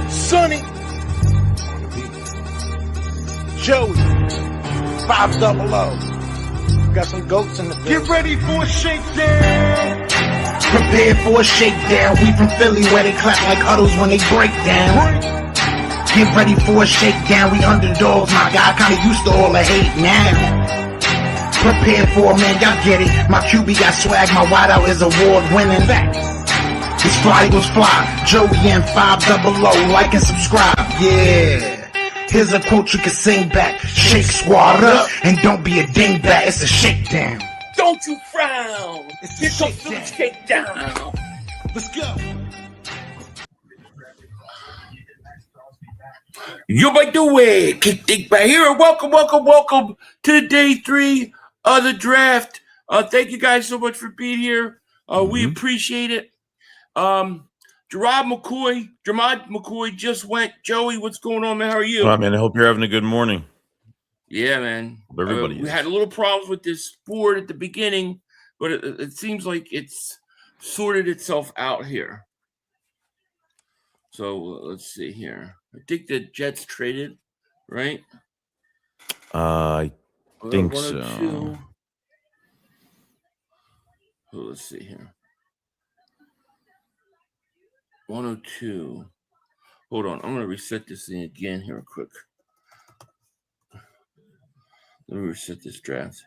Sonny, Joey, 500. Got some goats in the building. Get ready for a shakedown. Prepare for a shakedown. We from Philly where they clap like huddles when they break down. Get ready for a shakedown. We underdogs, my guy. Kinda used to all the hate now. Prepare for it, man. Y'all get it. My QB got swag. My wideout is award winning. His fly was fly. Joey and 500. Like and subscribe. Yeah. Here's a quote you can sing back. Shake squad up and don't be a dingbat. It's a shakedown. Don't you frown. Here comes Philly Shakedown. Let's go. You might do it. Kick dick back here. Welcome to day 3 of the draft. Thank you guys so much for being here. We appreciate it. Jermod McCoy just went. Joey, what's going on, man? How are you? All right, man. I hope you're having a good morning. Yeah, man. Everybody we had a little problems with this board at the beginning, but it seems like it's sorted itself out here. So let's see here. I think the Jets traded, right? I think so. Let's see here. 102. Hold on. I'm going to reset this thing again here real quick. Let me reset this draft.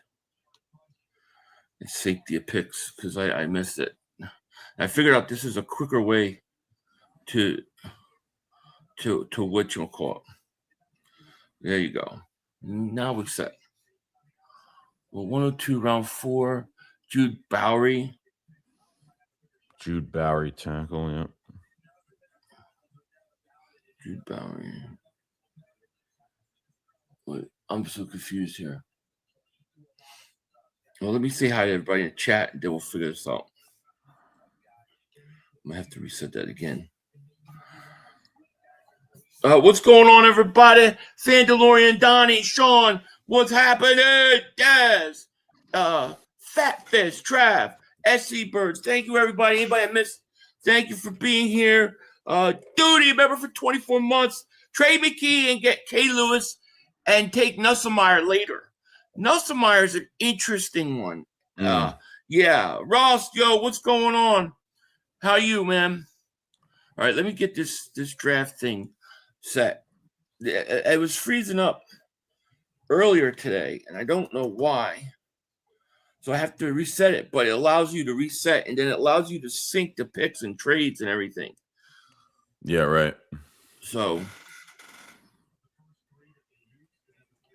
And safety of picks because I missed it. I figured out this is a quicker way to whatchamacallit. There you go. Now we're set. Well, 102, round 4. Jude Bowery tackle, yeah. Jude Bowery. Wait, I'm so confused here. Well, let me say hi to everybody in the chat, and then we'll figure this out. I'm going to have to reset that again. What's going on, everybody? Fandalorian, Donnie, Sean, what's happening? Daz, Fatfish, Trav, SC Birds. Thank you, everybody. Anybody I missed, thank you for being here. Duty, member for 24 months. Trade McKee and get K. Lewis and take Nussmeier later. Nussmeier is an interesting one. Yeah. Ross, yo, what's going on? How you, man? All right, let me get this draft thing set. It was freezing up earlier today, and I don't know why. So I have to reset it, but it allows you to reset, and then it allows you to sync the picks and trades and everything. Yeah, right. So,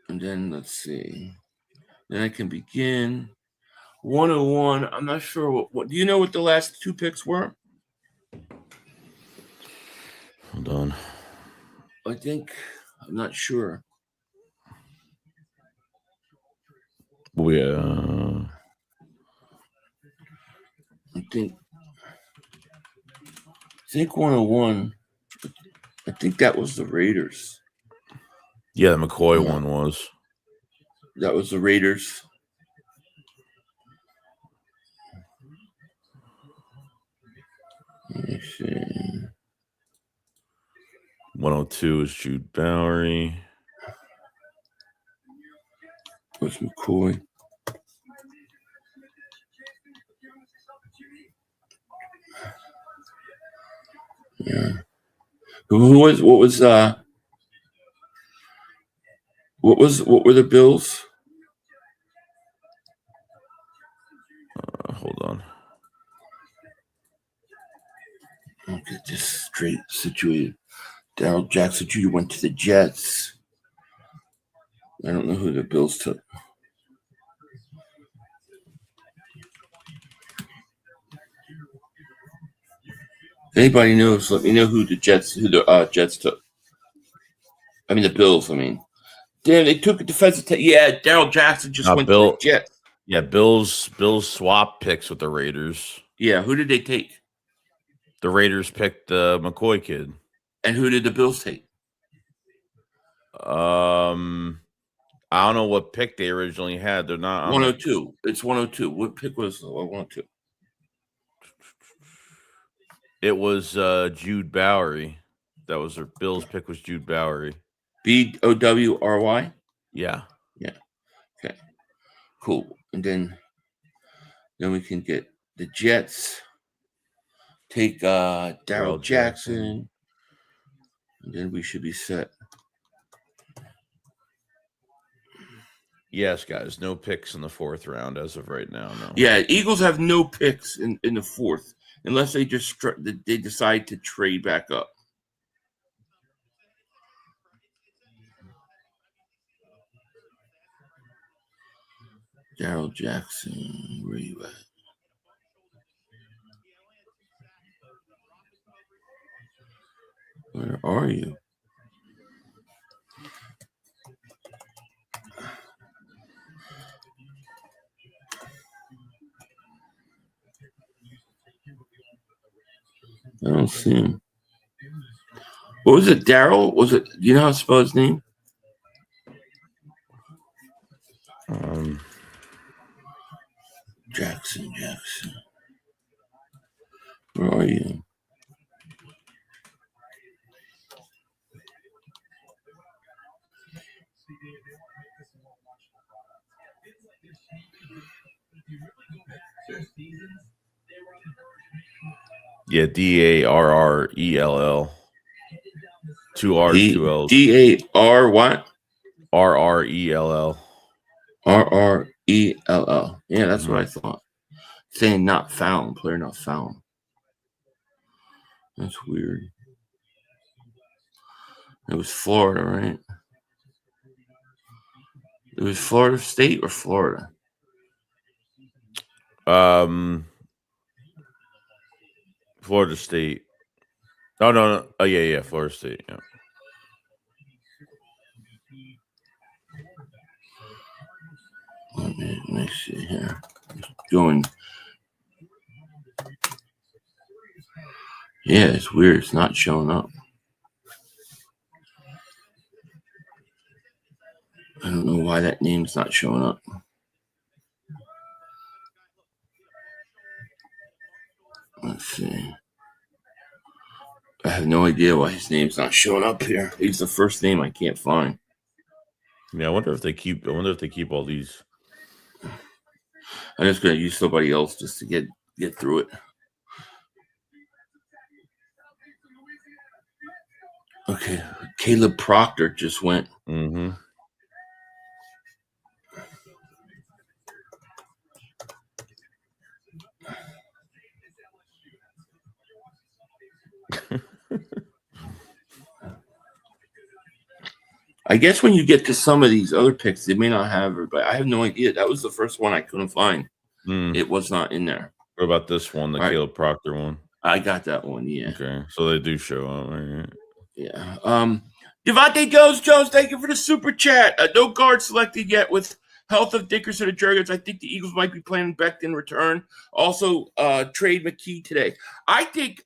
and then let's see. Then I can begin. 101. I'm not sure what do you know what the last 2 picks were? Hold on. I'm not sure. I think 101. I think that was the Raiders. Yeah, the McCoy one was. That was the Raiders. Let me see. 102 is Jude Bowery. What's McCoy? Yeah. What were the Bills? Hold on. I'll get this straight situated. Darrell Jackson Jr. went to the Jets. I don't know who the Bills took. If anybody knows, let me know who the Jets took. I mean the Bills. Damn, they took a defensive. Yeah, Darrell Jackson just went to the Jets. Yeah, Bills swap picks with the Raiders. Yeah, who did they take? The Raiders picked the McCoy kid. And who did the Bills take? I don't know what pick they originally had. They're not 102. It's 102. What pick was 102? It was Jude Bowery. That was their Bills pick was Jude Bowery. Bowry? Yeah. Yeah. Okay. Cool. And then we can get the Jets. Take Darryl Jackson. And then we should be set. Yes, guys. No picks in the 4th round as of right now. No. Yeah, Eagles have no picks in the 4th unless they just they decide to trade back up. Darryl Jackson, where you at? Where are you? I don't see him. What was it, Darryl? Was it? Do you know how to spell his name? Jackson. Where are you? Yeah, Darrell. 2 R's, 2 L's. DAR what? RRELL. RRELL. Yeah, that's what I thought. Saying not found, player not found. That's weird. It was Florida, right? It was Florida State or Florida? Florida State. Oh, no. Oh, yeah, Florida State, yeah. Let me see here. Going. Yeah, it's weird. It's not showing up. I don't know why that name's not showing up. Let's see. I have no idea why his name's not showing up here. He's the first name I can't find. Yeah, I wonder if they keep all these. I'm just gonna use somebody else just to get through it. Okay, Caleb Proctor just went. Mm-hmm. I guess when you get to some of these other picks, they may not have everybody. I have no idea. That was the first one I couldn't find. It was not in there. What about this one, the Caleb Proctor one? I got that one, yeah. Okay, so they do show up. Right? Yeah. Devontae Jones, thank you for the super chat. No guard selected yet with health of Dickerson and Jurgens. I think the Eagles might be playing Becton return. Also, trade McKee today. I think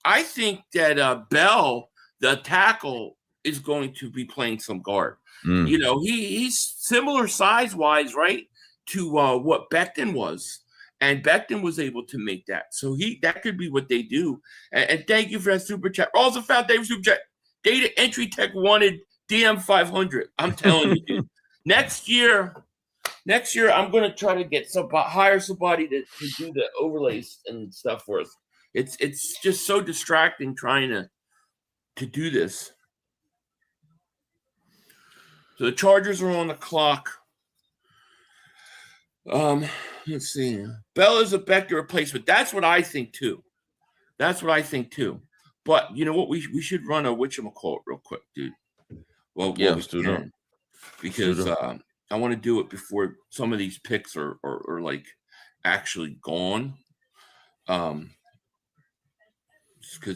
that Bell, the tackle, is going to be playing some guard. You know, he's similar size-wise, right, to what Becton was. And Becton was able to make that. So that could be what they do. And thank you for that super chat. Also found David super chat. Data Entry Tech wanted DM 500. I'm telling you, dude. Next year, I'm going to try to hire somebody to do the overlays and stuff for us. It's just so distracting trying to do this. So the Chargers are on the clock. Let's see. Bell is a Bector replacement. That's what I think too. But you know what? We should run a whatchamacallit real quick, dude. Well, yeah, let's do that. Because I want to do it before some of these picks are like actually gone. Because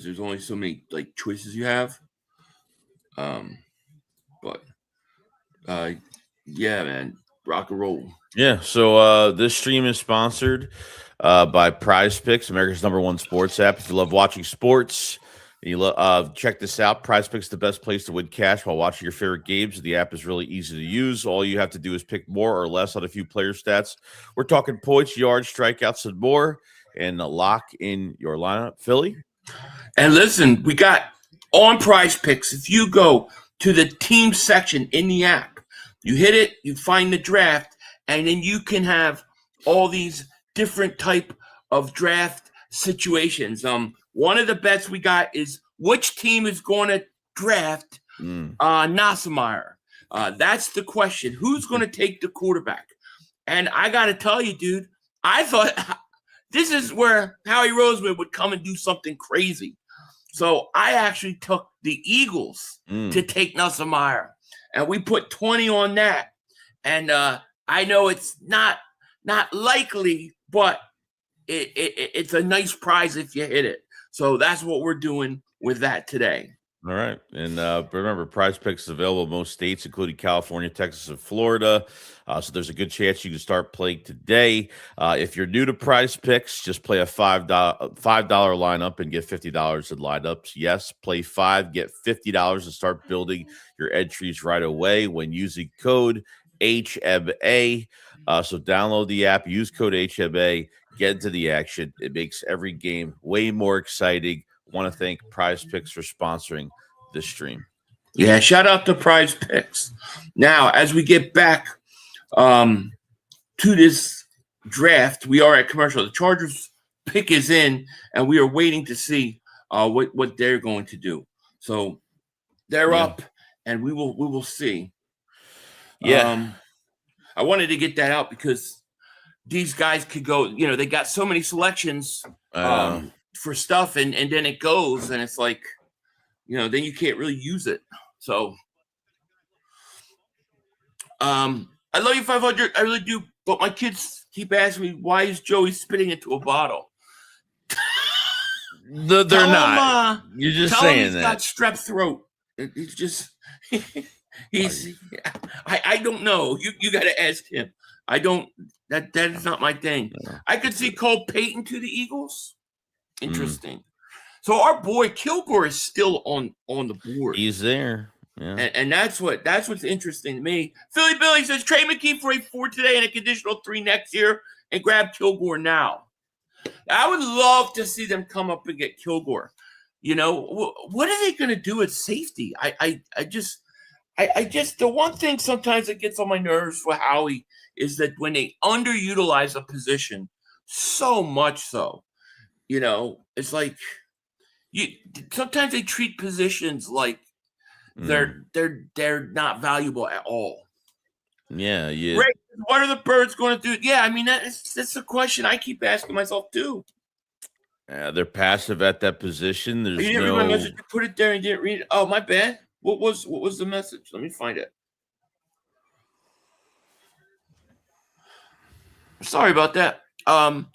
there's only so many like choices you have. But yeah, man, rock and roll. Yeah, so this stream is sponsored by Prize Picks, America's #1 sports app. If you love watching sports, you check this out. Prize Picks is the best place to win cash while watching your favorite games. The app is really easy to use. All you have to do is pick more or less on a few player stats. We're talking points, yards, strikeouts, and more, and lock in your lineup. Philly? And listen, we got on Prize Picks. If you go to the team section in the app, you hit it, you find the draft, and then you can have all these different type of draft situations. One of the bets we got is which team is going to draft Nussmeier. That's the question. Who's going to take the quarterback? And I got to tell you, dude, I thought this is where Howie Roseman would come and do something crazy. So I actually took the Eagles to take Nussmeier, and we put 20 on that. And I know it's not likely, but it's a nice prize if you hit it. So that's what we're doing with that today. All right. And remember, Prize Picks is available in most states, including California, Texas, and Florida. So there's a good chance you can start playing today. If you're new to Prize Picks, just play a $5 lineup and get $50 in lineups. Yes, play 5, get $50 and start building your entries right away when using code HMA. So download the app, use code HMA, get into the action. It makes every game way more exciting. Want to thank Prize Picks for sponsoring this stream. Yeah, shout out to Prize Picks. Now, as we get back to this draft, we are at commercial. The Chargers pick is in, and we are waiting to see what they're going to do. So they're up, and we will see. Yeah, I wanted to get that out because these guys could go. You know, they got so many selections. For stuff, and then it goes, and it's like, you know, then you can't really use it. So I love you 500. I really do, but my kids keep asking me, why is Joey spitting into a bottle? they're not. You're just saying that. Got strep throat. He's just I don't know. You got to ask him. I don't. That is not my thing. I could see Cole Payton to the Eagles. Interesting. So our boy Kilgore is still on the board. He's there. Yeah. And that's what's interesting to me. Philly Billy says trade McKee for a 4 today and a conditional 3 next year and grab Kilgore now. I would love to see them come up and get Kilgore. You know, what are they going to do at safety? I just the one thing sometimes that gets on my nerves for Howie is that when they underutilize a position so much so, you know, it's like sometimes they treat positions like they're not valuable at all. Yeah. Ray, what are the Birds going to do? Yeah, I mean that's a question I keep asking myself too. They're passive at that position. There's you didn't read my message. You put it there and didn't read it. Oh, my bad. What was the message? Let me find it. Sorry about that. I'm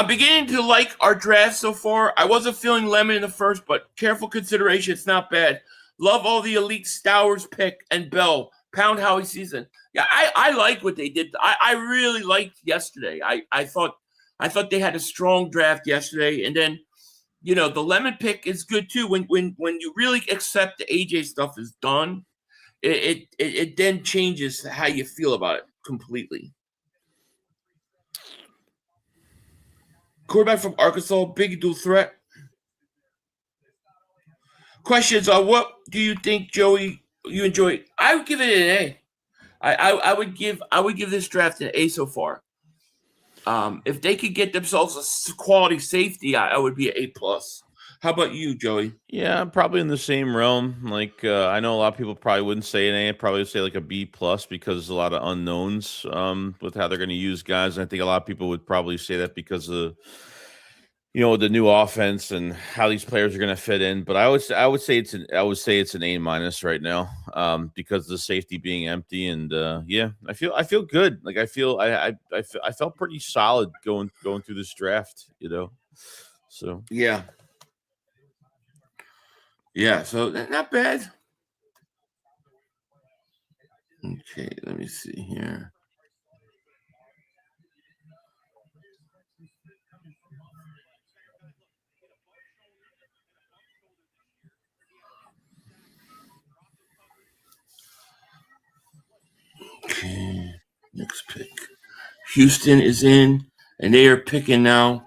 beginning to like our draft so far. I wasn't feeling Lemon in the first, but careful consideration. It's not bad. Love all the elite Stowers pick and Bell. Pound Howie season. Yeah, I like what they did. I really liked yesterday. I thought they had a strong draft yesterday. And then, you know, the Lemon pick is good too. When you really accept the AJ stuff is done, it then changes how you feel about it completely. Quarterback from Arkansas, big dual threat. Questions on what do you think, Joey? You enjoy? I would give it an A. I would give this draft an A so far. If they could get themselves a quality safety, I would be an A+. How about you, Joey? Yeah, probably in the same realm. Like I know a lot of people probably wouldn't say an A, probably say like a B+ because there's a lot of unknowns with how they're going to use guys. And I think a lot of people would probably say that because of the new offense and how these players are going to fit in. But I would say it's an A- right now because of the safety being empty. And I feel good. Like I felt pretty solid going through this draft. So yeah. So not bad. Okay, let me see here. Okay, next pick. Houston is in, and they are picking now.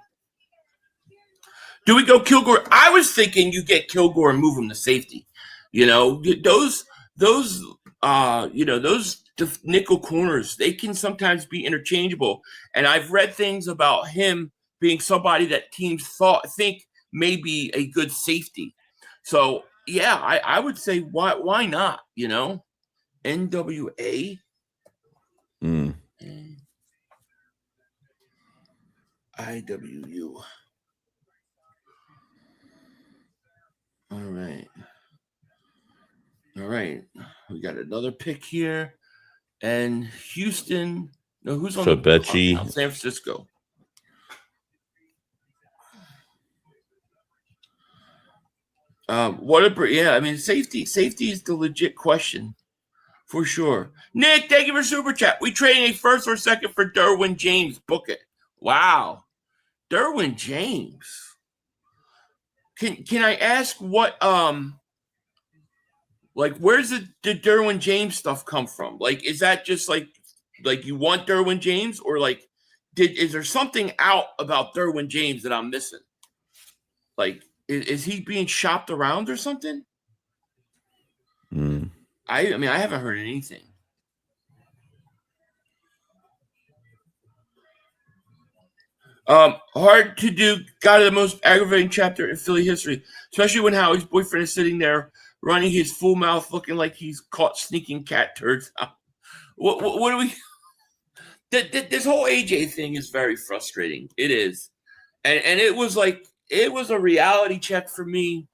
Do we go Kilgore? I was thinking you get Kilgore and move him to safety. Those nickel corners, they can sometimes be interchangeable. And I've read things about him being somebody that teams think may be a good safety. So yeah, I would say why not? NWA. IWU. All right. We got another pick here. And Houston. No, who's on Fabecci. San Francisco. Safety. Safety is the legit question. For sure. Nick, thank you for Super Chat. We trading a first or second for Derwin James. Book it. Wow. Derwin James. Can I ask what where's the Derwin James stuff come from? Like, is that just like you want Derwin James, or like is there something out about Derwin James that I'm missing? Like, is he being shopped around or something? I haven't heard anything. Hard to do. Got the most aggravating chapter in Philly history, especially when Howie's boyfriend is sitting there running his full mouth, looking like he's caught sneaking cat turds out. What do we? This whole AJ thing is very frustrating. It is, and it was a reality check for me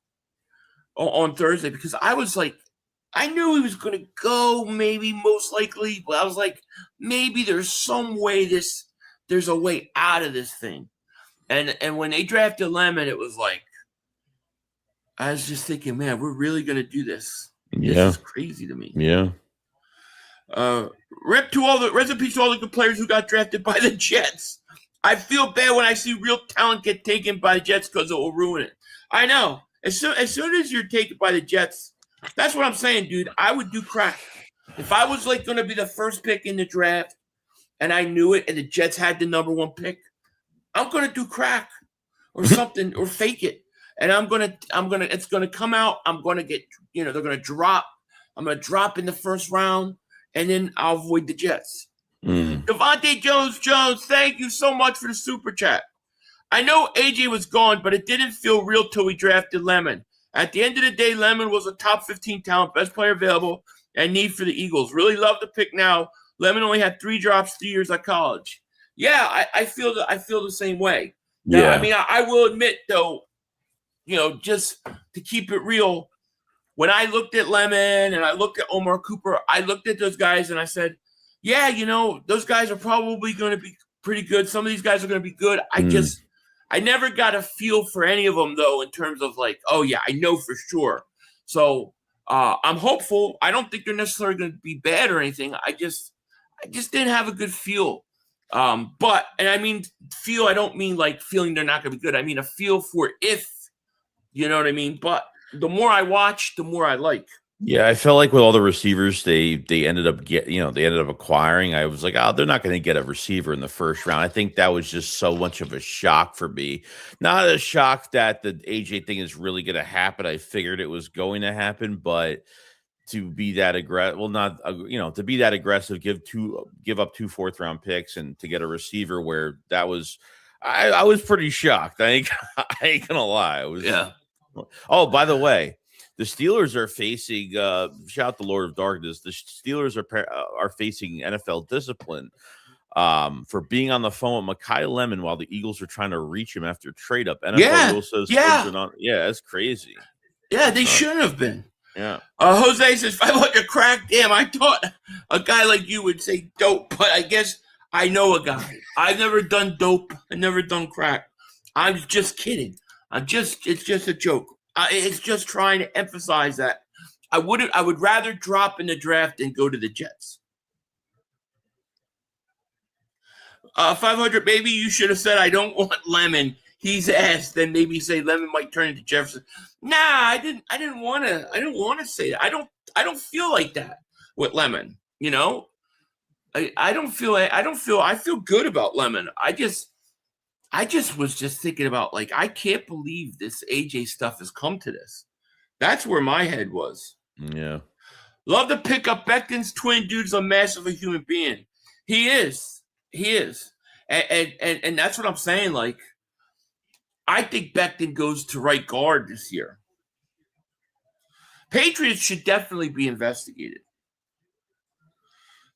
on Thursday, because I was like, I knew he was going to go, maybe most likely, but I was like, maybe there's some way there's a way out of this thing. And when they drafted Lemon, it was like, I was just thinking, man, we're really going to do this. Yeah. This is crazy to me. Yeah. Rest in peace to all the good players who got drafted by the Jets. I feel bad when I see real talent get taken by the Jets because it will ruin it. I know. As soon as you're taken by the Jets, that's what I'm saying, dude. I would do crack. If I was going to be the first pick in the draft and I knew it and the Jets had the number 1 pick, I'm going to do crack or something or fake it. And it's going to come out. I'm going to get, they're going to drop. I'm going to drop in the first round, and then I'll avoid the Jets. Devontae Jones, thank you so much for the super chat. I know AJ was gone, but it didn't feel real till we drafted Lemon. At the end of the day, Lemon was a top 15 talent, best player available, and need for the Eagles. Really love the pick now. Lemon only had 3 drops 3 years at college. Yeah, I feel the same way. Now, Yeah. I mean, I will admit, though, just to keep it real, when I looked at Lemon and I looked at Omar Cooper, I looked at those guys and I said, yeah, those guys are probably going to be pretty good. Some of these guys are going to be good. I never got a feel for any of them, though, in terms of like, oh, yeah, I know for sure. So I'm hopeful. I don't think they're necessarily going to be bad or anything. I just didn't have a good feel. And I mean feel, I don't mean like feeling they're not going to be good. I mean a feel for if, you know what I mean? But the more I watch, the more I like. Yeah, I felt like with all the receivers they ended up acquiring, I was like, oh, they're not going to get a receiver in the first round. I think that was just so much of a shock for me. Not a shock that the AJ thing is really going to happen. I figured it was going to happen, but to be that aggressive, to be that aggressive, give up 2 4th-round picks and to get a receiver where that was, I was pretty shocked. I ain't gonna lie. Yeah. Oh, by the way, the Steelers are facing shout out to Lord of Darkness. The Steelers are facing NFL discipline for being on the phone with Mekhi Lemon while the Eagles are trying to reach him after trade up. NFL rule says that's crazy. Yeah, they shouldn't have been. Yeah. Jose says 500 crack. Damn, I thought a guy like you would say dope, but I guess I know a guy. I've never done dope. I've never done crack. I'm just kidding. It's just a joke. It's just trying to emphasize that I would rather drop in the draft than go to the Jets. 500, maybe you should have said I don't want Lemon. He's asked, then maybe say Lemon might turn into Jefferson. Nah, I didn't want to say that. I don't feel like that with Lemon. I feel good about Lemon. I was just thinking about, like, I can't believe this AJ stuff has come to this. That's where my head was. Yeah. Love to pick up Becton's twin. Dude's a massive a human being. He is. And that's what I'm saying. Like, I think Becton goes to right guard this year. Patriots should definitely be investigated.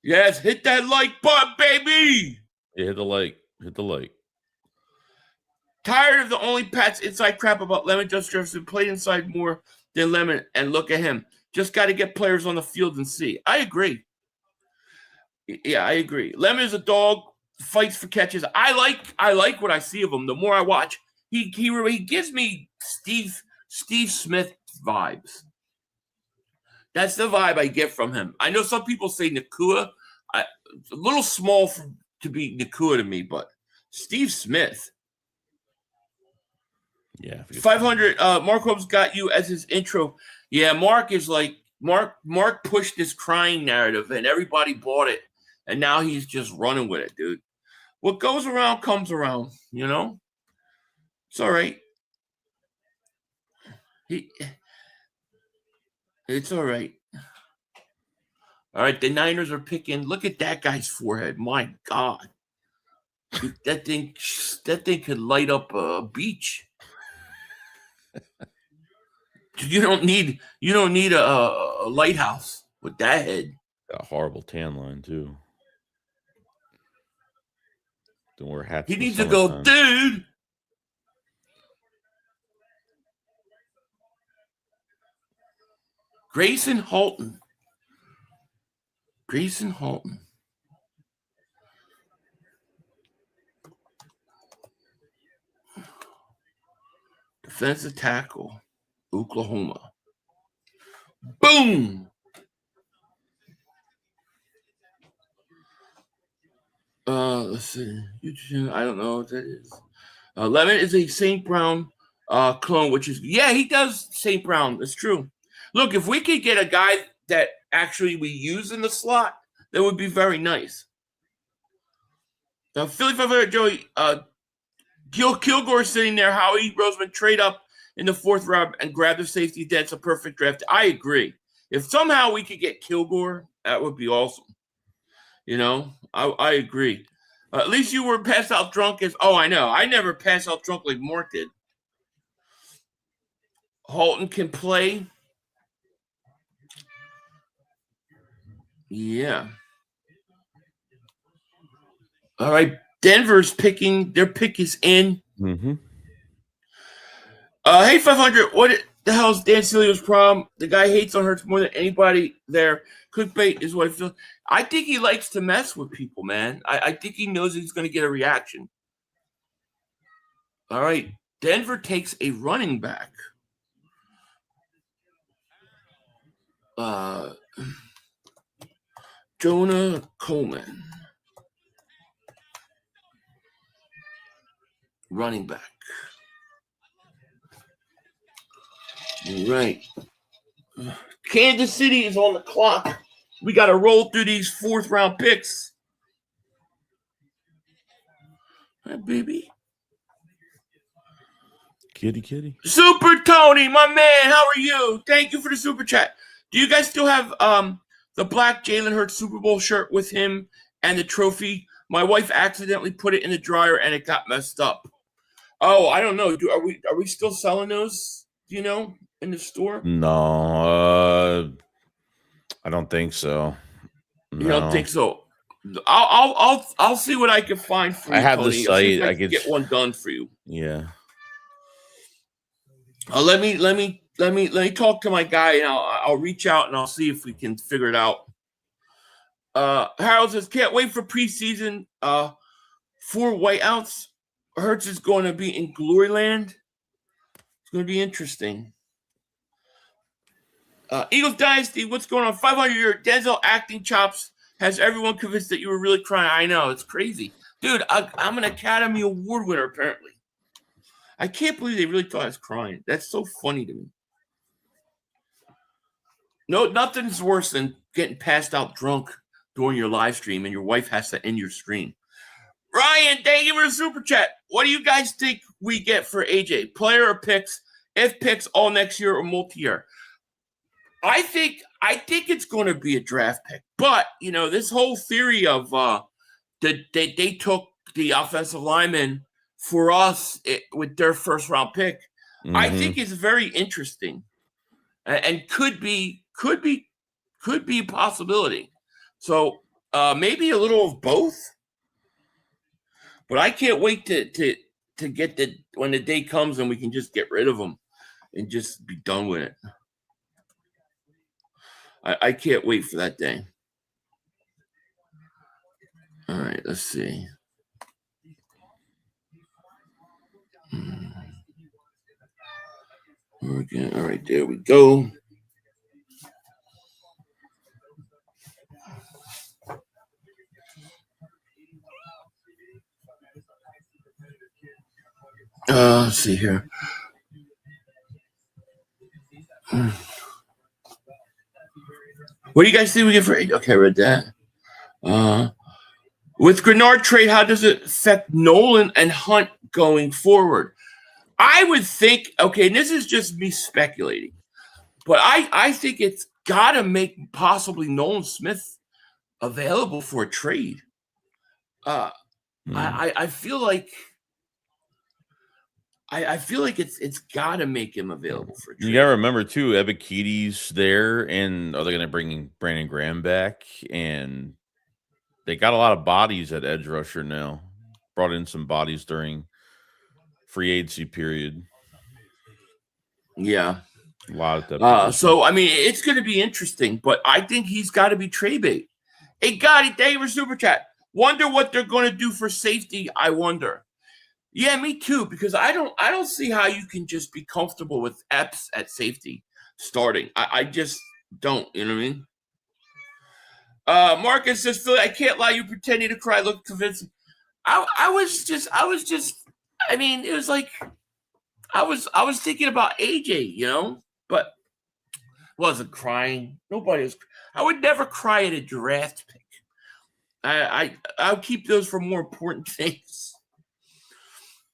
Yes, hit that like button, baby. Yeah, hit the like. Tired of the only Pats inside crap about Lemon. Just Jefferson played inside more than Lemon, and look at him. Just got to get players on the field and see. I agree. Yeah, I agree. Lemon is a dog, fights for catches. I like what I see of him. The more I watch, he gives me Steve Smith vibes. That's the vibe I get from him. I know some people say Nakua. A little small to be Nakua to me, but Steve Smith. Yeah. 500. Mark Hope's got you as his intro. Yeah, Mark is like Mark pushed this crying narrative and everybody bought it. And now he's just running with it, dude. What goes around comes around, you know? It's all right. It's all right. All right, the Niners are picking. Look at that guy's forehead. My God. That thing could light up a beach. You don't need a lighthouse with that head. Got a horrible tan line too. Don't wear hats. He needs to go, dude. Grayson Halton. Defensive tackle, Oklahoma. Boom. Let's see. I don't know what that is. Lemon is a St. Brown clone, which is, yeah, he does St. Brown. That's true. Look, if we could get a guy that actually we use in the slot, that would be very nice. Philly 500, Joey, Kilgore sitting there. Howie Roseman trade up in the 4th round and grab the safety. That's a perfect draft. I agree. If somehow we could get Kilgore, that would be awesome. You know, I agree. At least you were passed out drunk as, I know. I never passed out drunk like Mark did. Halton can play. Yeah. All right. Denver's picking. Their pick is in. Mm-hmm. Hey, 500. What the hell is Dan Cilio's problem? The guy hates on Hurts more than anybody there. Clickbait is what I feel. I think he likes to mess with people, man. I think he knows he's going to get a reaction. All right. Denver takes a running back. Jonah Coleman. Running back. Right. Kansas City is on the clock. We got to roll through these 4th round picks. Hi, baby. Kitty. Super Tony, my man, how are you? Thank you for the super chat. Do you guys still have the black Jalen Hurts Super Bowl shirt with him and the trophy? My wife accidentally put it in the dryer and it got messed up. Oh, I don't know. Are we still selling those? Do you know, in the store? No, I don't think so. No. You don't think so? I'll see what I can find for you. I have Tony. the site. I can get one done for you. Yeah. Let me talk to my guy and I'll reach out and I'll see if we can figure it out. Harold says, can't wait for preseason. 4 whiteouts. Hurts is going to be in Glory Land. It's going to be interesting. Eagles Dynasty, what's going on? 500-year Denzel acting chops has everyone convinced that you were really crying. I know, it's crazy. Dude, I'm an Academy Award winner, apparently. I can't believe they really thought I was crying. That's so funny to me. No, nothing's worse than getting passed out drunk during your live stream and your wife has to end your stream. Ryan, thank you for the super chat. What do you guys think we get for AJ? Player or picks? If picks all next year or multi-year? I think it's going to be a draft pick. But, this whole theory of that they took the offensive lineman for us with their first round pick, I think is very interesting and could be a possibility. So maybe a little of both. But I can't wait to get when the day comes and we can just get rid of them and just be done with it. I can't wait for that day. All right, let's see. Okay, all right, there we go. Let's see here. What do you guys think we get for? Okay, I read that. With Grenard trade, how does it affect Nolan and Hunt going forward? I would think, okay, and this is just me speculating, but I think it's got to make possibly Nolan Smith available for a trade. I feel like it's got to make him available for a trade. You got to remember, too, Ebikete's there, and are they going to bring Brandon Graham back? And they got a lot of bodies at edge rusher now. Brought in some bodies during free agency period. Yeah. A lot of that. So, I mean, it's going to be interesting, but I think he's got to be trade bait. Hey, Gotti, thank you for super chat. Wonder what they're going to do for safety, I wonder. Yeah, me too, because I don't see how you can just be comfortable with Epps at safety starting. I just don't, you know what I mean? Marcus says, Philly, I can't lie, you pretending to cry, look convincing. I was just, I mean, it was like I was thinking about AJ, but wasn't crying. Nobody was. I would never cry at a draft pick. I'll keep those for more important things.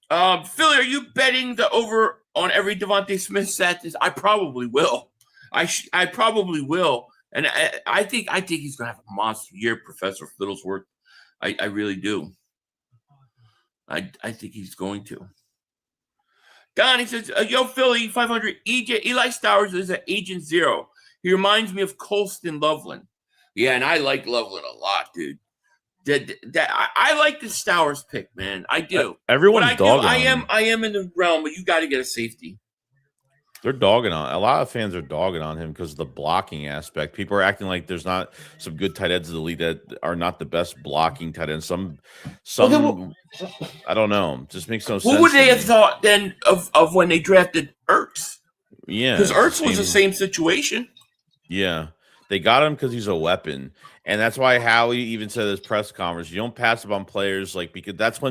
Philly, are you betting the over on every Devontae Smith set? I probably will. I probably will, and I think he's gonna have a monster year, Professor Fiddlesworth. I really do. I think he's going to. Donnie says, yo, Philly, 500. Eli Stowers is at Agent Zero. He reminds me of Colston Loveland. Yeah, and I like Loveland a lot, dude. I like the Stowers pick, man. I do. Everyone's dogging on him. I am in the realm, but you got to get a safety. They're dogging on. A lot of fans are dogging on him because of the blocking aspect. People are acting like there's not some good tight ends in the league that are not the best blocking tight ends. Some I don't know. Just makes no sense. What would they have thought then of when they drafted Burks? Yeah, because Ertz was the same situation. Yeah, they got him because he's a weapon, and that's why Howie even said at his press conference, you don't pass up on players because that's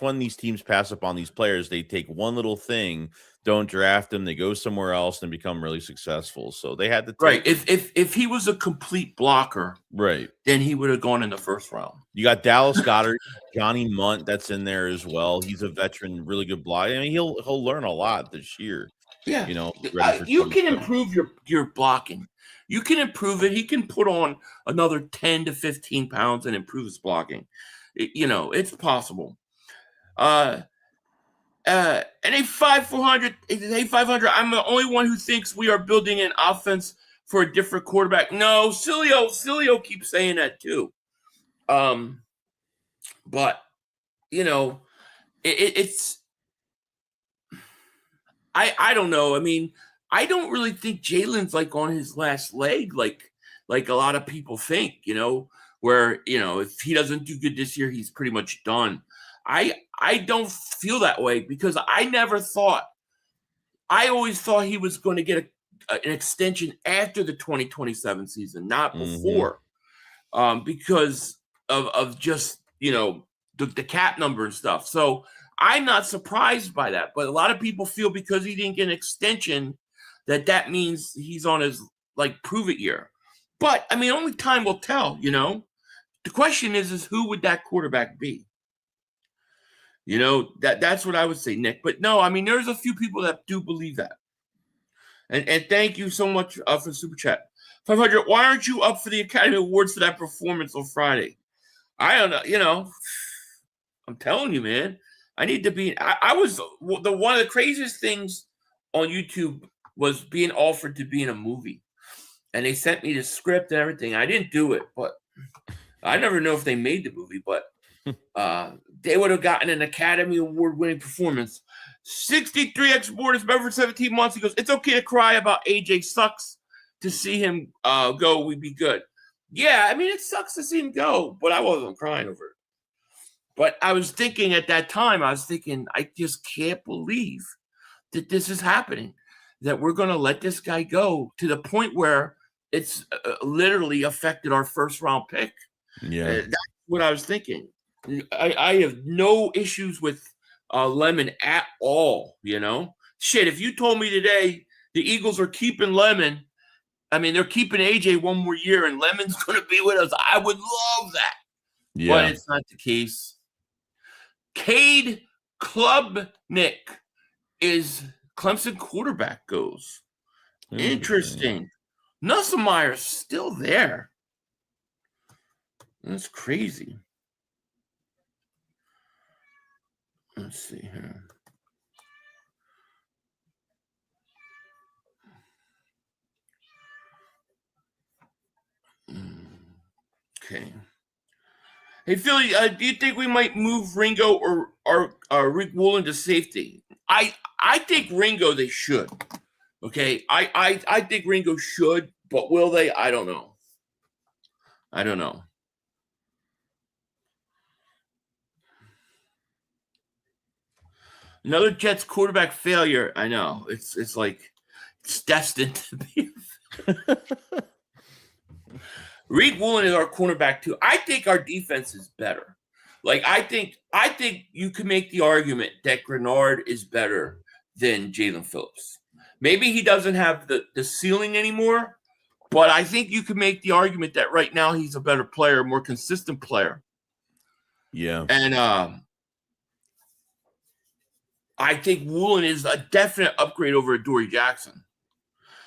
when these teams pass up on these players. They take one little thing. Don't draft him. They go somewhere else and become really successful. So they had to right. If he was a complete blocker, right, then he would have gone in the first round. You got Dallas Goedert, Johnny Munt that's in there as well. He's a veteran, really good blocker. I mean, he'll learn a lot this year. Yeah, you can improve your blocking. You can improve it. He can put on another 10 to 15 pounds and improve his blocking. It's possible. And a 500, I'm the only one who thinks we are building an offense for a different quarterback. No, Cilio keeps saying that too. But it's I don't know. I mean, I don't really think Jalen's like on his last leg, like a lot of people think, where, if he doesn't do good this year, he's pretty much done. I don't feel that way because I always thought he was going to get an extension after the 2027 season, not before, because of just, the cap number and stuff. So I'm not surprised by that, but a lot of people feel because he didn't get an extension that means he's on his prove it year. But I mean, only time will tell, The question is who would that quarterback be? That's what I would say, Nick. But no, I mean, there's a few people that do believe that. And thank you so much for the super chat. 500, why aren't you up for the Academy Awards for that performance on Friday? I don't know. I'm telling you, man. I need to be. I was one of the craziest things on YouTube was being offered to be in a movie, and they sent me the script and everything. I didn't do it, but I never know if they made the movie. But they would have gotten an Academy Award-winning performance. 63 ex-boarders, member for 17 months. He goes, it's okay to cry about AJ. Sucks to see him go. We'd be good. Yeah, I mean, it sucks to see him go, but I wasn't crying over it. But I was thinking at that time, I just can't believe that this is happening, that we're going to let this guy go to the point where it's literally affected our first-round pick. Yeah. That's what I was thinking. I have no issues with Lemon at all, Shit, if you told me today the Eagles are keeping Lemon, I mean, they're keeping AJ one more year and Lemon's going to be with us, I would love that. Yeah. But it's not the case. Cade Klubnik is Clemson quarterback goes. Interesting. Nussmeier's still there. That's crazy. Let's see here. Okay. Hey, Philly, do you think we might move Ringo or Rick Woolen to safety? I think Ringo they should. Okay. I think Ringo should, but will they? I don't know. Another Jets quarterback failure. I know. It's like it's destined to be. Reed Woolen is our cornerback too. I think our defense is better. Like I think you can make the argument that Grenard is better than Jalen Phillips. Maybe he doesn't have the ceiling anymore, but I think you can make the argument that right now he's a better player, more consistent player. Yeah. And I think Woolen is a definite upgrade over Adoree Jackson.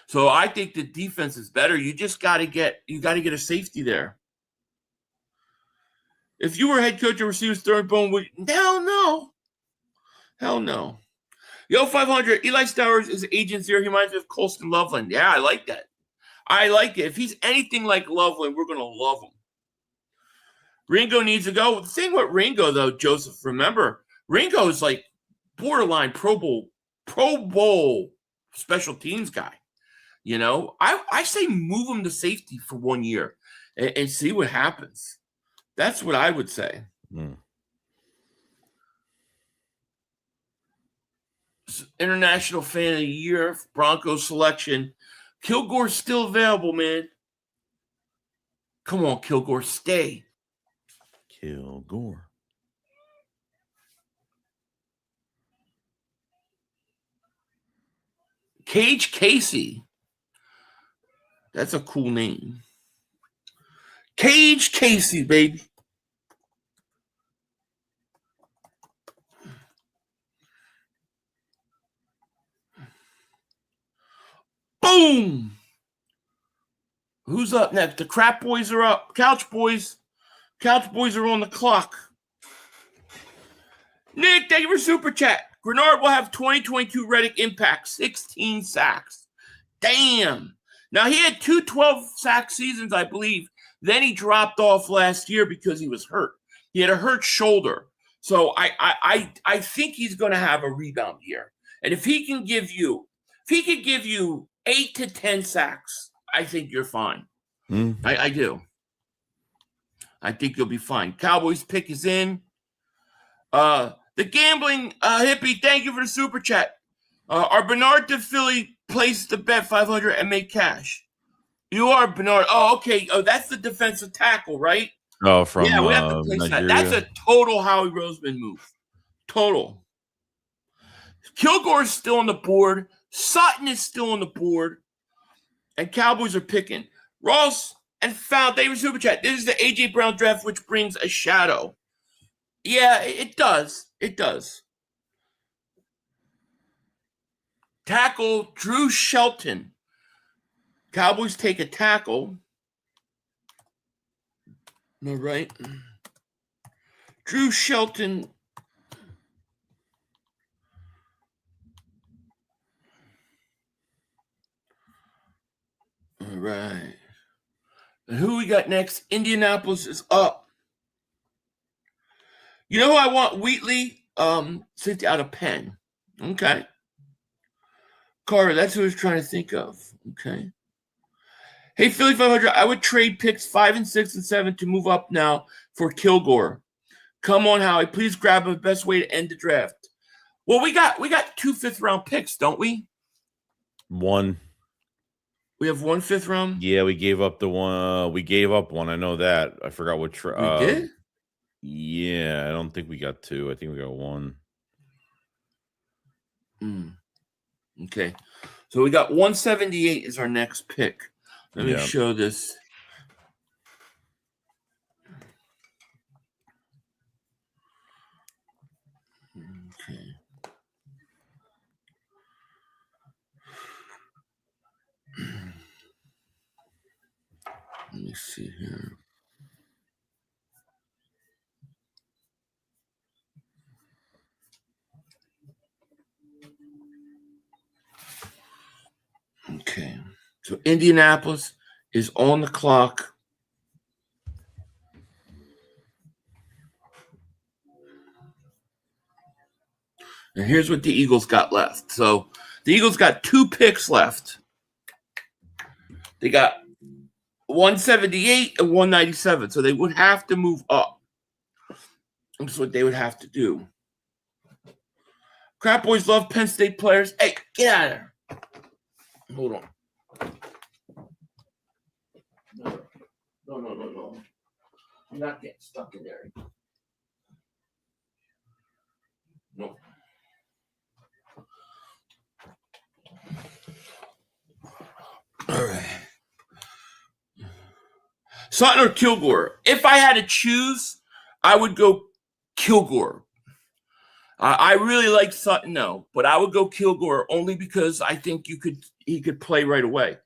So I think the defense is better. You just got to get a safety there. If you were head coach of receivers third bone, hell no. Yo, 500. Eli Stowers is agent zero. He reminds me of Colston Loveland. Yeah, I like that. I like it. If he's anything like Loveland, we're gonna love him. Ringo needs to go. The thing with Ringo, though, Joseph, remember, Ringo is like borderline Pro Bowl special teams guy. I say move him to safety for 1 year and see what happens. That's what I would say. International Fan of the Year, Broncos selection. Kilgore's still available, man. Come on, Kilgore, stay. Kilgore. Cage Casey. That's a cool name. Cage Casey, baby. Boom. Who's up next? The Crap Boys are up. Couch Boys. Couch Boys are on the clock. Nick, thank you for super chat. Grenard will have 2022 Reddick impact, 16 sacks. Damn. Now, he had 2 12-sack seasons, I believe. Then he dropped off last year because he was hurt. He had a hurt shoulder. So I think he's going to have a rebound year. And if he can give you 8 to 10 sacks, I think you're fine. I do. I think you'll be fine. Cowboys pick is in. The gambling hippie, thank you for the super chat. Are Bernard to Philly place the bet 500 and make cash? You are Bernard. Oh, okay. Oh, that's the defensive tackle, right? Oh, from we have to place Nigeria. that. That's a total Howie Roseman move. Total. Kilgore's still on the board. Sutton is still on the board. And Cowboys are picking. Ross and Found, thank you for super chat. This is the A.J. Brown draft, which brings a shadow. Yeah, it does. It does. Tackle, Drew Shelton. Cowboys take a tackle. All right. Drew Shelton. All right. And who we got next? Indianapolis is up. You know who I want? Wheatley, sent out of Penn. Okay. Carter, that's who I was trying to think of. Okay. Hey, Philly 500, I would trade picks 5 and 6 and 7 to move up now for Kilgore. Come on, Howie. Please grab the best way to end the draft. Well, we got 2 5th-round picks, don't we? One. We have 1 5th round? Yeah, we gave up the one. We gave up one. I know that. I forgot which. We did? Yeah, I don't think we got 2. I think we got 1. Okay. So we got 178 is our next pick. Let me show this. Okay. Let me see here. Okay. So Indianapolis is on the clock. And here's what the Eagles got left. So the Eagles got 2 picks left. They got 178 and 197. So they would have to move up. That's what they would have to do. Crap boys love Penn State players. Hey, get out of there. Hold on. No. I'm not getting stuck in there. No. All right. Sutton or Kilgore? If I had to choose, I would go Kilgore. I really like Sutton, though, but I would go Kilgore only because I think he could play right away.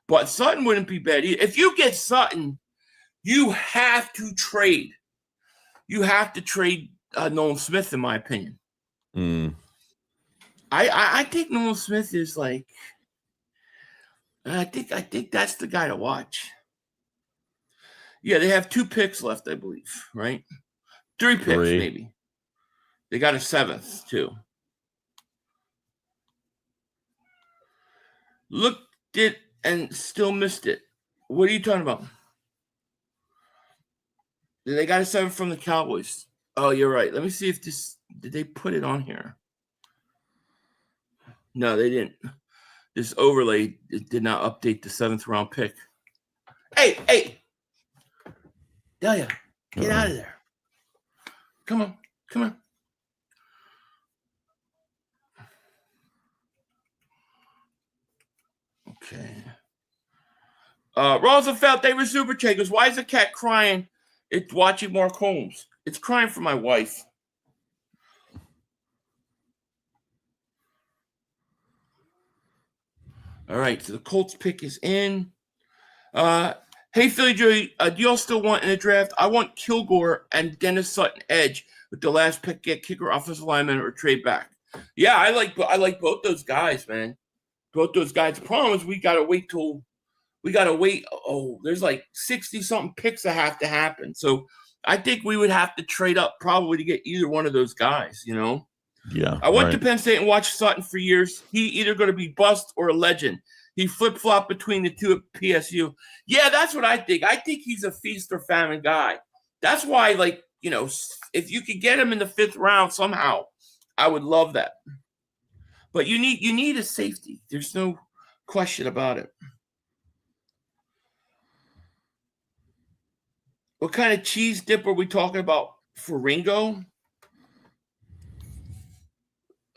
But Sutton wouldn't be bad either. If you get Sutton, you have to trade. You have to trade Nolan Smith, in my opinion. I think Nolan Smith is like. I think that's the guy to watch. Yeah, they have 2 picks left, I believe, right? 3 picks, maybe. They got a 7th, too. Looked it and still missed it. What are you talking about? They got a 7 from the Cowboys. Oh, you're right. Let me see if did they put it on here? No, they didn't. This overlay did not update the 7th round pick. Hey. Delia, get out of there. Come on. Okay. Roosevelt, they were super chat goes, why is the cat crying? It's watching Mark Holmes. It's crying for my wife. All right, so the Colts pick is in. Hey, Philly Joey, do y'all still want in the draft? I want Kilgore and Dennis Sutton edge with the last pick, get kicker, offensive lineman, or trade back. Yeah, I like both those guys, man. Both those guys. The problem is we gotta wait. Oh, there's like 60-something picks that have to happen. So I think we would have to trade up probably to get either one of those guys, you know? Yeah. I went to Penn State and watched Sutton for years. He either going to be bust or a legend. He flip-flopped between the two at PSU. Yeah, that's what I think. I think he's a feast or famine guy. That's why, like, you know, if you could get him in the 5th round somehow, I would love that. But you need a safety. There's no question about it. What kind of cheese dip are we talking about for Ringo?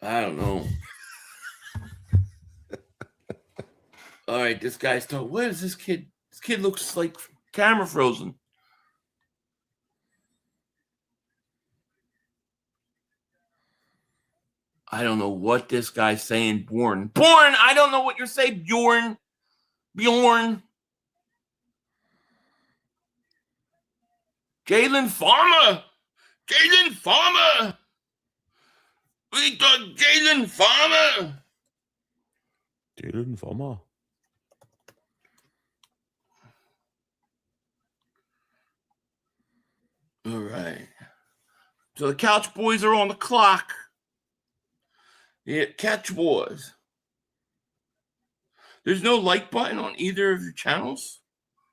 I don't know. All right, this guy's talking. What is this kid? This kid looks like camera frozen. I don't know what this guy's saying. Born. I don't know what you're saying, Bjorn. Jalen Farmer. We got Jalen Farmer. All right. So the Couch Boys are on the clock. Yeah, Couch Boys. There's no like button on either of your channels?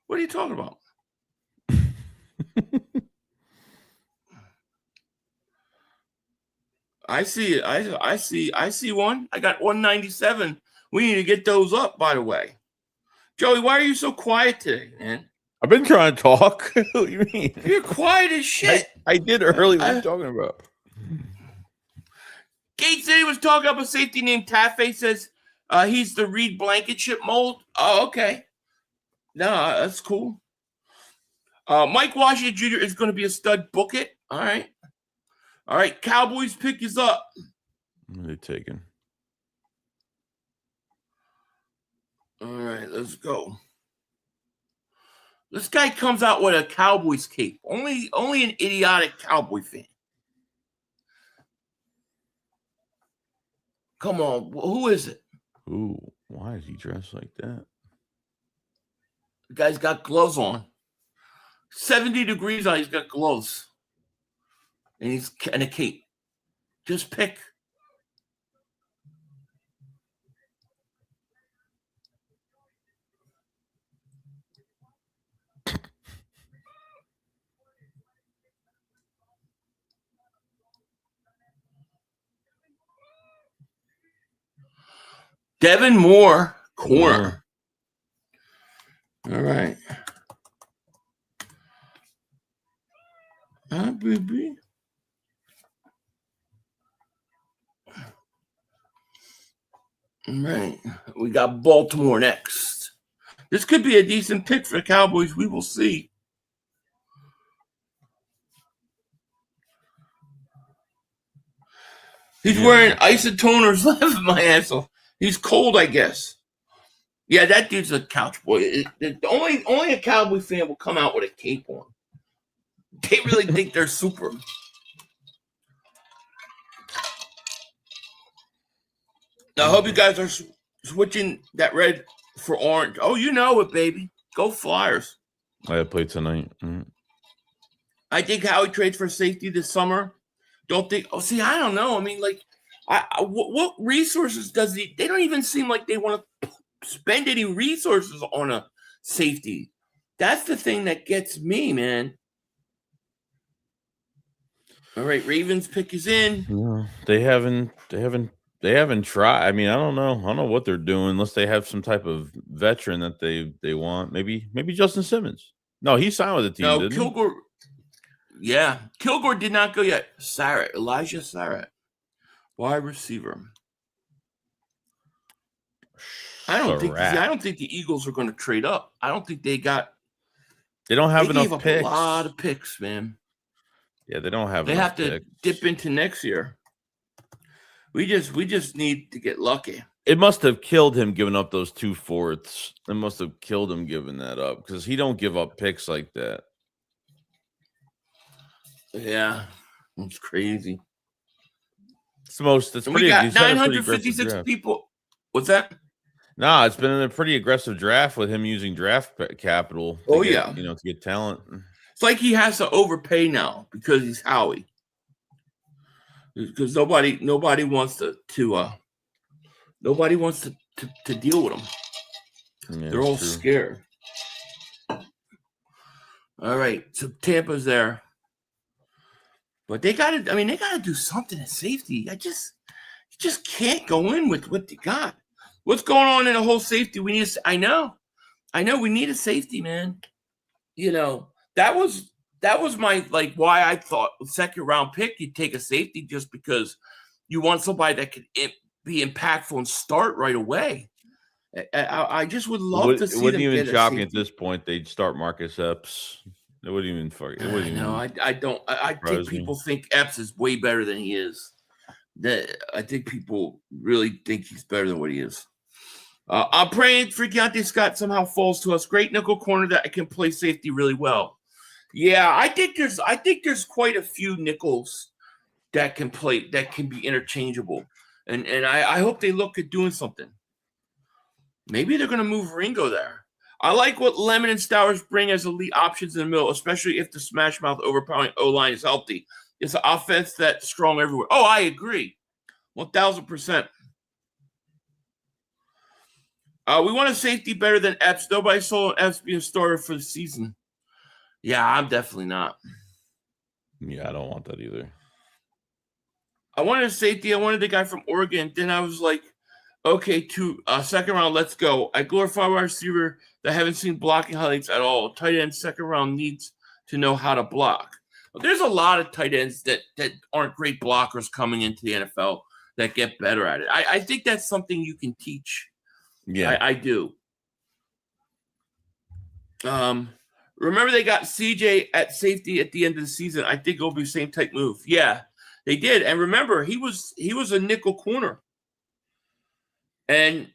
What are you talking about? I see it. I see one. I got 197. We need to get those up, by the way. Joey, why are you so quiet today, man? I've been trying to talk. What do you mean? You're quiet as shit. I did early. What are you talking about? Gate City was talking up a safety named Taffy. Says he's the Reed Blankenship mold. Oh, okay. No, that's cool. Mike Washington Jr. is going to be a stud. Book it. All right. Cowboys pick is up. What are they taking? All right, let's go. This guy comes out with a Cowboys cape. Only an idiotic Cowboy fan. Come on, who is it? Ooh, why is he dressed like that? The guy's got gloves on. 70 degrees out, he's got gloves. And he's in a cape. Just pick. Devin Moore, corner. All right. Hi, baby. All right. We got Baltimore next. This could be a decent pick for the Cowboys. We will see. He's wearing isotoners left my asshole. He's cold, I guess. Yeah, that dude's a couch boy. Only a Cowboy fan will come out with a cape on. They really think they're super. Now, I hope you guys are switching that red for orange. Oh, you know it, baby. Go Flyers. I play tonight. Mm-hmm. I think Howie trades for safety this summer. Don't think. Oh, see, I don't know. I mean, like, what resources does he? They don't even seem like they want to spend any resources on a safety. That's the thing that gets me, man. All right, Ravens pick is in. No, they haven't tried. I mean, I don't know what they're doing unless they have some type of veteran that they want. Maybe Justin Simmons. No, he signed with the team. No, didn't Kilgore. He? Yeah, Kilgore did not go yet. Elijah Sarrett, wide receiver. I don't think the Eagles are going to trade up. I don't think they got. They don't have enough gave up picks. A lot of picks, man. Yeah, they don't have. They enough have to picks. dip into next year. We just need to get lucky. It must have killed him giving up those 2 fourths. It must have killed him giving that up because he don't give up picks like that. Yeah, it's crazy. It's the most. It's and pretty. We got he's had a pretty 956 aggressive draft. people. What's that? Nah, it's been a pretty aggressive draft with him using draft capital. To get talent. It's like he has to overpay now because he's Howie. Because nobody wants to deal with him. Yeah, they're all true. scared. All right, so Tampa's there, but they got to do something at safety. You just can't go in with what they got. What's going on in the whole safety? I know, we need a safety, man. That was my why I thought second round pick you'd take a safety just because you want somebody that could be impactful and start right away. I just would love to see. It wouldn't even shock me at this point. They'd start Marcus Epps. It wouldn't even fuck. No, I don't. I think people think Epps is way better than he is. I think people really think he's better than what he is. I'm praying for Keionte Scott somehow falls to us. Great nickel corner that can play safety really well. Yeah, I think there's quite a few nickels that can be interchangeable. And I hope they look at doing something. Maybe they're gonna move Ringo there. I like what Lemon and Stowers bring as elite options in the middle, especially if the smash mouth overpowering O-line is healthy. It's an offense that's strong everywhere. Oh, I agree. 1,000%. We want a safety better than Epps. Nobody saw Epps being a starter for the season. Yeah, I'm definitely not. Yeah, I don't want that either. I wanted a safety. I wanted the guy from Oregon. Then I was like, okay, second round, let's go. I glorify wide receiver that I haven't seen blocking highlights at all. Tight end second round needs to know how to block. There's a lot of tight ends that aren't great blockers coming into the NFL that get better at it. I think that's something you can teach. Yeah, I do. Remember they got CJ at safety at the end of the season. I think it'll be the same type move. Yeah, they did. And remember, he was a nickel corner. And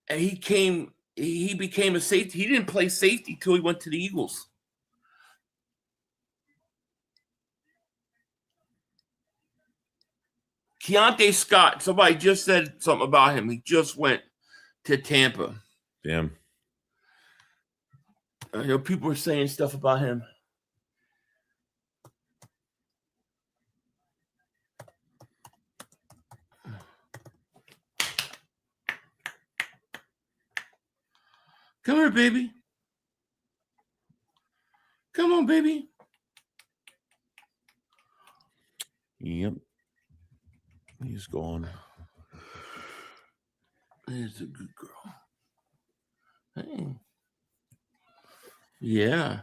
he became a safety. He didn't play safety till he went to the Eagles. Keionte Scott, somebody just said something about him. He just went to Tampa. Damn. I know people are saying stuff about him. Come here, baby. Come on, baby. Yep. He's gone. He's a good girl. Hey. Yeah.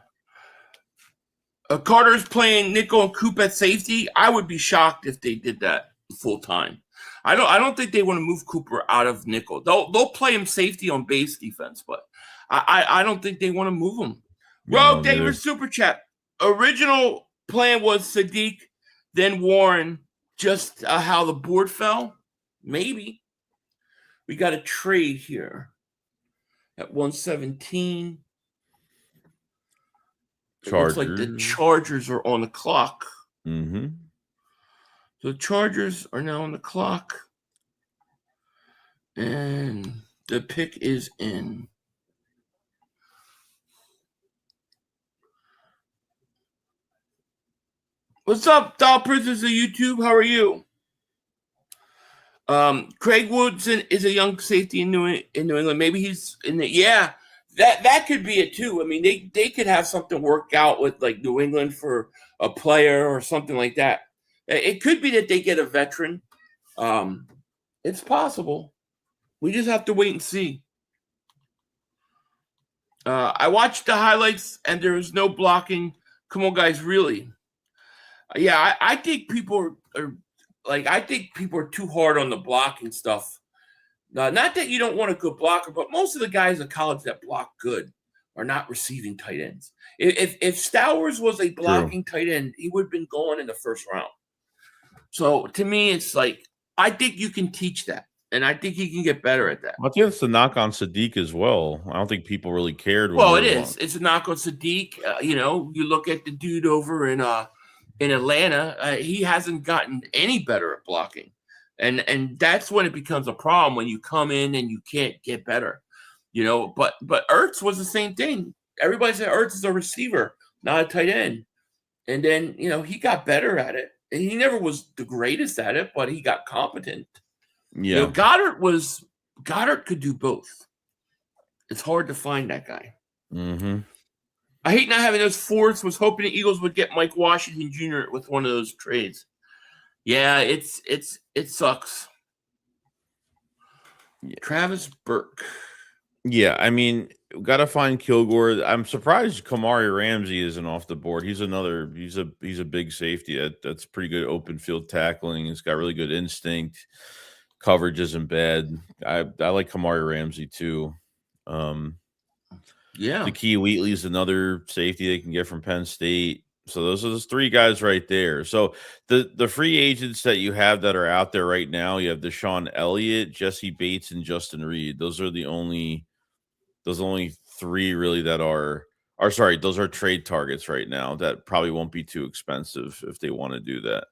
Carter's playing nickel and Coop at safety. I would be shocked if they did that full time. I don't think they want to move Cooper out of nickel. They'll play him safety on base defense, but I don't think they want to move him. Rogue David Super Chat. Original plan was Sadiq, then Warren. Just how the board fell? Maybe. We got a trade here at 117. It looks like the Chargers are on the clock. Mm-hmm. So the Chargers are now on the clock. And the pick is in. What's up, Doll Prisoners of YouTube? How are you? Craig Woodson is a young safety in New England. Maybe he's in the that could be it too. I mean, they could have something work out with like New England for a player or something like that. It could be that they get a veteran. It's possible. We just have to wait and see. I watched the highlights and there was no blocking. Come on, guys, really? Yeah, I think people are too hard on the blocking stuff. Not that you don't want a good blocker, but most of the guys in college that block good are not receiving tight ends. If Stowers was a blocking tight end, he would have been going in the first round. So to me, it's like I think you can teach that, and I think he can get better at that. I think it's the knock on Sadiq as well. I don't think people really cared. Well, it is. It's a knock on Sadiq. You look at the dude over in Atlanta, he hasn't gotten any better at blocking. And that's when it becomes a problem when you come in and you can't get better. But Ertz was the same thing. Everybody said Ertz is a receiver, not a tight end. And then, he got better at it. And he never was the greatest at it, but he got competent. Yeah. Goddard could do both. It's hard to find that guy. Mm-hmm. I hate not having those fourths. Was hoping the Eagles would get Mike Washington Jr. with one of those trades. Yeah, it sucks. Yeah. Travis Burke. Yeah, I mean, gotta find Kilgore. I'm surprised Kamari Ramsey isn't off the board. He's a big safety. That's pretty good open field tackling. He's got really good instinct. Coverage isn't bad. I like Kamari Ramsey too. Yeah. Nakia Wheatley is another safety they can get from Penn State. So those are those three guys right there. So the free agents that you have that are out there right now, you have Deshaun Elliott, Jesse Bates, and Justin Reed. Those are only three really that are sorry, those are trade targets right now that probably won't be too expensive if they want to do that.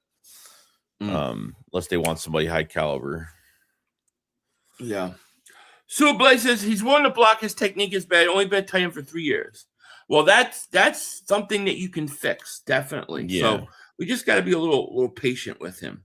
Unless they want somebody high caliber. Yeah. So Blaze says he's willing to block. His technique is bad. Only been tight end for 3 years. Well, that's something that you can fix, definitely. Yeah. So we just got to be a little patient with him.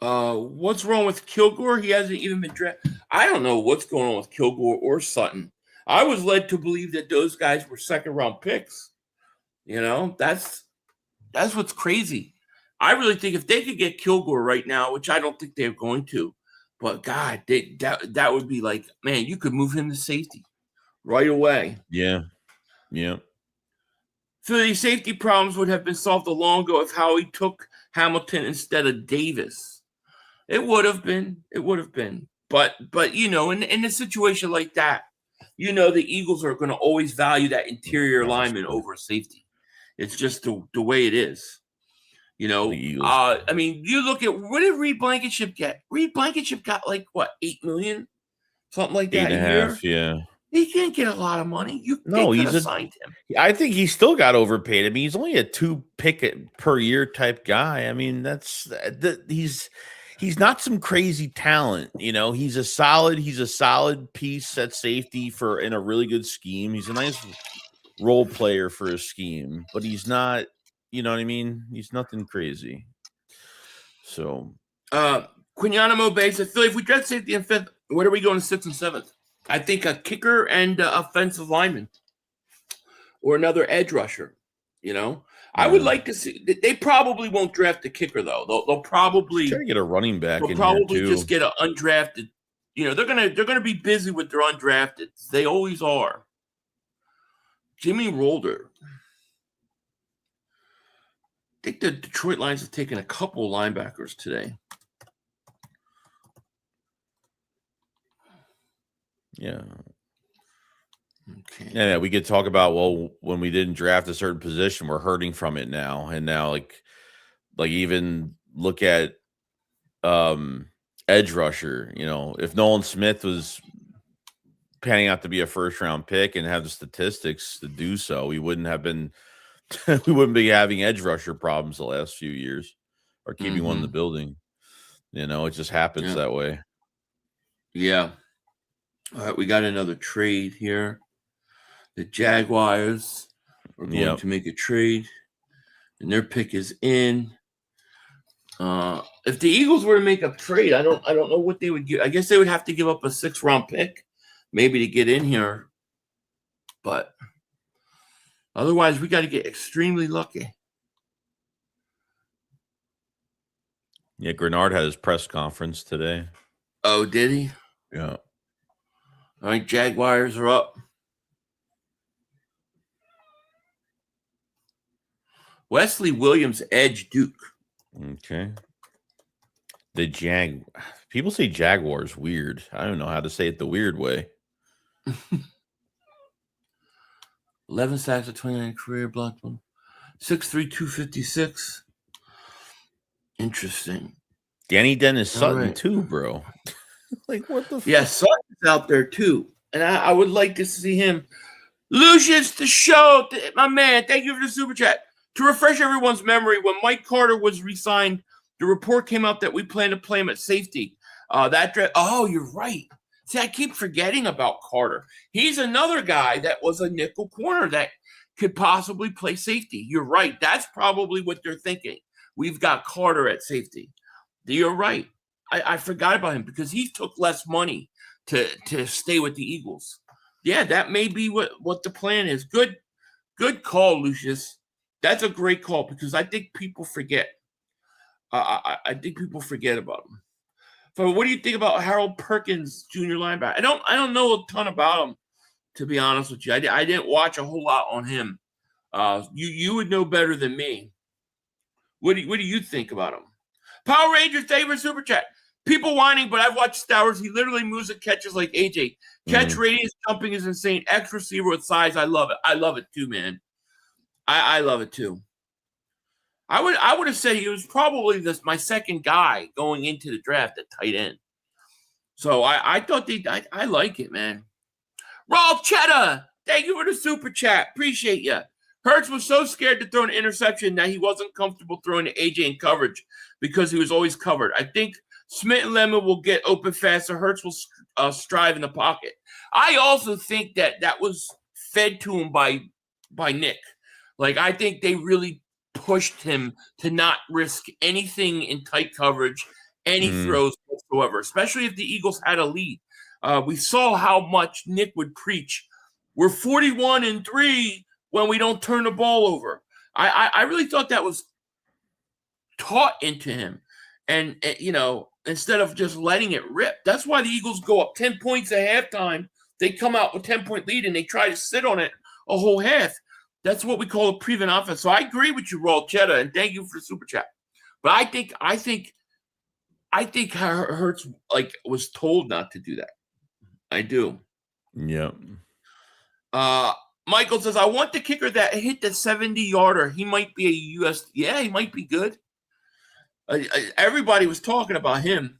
What's wrong with Kilgore? He hasn't even been drafted. I don't know what's going on with Kilgore or Sutton. I was led to believe that those guys were second-round picks. That's what's crazy. I really think if they could get Kilgore right now, which I don't think they're going to, but God, that would be like, man, you could move him to safety right away. Yeah. Yeah. Philly safety problems would have been solved long ago if Howie took Hamilton instead of Davis. It would have been. But in a situation like that, the Eagles are going to always value that interior lineman over safety. It's just the way it is. I mean, you look at what did Reed Blankenship get? Reed Blankenship got like what, $8 million, something like that. 8.5, yeah. He can't get a lot of money. He's signed him. I think he still got overpaid. I mean, he's only a 2 pick per year type guy. I mean, he's not some crazy talent. He's a solid piece at safety in a really good scheme. He's a nice role player for a scheme, but he's not. You know what I mean? He's nothing crazy. So, Quiniano Bay said, Philly, if we draft safety in 5th, where are we going 6th and 7th? I think a kicker and offensive lineman or another edge rusher. I would like to see. They probably won't draft the kicker though. They'll probably try to get a running back. They'll probably just get an undrafted. They're gonna be busy with their undrafted. They always are. Jimmy Rolder. I think the Detroit Lions have taken a couple of linebackers today. Yeah. Okay. Yeah, we could talk about, when we didn't draft a certain position, we're hurting from it now. And now like even look at edge rusher, if Nolan Smith was panning out to be a first-round pick and have the statistics to do so, we wouldn't be having edge rusher problems the last few years or keeping one in the building. It just happens that way. Yeah. All right, we got another trade here. The Jaguars are going to make a trade, and their pick is in. If the Eagles were to make a trade, I don't know what they would give. I guess they would have to give up a 6th-round pick, maybe to get in here. But otherwise, we got to get extremely lucky. Yeah, Grenard had his press conference today. Oh, did he? Yeah. All right, Jaguars are up. Wesley Williams, edge Duke. Okay. People say Jaguars weird. I don't know how to say it the weird way. 11 sacks at 29 career, blocked one. 6'3", 256. Interesting. Danny Dennis Sutton too, bro. Like, what the fuck? Yeah, Sutton's out there too. And I would like to see him. Lucius, the show, my man, thank you for the super chat. To refresh everyone's memory, when Mike Carter was re-signed, the report came out that we plan to play him at safety. You're right. See, I keep forgetting about Carter. He's another guy that was a nickel corner that could possibly play safety. You're right. That's probably what they're thinking. We've got Carter at safety. You're right. I forgot about him because he took less money to stay with the Eagles. Yeah, that may be what the plan is. Good call, Lucius. That's a great call because I think people forget. I think people forget about him. So what do you think about Harold Perkins, junior linebacker? I don't know a ton about him, to be honest with you. I didn't watch a whole lot on him. You would know better than me. What do you think about him? Power Rangers favorite super chat. People whining, but I've watched Stowers. He literally moves and catches like AJ. Catch radius jumping is insane. X receiver with size. I love it. I love it too, man. I love it too. I would have said he was probably my second guy going into the draft at tight end. So I thought I like it, man. Rolf Cheddar, thank you for the super chat. Appreciate you. Hurts was so scared to throw an interception that he wasn't comfortable throwing to AJ in coverage because he was always covered. I think Smith and Lemon will get open faster. Hurts will strive in the pocket. I also think that was fed to him by Nick. Like, I think they really pushed him to not risk anything in tight coverage, any throws whatsoever, especially if the Eagles had a lead. We saw how much Nick would preach. We're 41-3 when we don't turn the ball over. I really thought that was taught into him. And, instead of just letting it rip. That's why the Eagles go up 10 points at halftime. They come out with 10-point lead, and they try to sit on it a whole half. That's what we call a prevent offense. So I agree with you, Roll Cheddar, and thank you for the super chat. But I think Hurts was told not to do that. I do. Yep. Michael says, I want the kicker that hit the 70-yarder. He might be a US. Yeah, he might be good. Everybody was talking about him.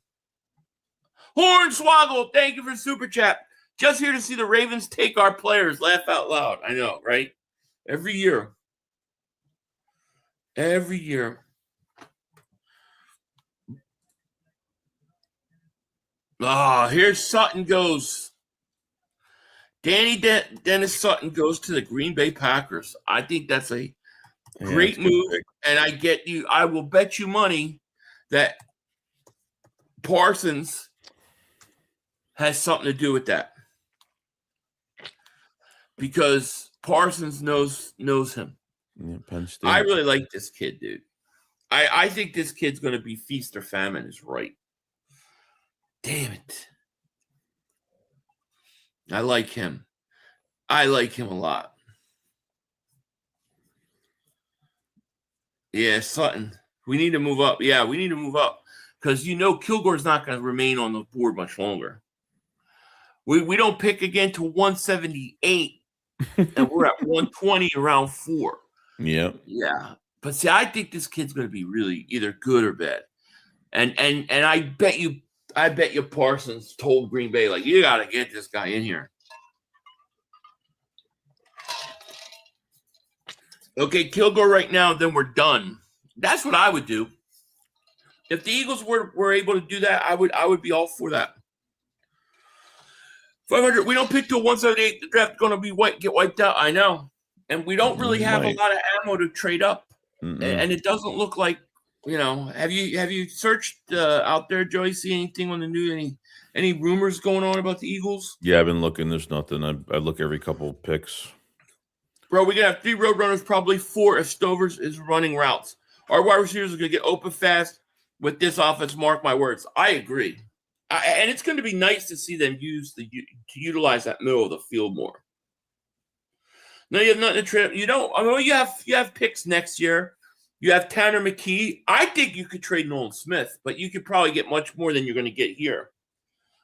Hornswoggle, thank you for the super chat. Just here to see the Ravens take our players. Laugh out loud. I know, right? Every year. Here's Sutton goes. Dennis Sutton goes to the Green Bay Packers. I think that's a great move. And I will bet you money that Parsons has something to do with that. Because Parsons knows him. Yeah, Penn State. I really like this kid, dude. I think this kid's going to be feast or famine is right. Damn it. I like him. I like him a lot. Yeah, Sutton. We need to move up. Yeah, we need to move up. Because Kilgore's not going to remain on the board much longer. We don't pick again to 178. And we're at 120 around 4. Yep. Yeah. But see, I think this kid's going to be really either good or bad. And I bet you Parsons told Green Bay, like, you got to get this guy in here. Okay, Kilgore right now, then we're done. That's what I would do. If the Eagles were able to do that, I would be all for that. 500. We don't pick till 178. The draft going to get wiped out. I know, and we don't really have a lot of ammo to trade up, and it doesn't look like Have you searched out there, Joey? See anything on the news? Any rumors going on about the Eagles? Yeah, I've been looking. There's nothing. I look every couple of picks. Bro, we're gonna have 3 road runners, probably 4 if Stovers is running routes. Our wide receivers are gonna get open fast with this offense. Mark my words. I agree. And it's going to be nice to see them utilize that middle of the field more. No, you have nothing to trade. You have picks next year. You have Tanner McKee. I think you could trade Nolan Smith, but you could probably get much more than you're going to get here.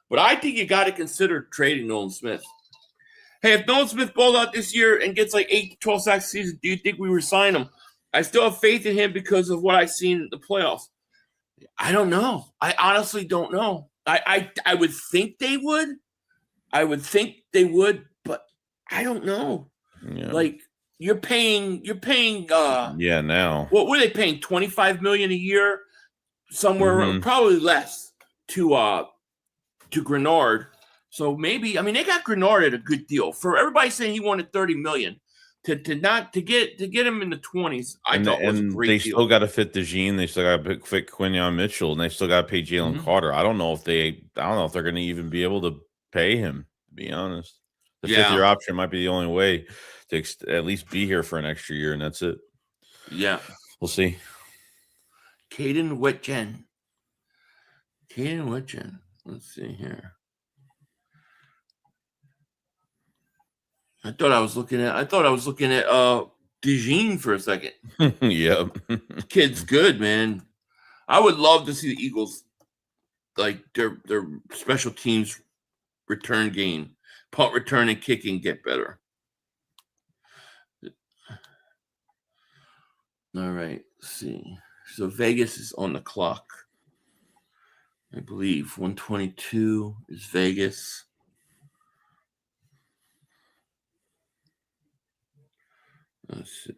But I think you got to consider trading Nolan Smith. Hey, if Nolan Smith balls out this year and gets like 8 to 12 sacks a season, do you think we resign him? I still have faith in him because of what I've seen in the playoffs. I don't know. I honestly don't know. I would think they would. But I don't know. Yeah. Like you're paying now. What were they paying? $25 million a year? Somewhere probably less to Grenard. So maybe they got Grenard at a good deal. For everybody saying he wanted $30 million. To get him in the 20s, I thought was a great deal. They still got to fit DeJean. They still got to fit Quinyon Mitchell, and they still got to pay Jalen Carter. I don't know if they're going to even be able to pay him. To be honest, the 5th-year option might be the only way to at least be here for an extra year, and that's it. Yeah, we'll see. Caden Whitgen. Let's see here. I thought I was looking at DeJean for a second. Yep. Kid's good, man. I would love to see the Eagles their special teams return game, punt return and kicking get better. All right, let's see. So Vegas is on the clock. I believe 122 is Vegas. Let's see.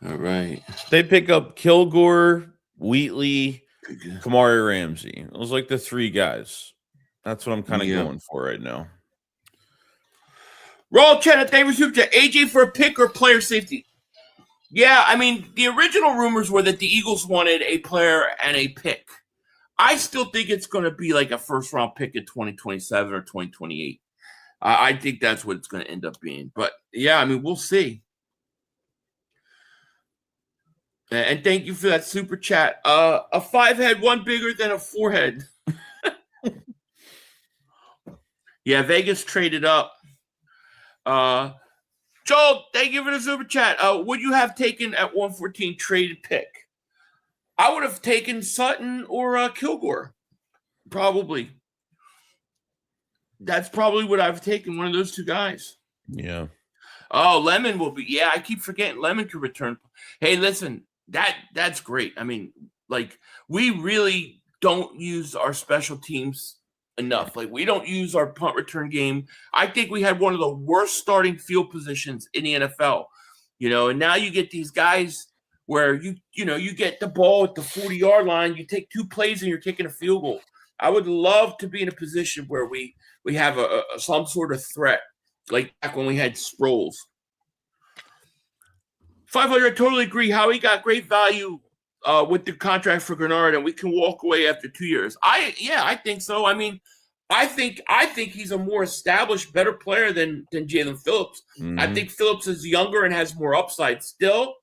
All right. They pick up Kilgore, Wheatley, Kamari Ramsey. Those like the three guys. That's what I'm kind of going for right now. Roll chat. Thank you to AJ for a pick or player safety. Yeah, I mean, the original rumors were that the Eagles wanted a player and a pick. I still think it's going to be like a first-round pick in 2027 or 2028. I think that's what it's going to end up being. But, yeah, I mean, we'll see. And thank you for that super chat. A 5-head, one bigger than a 4-head. Yeah, Vegas traded up. Joel, thank you for the super chat. Would you have taken at 114 traded pick? I would have taken Sutton or Kilgore. Probably. That's probably what I've taken, one of those two guys. Yeah. Oh, Lemon will be. Yeah, I keep forgetting Lemon could return. Hey, listen, that's great. I mean, like, we really don't use our special teams enough. Like, we don't use our punt return game. I think we had one of the worst starting field positions in the NFL, and now you get these guys where you get the ball at the 40-yard line, you take 2 plays and you're kicking a field goal. I would love to be in a position where we have some sort of threat, like back when we had Sproles. 500, I totally agree. Howie got great value with the contract for Grenard, and we can walk away after 2 years. I think so. I mean, I think he's a more established, better player than Jalen Phillips. Mm-hmm. I think Phillips is younger and has more upside still.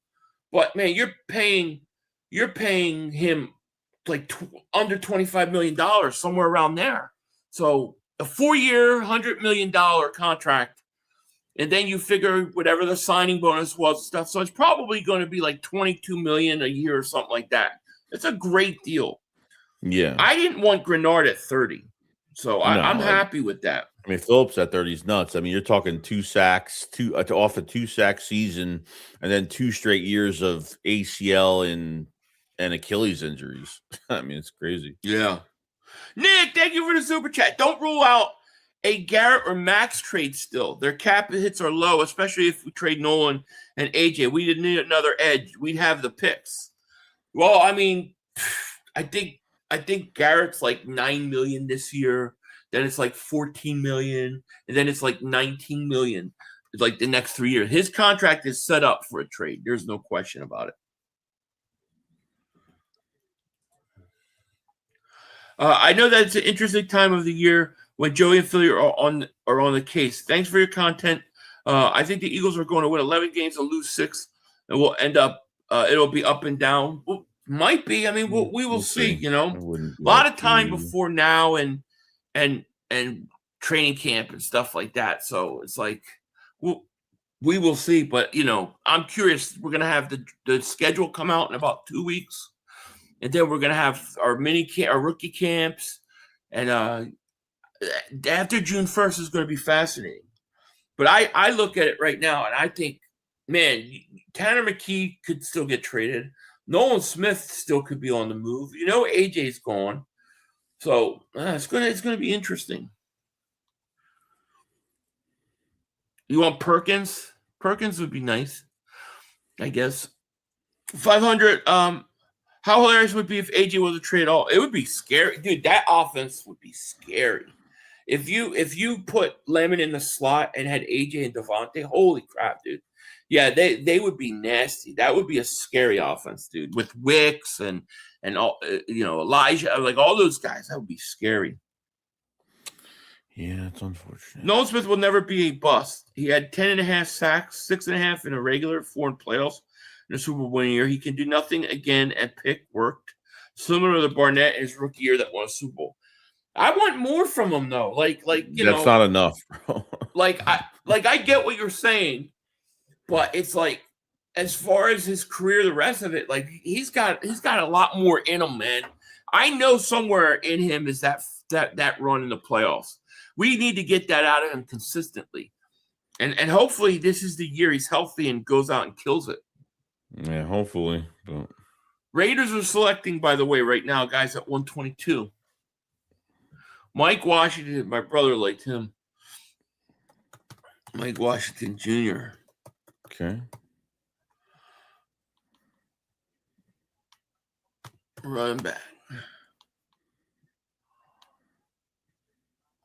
But man, you're paying him like under $25 million, somewhere around there. So a 4-year, $100 million contract, and then you figure whatever the signing bonus was and stuff. So it's probably going to be like $22 million a year or something like that. It's a great deal. Yeah, I didn't want Grenard at 30, so I'm happy with that. I mean, Phillips at 30 is nuts. I mean, you're talking 2 sacks, off a 2-sack season, and then 2 straight years of ACL and Achilles injuries. I mean, it's crazy. Yeah. Nick, thank you for the super chat. Don't rule out a Garrett or Max trade still. Their cap hits are low, especially if we trade Nolan and AJ. We didn't need another edge. We'd have the picks. Well, I mean, I think Garrett's like $9 million this year. Then it's like $14 million, and then it's like $19 million. It's like the next 3 years. His contract is set up for a trade. There's no question about it. I know that it's an interesting time of the year when Joey and Philly are on the case. Thanks for your content. I think the Eagles are going to win 11 games and lose 6, and we'll end up. It'll be up and down. Well, might be. I mean, we will see. A lot of time before now and training camp and stuff like that. So it's like we will see. But I'm curious. We're gonna have the schedule come out in about 2 weeks. And then we're going to have our rookie camps. And after June 1st is going to be fascinating. But I look at it right now, and I think, man, Tanner McKee could still get traded. Nolan Smith still could be on the move. AJ's gone. So it's going to be interesting. You want Perkins? Perkins would be nice, I guess. 500. How hilarious would it be if AJ was a trade at all? It would be scary. Dude, that offense would be scary. If you put Lemon in the slot and had AJ and Devontae, holy crap, dude. Yeah, they would be nasty. That would be a scary offense, dude. With Wicks and all, Elijah, like all those guys, that would be scary. Yeah, it's unfortunate. Nolan Smith will never be a bust. He had 10.5 sacks, 6.5 in a regular, 4 in playoffs. In the Super Bowl winning year, he can do nothing again at Pitt. Worked similar to the Barnett in his rookie year that won a Super Bowl. I want more from him though. Like that's not enough, bro. I get what you're saying, but it's like as far as his career, the rest of it, like he's got a lot more in him, man. I know somewhere in him is that run in the playoffs. We need to get that out of him consistently. And hopefully this is the year he's healthy and goes out and kills it. Yeah, hopefully. But Raiders are selecting, by the way, right now, guys, at 122. Mike Washington, my brother liked him. Mike Washington Jr. Okay. Running back.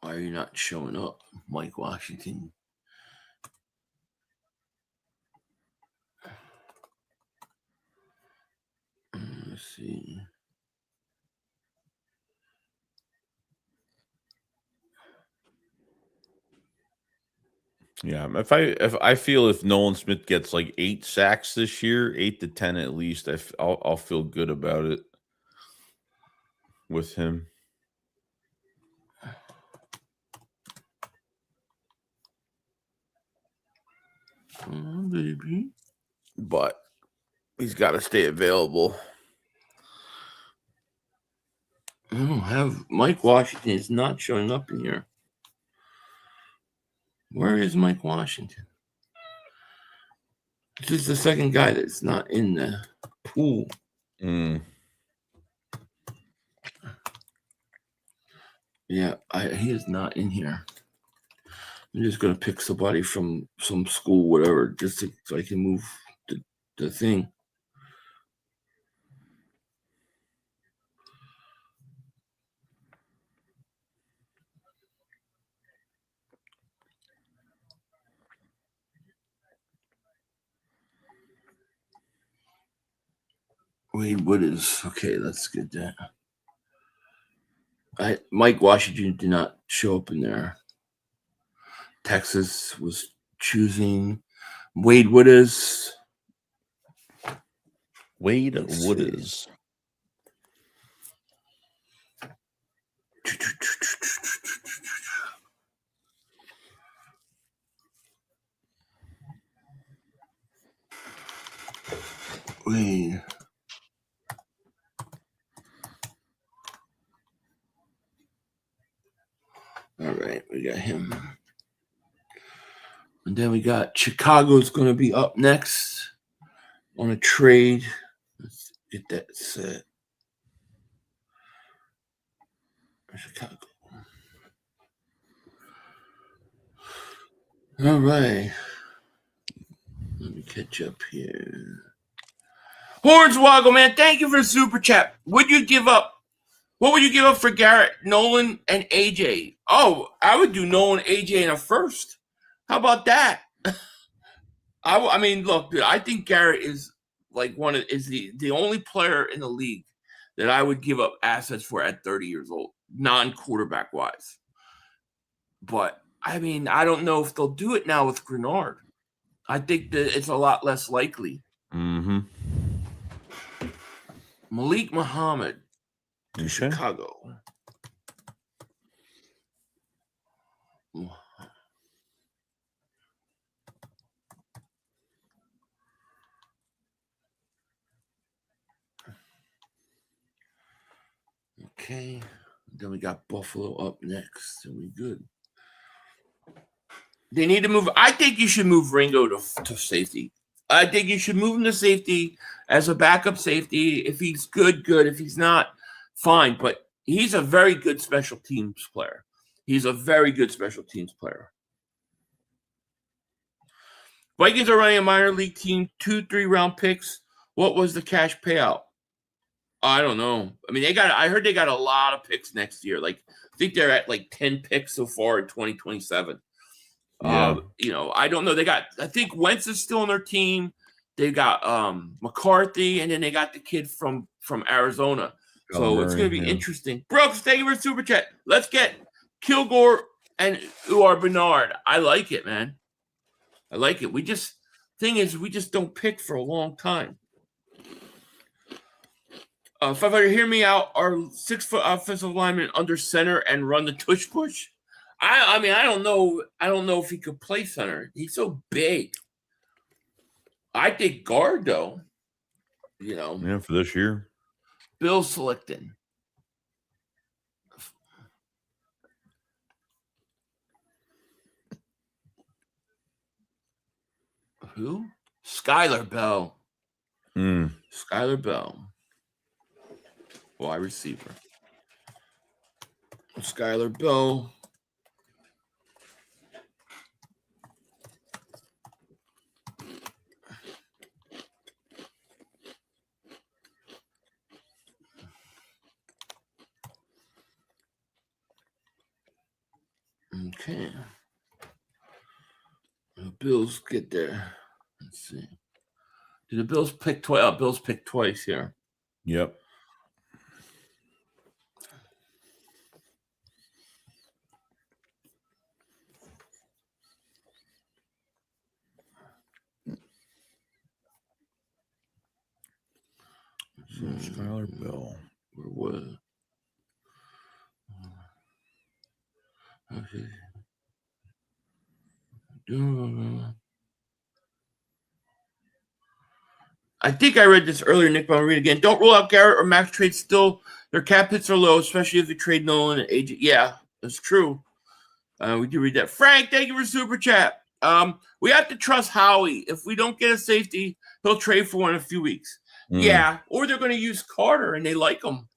Why are you not showing up, Mike Washington? Let's see. Yeah, if I feel if Nolan Smith gets like 8 sacks this year, 8 to 10 at least, I'll feel good about it with him. Baby. But he's got to stay available. I don't have Mike Washington is not showing up in here. Where is Mike Washington? This is the second guy that's not in the pool. Mm. Yeah, he is not in here. I'm just gonna pick somebody from some school, whatever, just so I can move the thing. Wade Wooders. Okay, let's get that. Mike Washington did not show up in there. Texas was choosing Wade Wooders. Wade Wooders. Wade. All right, we got him. And then we got Chicago's going to be up next on a trade. Let's get that set. Chicago. All right. Let me catch up here. Hornswoggle, man, thank you for the super chat. What would you give up for Garrett, Nolan, and AJ? Oh, I would do Nolan, AJ in a first. How about that? I mean, look, dude, I think Garrett is like the only player in the league that I would give up assets for at 30 years old, non-quarterback wise. But I mean, I don't know if they'll do it now with Grenard. I think that it's a lot less likely. Mm-hmm. Malik Muhammad to Okay. Chicago. Okay. Then we got Buffalo up next. And we good. They need to move. I think you should move Ringo to safety. I think you should move him to safety as a backup safety. If he's good, good. If he's not, fine. But he's a very good special teams player. He's a very good special teams player. Vikings are running a minor league team, 2 3-round picks. What was the cash payout? I don't know. I mean, I heard they got a lot of picks next year. Like, I think they're at like 10 picks so far in 2027. Yeah. I don't know. I think Wentz is still on their team. They got McCarthy, and then they got the kid from Arizona. So it's going to be interesting. Brooks, thank you for super chat. Let's get Kilgore and Uar Bernard. I like it, man. I like it. We just don't pick for a long time. 500, hear me out. Our 6-foot offensive lineman under center and run the tush push. I mean, I don't know if he could play center. He's so big. I think guard, though. Yeah, for this year. Bills selecting. Who? Skylar Bell. Skylar Bell. Wide receiver. Skylar Bell. Okay. The Bills get there. Let's see. Did the Bills pick twice? Oh, Bills picked twice here. Yep. Skylar Bell. Where was it? Okay. I think I read this earlier, Nick, but I'll read it again. Don't rule out Garrett or Max trades still. Their cap hits are low, especially if they trade Nolan and AJ. Yeah, that's true. We do read that. Frank, thank you for super chat. We have to trust Howie. If we don't get a safety, he'll trade for one in a few weeks. Yeah, or they're going to use Carter, and they like him.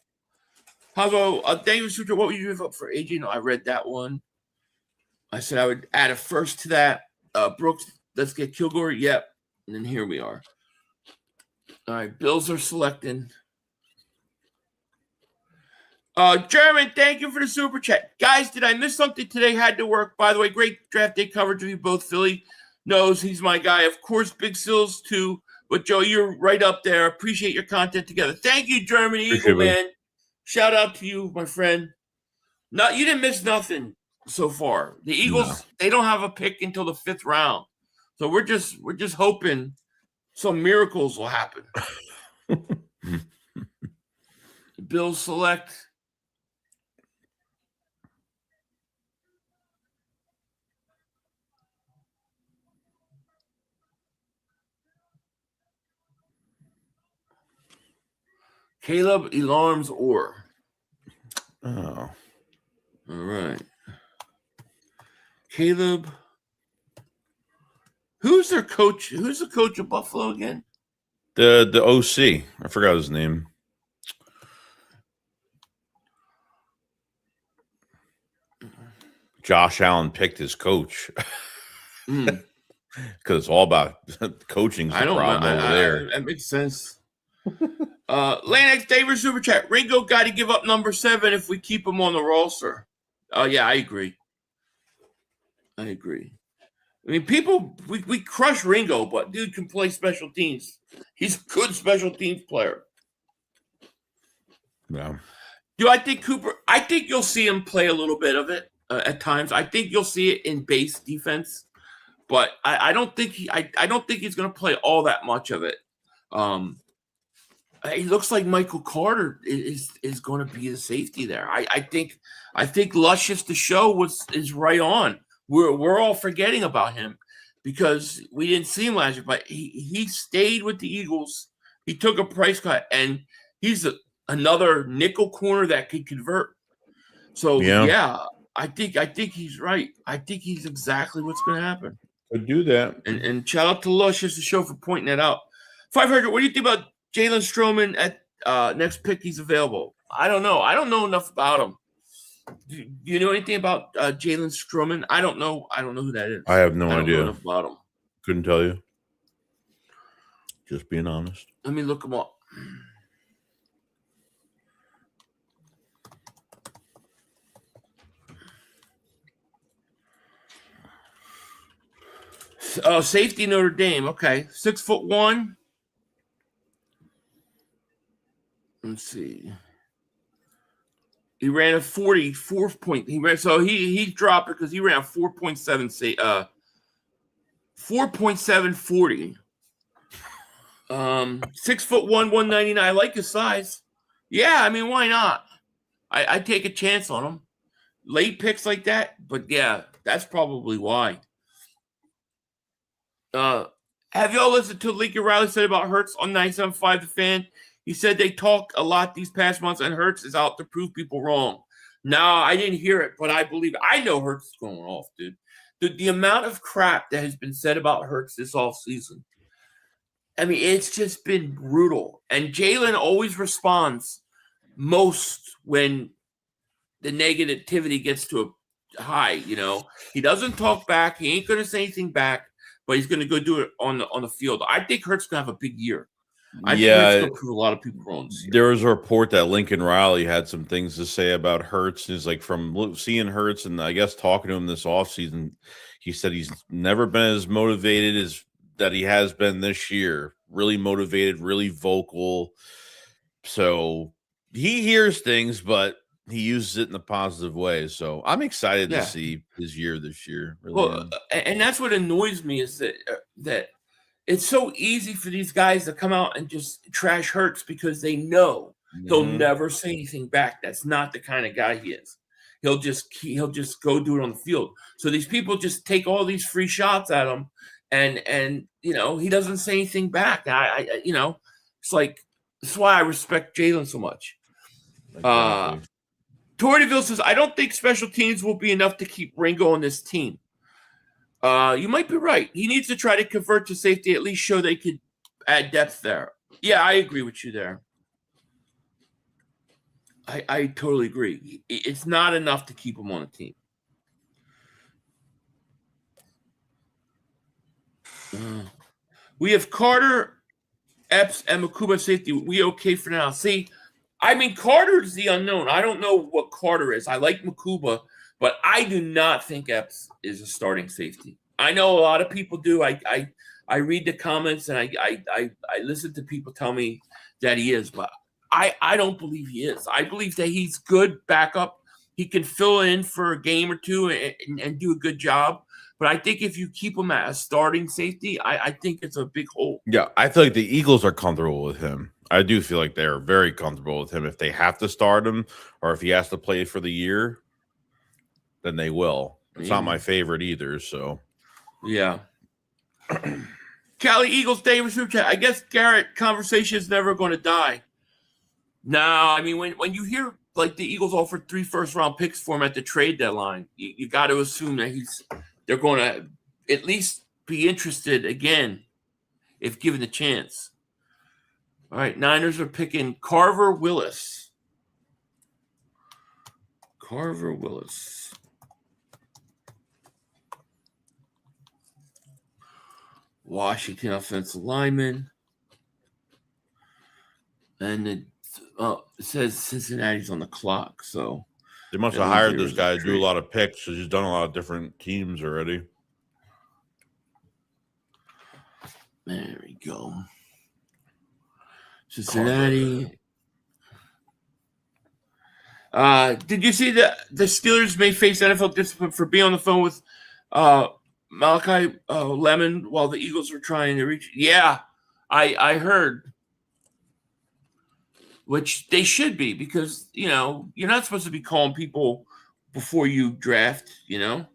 How about thank you for super chat. What would you give up for AJ? No, I read that one. I said I would add a first to that. Brooks, let's get Kilgore. Yep. And then here we are. All right, Bills are selecting. German, thank you for the super chat. Guys, did I miss something today? Had to work. By the way, great draft day coverage of you both. Philly knows he's my guy. Of course, Big Sills too. But, Joe, you're right up there. Appreciate your content together. Thank you, German Eagle, man. Shout out to you, my friend. No, you didn't miss nothing so far. The Eagles, they don't have a pick until the 5th round. So we're just hoping some miracles will happen. The Bills select. Caleb Elarms Orr. Oh. All right. Caleb. Who's their coach? Who's the coach of Buffalo again? The OC. I forgot his name. Josh Allen picked his coach. Because it's all about coaching. The problem over there. That makes sense. Lanex David Super Chat. Ringo got to give up number 7 if we keep him on the roster. Oh, yeah, I agree. I mean, people, we crush Ringo, but dude can play special teams. He's a good special teams player. Yeah. Do I think Cooper? I think you'll see him play a little bit of it at times. I think you'll see it in base defense, but I don't think I don't think he's going to play all that much of it. He looks like Michael Carter is going to be the safety there. I think Luscious the show is right on. We're all forgetting about him because we didn't see him last year, but he stayed with the Eagles. He took a price cut, and he's another nickel corner that could convert. So yeah, I think he's right. I think he's exactly what's going to happen. Could do that. And shout out to Luscious the show for pointing that out. 500. What do you think about Jalen Stroman at next pick? He's available. I don't know. I don't know enough about him. Do you know anything about Jalen Stroman? I don't know. I don't know who that is. I have no idea. Know enough about him. Couldn't tell you. Just being honest. Let me look him up. Oh, safety Notre Dame. Okay, 6'1". Let's see. He ran a 44 point. He dropped it because he ran a 4.7 4.740. 6'1", 199. I like his size. Yeah, I mean, why not? I take a chance on him. Late picks like that, but yeah, that's probably why. Have y'all listened to what Lincoln Riley said about Hurts on 97.5 The Fan? He said they talk a lot these past months, and Hurts is out to prove people wrong. No, I didn't hear it, but I believe it. I know Hurts is going off, dude. The amount of crap that has been said about Hurts this offseason, I mean, it's just been brutal. And Jalen always responds most when the negativity gets to a high, you know. He doesn't talk back. He ain't going to say anything back, but he's going to go do it on the field. I think Hurts going to have a big year. I think Hurts going to prove a lot of people wrong this year. There was a report that Lincoln Riley had some things to say about Hurts. Is like from seeing Hurts and I guess talking to him this offseason, he said he's never been as motivated as that he has been this year. Really motivated, really vocal. So he hears things, but he uses it in a positive way. So I'm excited to see his year this year. Really and that's what annoys me is that it's so easy for these guys to come out and just trash Hurts because they know he'll never say anything back. That's not the kind of guy he is. He'll just go do it on the field. So these people just take all these free shots at him. And you know, he doesn't say anything back. I you know, it's like that's why I respect Jalen so much. Exactly. Torreyville says, I don't think special teams will be enough to keep Ringo on this team. You might be right. He needs to try to convert to safety, at least show they could add depth there. Yeah, I agree with you there. I totally agree. It's not enough to keep him on the team. We have Carter, Epps, and Makuba safety. We okay for now. See, I mean, Carter is the unknown. I don't know what Carter is. I like Makuba, but I do not think Epps is a starting safety. I know a lot of people do. I read the comments and I listen to people tell me that he is, but I don't believe he is. I believe that he's good backup. He can fill in for a game or two and do a good job. But I think if you keep him at a starting safety, I think it's a big hole. Yeah, I feel like the Eagles are comfortable with him. I do feel like they're very comfortable with him. If they have to start him or if he has to play for the year, then they will. It's not my favorite either, so. Yeah. Cali Eagles, David Super Chat. I guess Garrett conversation is never going to die. No, I mean, when you hear like the Eagles offered 3 first-round picks for him at the trade deadline, you got to assume that they're going to at least be interested again if given the chance. All right, Niners are picking Carver Willis. Carver Willis. Washington offensive lineman. And it says Cincinnati's on the clock, so they must have hired this guy to do a lot of picks because he's done a lot of different teams already. There we go. Cincinnati. Did you see that the Steelers may face NFL discipline for being on the phone with Malachi Lemon while the Eagles were trying to reach? Yeah, I heard. Which they should be because, you know, you're not supposed to be calling people before you draft, you know?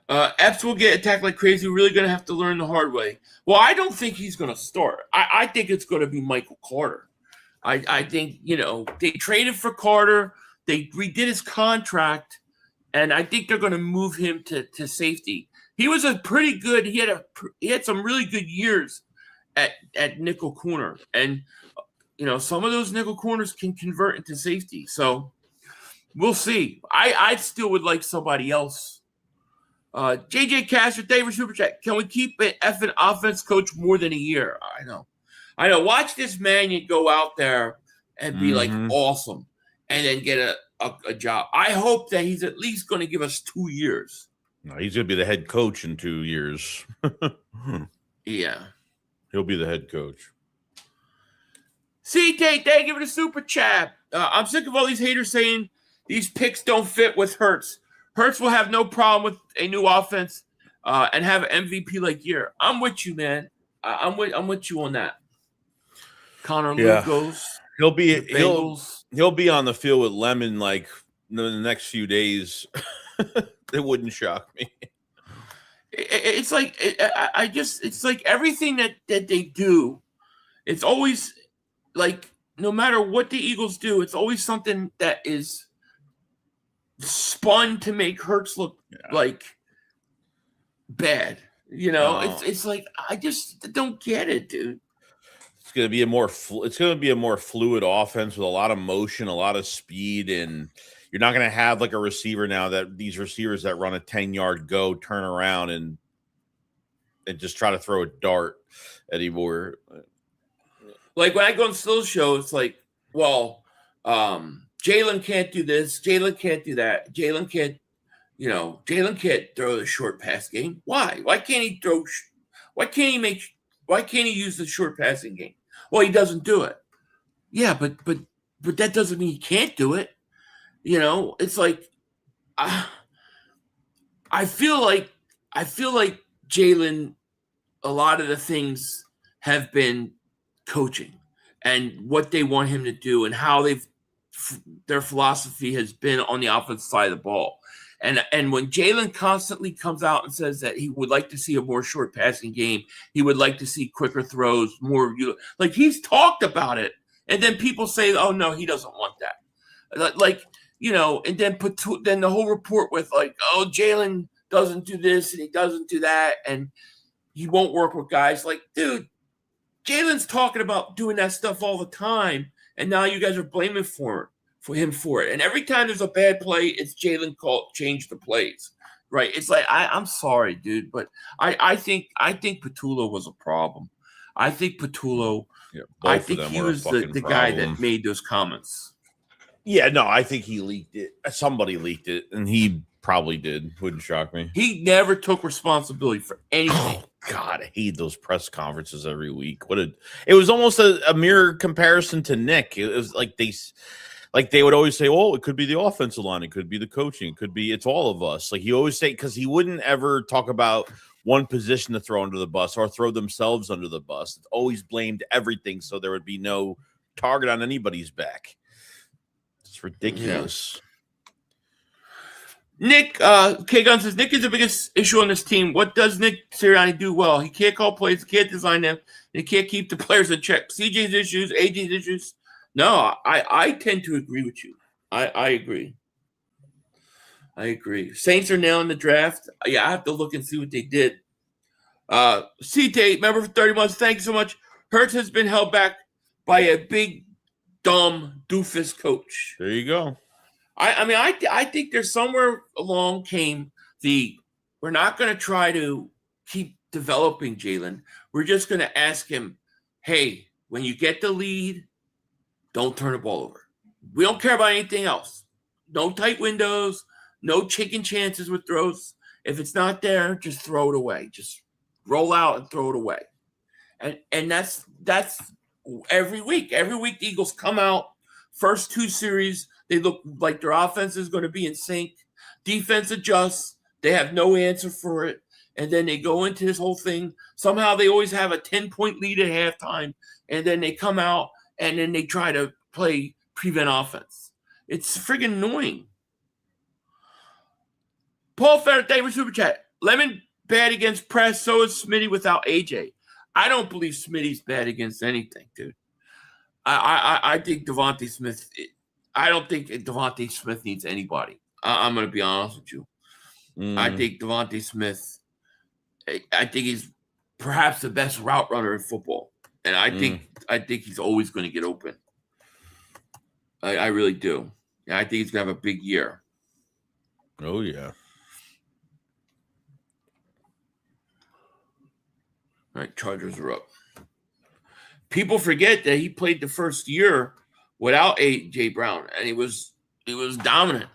Epps will get attacked like crazy. We're really going to have to learn the hard way. Well, I don't think he's going to start. I think it's going to be Michael Carter. I think, you know, they traded for Carter. They redid his contract, and I think they're going to move him to safety. He was a pretty good. He had some really good years at nickel corner, and you know some of those nickel corners can convert into safety. So we'll see. I still would like somebody else. JJ Castro, David Super Chat. Can we keep an effing offense coach more than a year? I know. Watch this man you go out there and be like awesome, and then get a job. I hope that he's at least going to give us 2 years. No, he's going to be the head coach in 2 years. Yeah. He'll be the head coach. CT, thank you for the super chat. I'm sick of all these haters saying these picks don't fit with Hurts. Hurts will have no problem with a new offense and have an MVP-like year. I'm with you, man. I'm with you on that. Connor Luke goes. He'll be on the field with Lemon like the next few days, it wouldn't shock me. It's like it's like everything that they do. It's always like no matter what the Eagles do, it's always something that is spun to make Hurts look like bad. You know, it's like I just don't get it, dude. It's going to be a more fluid offense with a lot of motion, a lot of speed, and you're not going to have like a receiver now that these receivers that run a 10-yard go turn around and just try to throw a dart anymore. Like when I go on Still's show, it's like, well, Jalen can't do this, Jalen can't do that, Jalen can't throw the short pass game. Why? Why can't he throw? Why can't he use the short passing game? Well, he doesn't do it. Yeah, but that doesn't mean he can't do it. You know, it's like I feel like Jalen, a lot of the things have been coaching and what they want him to do and how their philosophy has been on the offensive side of the ball. And when Jalen constantly comes out and says that he would like to see a more short passing game, he would like to see quicker throws, more like he's talked about it, and then people say, "Oh no, he doesn't want that." Like and then the whole report with like, "Oh, Jalen doesn't do this and he doesn't do that, and he won't work with guys." Like, dude, Jalen's talking about doing that stuff all the time, and now you guys are blaming him for it. And every time there's a bad play, it's Jalen change the plays, right? It's like I'm sorry, dude, but I think Patullo was a problem. I think Patullo. Yeah, I think he was the guy that made those comments. Yeah, no, I think he leaked it. Somebody leaked it, and he probably did. Wouldn't shock me. He never took responsibility for anything. Oh, God, I hate those press conferences every week. It was almost a mirror comparison to Nick. It was like they would always say, "Oh, it could be the offensive line, it could be the coaching, it's all of us." Like he always say, because he wouldn't ever talk about one position to throw under the bus or throw themselves under the bus. It's always blamed everything, so there would be no target on anybody's back. It's ridiculous. Yeah. Nick, K-Gun says, Nick is the biggest issue on this team. What does Nick Sirianni do well? He can't call plays, he can't design them, and he can't keep the players in check. CJ's issues, AJ's issues. No, I tend to agree with you. I agree. Saints are nailing the draft. Yeah, I have to look and see what they did. CT, member for 30 months. Thank you so much. Hurts has been held back by a big, dumb, doofus coach. There you go. I think there's somewhere along came we're not going to try to keep developing Jalen. We're just going to ask him, hey, when you get the lead, don't turn the ball over. We don't care about anything else. No tight windows, no chicken chances with throws. If it's not there, just throw it away. Just roll out and throw it away. And that's every week. Every week the Eagles come out, first two series, they look like their offense is going to be in sync. Defense adjusts. They have no answer for it. And then they go into this whole thing. Somehow they always have a 10-point lead at halftime. And then they come out and then they try to prevent offense. It's friggin' annoying. Paul Ferrer, thank you for Super Chat. Lemon bad against press, so is Smitty without AJ. I don't believe Smitty's bad against anything, dude. I think Devontae Smith – I don't think Devontae Smith needs anybody. I'm going to be honest with you. I think Devontae Smith – I think he's perhaps the best route runner in football. And I think he's always going to get open. I really do. And I think he's going to have a big year. Oh, yeah. All right, Chargers are up. People forget that he played the first year without A.J. Brown, and he was dominant.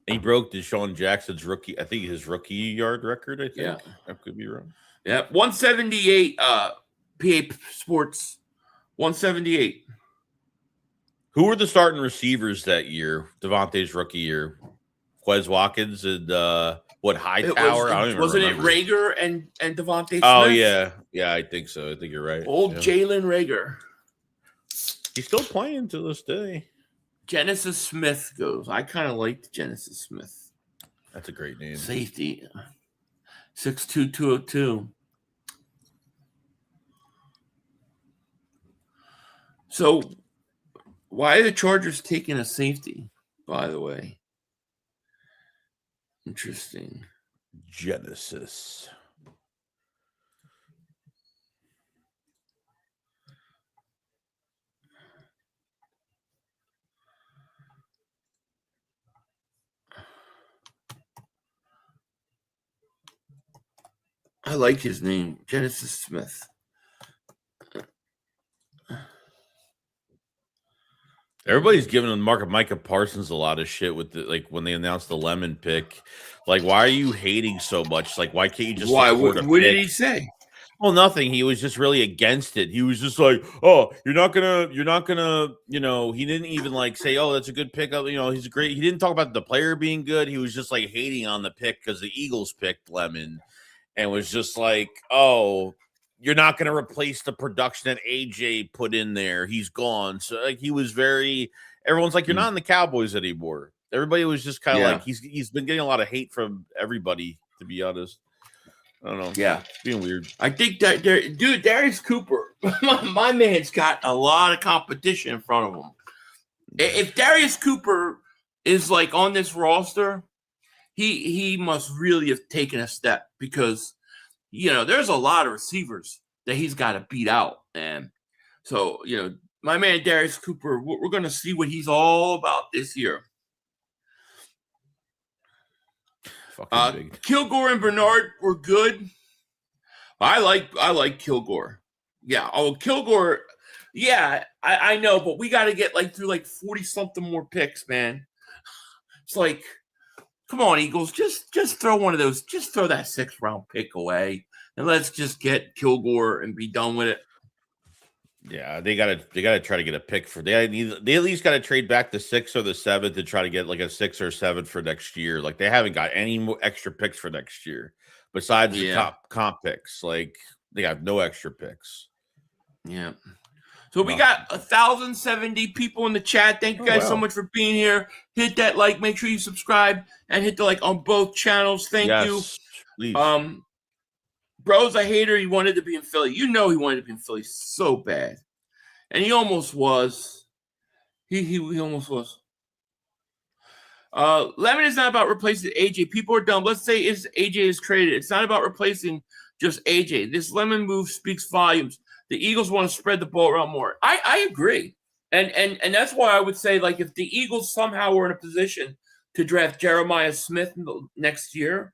He broke Deshaun Jackson's rookie yard record, I think. Yeah. I could be wrong. Yeah, 178 PA Sports, 178. Who were the starting receivers that year, Devontae's rookie year? Quez Watkins and Hightower? I don't even wasn't remember. it Rager and Devontae Smith? Oh, yeah. Yeah, I think so. I think you're right. Old Jalen Rager. He's still playing to this day. Genesis Smith goes. I kind of liked Genesis Smith. That's a great name. Safety. 6'2", 202. So, why are the Chargers taking a safety, by the way? Interesting. Genesis. I like his name, Genesis Smith. Everybody's giving Micah Parsons a lot of shit with when they announced the Lemon pick. Like, why are you hating so much? Like, why can't you just What did he say? Well, nothing. He was just really against it. He was just like, "Oh, you're not gonna, you know." He didn't even say, "Oh, that's a good pickup." You know, he's great. He didn't talk about the player being good. He was just hating on the pick because the Eagles picked Lemon, and was just like, "Oh, you're not gonna replace the production that AJ put in there. He's gone." So he was very. Everyone's like, "You're not in the Cowboys anymore." Everybody was just kind of he's been getting a lot of hate from everybody, to be honest. I don't know. Yeah. It's being weird. I think that, dude, Darius Cooper, my man's got a lot of competition in front of him. If Darius Cooper is on this roster, he must really have taken a step because, there's a lot of receivers that he's got to beat out. And so, my man Darius Cooper, we're going to see what he's all about this year. Kilgore and Bernard were good. I like Kilgore. Yeah. Oh, Kilgore. Yeah, I know, but we got to get through 40 something more picks, man. It's come on, Eagles, just throw one of those. Just throw that 6th round pick away, and let's just get Kilgore and be done with it. Yeah, they gotta try to get a pick for they at least gotta trade back the 6th or the 7th to try to get a 6 or 7 for next year. They haven't got any more extra picks for next year besides the top comp picks. They have no extra picks. Yeah. So we got 1,070 people in the chat. Thank you guys so much for being here. Hit that like, make sure you subscribe and hit the like on both channels. Thank you. Please. Bro's a hater. He wanted to be in Philly. He wanted to be in Philly so bad. And he almost was. He almost was. Lemon is not about replacing AJ. People are dumb. Let's say AJ is traded. It's not about replacing just AJ. This Lemon move speaks volumes. The Eagles want to spread the ball around more. I agree. And that's why I would say, if the Eagles somehow were in a position to draft Jeremiah Smith next year,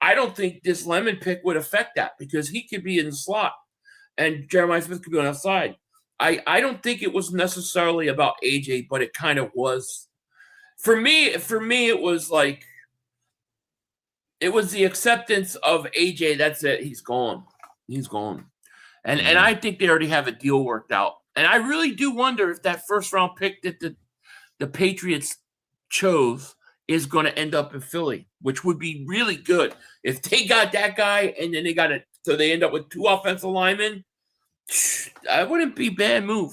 I don't think this Lemon pick would affect that because he could be in the slot and Jeremiah Smith could be on the side. I don't think it was necessarily about AJ, but it kind of was. For me, it was it was the acceptance of AJ. That's it. He's gone. And I think they already have a deal worked out. And I really do wonder if that 1st round pick that the Patriots chose is going to end up in Philly, which would be really good. If they got that guy and then so they end up with 2 offensive linemen, that wouldn't be a bad move.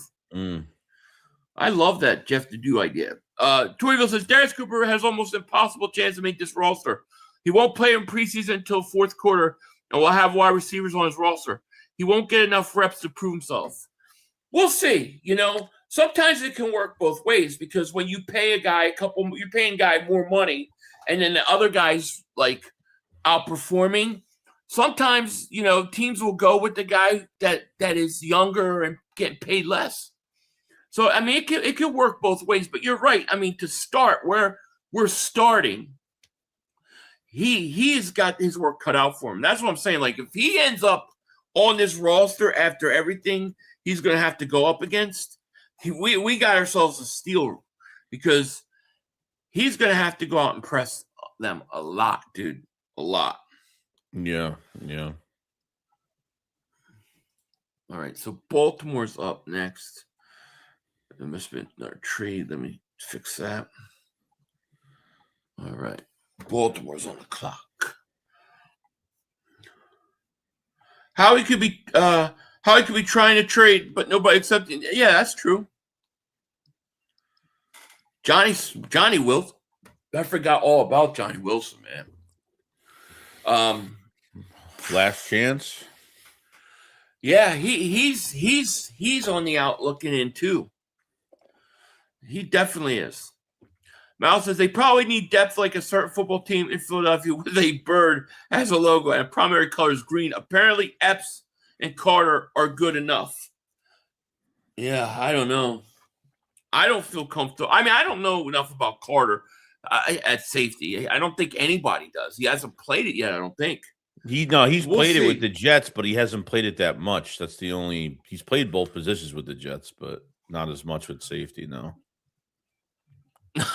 I love that Jeff the Do idea. Toryville says, Darius Cooper has almost impossible chance to make this roster. He won't play in preseason until 4th quarter and will have wide receivers on his roster. He won't get enough reps to prove himself. We'll see. Sometimes it can work both ways because when you pay a guy you're paying a guy more money and then the other guy's outperforming. Sometimes, teams will go with the guy that is younger and getting paid less. So, it could work both ways, but you're right. To start where we're starting, he's got his work cut out for him. That's what I'm saying. If he ends up on this roster after everything he's going to have to go up against, we got ourselves a steal because he's going to have to go out and press them a lot, dude. A lot. Yeah. All right, so Baltimore's up next. There must have been another trade. Let me fix that. All right. Baltimore's on the clock. Howie could be trying to trade, but nobody accepting. Yeah, that's true. Johnny Wilson. I forgot all about Johnny Wilson, man. Last chance. Yeah, he's on the out looking in too. He definitely is. Mal says they probably need depth like a certain football team in Philadelphia with a bird as a logo and primary color is green. Apparently, Epps and Carter are good enough. Yeah, I don't know. I don't feel comfortable. I mean, I don't know enough about Carter at safety. I don't think anybody does. He hasn't played it yet, I don't think. He's played it with the Jets, but he hasn't played it that much. That's the only – he's played both positions with the Jets, but not as much with safety, no.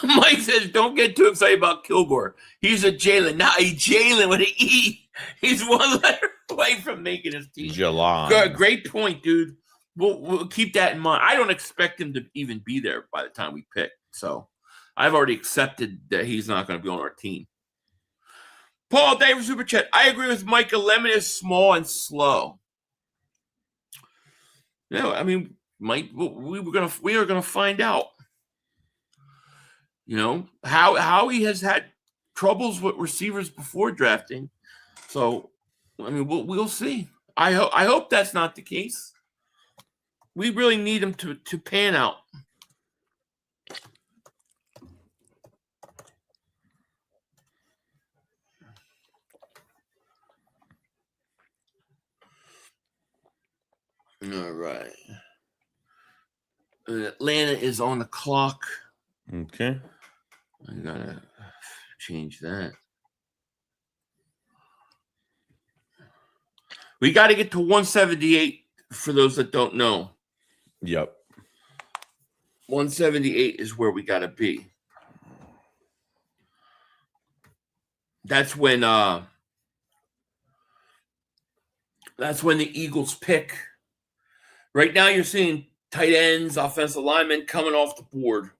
Mike says, don't get too excited about Kilgore. He's a Jalen. Not a Jalen with an E. He's one letter away from making his team. Jalan. Great point, dude. We'll keep that in mind. I don't expect him to even be there by the time we pick. So I've already accepted that he's not going to be on our team. Paul Davis Super Chat. I agree with Micah. Lemon is small and slow. Yeah, I mean, Mike, we are gonna find out. You know, how he has had troubles with receivers before drafting. So, I mean, we'll see. I hope that's not the case. We really need him to pan out. All right. Atlanta is on the clock. Okay. I gotta change that. We got to get to 178 for those that don't know. Yep. 178 is where we got to be. That's when the Eagles pick. Right now you're seeing tight ends, offensive linemen coming off the board.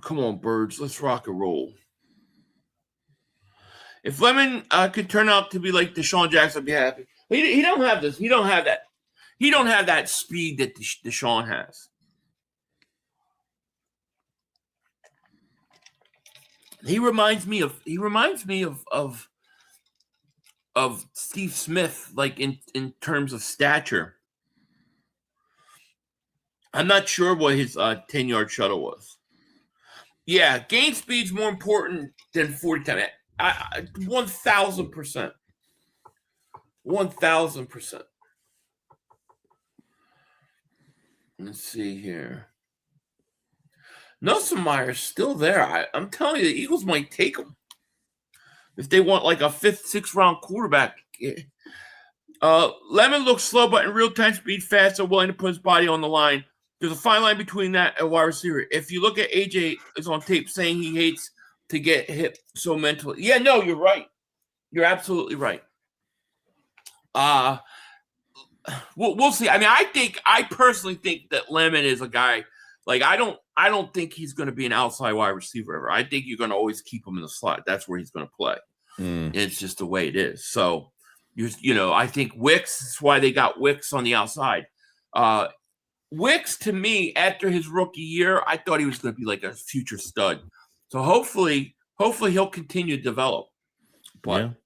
Come on, birds. Let's rock and roll. If Lemon could turn out to be like Deshaun Jackson, I'd be happy. He don't have this. He don't have that. He don't have that speed that Deshaun has. He reminds me of Steve Smith, like in terms of stature. I'm not sure what his 10-yard shuttle was. Yeah, gain speed's more important than 40 time. 1,000%. 1,000%. Let's see here. Nussmeier's still there. I'm telling you, the Eagles might take him if they want like a 5th, 6th round quarterback. Lemon looks slow, but in real time speed, fast, and willing to put his body on the line. There's a fine line between that and wide receiver. If you look at AJ, is on tape saying he hates to get hit so mentally. Yeah, no, you're right. You're absolutely right. We'll see. I mean, I personally think that Lemon is a guy. Like, I don't think he's going to be an outside wide receiver ever. I think you're going to always keep him in the slot. That's where he's going to play. It's just the way it is. So, you know, I think Wicks. That's why they got Wicks on the outside. Wicks, to me, after his rookie year, I thought he was going to be like a future stud. So hopefully he'll continue to develop. But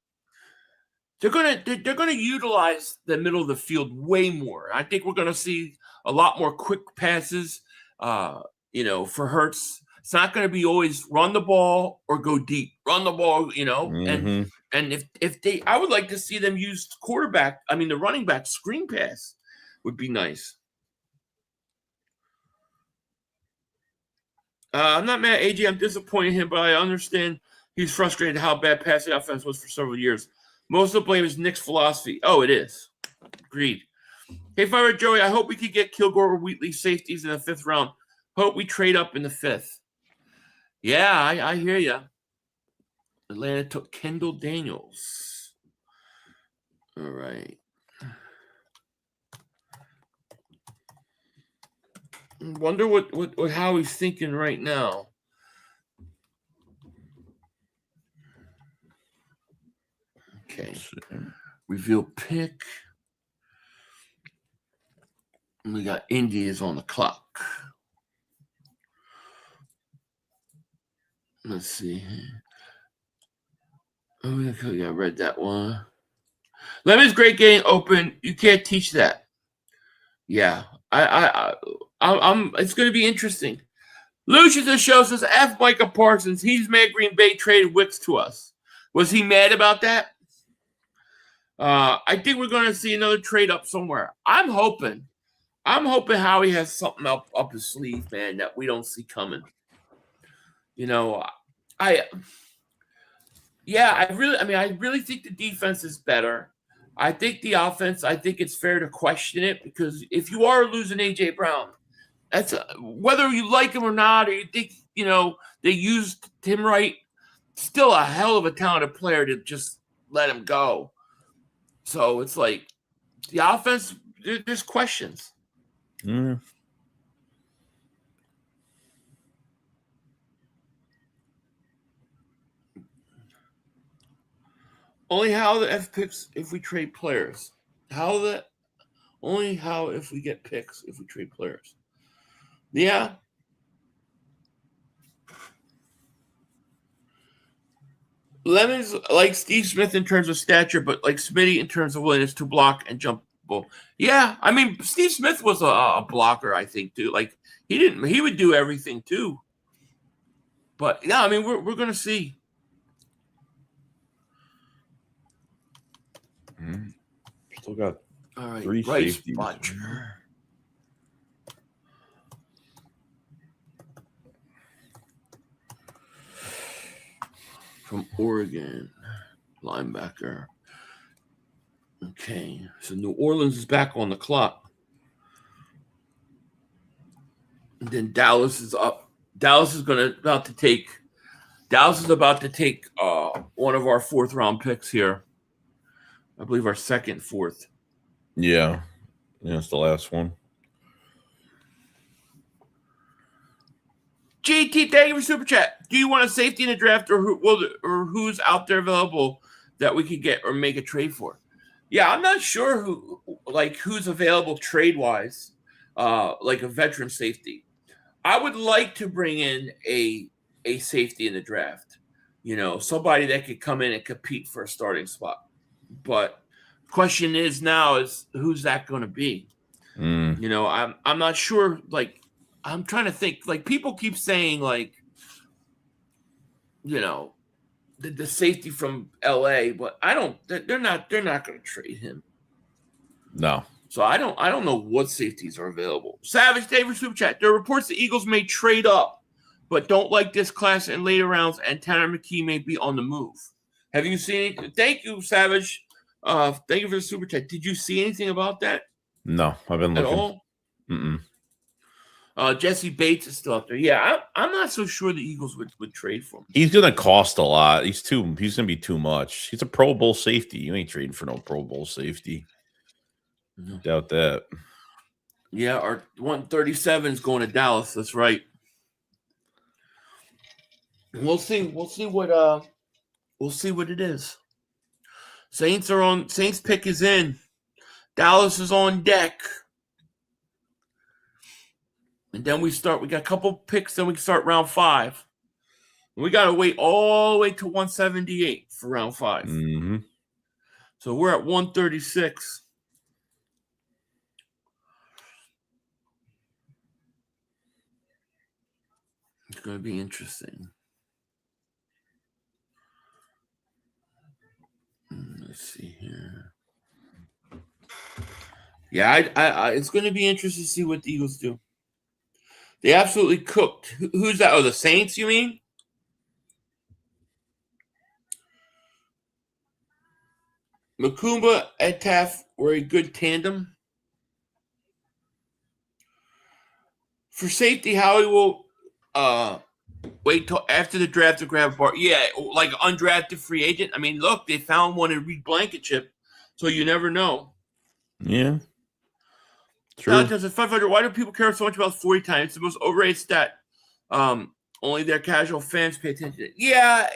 they're gonna utilize the middle of the field way more. I think we're gonna see a lot more quick passes. For Hurts, it's not going to be always run the ball or go deep. Run the ball, and if they, I would like to see them use the running back screen pass would be nice. I'm not mad at AJ. I'm disappointed in him, but I understand he's frustrated how bad passing offense was for several years. Most of the blame is Nick's philosophy. Oh, it is. Agreed. Hey, Fire Joey, I hope we could get Kilgore or Wheatley safeties in the 5th round. Hope we trade up in the 5th. Yeah, I hear you. Atlanta took Kendall Daniels. All right. Wonder what how he's thinking right now. Okay. Reveal pick. We got Indy is on the clock. Let's see. Oh, yeah, I read that one. Lemon's great getting open. You can't teach that. Yeah, I'm. It's going to be interesting. Lucius the show says, F Micah Parsons. He's mad Green Bay traded Wicks to us. Was he mad about that? I think we're going to see another trade up somewhere. I'm hoping Howie has something up his sleeve, man, that we don't see coming. You know, I really think the defense is better. I think the offense, I think it's fair to question it, because if you are losing A.J. Brown, that's whether you like him or not, or you think, they used him right, still a hell of a talented player to just let him go. So it's like the offense, there's questions. Mm. Only how the F picks if we trade players. Only how if we get picks if we trade players. Yeah. Lemon's like Steve Smith in terms of stature, but like Smitty in terms of willingness to block and jump. Yeah, I mean, Steve Smith was a blocker, I think, too. Like he would do everything too. But yeah, I mean, we're gonna see. Still got all right, 3 safeties. From Oregon, linebacker. Okay, so New Orleans is back on the clock. And then Dallas is up. Dallas is about to take one of our 4th round picks here. I believe our 2nd, 4th. Yeah, it's the last one. GT, thank you for super chat. Do you want a safety in the draft, or who's out there available that we could get or make a trade for? Yeah, I'm not sure who's available trade wise, like a veteran safety. I would like to bring in a safety in the draft. Somebody that could come in and compete for a starting spot. But question is who's that going to be? I'm not sure. Like, I'm trying to think. Like, people keep saying the safety from LA, but I don't. They're not going to trade him. No. So I don't know what safeties are available. Savage David Super Chat. There are reports the Eagles may trade up, but don't like this class in later rounds, and Tanner McKee may be on the move. Have you seen it? Thank you, Savage. Thank you for the super chat. Did you see anything about that? No, I've been looking. At all? Jesse Bates is still up there. Yeah, I'm not so sure the Eagles would trade for him. He's going to cost a lot. He's going to be too much. He's a Pro Bowl safety. You ain't trading for no Pro Bowl safety. Doubt that. Yeah, our 137 is going to Dallas. That's right. We'll see what it is. Saints pick is in. Dallas is on deck. And then we got a couple picks, then we can start round 5. We got to wait all the way to 178 for round 5. Mm-hmm. So we're at 136. It's going to be interesting. Let's see here. Yeah, I it's going to be interesting to see what the Eagles do. They absolutely cooked. Who's that? Oh, the Saints, you mean? Makumba and Taft were a good tandem. For safety, Howie will wait till after the draft to grab Bart. Yeah, like undrafted free agent. I mean, look, they found one in Reed Blankenship, so you never know. Yeah. True. 500. Why do people care so much about 40 time? It's the most overrated stat. Only their casual fans pay attention to it. Yeah,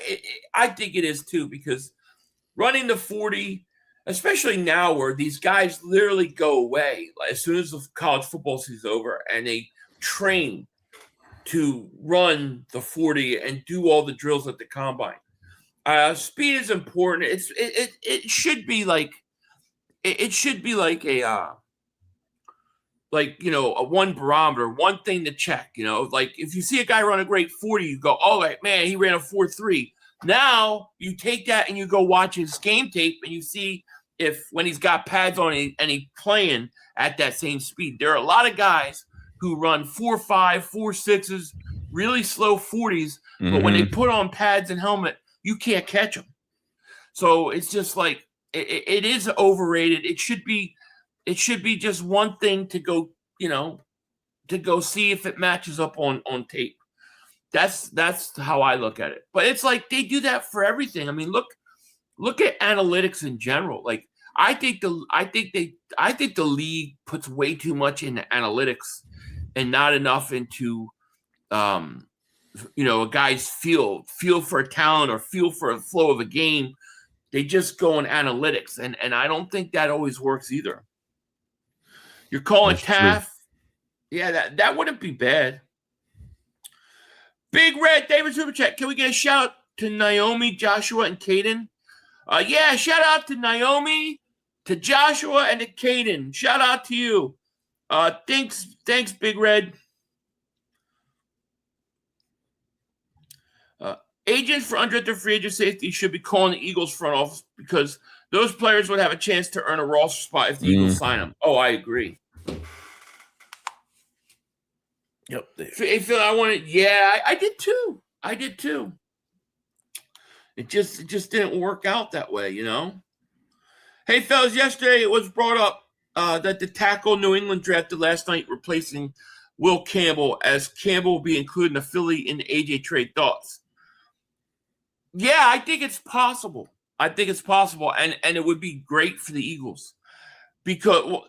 I think it is too, because running the 40, especially now where these guys literally go away as soon as the college football season's over and they train to run the 40 and do all the drills at the combine. Speed is important. It should be like a a one barometer, one thing to check. Like if you see a guy run a great 40, you go, "Oh, like, man, he ran a 4.3." Now you take that and you go watch his game tape and you see if when he's got pads on and he's playing at that same speed. There are a lot of guys who run 4.5, 4.6s, really slow 40s, but when they put on pads and helmet, you can't catch them. So it's just like it is overrated. It should be just one thing to go, to go see if it matches up on tape. That's how I look at it. But it's like they do that for everything. I mean, look at analytics in general. Like I think the league puts way too much into analytics and not enough into a guy's feel for a talent or feel for a flow of a game. They just go on analytics, and I don't think that always works either. You're calling Taft. Yeah, that wouldn't be bad. Big Red, David Superchat. Can we get a shout to Naomi, Joshua, and Caden? Yeah, shout out to Naomi, to Joshua, and to Caden. Shout out to you. Thanks, Big Red. Agents for undrafted free agent safety should be calling the Eagles front office because those players would have a chance to earn a roster spot if the Eagles sign them. Oh, I agree. Yep. Hey, Phil, I did too. It just didn't work out that way, Hey, fellas, yesterday it was brought up that the tackle New England drafted last night replacing Will Campbell, as Campbell will be included in the Philly and AJ trade. Thoughts? Yeah, I think it's possible. And it would be great for the Eagles because,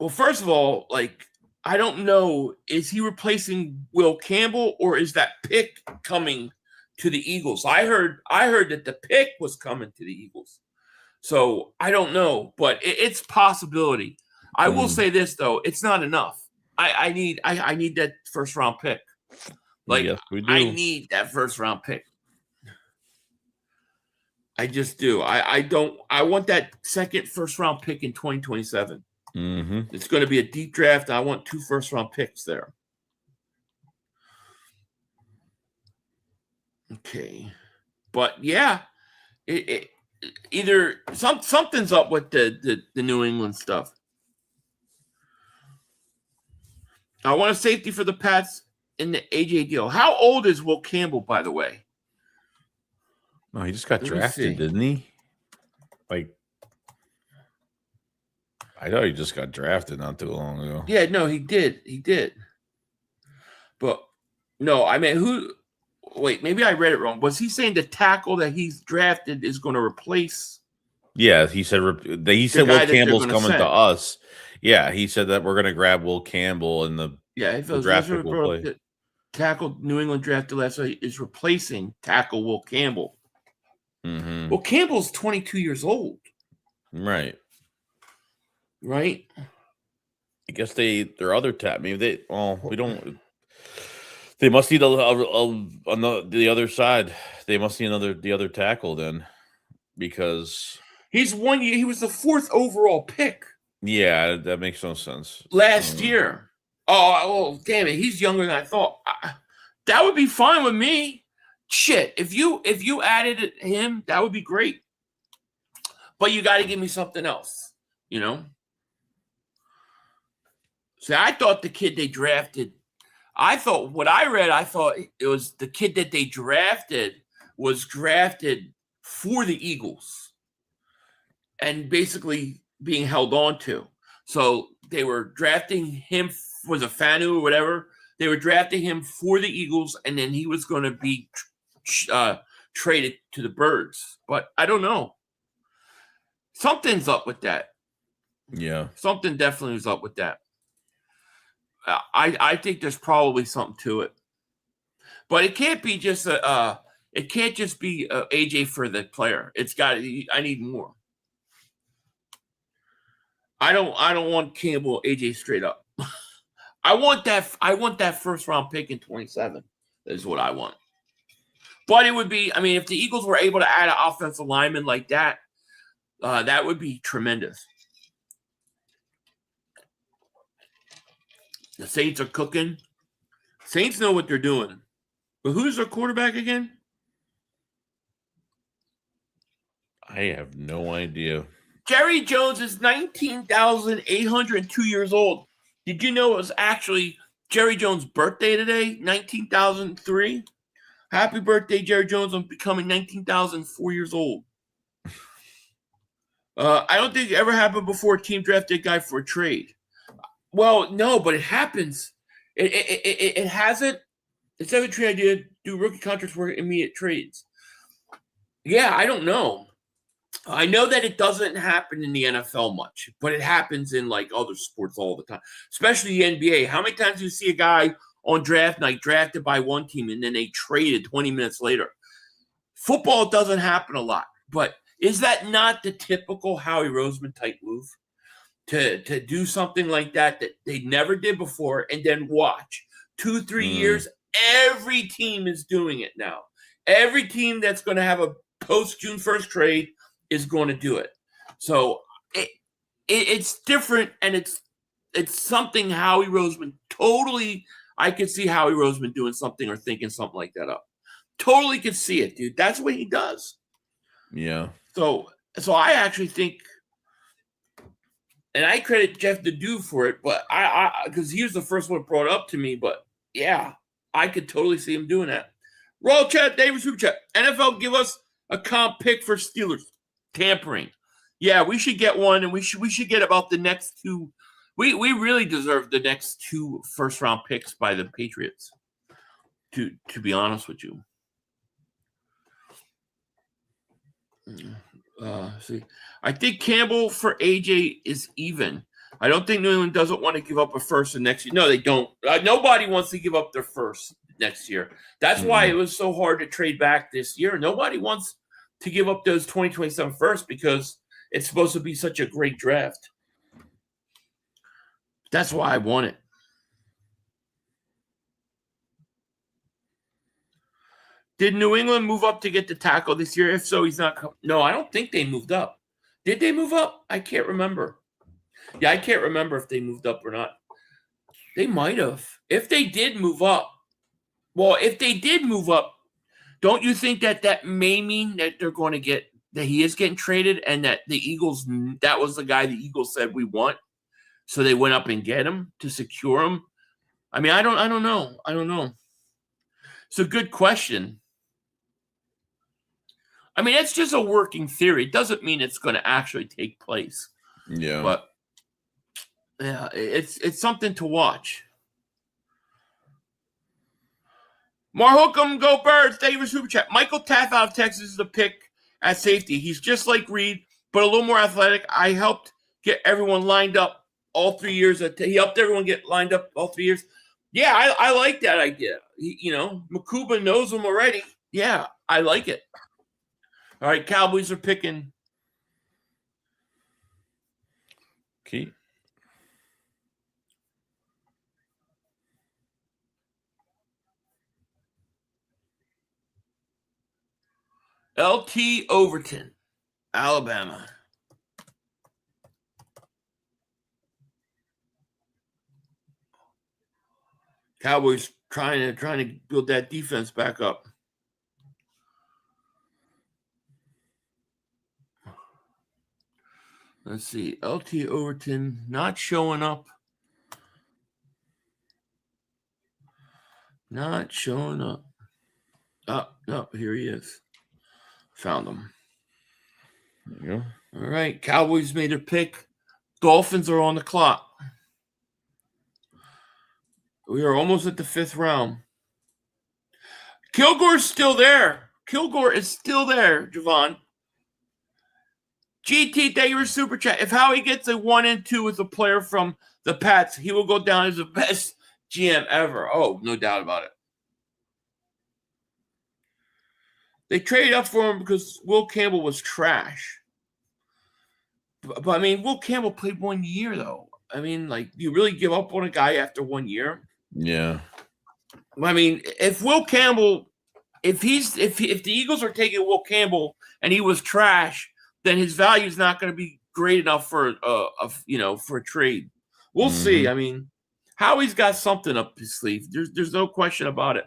first of all, like, I don't know, is he replacing Will Campbell or is that pick coming to the Eagles? I heard that the pick was coming to the Eagles. So I don't know, but it's possibility. I will say this though, it's not enough. I need that first round pick. Like, yes, we do. I need that first round pick. I just do. I want that second first round pick in 2027. It's going to be a deep draft. I want 2 first round picks there. Okay. But yeah, either something's up with the New England stuff. I want a safety for the Pats in the AJ deal. How old is Will Campbell, by the way? No, he just got drafted, didn't he? Like, I thought he just got drafted not too long ago. Yeah, no, he did. But no, I mean, who? Wait, maybe I read it wrong. Was he saying the tackle that he's drafted is going to replace? Yeah, he said Will Campbell's coming to us. Yeah, he said that we're going to grab Will Campbell in the draft pick will play. Tackle New England drafted last night is replacing tackle Will Campbell. Well, Campbell's 22 years old. Right. I guess their other maybe we don't. They must need on the other side. They must need the other tackle then, because he's 1 year. He was the 4th overall pick. Yeah, that makes no sense. Last year. Oh, damn it! He's younger than I thought. That would be fine with me. Shit, if you added him, that would be great. But you got to give me something else, See, I thought the kid they drafted. I thought it was the kid that they drafted was drafted for the Eagles, and basically being held on to. So they were drafting him. Was a Fanu or whatever. They were drafting him for the Eagles, and then he was going to be traded to the Birds. But I don't know. Something's up with that. Yeah. Something definitely is up with that. I think there's probably something to it. But it can't be just It can't just be AJ for the player. I need more. I don't want Campbell AJ straight up. I want that first round pick in 27. Is what I want. But it would be, I mean, if the Eagles were able to add an offensive lineman like that, that would be tremendous. The Saints are cooking. Saints know what they're doing. But who's their quarterback again? I have no idea. Jerry Jones is 19,802 years old. Did you know it was actually Jerry Jones' birthday today? 19,003. Happy birthday, Jerry Jones, on becoming 19,004 years old. I don't think it ever happened before a team drafted a guy for a trade. Well, no, but it happens. It hasn't. It's every trade idea, do rookie contracts for immediate trades. Yeah, I don't know. I know that it doesn't happen in the NFL much, but it happens in like other sports all the time, especially the NBA. How many times do you see a guy on draft night drafted by one team and then they traded 20 minutes later? Football doesn't happen a lot, but is that not the typical Howie Roseman type move? To do something like that they never did before, and then watch 2-3 years, every team is doing it now. Every team that's going to have a post June 1st trade is going to do it. So it's different, and it's something Howie Roseman totally. I could see Howie Roseman doing something or thinking something like that up. Totally could see it, dude. That's what he does. Yeah. So I actually think. And I credit Jeff Dedu for it, but I because he was the first one brought up to me. But yeah, I could totally see him doing that. Roll chat, David Super Chat. NFL give us a comp pick for Steelers tampering. Yeah, we should get one, and we should get about the next two. We really deserve the next 2 first-round picks by the Patriots. To be honest with you. See, I think Campbell for AJ is even. I don't think New England doesn't want to give up a first the next year. No, they don't. Nobody wants to give up their first next year. That's why it was so hard to trade back this year. Nobody wants to give up those 2027 first because it's supposed to be such a great draft. That's why I want it. Did New England move up to get the tackle this year? If so, he's not. No, I don't think they moved up. Did they move up? I can't remember. Yeah, I can't remember if they moved up or not. They might have. If they did move up, don't you think that may mean that they're going to get that he is getting traded and that the Eagles, that was the guy the Eagles said we want, so they went up and get him to secure him? I mean, I don't know. I don't know. It's a good question. I mean, it's just a working theory. It doesn't mean it's going to actually take place. Yeah. But yeah, it's something to watch. Marhookum, go Birds. Thank you for Super Chat. Michael Taff out of Texas is the pick at safety. He's just like Reed, but a little more athletic. I helped get everyone lined up all 3 years. He helped everyone get lined up all 3 years. Yeah, I like that idea. Makuba knows him already. Yeah, I like it. All right, Cowboys are picking. Okay. LT Overton, Alabama. Cowboys trying to build that defense back up. Let's see. LT Overton not showing up. Not showing up. Oh, no, here he is. Found him. There you go. All right. Cowboys made their pick. Dolphins are on the clock. We are almost at the 5th round. Kilgore's still there. Kilgore is still there, Javon. GT, thank you for Super Chat. If Howie gets a 1 and 2 with a player from the Pats, he will go down as the best GM ever. Oh, no doubt about it. They traded up for him because Will Campbell was trash. But I mean, Will Campbell played 1 year, though. I mean, like, you really give up on a guy after 1 year? Yeah. I mean, if Will Campbell, if the Eagles are taking Will Campbell and he was trash, then his value is not going to be great enough for a trade. We'll see. I mean, Howie's got something up his sleeve. There's no question about it.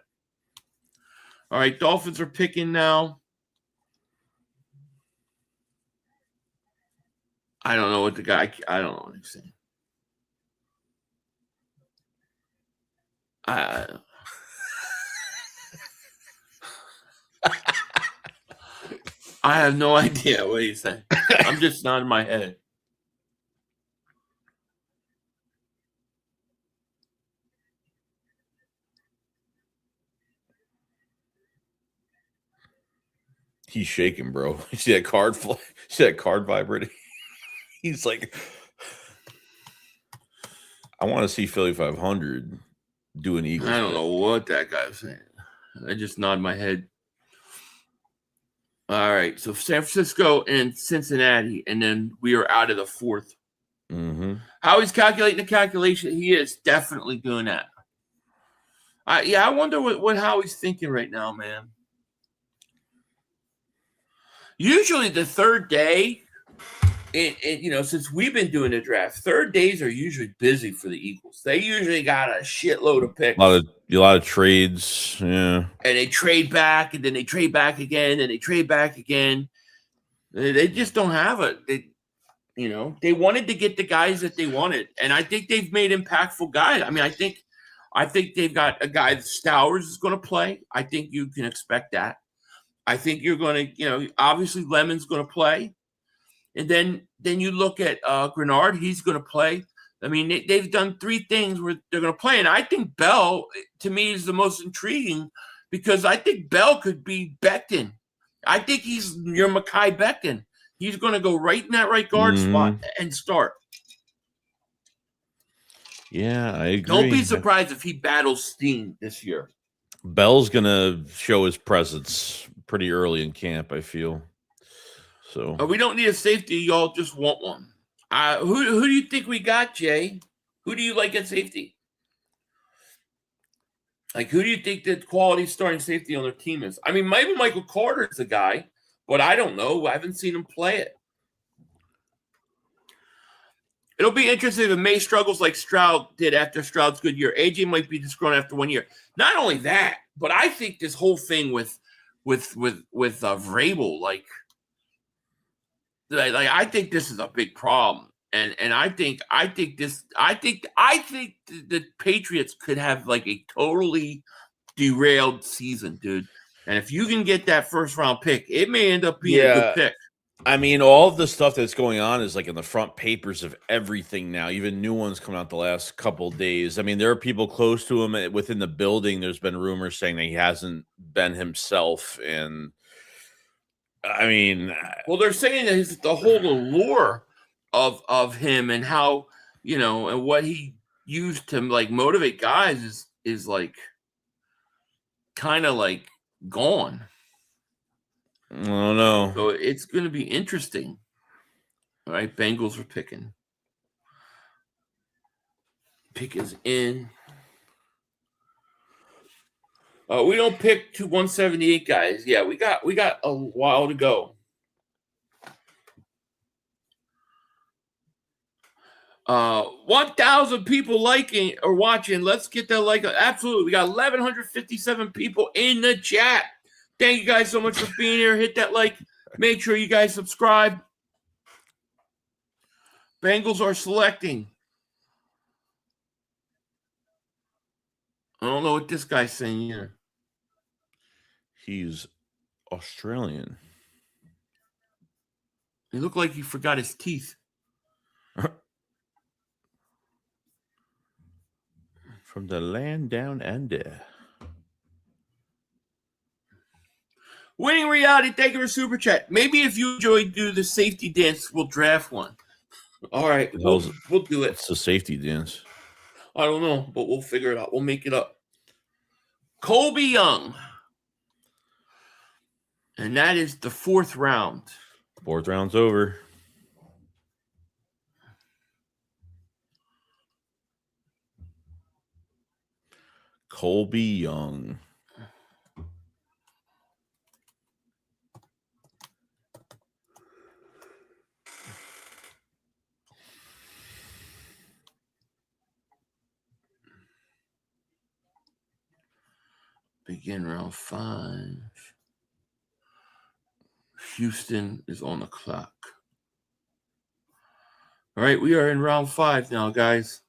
All right, Dolphins are picking now. I don't know what the guy. I don't know what he's saying. I have no idea what he's saying. I'm just nodding my head. He's shaking, bro. You see that card see that card vibrating? He's like, I want to see Philly 500 do an Eagles. I don't know what that guy's saying. I just nod my head. All right, so San Francisco and Cincinnati, and then we are out of the fourth. How he's calculating the calculation, he is definitely doing that. I wonder what Howie's thinking right now, man. Usually the third day, since we've been doing the draft, third days are usually busy for the Eagles. They usually got a shitload of picks. A lot of trades, yeah. And they trade back, and then they trade back again, and they trade back again. They just don't have it. They wanted to get the guys that they wanted, and I think they've made impactful guys. I mean, I think they've got a guy that Stowers is going to play. I think you can expect that. I think you're going to, obviously Lemon's going to play. And then you look at Grenard, he's going to play. I mean, they've done three things where they're going to play. And I think Bell, to me, is the most intriguing because I think Bell could be Becton. I think he's your Mekhi Becton. He's going to go right in that right guard spot and start. Yeah, I agree. Don't be surprised if he battles Steen this year. Bell's going to show his presence pretty early in camp, I feel. So we don't need a safety. Y'all just want one. Who do you think we got, Jay? Who do you like at safety? Like, who do you think the quality starting safety on their team is? I mean, maybe Michael Carter's the guy, but I don't know. I haven't seen him play it. It'll be interesting if May struggles like Stroud did after Stroud's good year. AJ might be disgruntled after 1 year. Not only that, but I think this whole thing with Vrabel, like I think this is a big problem, and I think the Patriots could have like a totally derailed season, dude. And if you can get that first round pick, it may end up being a good pick. I mean, all of the stuff that's going on is like in the front papers of everything now. Even new ones coming out the last couple of days. I mean, there are people close to him within the building. There's been rumors saying that he hasn't been himself, and I mean, well, they're saying that the whole allure of him and how and what he used to like motivate guys is like kind of like gone. I don't know. So it's going to be interesting. All right, Bengals are picking. Pick is in. We don't pick to 178 guys. Yeah, we got a while to go. 1,000 people liking or watching. Let's get that like. Absolutely, we got 1,157 people in the chat. Thank you guys so much for being here. Hit that like. Make sure you guys subscribe. Bengals are selecting. I don't know what this guy's saying here. He's Australian. He looked like he forgot his teeth. From the land down under. Winning Reality, thank you for super chat. Maybe if you enjoy do the safety dance, we'll draft one. All right, we'll do it. It's a safety dance. I don't know, but we'll figure it out. We'll make it up. Colby Young. And that is the 4th round. 4th round's over. Colby Young. Begin round 5. Houston is on the clock. All right, we are in round 5 now, guys.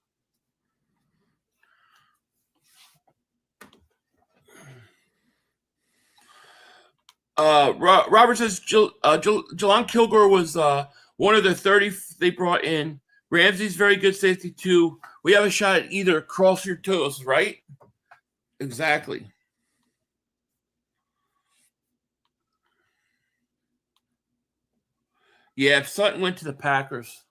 Robert says Jelon Kilgore was one of the 30 they brought in. Ramsey's very good safety too. We have a shot at either cross your toes, right? Exactly. Yeah, if Sutton went to the Packers.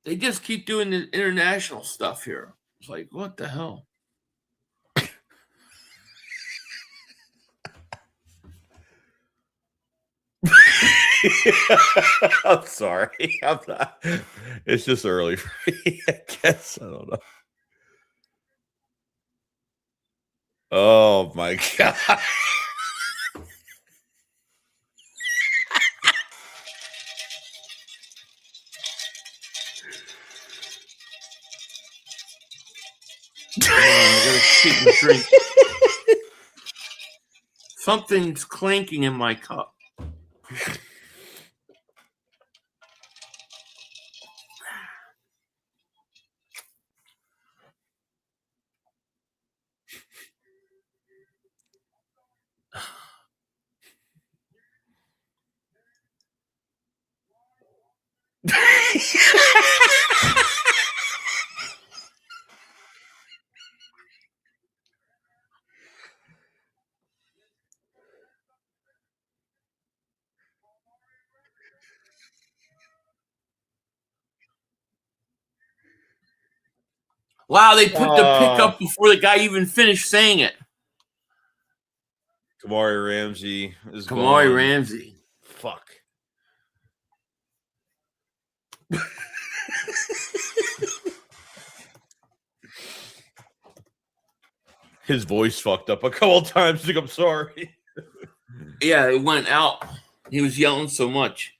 They just keep doing the international stuff here. It's like, what the hell? I'm sorry. I'm not. It's just early for me, I guess. I don't know. Oh, my God. I gotta keep and drink. Something's clanking in my cup. Wow, they put the pick up before the guy even finished saying it. Kamari Ramsey is Kamari gone. Ramsey. Fuck. His voice fucked up a couple times. Like, I'm sorry. Yeah, it went out. He was yelling so much.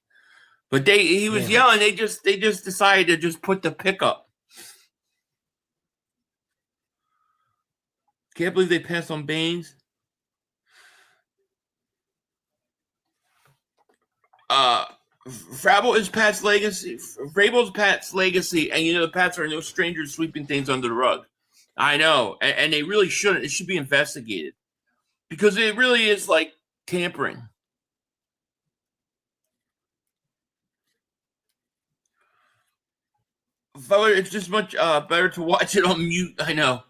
But he was yelling. They just decided to just put the pick up. Can't believe they passed on Baines. Vrabel is Pat's legacy. Vrabel's Pat's legacy, and the Pats are no strangers sweeping things under the rug. I know, and they really shouldn't. It should be investigated because it really is like tampering. It's just much better to watch it on mute. I know.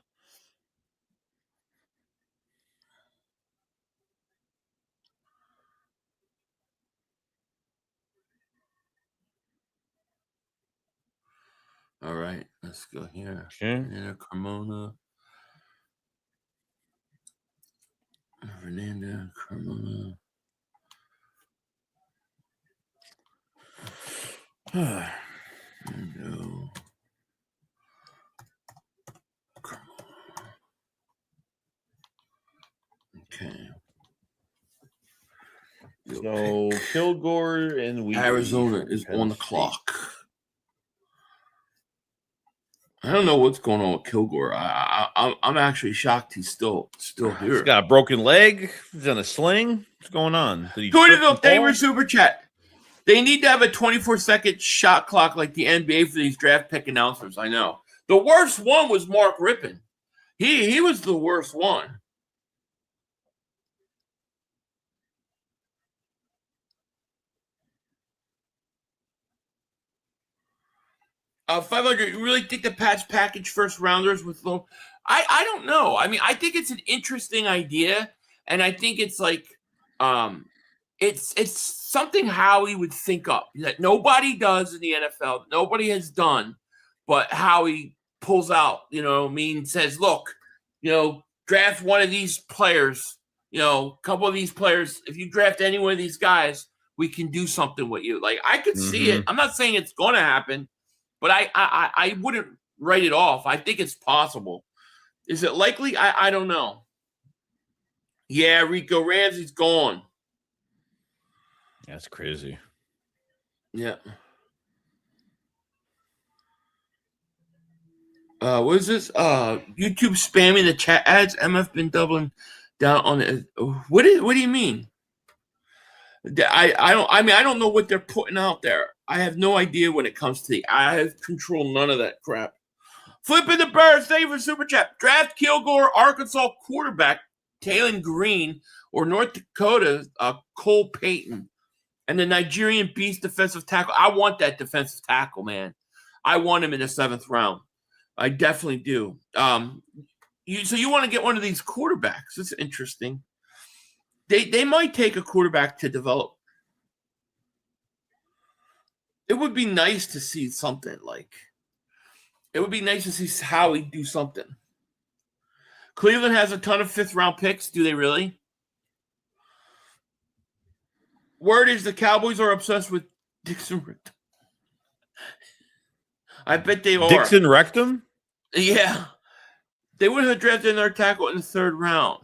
All right, let's go here. Okay. Carmona. Fernanda Carmona. No. Okay. So Kilgore and Arizona is on the clock. I don't know what's going on with Kilgore. I'm actually shocked he's still here. He's got a broken leg. He's on a sling. What's going on? Thank you for super chat. They need to have a 24-second shot clock like the NBA for these draft pick announcers. I know. The worst one was Mark Rippon. He was the worst one. $500. You really think the Pats package first rounders with low? I don't know. I mean, I think it's an interesting idea, and I think it's like it's something Howie would think up that nobody does in the NFL, nobody has done, but Howie pulls out. Says, look, draft one of these players, a couple of these players, if you draft any one of these guys, we can do something with you. Like, I could see it. I'm not saying it's going to happen, but I wouldn't write it off. I think it's possible. Is it likely? I don't know. Yeah, Rico Ramsey's gone. That's crazy. Yeah. What is this? YouTube spamming the chat ads. MF been doubling down on it. What do you mean? I don't know what they're putting out there. I have no idea when it comes to I have control none of that crap. Flipping the birds, thank you for super chat. Draft Kilgore, Arkansas quarterback, Taylon Green, or North Dakota, Cole Payton, and the Nigerian beast defensive tackle. I want that defensive tackle, man. I want him in the 7th round. I definitely do. So you want to get one of these quarterbacks. It's interesting. They might take a quarterback to develop. It would be nice to see something like. It would be nice to see Howie do something. Cleveland has a ton of 5th-round picks. Do they really? Word is the Cowboys are obsessed with Dixon Rectum. I bet they are. Dixon Rectum? Yeah. They would have drafted another tackle in the 3rd round.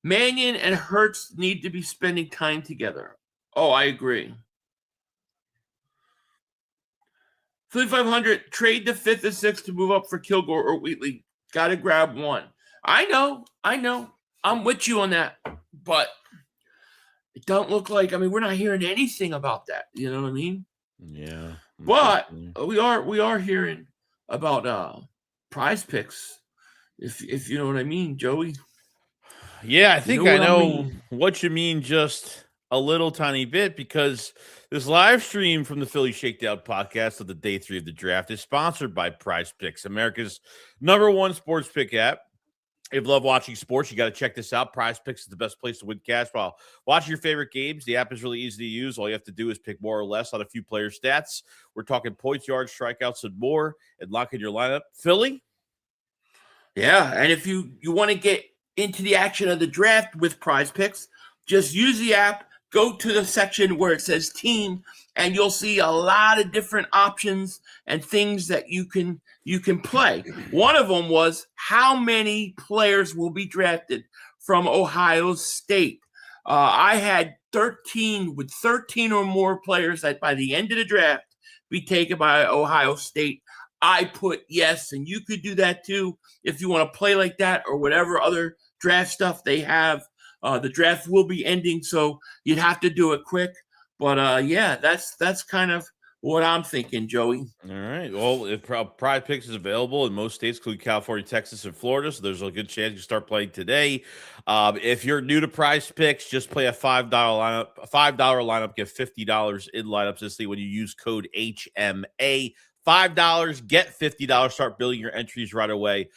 Mannion and Hurts need to be spending time together. Oh, I agree. 3,500, trade the 5th and 6th to move up for Kilgore or Wheatley. Got to grab one. I know. I'm with you on that. But it don't look like, we're not hearing anything about that. You know what I mean? Yeah. But we are hearing about Prize Picks, if you know what I mean, Joey. Yeah, I think I know what you mean just a little tiny bit, because this live stream from the Philly Shakedown podcast of the day 3 of the draft is sponsored by Prize Picks, America's #1 sports pick app. If you love watching sports, you got to check this out. Prize Picks is the best place to win cash while watching your favorite games. The app is really easy to use. All you have to do is pick more or less on a few player stats. We're talking points, yards, strikeouts, and more, and lock in your lineup. Philly? Yeah, and if you want to get into the action of the draft with Prize Picks, just use the app, go to the section where it says team, and you'll see a lot of different options and things that you can play. One of them was how many players will be drafted from Ohio State. I had 13 or more players that by the end of the draft be taken by Ohio State. I put yes, and you could do that too if you want to play like that or whatever other draft stuff they have. The draft will be ending, so you'd have to do it quick. But yeah, that's kind of what I'm thinking, Joey. All right. Well, if Prize Picks is available in most states, including California, Texas, and Florida, so there's a good chance you start playing today. If you're new to Prize Picks, just play a $5 lineup. A $5 lineup, get $50 in lineups this week when you use code HMA. $5, get $50. Start building your entries right away.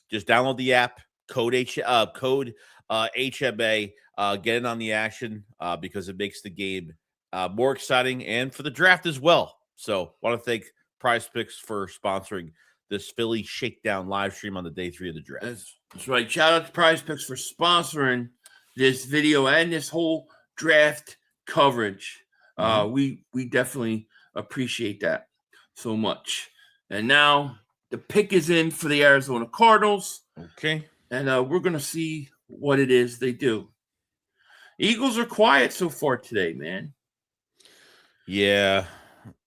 Just download the app. Code HMA. Get in on the action because it makes the game more exciting and for the draft as well. So want to thank Prize Picks for sponsoring this Philly Shakedown live stream on the day 3 of the draft. That's right. Shout out to Prize Picks for sponsoring this video and this whole draft coverage. We definitely appreciate that so much. And now the pick is in for the Arizona Cardinals. Okay. And we're going to see what it is they do. Eagles are quiet so far today, man. Yeah.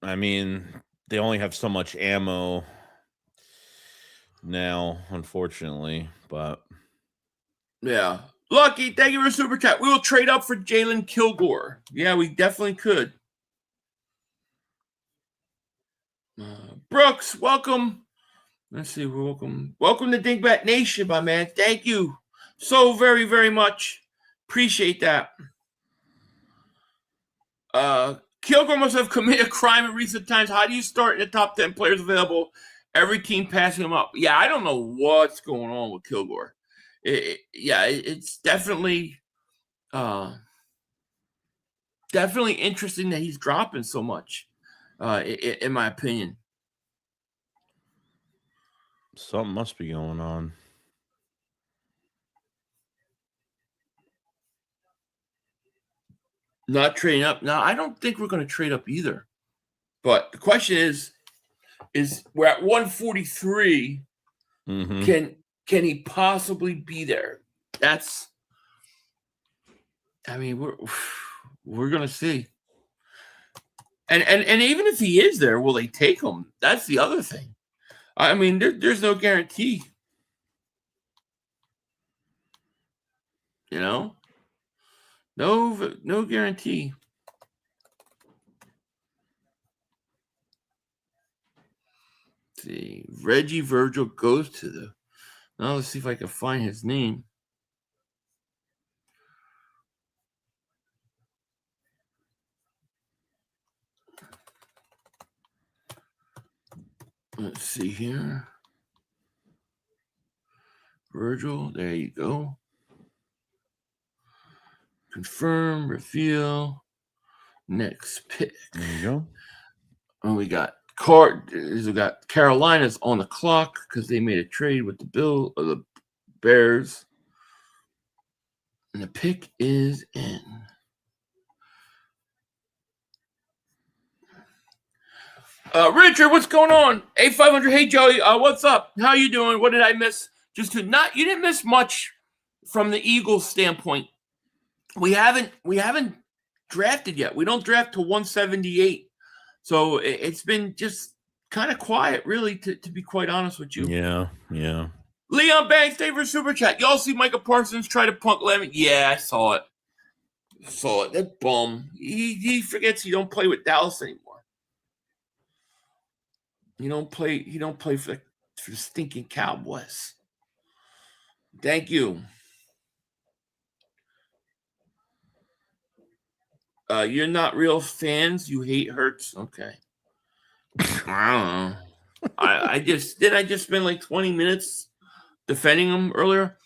They only have so much ammo now, unfortunately. But yeah. Lucky, thank you for super chat. We will trade up for Jalen Kilgore. Yeah, we definitely could. Brooks, welcome. Let's see. Welcome to Dingbat Nation, my man. Thank you so very, very much. Appreciate that. Kilgore must have committed a crime in recent times. How do you start in the top 10 players available? Every team passing him up. Yeah, I don't know what's going on with Kilgore. It's definitely interesting that he's dropping so much, in my opinion. Something must be going on. Not trading up. Now, I don't think we're going to trade up either. But the question is we're at 143. Mm-hmm. Can he possibly be there? That's, I mean, we're going to see. And even if he is there, will they take him? That's the other thing. I mean, there's no guarantee. You know? No guarantee. Let's see. Reggie Virgil goes to the. Now let's see if I can find his name. Let's see here. Virgil, there you go. Confirm, reveal, next pick. There you go. And we got Carolina's on the clock because they made a trade with the Bears. And the pick is in. Richard, what's going on? A500, hey Joey, what's up? How you doing? What did I miss? You didn't miss much from the Eagles standpoint. We haven't drafted yet. We don't draft to 178. So it's been just kind of quiet, really, to be quite honest with you. Yeah. Leon Banks, thank you for super chat. Y'all see Micah Parsons try to punk Lemon? Yeah, I saw it. That bum. He forgets he don't play with Dallas anymore. He don't play for the stinking Cowboys. Thank you. You're not real fans. You hate Hurts. Okay. I don't know. I just spend like 20 minutes defending him earlier.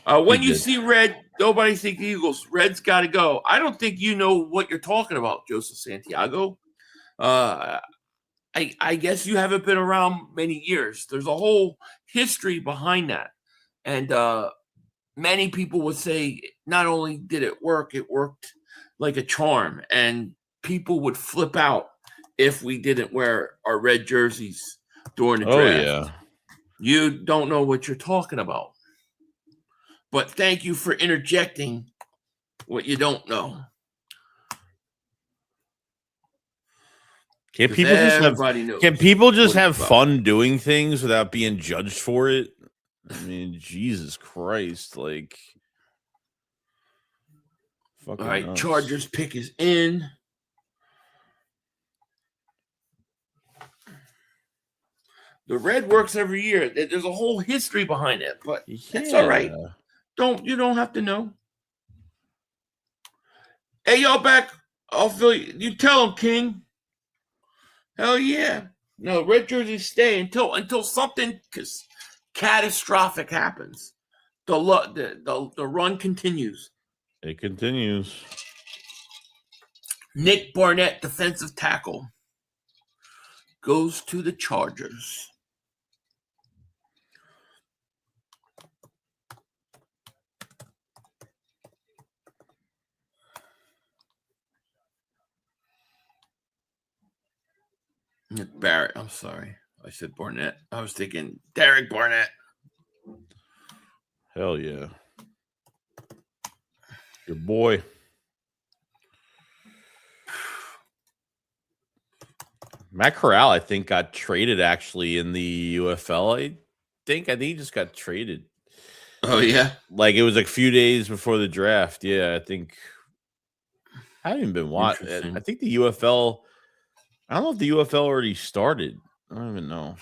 When you see red, nobody think Eagles. Red's got to go. I don't think you know what you're talking about, Joseph Santiago. I guess you haven't been around many years. There's a whole history behind that. And many people would say not only did it worked like a charm. And people would flip out if we didn't wear our red jerseys during the draft. Oh, yeah. You don't know what you're talking about. But thank you for interjecting what you don't know. Can people just have fun doing things without being judged for it? I mean, Jesus Christ. Like, fucking all right, nuts. Chargers pick is in. The red works every year. There's a whole history behind it, but it's all right. You don't have to know. Hey, y'all back. I'll feel you. You tell them, King. Hell yeah. No, red jerseys stay until something catastrophic happens. The run continues. It continues. Nick Barnett, defensive tackle, goes to the Chargers. Nick Barrett. I'm sorry. I said Barnett. I was thinking Derek Barnett. Hell yeah. Good boy. Matt Corral, I think, got traded actually in the UFL. I think he just got traded. Oh, yeah? Like it was a few days before the draft. Yeah, I think. I haven't even been watching. I think the UFL. I don't know if the UFL already started. I don't even know.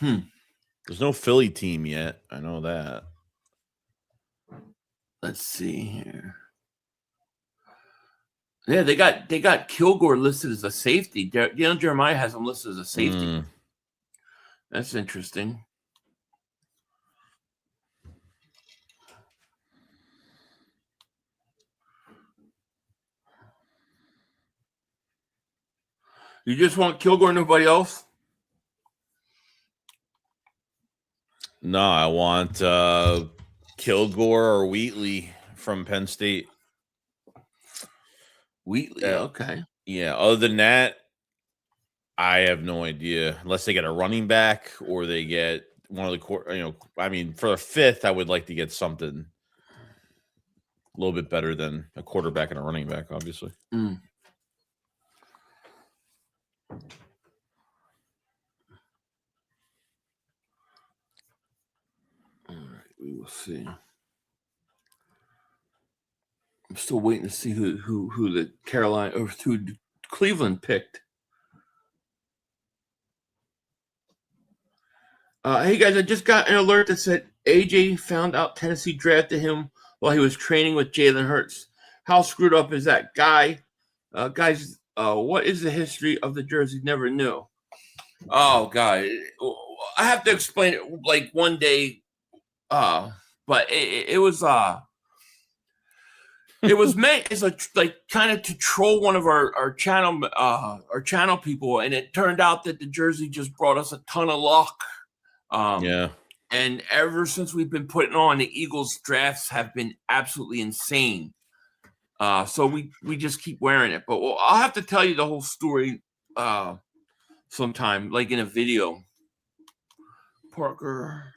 There's no Philly team yet. I know that. Let's see here. Yeah, they got Kilgore listed as a safety. Jeremiah has him listed as a safety. That's interesting. You just want Kilgore, nobody else? No, I want Kilgore or Wheatley from Penn State. Wheatley, Yeah. okay. Yeah. Other than that, I have no idea. Unless they get a running back or they get one of the I mean, for a fifth, I would like to get something a little bit better than a quarterback and a running back, obviously. Mm. All right, we will see. I'm still waiting to see who the Carolina or who Cleveland picked. Hey guys, I just got an alert that said AJ found out Tennessee drafted him while he was training with Jalen Hurts. How screwed up is that guy? Guys, what is the history of the jersey? Never knew. Oh God, I have to explain it like one day. But it was meant as a kind of to troll one of our channel people, and it turned out that the jersey just brought us a ton of luck. Yeah. And ever since we've been putting on, the Eagles drafts have been absolutely insane. So we just keep wearing it. But I'll have to tell you the whole story sometime, like in a video. Parker.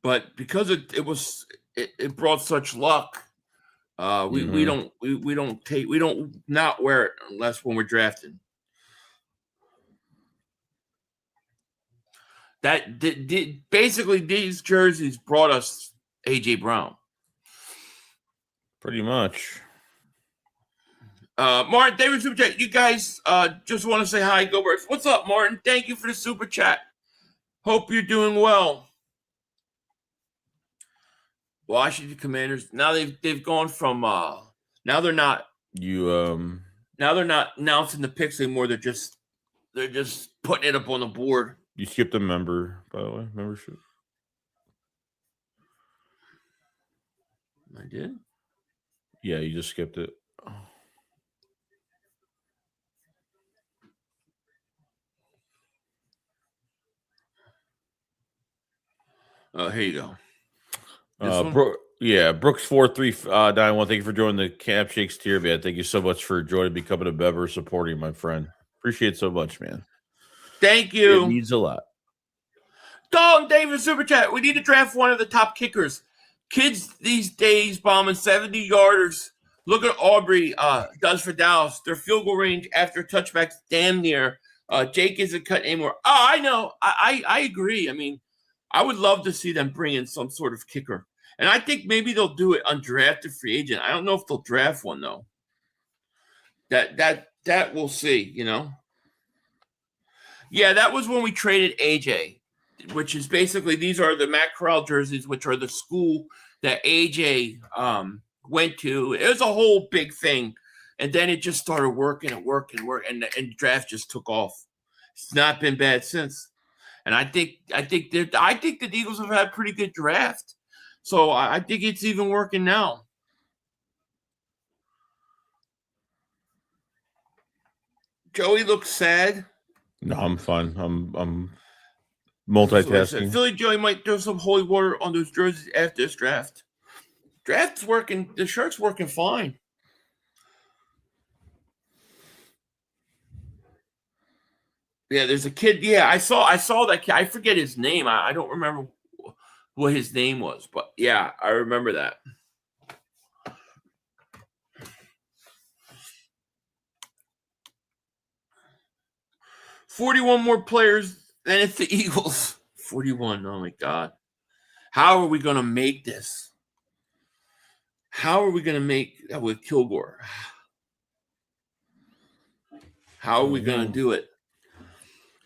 But because it brought such luck, we don't not wear it unless when we're drafted. That basically these jerseys brought us AJ Brown. Pretty much. Martin, David Super Chat. You guys just want to say hi, go Burks. What's up, Martin? Thank you for the Super Chat. Hope you're doing well. Washington Commanders. Now they've gone from now they're not now they're not announcing the picks anymore. They're just putting it up on the board. You skipped a member, by the way, membership. I did? Yeah, you just skipped it. Oh, here you go. Brooks 4391. Thank you for joining the Cap Shakes tier, man. Thank you so much for joining, becoming a member, supporting my friend. Appreciate it so much, man. Thank you. It means a lot. Dalton David Super Chat. We need to draft one of the top kickers. Kids these days bombing 70-yarders. Look at Aubrey does for Dallas. Their field goal range after touchbacks damn near. Jake isn't cut anymore. Oh, I know. I agree. I mean, I would love to see them bring in some sort of kicker. And I think maybe they'll do it undrafted free agent. I don't know if they'll draft one, though. That we'll see, you know. Yeah, that was when we traded AJ, which is basically these are the Matt Corral jerseys, which are the school that AJ went to. It was a whole big thing. And then it just started working, and the draft just took off. It's not been bad since. And I think the Eagles have had a pretty good draft. So I think it's even working now. Joey looks sad. No, I'm fine. I'm multitasking. Philly Joey might throw some holy water on those jerseys after this draft. Draft's working. The shirt's working fine. Yeah, there's a kid. Yeah, I saw that kid. I forget his name. I don't remember what his name was, but yeah, I remember that. $41 more players than it's the Eagles. 41. Oh my God. How are we going to make this? How are we going to make that with Kilgore? How are we going to do it?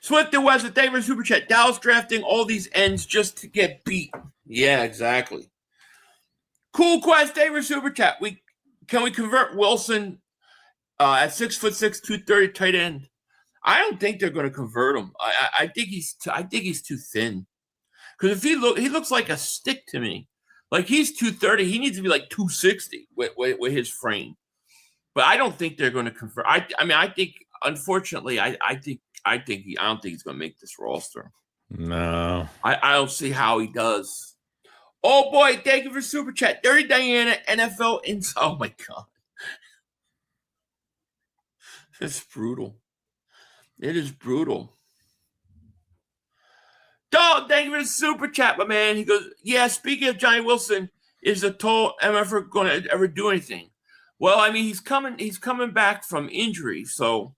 Swift and West, David Super Chat. Dallas drafting all these ends just to get beat. Yeah, exactly. Cool Quest, David Super Chat. Can we convert Wilson at 6'6", 230 tight end? I don't think they're going to convert him. I think he's too thin. Because if he looks like a stick to me. Like he's 230, he needs to be like 260 with his frame. But I don't think they're going to convert. I think unfortunately, I don't think he's going to make this roster. No, I don't see how he does. Oh boy, thank you for super chat. Dirty Diana, NFL Oh my god. It's brutal. It is brutal. Dog, thank you for the super chat, my man. He goes, yeah, speaking of Johnny Wilson, is the tall MFer going to ever do anything? Well, I mean, he's coming back from injury, so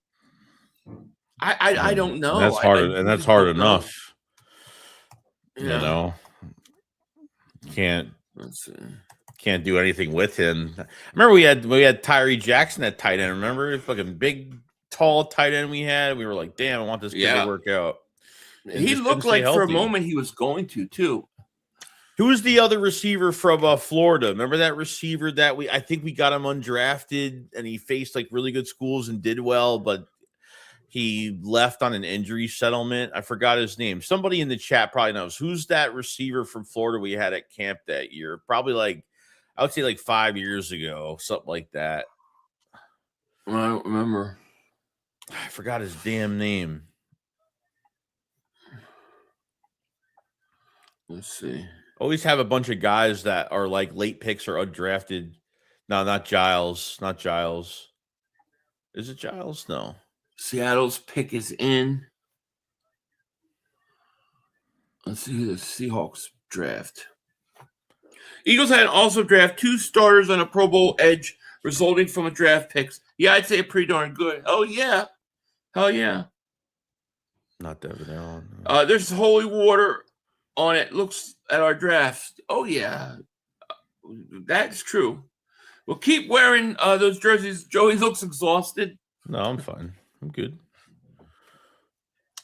I don't know. That's hard, and that's hard enough. Yeah. You know, Let's see. Can't do anything with him. I remember we had Tyree Jackson at tight end. Remember, fucking big, tall tight end we had. We were like, damn, I want this kid to work out. And he looked like for a moment he was going to too. Who was the other receiver from Florida? Remember that receiver that I think we got him undrafted and he faced like really good schools and did well, but he left on an injury settlement. I forgot his name. Somebody in the chat probably knows. Who's that receiver from Florida we had at camp that year? Probably I would say like 5 years ago, something like that. I don't remember. I forgot his damn name. Let's see. Always have a bunch of guys that are like late picks or undrafted. No, not Giles. Not Giles. Is it Giles? No. Seattle's pick is in. Let's see who the Seahawks draft. Eagles had also draft 2 starters on a Pro Bowl edge resulting from a draft picks. Yeah, I'd say pretty darn good. Oh, yeah. Hell yeah. Not Devin Allen. There's holy water on it. Looks at our draft. Oh, yeah. That's true. We'll keep wearing those jerseys. Joey looks exhausted. No, I'm fine. I'm good.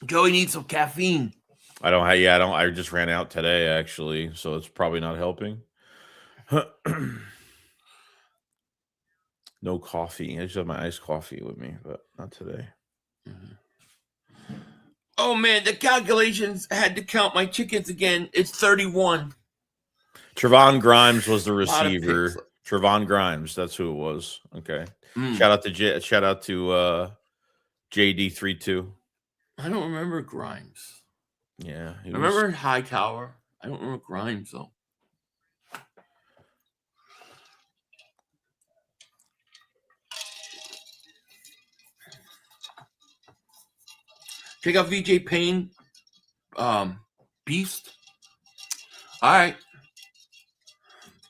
Joey needs some caffeine. I just ran out today, actually, so it's probably not helping. No coffee. I just have my iced coffee with me, but not today. Mm-hmm. Oh, man, the calculations had to count my chickens again. It's 31. Trevon Grimes was the receiver. Trevon Grimes, that's who it was. Okay. Shout out to JD32. I don't remember Grimes. Yeah. I remember Hightower. I don't remember Grimes, though. Check out VJ Payne. Beast. All right.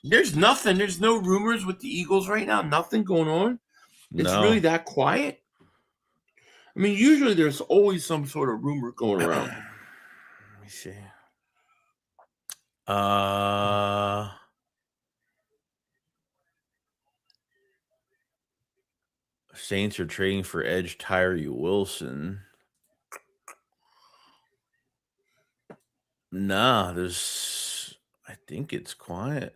There's nothing. There's no rumors with the Eagles right now. Nothing going on. It's really that quiet. I mean, usually there's always some sort of rumor going around. Let me see. Saints are trading for edge Tyree Wilson. Nah, I think it's quiet.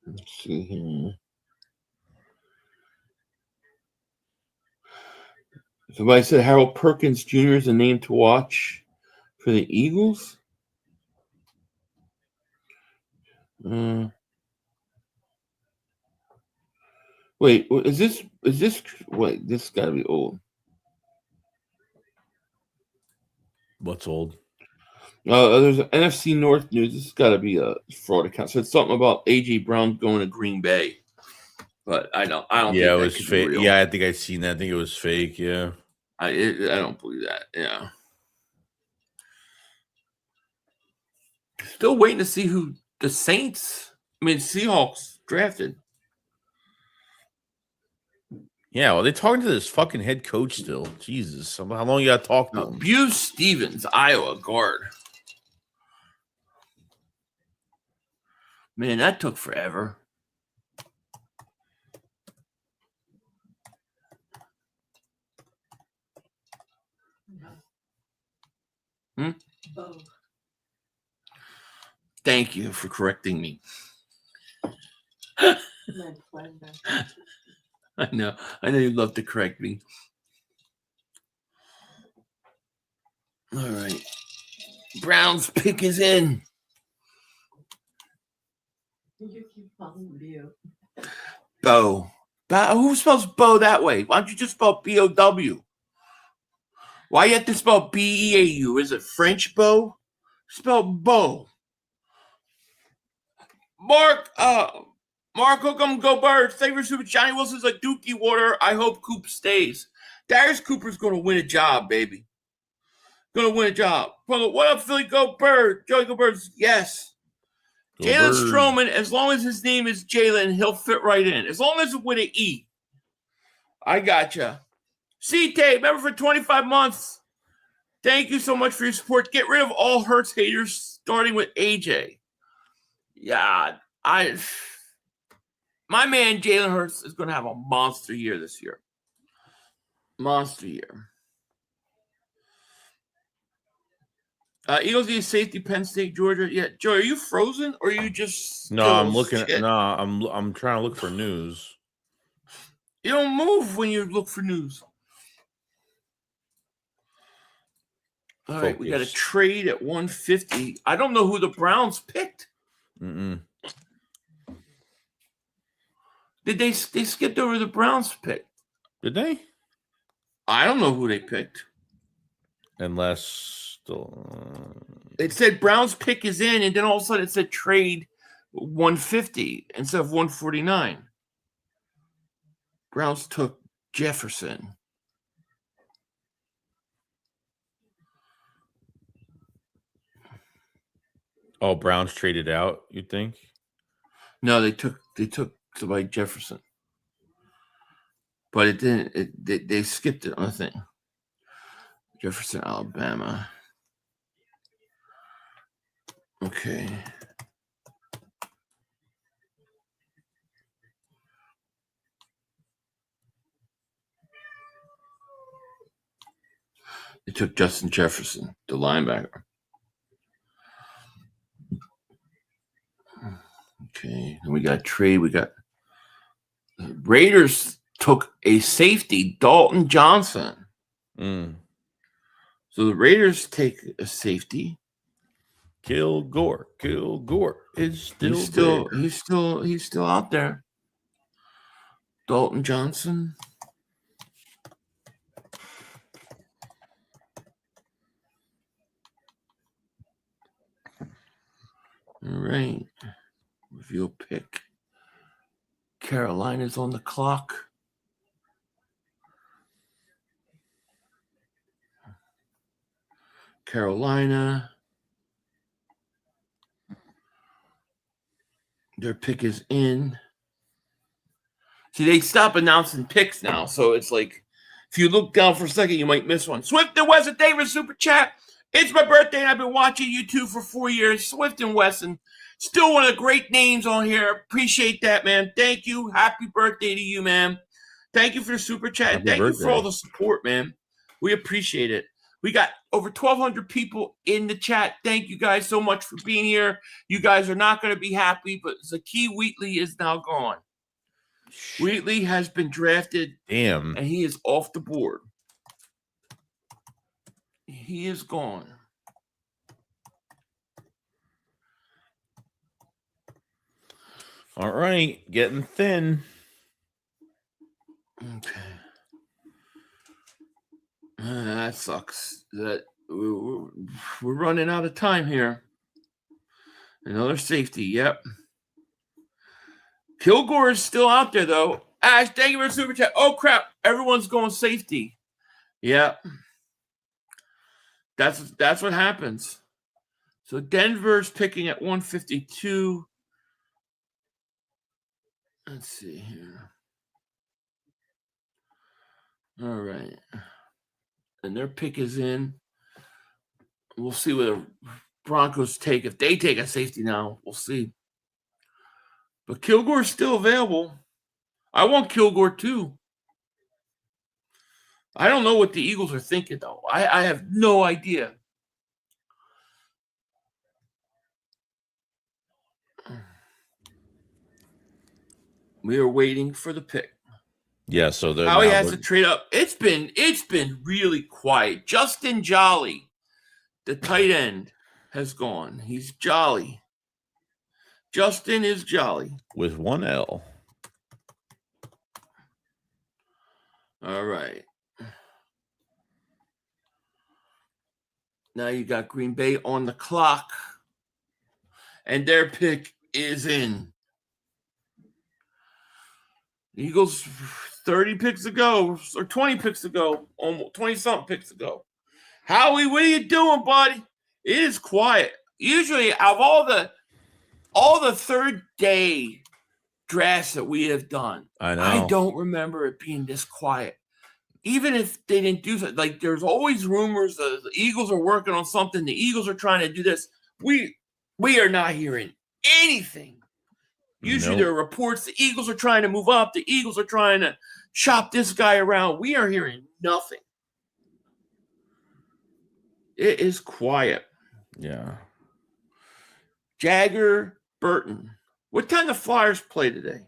Let's see here. Somebody said Harold Perkins Jr. is a name to watch for the Eagles. Wait, is this? Wait, this has got to be old. What's old? There's an NFC North news. This has got to be a fraud account. So it's something about AJ Brown going to Green Bay, but I don't. Yeah, it was fake. Yeah, I think I seen that. I think it was fake. Yeah, I don't believe that. Yeah, still waiting to see who the Seahawks drafted. Yeah, well, they're talking to this fucking head coach still. Jesus, how long you got to talk to him? Buse Stevens, Iowa guard. Man, that took forever. Thank you for correcting me. I know you'd love to correct me. All right. Brown's pick is in. You keep calling you. Bo. Who spells Bo that way? Why don't you just spell B-O-W? Why you have to spell B-E-A-U? Is it French Bo? Spell Bo. Mark Hookham, go Birds. Thank you for super. Johnny Wilson's like Dookie Water. I hope Coop stays. Darius Cooper's going to win a job, baby. Going to win a job. What up, Philly? Go Birds. Joey, go Birds. Yes. Jalen Stroman, as long as his name is Jalen, he'll fit right in. As long as it's with an E. I gotcha. C-Tape, member for 25 months. Thank you so much for your support. Get rid of all Hurts haters, starting with AJ. Yeah, my man Jalen Hurts is going to have a monster year this year. Monster year. Eagles need safety, Penn State, Georgia. Yeah, Joe, are you frozen or are you just? No, I'm looking. I'm trying to look for news. You don't move when you look for news. All right, we got a trade at 150. I don't know who the Browns picked. Mm-mm. Did they skipped over the Browns pick? Did they? I don't know who they picked. Unless it said Browns pick is in, and then all of a sudden it said trade 150 instead of 149. Browns took Jefferson. Oh, Browns traded out, you think? No, they took somebody Jefferson. But it didn't they skipped it on the thing. Jefferson, Alabama. Okay. They took Justin Jefferson, the linebacker. Okay. And we got trade. We got Raiders took a safety, Dalton Johnson. So the Raiders take a safety. Kilgore is still there. He's still out there. Dalton Johnson. All right. Reveal pick. Carolina's on the clock. Carolina. Their pick is in. See, they stop announcing picks now. So it's like, if you look down for a second, you might miss one. Swift and Wesson, David Super Chat. It's my birthday, and I've been watching you two for 4 years. Swift and Wesson, still one of the great names on here. Appreciate that, man. Thank you. Happy birthday to you, man. Thank you for the Super Chat. And thank you for all the support, man. We appreciate it. We got over 1,200 people in the chat. Thank you guys so much for being here. You guys are not going to be happy, but Zakee Wheatley is now gone. Wheatley has been drafted. Damn. And he is off the board. He is gone. All right. Getting thin. Okay. That sucks. That we're running out of time here. Another safety. Yep. Kilgore is still out there, though. Ash, thank you for the super chat. Oh, crap. Everyone's going safety. Yep. That's what happens. So Denver's picking at 152. Let's see here. All right. And their pick is in. We'll see what the Broncos take. If they take a safety now, we'll see. But Kilgore's still available. I want Kilgore too. I don't know what the Eagles are thinking, though. I have no idea. We are waiting for the pick. Yeah, so Howie has to trade up. It's been really quiet. Justin Jolly, the tight end, has gone. He's jolly. Justin is jolly. With one L. All right. Now you got Green Bay on the clock. And their pick is in. Eagles 30 picks ago, or 20 picks ago, almost 20-something picks ago. Howie, what are you doing, buddy? It is quiet. Usually, of all the third day drafts that we have done, I know. I don't remember it being this quiet. Even if they didn't do something, like there's always rumors that the Eagles are working on something. The Eagles are trying to do this. We are not hearing anything. Usually there are reports the Eagles are trying to move up. The Eagles are trying to shop this guy around. We are hearing nothing. It is quiet. Yeah. Jagger Burton. What time do the Flyers play today?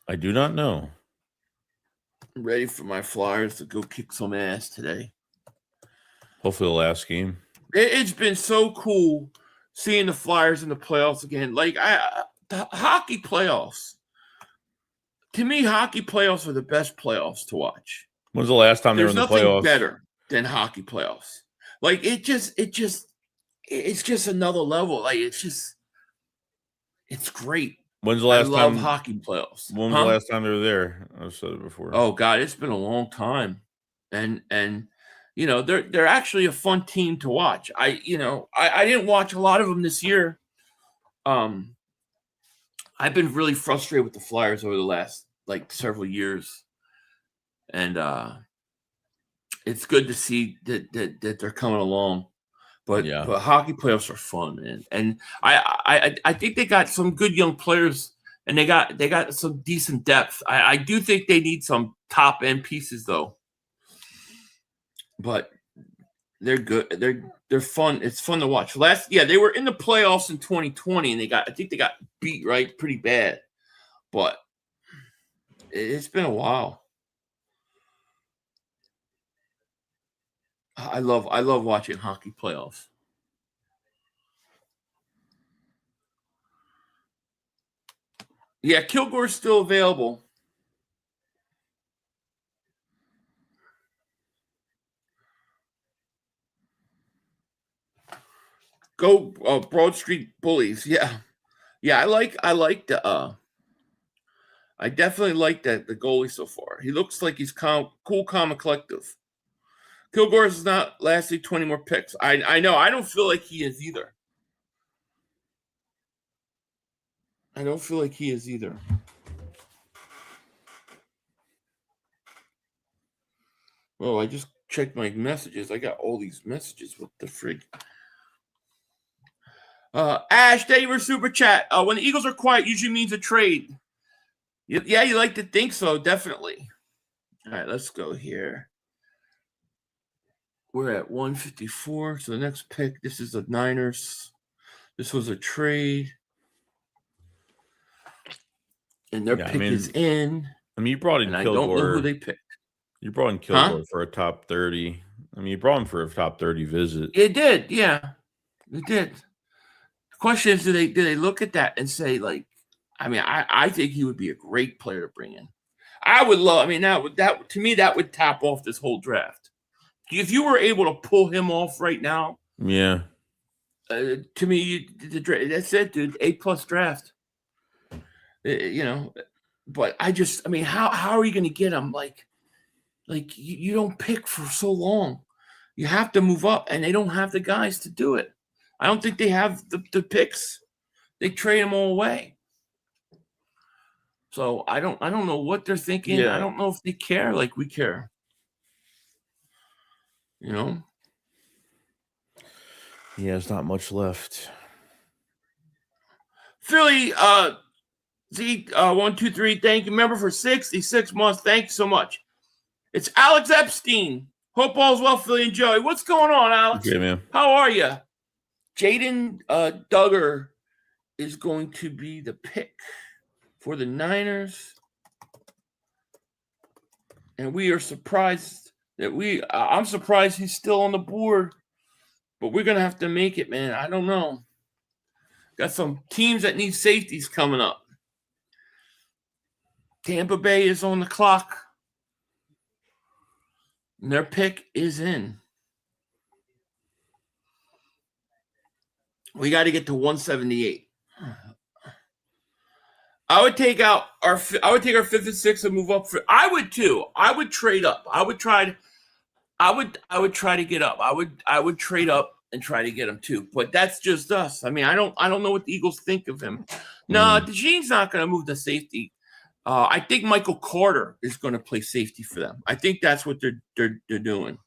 I do not know. I'm ready for my Flyers to go kick some ass today. Hopefully the last game. It's been so cool seeing the Flyers in the playoffs again. Like the hockey playoffs. To me, hockey playoffs are the best playoffs to watch. When's the last time they were in the playoffs? There's nothing better than hockey playoffs. Like it's just another level. Like it's great. When's the last time? I love hockey playoffs. When was the last time they were there? I've said it before. Oh God, it's been a long time, and you know they're actually a fun team to watch. I didn't watch a lot of them this year. I've been really frustrated with the Flyers over the last several years, and it's good to see that they're coming along. But hockey playoffs are fun, man. And I think they got some good young players, and they got some decent depth. I do think they need some top end pieces though. But they're good. They're fun. It's fun to watch. They were in the playoffs in 2020, and I think they got beat pretty bad. But it's been a while. I love watching hockey playoffs. Yeah, Kilgore's still available. Go Broad Street Bullies. Yeah. I definitely like the goalie so far. He looks like he's cool, calm, and collective. Kilgore is not lasting 20 more picks. I know. I don't feel like he is either. Oh, I just checked my messages. I got all these messages. What the frig? Ash, thank you for super chat. When the Eagles are quiet, usually means a trade. Yeah, you like to think so, definitely. All right, let's go here. We're at 154. So the next pick, this is the Niners. This was a trade. And their pick is in. I mean, you brought in Kilgore. I don't know who they picked. You brought in Kilgore for a top 30. I mean, you brought him for a top 30 visit. It did, yeah. It did. The question is, do they look at that and say, I think he would be a great player to bring in. I would love, that to me, that would tap off this whole draft. If you were able to pull him off right now, yeah. To me, that's it, dude. A+ draft. But how are you going to get him? You don't pick for so long. You have to move up, and they don't have the guys to do it. I don't think they have the picks. They trade them all away. So I don't know what they're thinking. Yeah. I don't know if they care like we care. Yeah, there's not much left. Philly, Z 123, thank you. Member for 66 months. Thank you so much. It's Alex Epstein. Hope all's well, Philly and Joey. What's going on, Alex? Okay, man. How are you? Jaden Duggar is going to be the pick for the Niners. And we are surprised I'm surprised he's still on the board, but we're going to have to make it, man. I don't know. Got some teams that need safeties coming up. Tampa Bay is on the clock. And their pick is in. We got to get to 178. I would take our fifth and sixth and move up for. I would too. I would trade up. I would try to get up. I would trade up and try to get him too. But that's just us. I mean, I don't know what the Eagles think of him. No, DeJean's not going to move to safety. I think Michael Carter is going to play safety for them. I think that's what they're doing,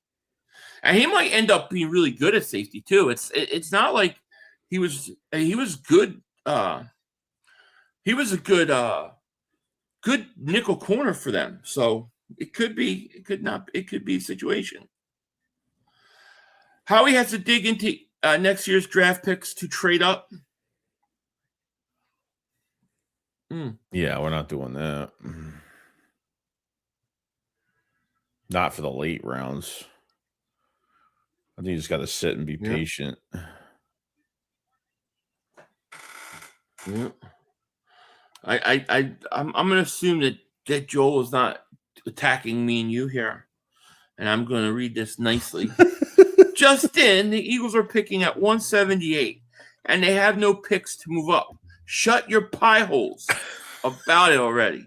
and he might end up being really good at safety too. It's not like he was good. He was a good nickel corner for them. So it could be a situation. Howie has to dig into next year's draft picks to trade up. Yeah, we're not doing that. Not for the late rounds. I think you just got to sit and be patient. Yeah. I'm going to assume that Joel is not attacking me and you here, and I'm going to read this nicely. Just in, the Eagles are picking at 178, and they have no picks to move up. Shut your pie holes about it already.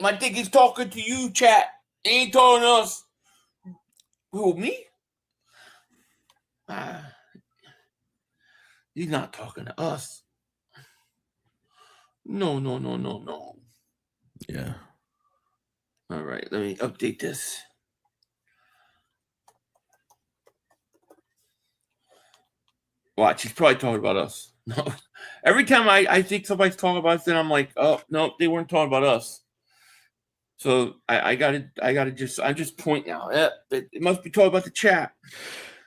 I think he's talking to you, chat. He ain't talking to us. Who, me? He's not talking to us. No. Yeah. All right, let me update this. Watch, he's probably talking about us. No. Every time I think somebody's talking about us, then I'm like, oh no, they weren't talking about us. So I'm just pointing out. It must be talking about the chat.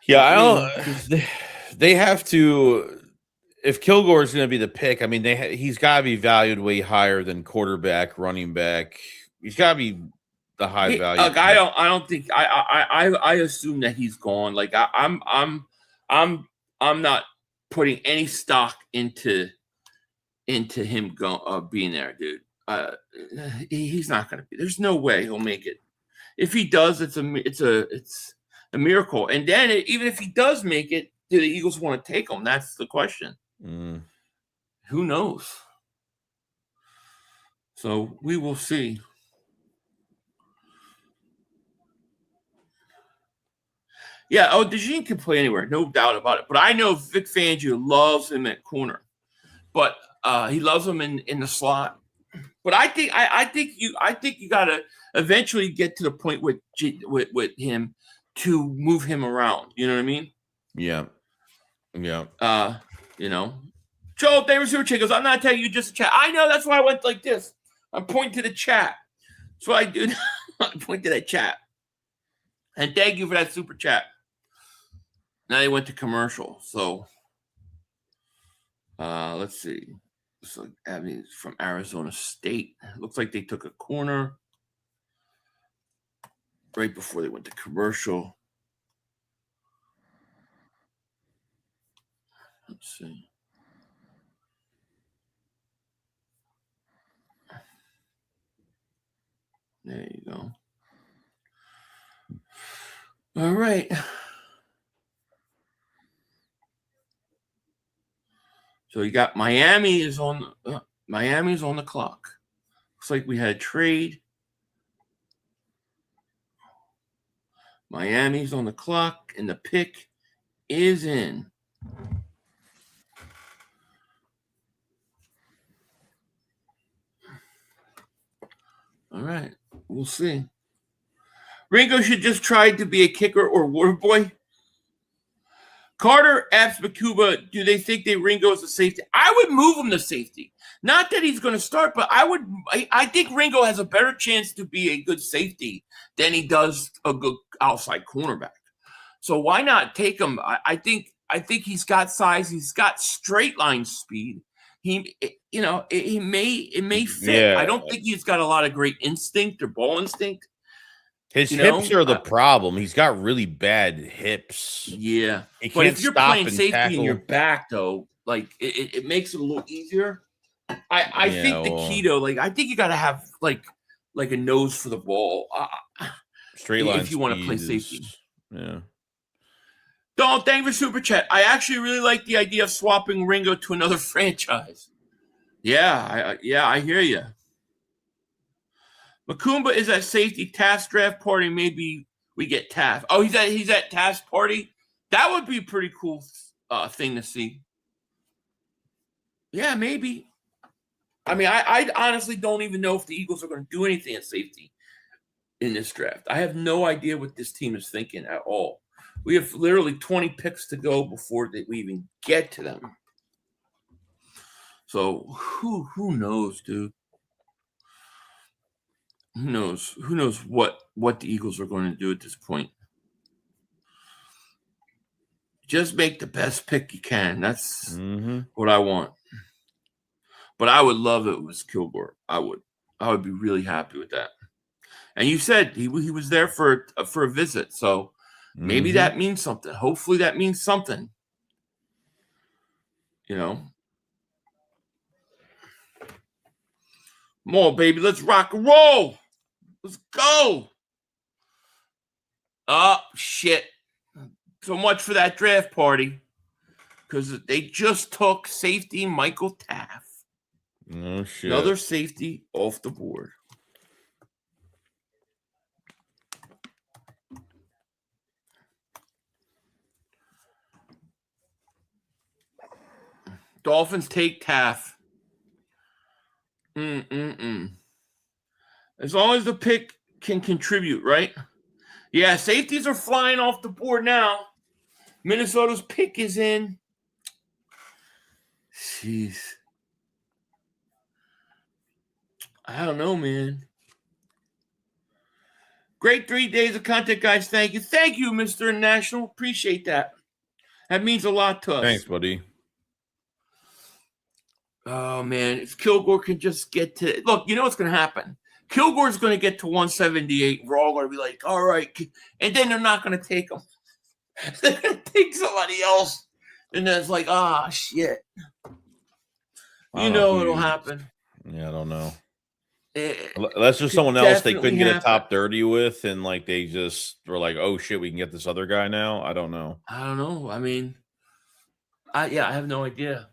Yeah, I don't. They have to. If Kilgore is going to be the pick, I mean, he's got to be valued way higher than quarterback, running back. He's got to be the high value. Look, I don't think. I assume that he's gone. Like I'm not putting any stock into him being there, dude. He's not going to be. There's no way he'll make it. If he does, it's a miracle. And then even if he does make it, do the Eagles want to take him? That's the question. Who knows? So we will see. Yeah, DeJean can play anywhere, no doubt about it. But I know Vic Fangio loves him at corner, but he loves him in the slot. But I think you got to eventually get to the point with him to move him around. You know what I mean? Yeah. Joel Davis Super goes, I'm not telling you just a chat. I know, that's why I went like this. I'm pointing to the chat. That's what I do. I point to that chat. And thank you for that super chat. Now they went to commercial. So let's see. So Abby's from Arizona State. Looks like they took a corner right before they went to commercial. Let's see. There you go. All right. So you got Miami is on the clock. Looks like we had a trade. Miami's on the clock, and the pick is in. All right, we'll see. Ringo should just try to be a kicker or water boy. Carter asks Makuba, do they think that Ringo is a safety? I would move him to safety. Not that he's going to start, but I think Ringo has a better chance to be a good safety than he does a good outside cornerback. So why not take him? I think he's got size. He's got straight line speed. It may fit. Yeah. I don't think he's got a lot of great instinct or ball instinct. His hips are the problem. He's got really bad hips. Yeah. He But if you're stop playing and safety tackle. in your back, though, like it makes it a little easier. I think the key, though, like I think you got to have like a nose for the ball. Straight line if you want to play speed safety. Yeah. Don't thank you for super chat. I actually really like the idea of swapping Ringo to another franchise. Yeah, I hear you. Makumba is at safety. Taft's draft party. Maybe we get Taft. Oh, he's at Taft's party. That would be a pretty cool thing to see. Yeah, maybe. I mean, I honestly don't even know if the Eagles are going to do anything at safety in this draft. I have no idea what this team is thinking at all. We have literally 20 picks to go before we even get to them. So who knows, dude? Who knows? Who knows what the Eagles are going to do at this point? Just make the best pick you can. That's what I want. But I would love it was Kilgore. I would be really happy with that. And you said he was there for a visit, so maybe that means something. Hopefully that means something. You know. Come on, baby. Let's rock and roll. Let's go. Oh, shit. So much for that draft party. Because they just took safety Michael Taft. Oh, shit. Another safety off the board. Dolphins take Taft. As long as the pick can contribute, right? Yeah, safeties are flying off the board now. Minnesota's pick is in. Jeez. I don't know, man. Great 3 days of content, guys. Thank you. Thank you, Mr. National. Appreciate that. That means a lot to us. Thanks, buddy. Oh, man. If Kilgore can just get to – look, you know what's going to happen. Kilgore's going to get to 178. We're all going to be like, all right. And then they're not going to take him. They're going to take somebody else. And then it's like, shit. You know it'll happen. Yeah, I don't know. That's just someone else they couldn't get a top 30 with, and like they just were like, oh, shit, we can get this other guy now? I don't know. I mean, I have no idea.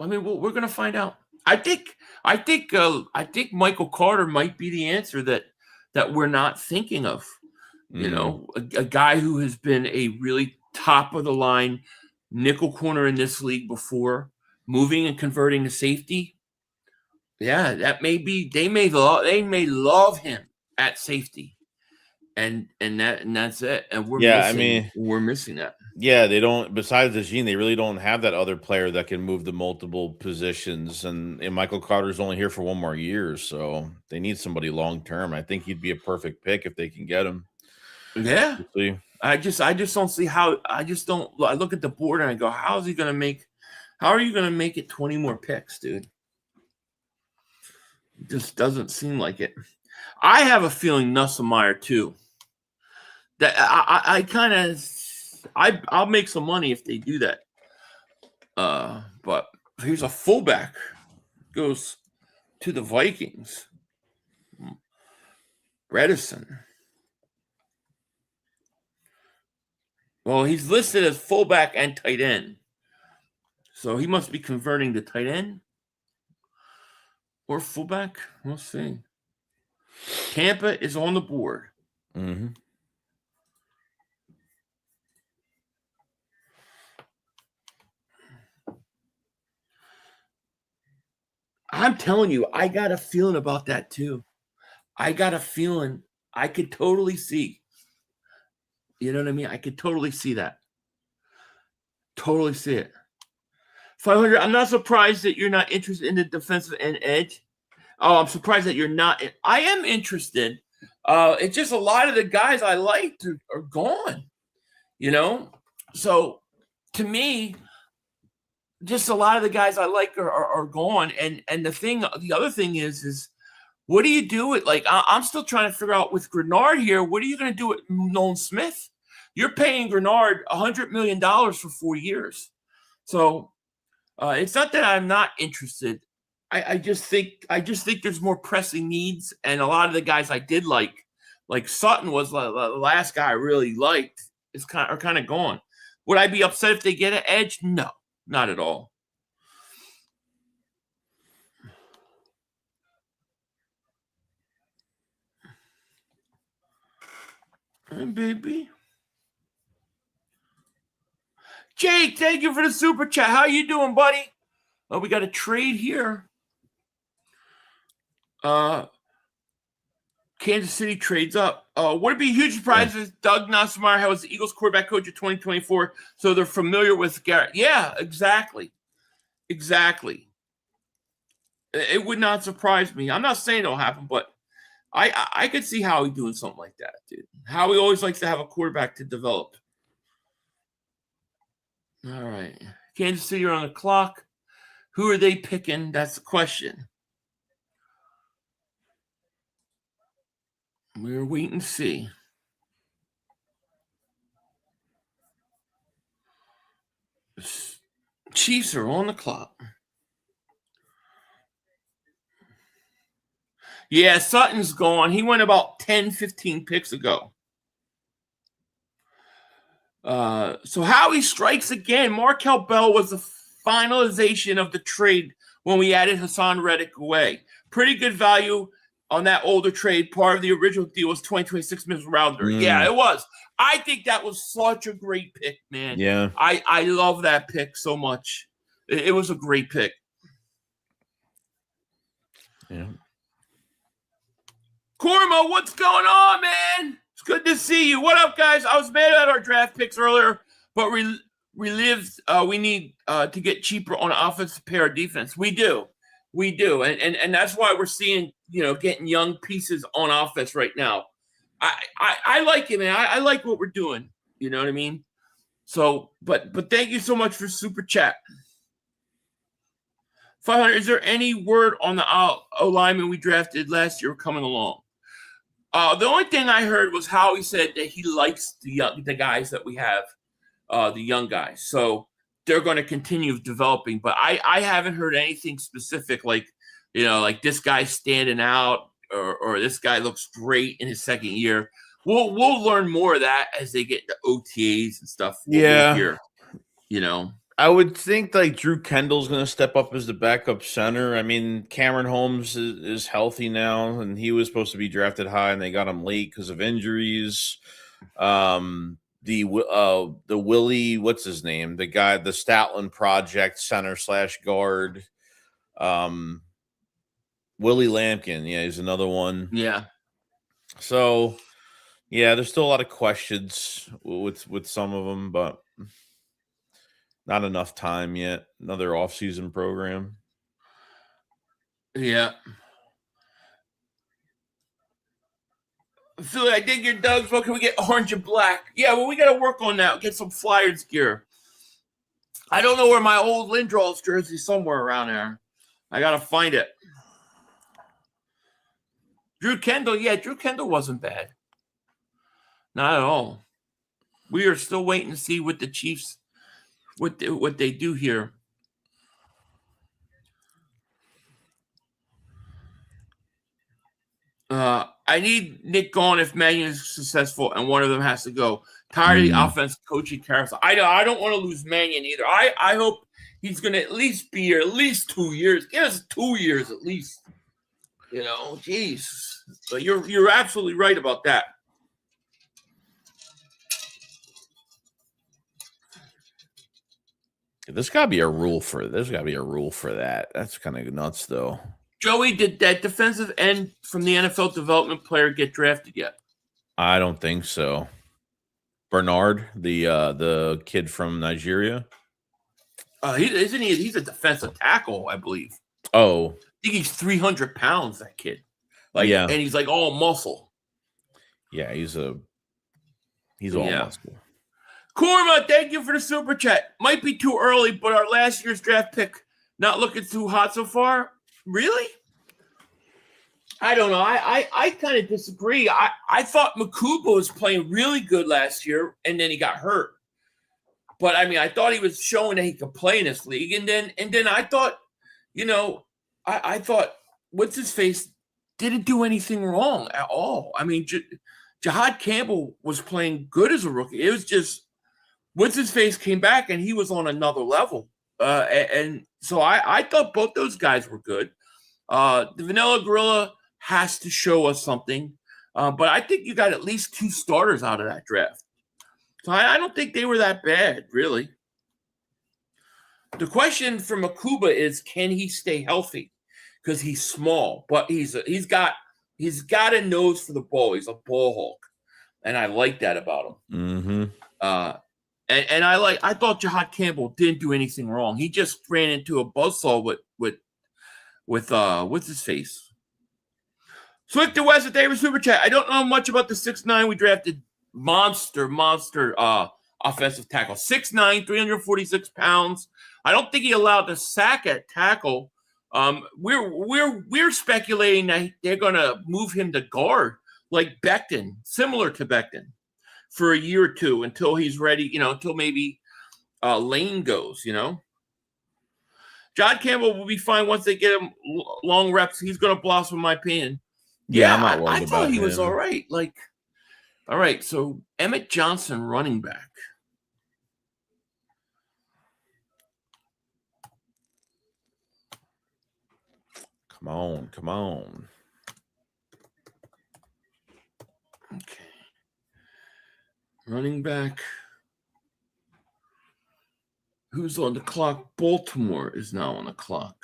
I mean, we're going to find out. I think Michael Carter might be the answer that we're not thinking of. You know, a guy who has been a really top of the line nickel corner in this league before, moving and converting to safety. Yeah, that may be. They may love him at safety, and that's it. And we're missing that. Yeah, they don't. Besides the Gene, they really don't have that other player that can move to multiple positions. And Michael Carter's only here for 1 more year, so they need somebody long term. I think he'd be a perfect pick if they can get him. Yeah, I just don't see how. I look at the board and I go, how are you going to make it 20 more picks, dude? It just doesn't seem like it. I have a feeling Nussmeier too. That I'll make some money if they do that. But here's a fullback goes to the Vikings. Bredesen. Well, he's listed as fullback and tight end. So he must be converting to tight end or fullback. We'll see. Tampa is on the board. Mm-hmm. I'm telling you, I got a feeling about that too. I got a feeling I could totally see. You know what I mean? I could totally see that. Totally see it. 500. I'm not surprised that you're not interested in the defensive end edge. Oh, I'm surprised that you're not. I am interested. It's just a lot of the guys I liked are gone. You know? So, to me, just a lot of the guys I like are gone. And the other thing is what do you do with, like, I'm still trying to figure out with Grenard here, what are you going to do with Nolan Smith? You're paying Grenard $100 million for 4 years. So it's not that I'm not interested. I just think there's more pressing needs, and a lot of the guys I did like Sutton was the last guy I really liked, are kind of gone. Would I be upset if they get an edge? No, not at all. Hey, baby. Jake, thank you for the super chat. How you doing, buddy? Oh, we got a trade here. Kansas City trades up. Would it be a huge surprise if Doug Nussmeier was the Eagles quarterback coach of 2024, so they're familiar with Garrett? Yeah, exactly. Exactly. It would not surprise me. I'm not saying it'll happen, but I could see Howie doing something like that, dude. Howie always likes to have a quarterback to develop. All right. Kansas City are on the clock. Who are they picking? That's the question. We're waiting to see. Chiefs are on the clock. Yeah, Sutton's gone. He went about 10, 15 picks ago. So Howie strikes again. Markel Bell was the finalization of the trade when we added Hassan Reddick away. Pretty good value on that older trade. Part of the original deal was 2026 middle rounder. Yeah, it was. I think that was such a great pick, man. Yeah. I love that pick so much. It was a great pick. Yeah. Korma, what's going on, man? It's good to see you. What up, guys? I was mad at our draft picks earlier, but we lived. We need to get cheaper on offensive pair of defense. We do. And that's why we're seeing, getting young pieces on offense right now. I like it, man. I like what we're doing. You know what I mean? So, but thank you so much for super chat. 500. Is there any word on the O lineman we drafted last year coming along? The only thing I heard was how he said that he likes the guys that we have, the young guys. So they're going to continue developing. But I haven't heard anything specific like this guy's standing out or this guy looks great in his second year. We'll learn more of that as they get into OTAs and stuff. Yeah. I would think like Drew Kendall's going to step up as the backup center. I mean, Cameron Holmes is healthy now, and he was supposed to be drafted high, and they got him late because of injuries. The Willie, what's his name? The guy, the Statland Project center / guard. Willie Lampkin, yeah, he's another one. Yeah. So, yeah, there's still a lot of questions with some of them, but not enough time yet. Another off-season program. Yeah. Philly, I dig your Doug's. What can we get orange and black? Yeah, well, we got to work on that. Get some Flyers gear. I don't know where my old Lindros jersey is, somewhere around there. I got to find it. Drew Kendall. Yeah, Drew Kendall wasn't bad. Not at all. We are still waiting to see what the Chiefs what they do here. I need Nick gone if Mannion is successful and one of them has to go. Tired of the offense coaching carousel. I don't want to lose Mannion either. I hope he's going to at least be here at least 2 years. Give us 2 years at least. Jeez. But you're absolutely right about that. There's got to be a rule for that. That's kind of nuts, though. Joey, did that defensive end from the NFL development player get drafted yet? I don't think so. Bernard, the kid from Nigeria. He's a defensive tackle, I believe. Oh, I think he's 300 pounds. That kid, and he's like all muscle. Yeah, he's all muscle. Korma, thank you for the super chat. Might be too early, but our last year's draft pick not looking too hot so far. Really? I don't know. I kind of disagree. I thought Makuba was playing really good last year, and then he got hurt. But I mean, I thought he was showing that he could play in this league, and then I thought, I thought what's his face didn't do anything wrong at all. I mean, Jahad Campbell was playing good as a rookie. It was just what's his face came back and he was on another level. And so I thought both those guys were good. The Vanilla Gorilla has to show us something, but I think you got at least 2 starters out of that draft. So I don't think they were that bad, really. The question for Makuba is, can he stay healthy? Because he's small, but he's got a nose for the ball. He's a ball hawk, and I like that about him. Mm-hmm. And I thought Jahad Campbell didn't do anything wrong. He just ran into a buzzsaw with what's his face. Swift to West at David Super Chat. I don't know much about the 6'9" we drafted. Monster offensive tackle. 6'9", 346 pounds. I don't think he allowed the sack at tackle. We're speculating that they're gonna move him to guard like Becton, similar to Becton, for a year or two until he's ready, until maybe Lane goes, John Campbell will be fine once they get him long reps. He's gonna blossom, in my opinion. Yeah, I'm not worried I about thought he him. was all right. All right, so Emmett Johnson, running back. Come on. Okay. Running back. Who's on the clock? Baltimore is now on the clock.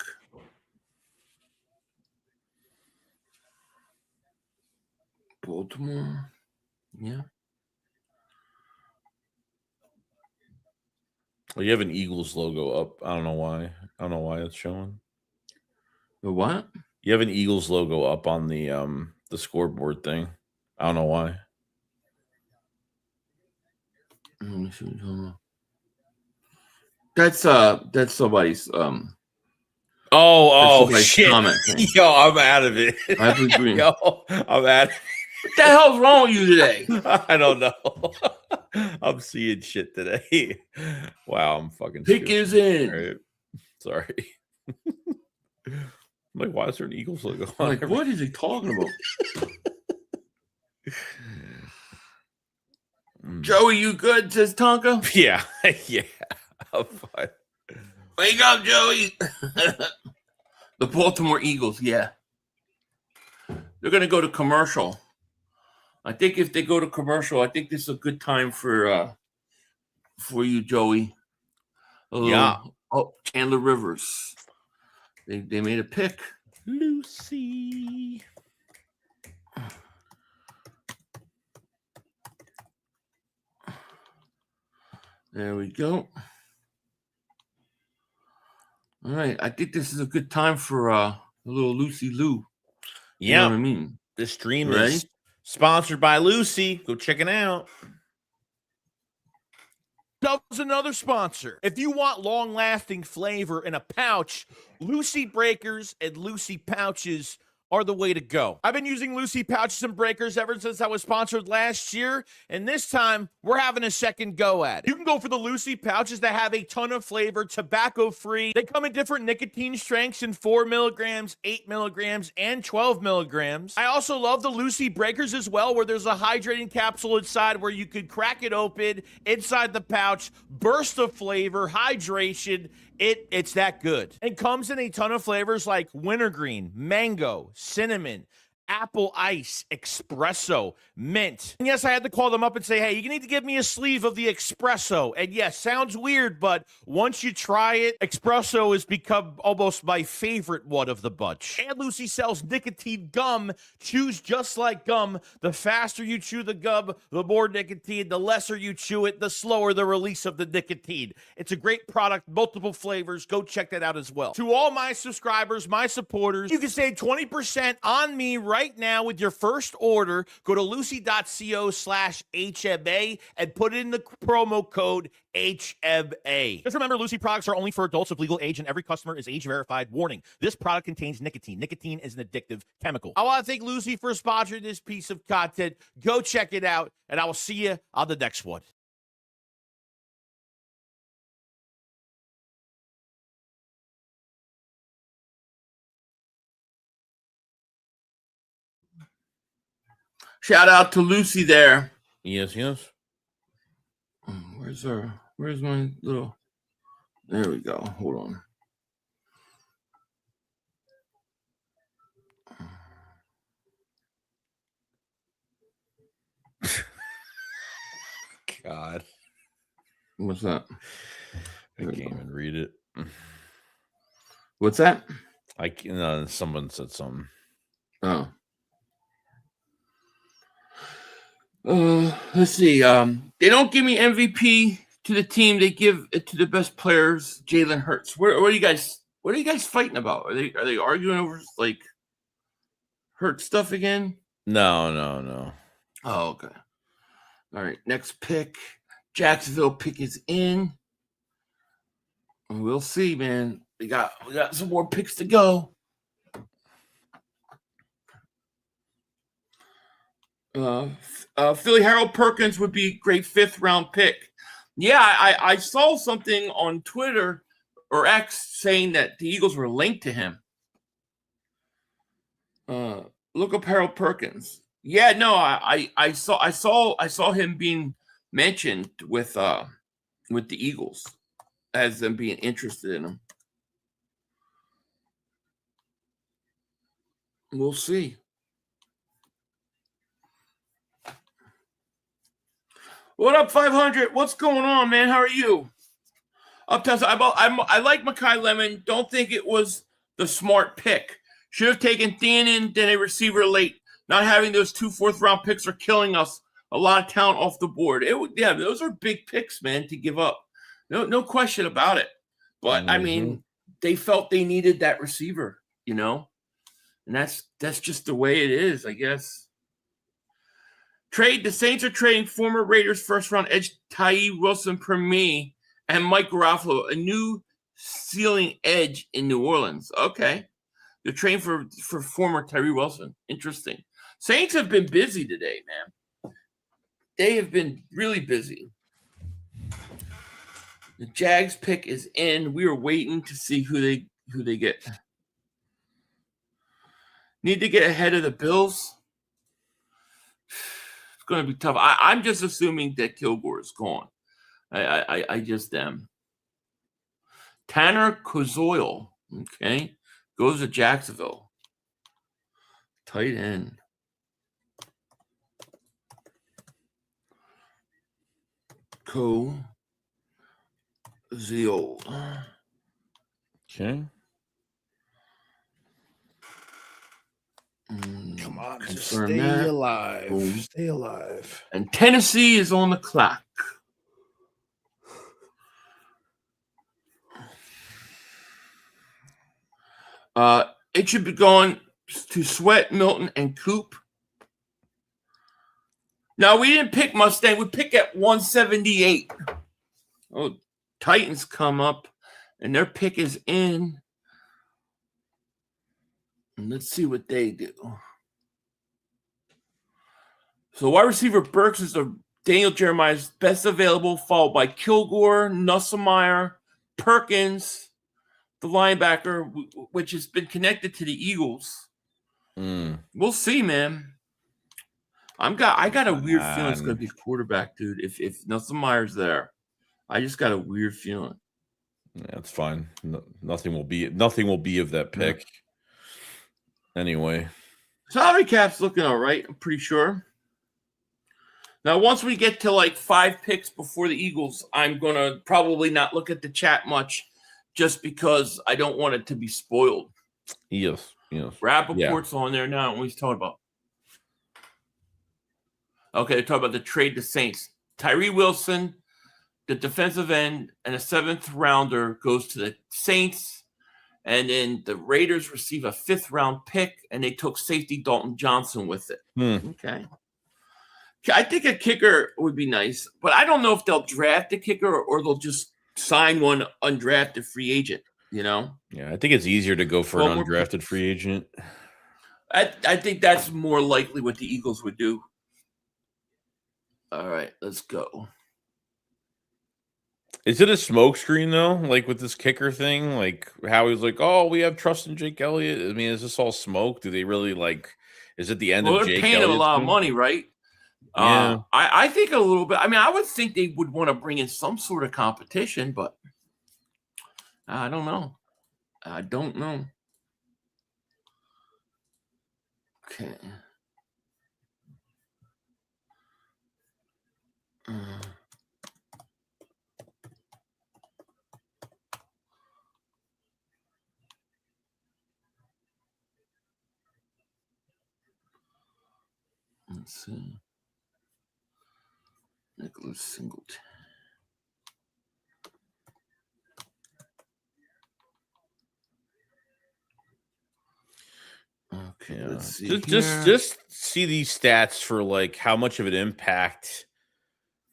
Baltimore. Yeah. Well, you have an Eagles logo up. I don't know why. It's showing. The what? You have an Eagles logo up on the scoreboard thing. I don't know why. Let me see what you're talking about. That's somebody's shit. Comment thing. Yo, I'm out of it. I agree. Yo, I'm out. What the hell's wrong with you today? I don't know. I'm seeing shit today. Wow, I'm fucking Pick is in. Right. Sorry. I'm like, why is there an Eagles logo on? Like, what is he talking about? Joey, you good? Says Tonka. Yeah. I'm fine. Wake up, Joey. The Baltimore Eagles, yeah. They're going to go to commercial. I think if they go to commercial, I think this is a good time for you, Joey. Yeah. Oh, Chandler Rivers. They made a pick. Lucy. There we go. All right. I think this is a good time for a little Lucy Lou. Yeah. You know what I mean? This stream is sponsored by Lucy. Go check it out. Dove's another sponsor. If you want long-lasting flavor in a pouch, Lucy Breakers and Lucy Pouches are the way to go. I've been using Lucy Pouches and Breakers ever since I was sponsored last year, and this time we're having a second go at it. You can go for the Lucy Pouches that have a ton of flavor, tobacco-free. They come in different nicotine strengths in 4 milligrams, 8 milligrams, and 12 milligrams. I also love the Lucy Breakers as well, where there's a hydrating capsule inside where you could crack it open inside the pouch, burst of flavor, hydration. It's that good. And comes in a ton of flavors like wintergreen, mango, cinnamon, apple ice, espresso, mint. And yes, I had to call them up and say, hey, you need to give me a sleeve of the espresso. And yes, sounds weird, but once you try it, espresso has become almost my favorite one of the bunch. And Lucy sells nicotine gum. Chews just like gum. The faster you chew the gum, the more nicotine. The lesser you chew it, the slower the release of the nicotine. It's a great product, multiple flavors. Go check that out as well. To all my subscribers, my supporters, you can save 20% on me right right now with your first order. Go to lucy.co/HMA and put in the promo code HMA. Just remember, Lucy products are only for adults of legal age, and every customer is age verified. Warning: this product contains nicotine. Nicotine is an addictive chemical. I want to thank Lucy for sponsoring this piece of content. Go check it out, and I will see you on the next one. Shout out to Lucy there. Yes. Where's my little? There we go. Hold on. God. What's that? I can't even read it. What's that? Someone said something. Oh. Let's see. They don't give me MVP to the team. They give it to the best players. Jalen Hurts. What are you guys fighting about? Are they arguing over like Hurts stuff again? No. Oh, okay. All right. Next pick. Jacksonville pick is in. We'll see, man. We got some more picks to go. Philly Harold Perkins would be a great 5th round pick. Yeah, I saw something on Twitter or X saying that the Eagles were linked to him. Look up Harold Perkins. Yeah, no, I saw him being mentioned with the Eagles as them being interested in him. We'll see. What up, 500? What's going on, man? How are you? Uptown. I like Mekhi Lemon. Don't think it was the smart pick. Should have taken Thielen, then a receiver late. Not having those 2 4th-round picks are killing us. A lot of talent off the board. Those are big picks, man, to give up. No question about it. But I mean, they felt they needed that receiver, and that's just the way it is, I guess. The Saints are trading former Raiders first-round edge Tyree Wilson per me and Mike Garofalo, a new ceiling edge in New Orleans. Okay. They're trading for former Tyree Wilson. Interesting. Saints have been busy today, man. They have been really busy. The Jags pick is in. We are waiting to see who they get. Need to get ahead of the Bills. It's going to be tough. I'm just assuming that Kilgore is gone. I just am. Tanner Kozoil, okay, goes to Jacksonville. Tight end. Kozoil. Okay. Come on, just Confirm stay that. alive. Boom. Stay alive. And Tennessee is on the clock. It should be going to Sweat, Milton, and Coop. No, we didn't pick Mustang. We pick at 178. Oh, Titans come up, and their pick is in. And let's see what they do. So wide receiver Burks is Daniel Jeremiah's best available, followed by Kilgore, Nussmeier, Perkins, the linebacker, which has been connected to the Eagles. We'll see, man. I got a weird feeling it's going to be quarterback, dude. If Nussmeier's there, I just got a weird feeling. Yeah, that's fine. Nothing will be of that pick. Anyway, salary cap's looking all right. I'm pretty sure. Now, once we get to like 5 picks before the Eagles, I'm going to probably not look at the chat much just because I don't want it to be spoiled. Yes. Rappaport's on there now. What are we talking about? Okay, they're talking about the trade to Saints. Tyree Wilson, the defensive end, and a 7th rounder goes to the Saints. And then the Raiders receive a 5th-round pick, and they took safety Dalton Johnson with it. Okay. I think a kicker would be nice, but I don't know if they'll draft a kicker or they'll just sign one undrafted free agent, Yeah, I think it's easier to go for an undrafted free agent. I think that's more likely what the Eagles would do. All right, let's go. Is it a smokescreen, though? Like with this kicker thing? Like how he's like, oh, we have trust in Jake Elliott. I mean, is this all smoke? Do they really is it the end of Jake Elliott? They're paying him a lot of money, right? Yeah. I think a little bit. I mean, I would think they would want to bring in some sort of competition, but I don't know. Okay. Let's see. Nicholas Singleton. Okay, let's see. Just see these stats for like how much of an impact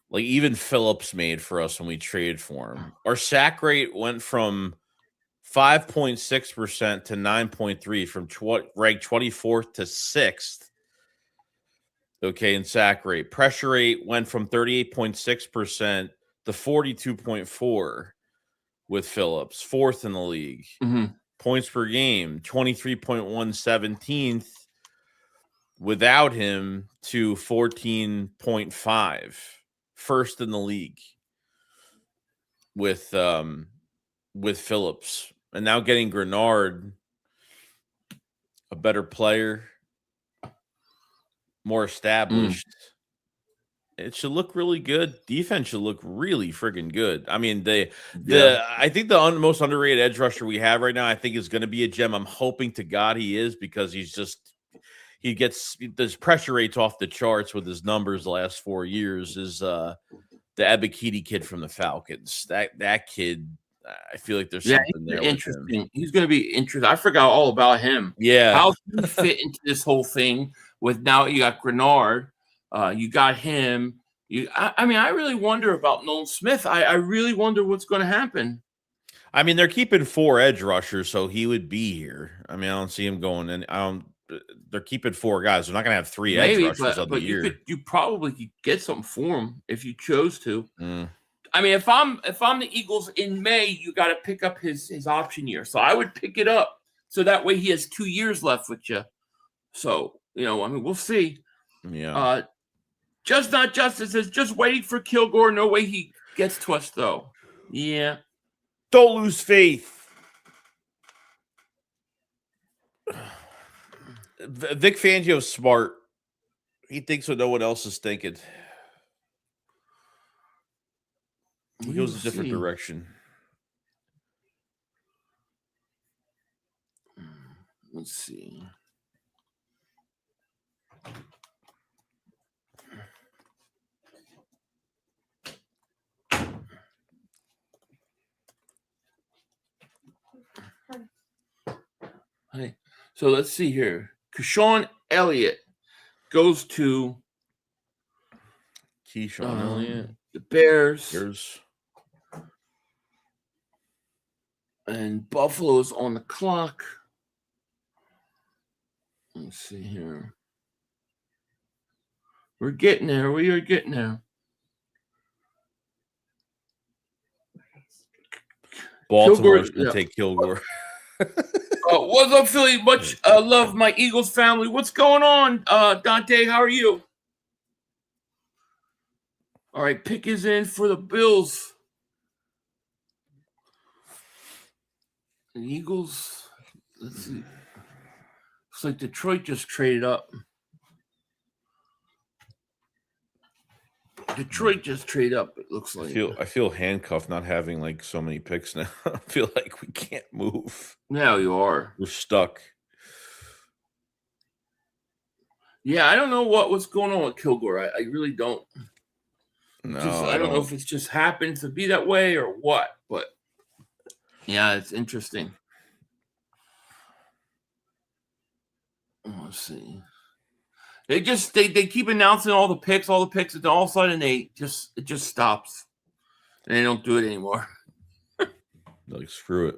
like even Phillips made for us when we traded for him. Our sack rate went from 5.6% to 9.3 from ranked 24th to 6th. Okay, in sack rate. Pressure rate went from 38.6% to 42.4 with Phillips, 4th in the league. Points per game, 23.1 17th without him to 14.5, 1st in the league with Phillips. And now getting Grenard, a better player, more established. It should look really good. Defense should look really friggin' good. I mean, I think the most underrated edge rusher we have right now, I think is going to be a gem. I'm hoping to God he is because he gets his pressure rates off the charts with his numbers the last 4 years. Is the Ebiketie kid from the Falcons? That kid, I feel like there's something there. Interesting. He's going to be interesting. I forgot all about him. Yeah, how he fit into this whole thing? With now you got Grenard. You got him. I mean, I really wonder about Nolan Smith. I really wonder what's going to happen. I mean, they're keeping 4 edge rushers, so he would be here. I mean, I don't see him going in. They're keeping 4 guys. They're not going to have 3 edge rushers of the year. You probably could get something for him if you chose to. I mean, if I'm the Eagles in May, you got to pick up his option year. So I would pick it up so that way he has 2 years left with you. So I mean, we'll see. Yeah. Just Not Justice says, just waiting for Kilgore. No way he gets to us, though. Yeah. Don't lose faith. Vic Fangio's smart. He thinks what no one else is thinking. He goes a different direction. Let's see. Hey, so let's see here. Keyshawn Elliott goes to Keyshawn Elliott, the Bears. And Buffalo's on the clock. Let's see here. We're getting there. We are getting there. Baltimore's going to take Kilgore. What's up, Philly? Much love, my Eagles family. What's going on, Dante? How are you? All right, pick is in for the Bills. The Eagles. Let's see. Looks like Detroit just traded up. Detroit just traded up, it looks like. I feel handcuffed not having like so many picks now. I feel like we can't move. Now you are. We're stuck. Yeah, I don't know what's going on with Kilgore. I really don't. No, I don't know if it's just happened to be that way or what, but yeah, it's interesting. Let's see. They keep announcing all the picks, and then all of a sudden it just stops. And they don't do it anymore. Like, screw it.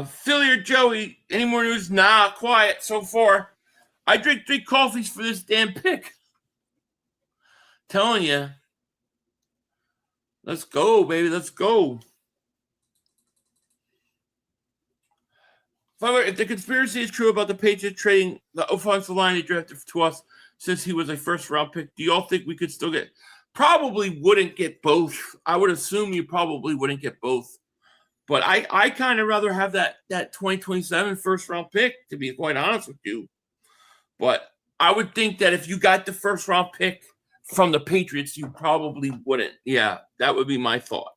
Philly or Joey, any more news? Nah, quiet so far. I drink 3 coffees for this damn pick. Telling you. Let's go, baby. Let's go. If the conspiracy is true about the Patriots trading the offensive line they drafted to us since he was a first-round pick, do y'all think we could still get? Probably wouldn't get both. I would assume you probably wouldn't get both. But I kind of rather have that 2027 first-round pick, to be quite honest with you. But I would think that if you got the first-round pick from the Patriots, you probably wouldn't. Yeah, that would be my thought.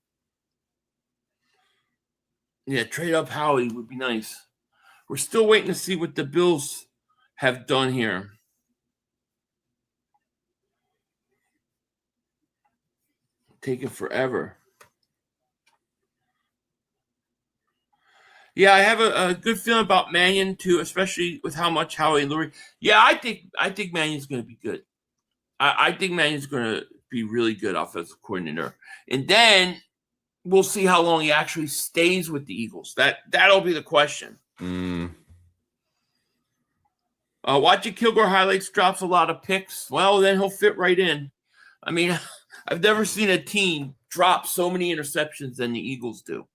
Yeah, trade up Howie would be nice. We're still waiting to see what the Bills have done here. Taking forever. Yeah, I have a good feeling about Mannion too, especially with how much Howie and Lurie. Yeah, I think Mannion's going to be good. I think Mannion's going to be really good offensive coordinator, and then we'll see how long he actually stays with the Eagles. That'll be the question. Watching Kilgore highlights drops a lot of picks. Well, then he'll fit right in. I mean, I've never seen a team drop so many interceptions than the Eagles do.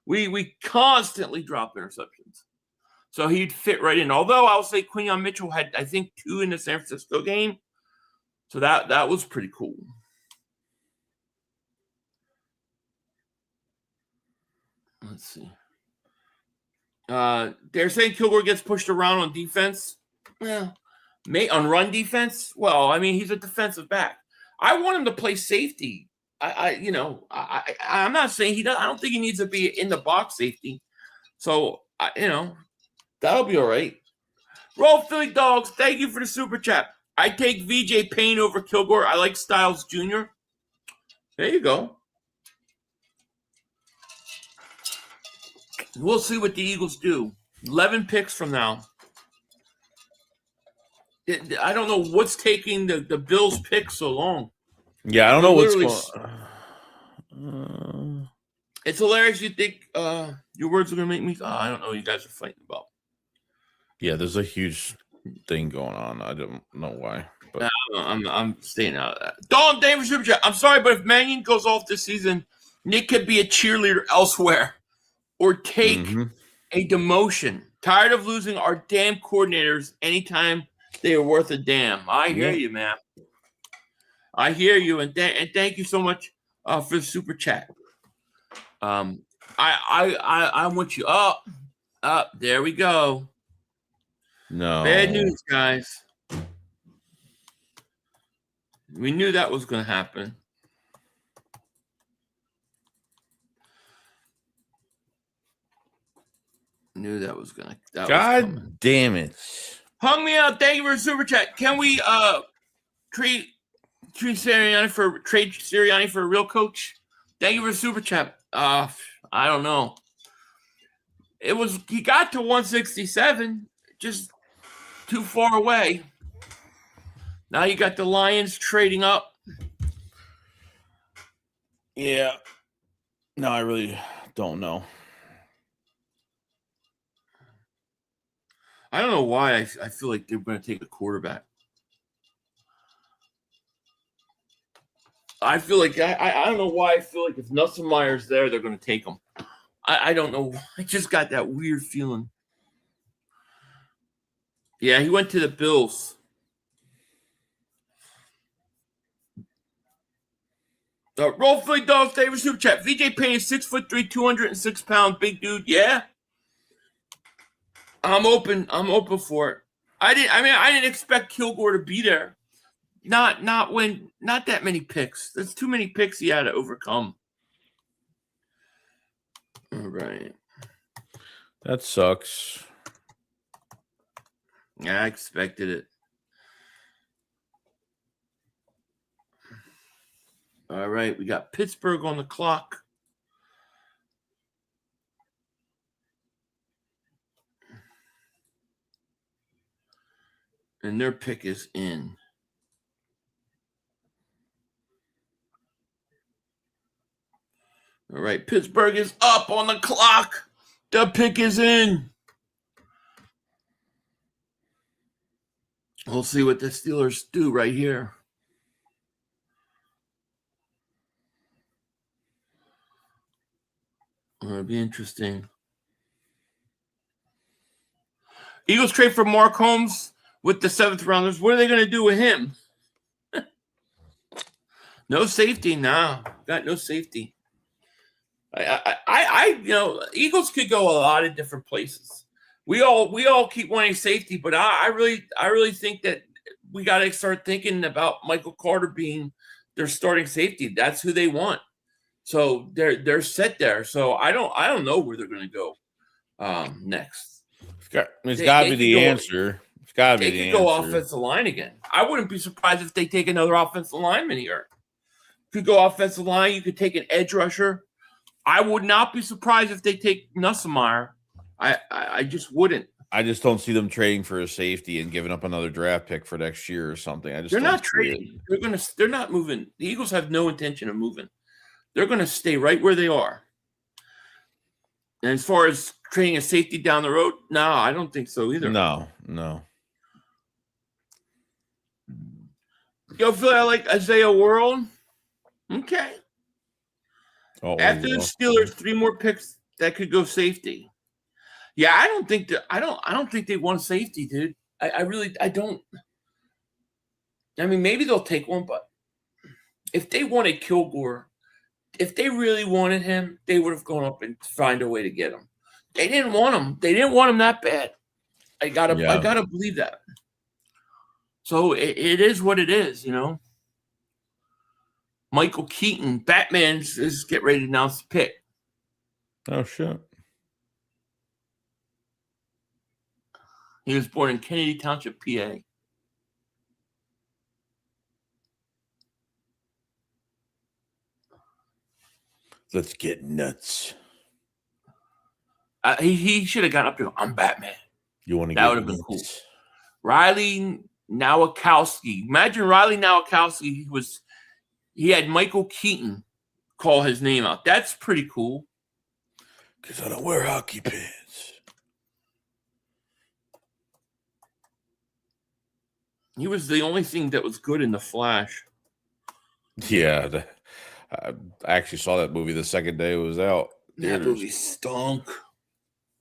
We constantly drop interceptions. So he'd fit right in. Although I'll say Quinyon Mitchell had, I think, 2 in the San Francisco game. So that was pretty cool. Let's see. They're saying Kilgore gets pushed around on defense. Yeah. On run defense? Well, I mean, he's a defensive back. I want him to play safety. I'm not saying he does. I don't think he needs to be in the box safety. So, that'll be all right. Roll Philly Dogs, thank you for the super chat. I take VJ Payne over Kilgore. I like Styles Jr. There you go. We'll see what the Eagles do. 11 picks from now. I don't know what's taking the Bills pick so long. Yeah, I don't know what's going on. It's hilarious. You think your words are going to make me... I don't know what you guys are fighting about. Yeah, there's a huge thing going on. I don't know why. But I'm staying out of that. Don Davis Super Chat. I'm sorry, but if Mannion goes off this season, Nick could be a cheerleader elsewhere or take a demotion. Tired of losing our damn coordinators anytime they are worth a damn. I hear you, man. I hear you, and thank you so much for the super chat. I want you up. There we go. No. Bad news, guys. We knew that was going to happen. Knew that was going to. God damn it. Hung me out. Thank you for the super chat. Can we trade Sirianni for a real coach? Thank you for the super chat. I don't know. He got to 167, just too far away. Now you got the Lions trading up. Yeah. No, I really don't know. I don't know why I feel like they're going to take a quarterback. I feel like I don't know why I feel like if Nussmeier's there, they're going to take him. I don't know. I just got that weird feeling. Yeah, he went to the Bills. Roll Philly Dogs, favorite super chat. VJ Payne is 6'3", 206 pounds, big dude. Yeah, I'm open for it. I didn't expect Kilgore to be there. Not that many picks. There's too many picks he had to overcome. All right. That sucks. Yeah, I expected it. All right, we got Pittsburgh on the clock. And their pick is in. All right, Pittsburgh is up on the clock. The pick is in. We'll see what the Steelers do right here. It'll be interesting. Eagles trade for Mark Holmes with the 7th rounders. What are they going to do with him? No safety now. Got no safety. Eagles could go a lot of different places. We all keep wanting safety, but I really think that we got to start thinking about Michael Carter being their starting safety. That's who they want. So they're set there. So I don't know where they're going to go next. It's got to be the answer. It's got to be the answer. They could go offensive line again. I wouldn't be surprised if they take another offensive lineman here. Could go offensive line. You could take an edge rusher. I would not be surprised if they take Nussmeier. I just wouldn't. I just don't see them trading for a safety and giving up another draft pick for next year or something. They're not trading. They're not moving. The Eagles have no intention of moving. They're going to stay right where they are. And as far as trading a safety down the road, no, I don't think so either. No. Yo, Phil, I like Isaiah World. Okay. After the Steelers, 3 more picks that could go safety. Yeah, I don't think they want safety, dude. I don't. I mean, maybe they'll take one, but if they wanted Kilgore, if they really wanted him, they would have gone up and find a way to get him. They didn't want him. They didn't want him that bad. I gotta believe that. So it is what it is, you know. Michael Keaton, Batman is get ready to announce the pick. Oh shit. He was born in Kennedy Township, PA. Let's get nuts. He should have gotten up there. I'm Batman. You want to that would have been cool. Riley Nowakowski. Imagine Riley Nowakowski. He had Michael Keaton call his name out. That's pretty cool. Because I don't wear hockey pants. He was the only thing that was good in The Flash. Yeah. I actually saw that movie the second day it was out. That movie stunk.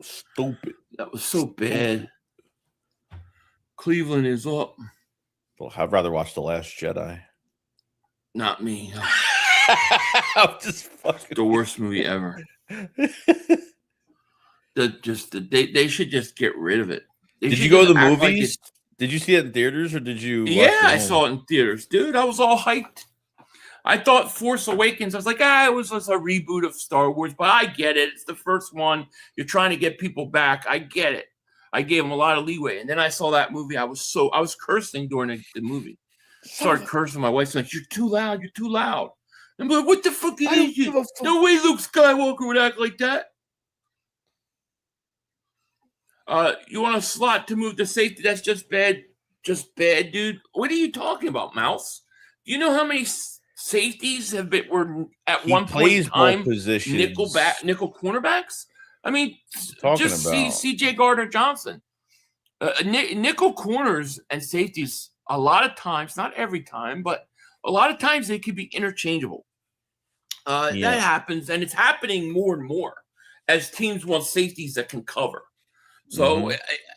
Stupid. That was so bad. Cleveland is up. Well, I'd rather watch The Last Jedi. Not me. I'm just fucking the worst movie ever. They should just get rid of it. Did you go to the movies? Did you see it in theaters or did you? Yeah, I saw it in theaters, dude. I was all hyped. I thought Force Awakens. I was like, it was just a reboot of Star Wars, but I get it. It's the first one. You're trying to get people back. I get it. I gave them a lot of leeway, and then I saw that movie. I was cursing during the movie. Started cursing. My wife's like, "You're too loud. You're too loud." I'm like, "What the fuck is you? No way, Luke Skywalker would act like that." You want a slot to move to safety? That's just bad. Just bad, dude. What are you talking about, Mouse? Do you know how many safeties were at one point in time nickel cornerbacks? I mean, just see C.J. Gardner-Johnson. Nickel corners and safeties, a lot of times, not every time, but a lot of times they could be interchangeable. That happens, and it's happening more and more as teams want safeties that can cover. So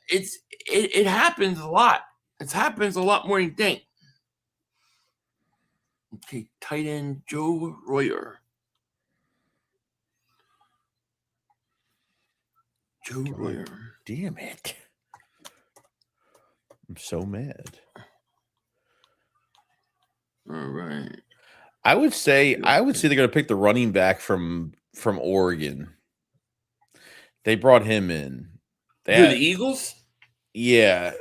it happens a lot. It happens a lot more than you think. Okay, tight end Joe Royer. Joe Royer. Damn it. I'm so mad. All right. I would say they're going to pick the running back from Oregon. They brought him in. The Eagles? Yeah.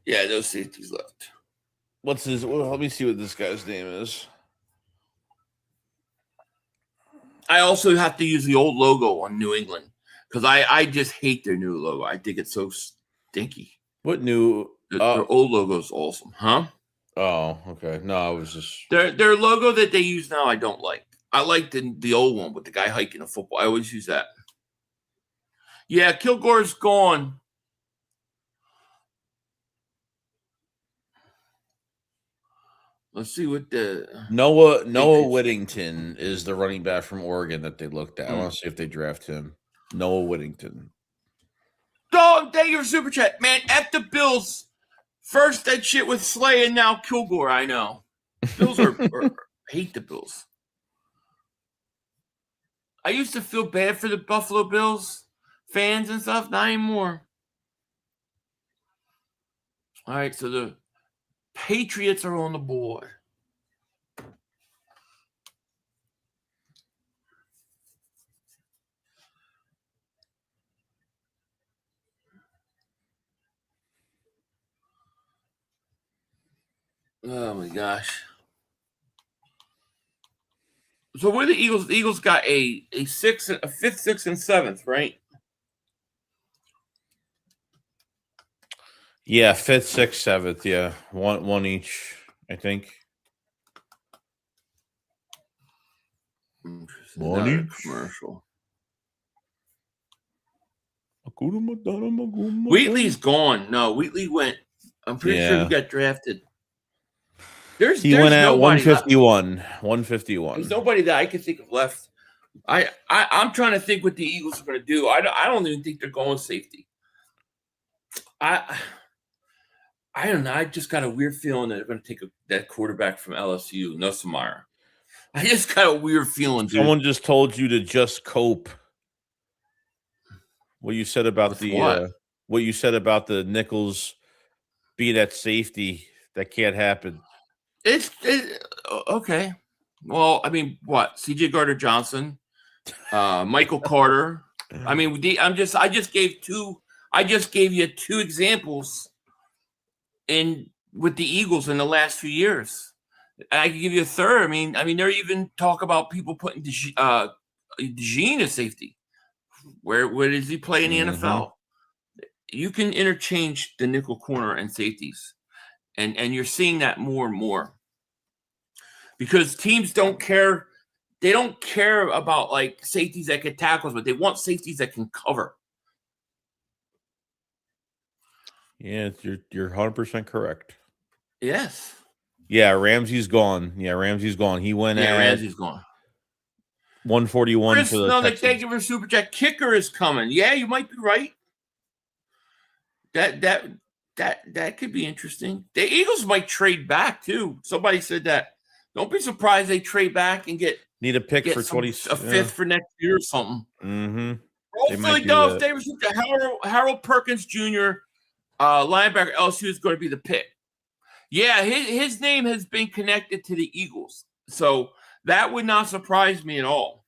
Yeah, no safeties left. What's his? Well, let me see what this guy's name is. I also have to use the old logo on New England because I just hate their new logo. I think it's so stinky. What new? Their old logo is awesome, huh? Oh, okay. No, I was just Their logo that they use now, I don't like. I like the old one with the guy hiking a football. I always use that. Yeah, Kilgore's gone. Let's see what the Noah Whittington is the running back from Oregon that they looked at. I want to see if they draft him. Noah Whittington. Oh, thank you for Super Chat. Man, F the Bills. First that shit with Slay and now Kilgore, I know. Bills are hate the Bills. I used to feel bad for the Buffalo Bills fans and stuff. Not anymore. All right, so the Patriots are on the board. Oh my gosh. So where are the Eagles? The Eagles got a fifth, sixth, and seventh, right? Yeah, 5th, 6th, 7th. Yeah, one each, I think. One each. Commercial. Wheatley's gone. No, Wheatley went. I'm pretty sure he got drafted. He went at 151. 151. There's nobody that I can think of left. I'm trying to think what the Eagles are going to do. I don't even think they're going safety. I don't know. I just got a weird feeling that they're going to take that quarterback from LSU, Nussmeier. I just got a weird feeling, dude. Someone just told you to just cope. What you said about what you said about the Nichols being at safety, that can't happen. It's okay. Well, I mean, what? CJ Gardner-Johnson, Michael Carter. I mean, I just gave you two examples with the Eagles in the last few years. And I could give you a third. I mean, there even talk about people putting Deion as safety. Where does he play in the NFL? You can interchange the nickel corner and safeties. And you're seeing that more and more. Because teams don't care. They don't care about like safeties that can tackle, but they want safeties that can cover. Yeah, you're 100% correct. Yes. Yeah, Ramsey's gone. He went at Ramsey's gone. 141 Chris, for the Texans. thank you for Super Chat. Kicker is coming. Yeah, you might be right. That could be interesting. The Eagles might trade back too. Somebody said that. Don't be surprised they trade back and need a pick for a fifth for next year or something. Mm-hmm. Hopefully, Dove Davis, Harold Perkins Jr., linebacker LSU is going to be the pick. Yeah, his name has been connected to the Eagles, so that would not surprise me at all.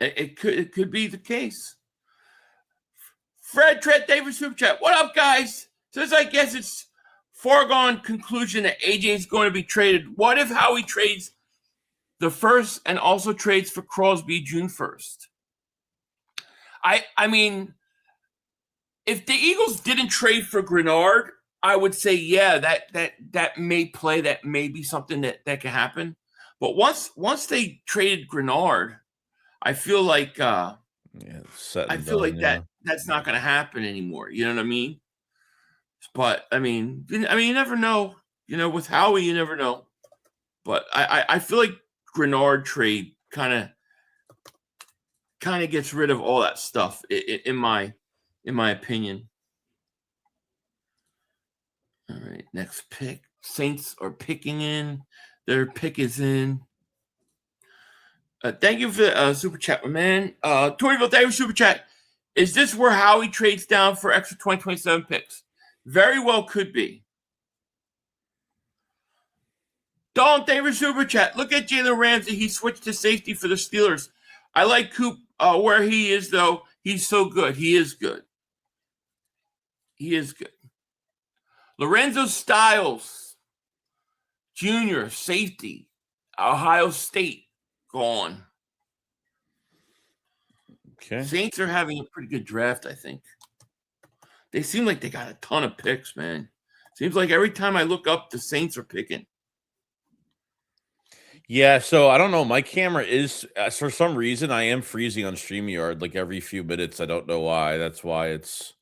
It could be the case. Fred Trent Davis Super Chat. What up, guys? Since I guess it's foregone conclusion that AJ is going to be traded, what if Howie trades the first and also trades for Crosby June 1st? I mean, if the Eagles didn't trade for Grenard, I would say, yeah, that may play. That may be something that can happen. But once they traded Grenard, I feel like that's not going to happen anymore. You know what I mean? But I mean, you never know. You know, with Howie, you never know. But I feel like Grenard trade kind of gets rid of all that stuff in my opinion. All right, next pick. Saints are picking in. Their pick is in. Thank you for the Super Chat, my man. Toryville, thank you for Super Chat. Is this where Howie trades down for extra 2027 picks? Very well could be. Don, thank you for Super Chat. Look at Jalen Ramsey. He switched to safety for the Steelers. I like Coop where he is, though. He's so good. He is good. Lorenzo Styles, Jr., safety, Ohio State, gone. Okay. Saints are having a pretty good draft, I think. They seem like they got a ton of picks, man. Seems like every time I look up, the Saints are picking. Yeah, so I don't know. My camera is, for some reason, I am freezing on StreamYard like every few minutes. I don't know why. That's why it's,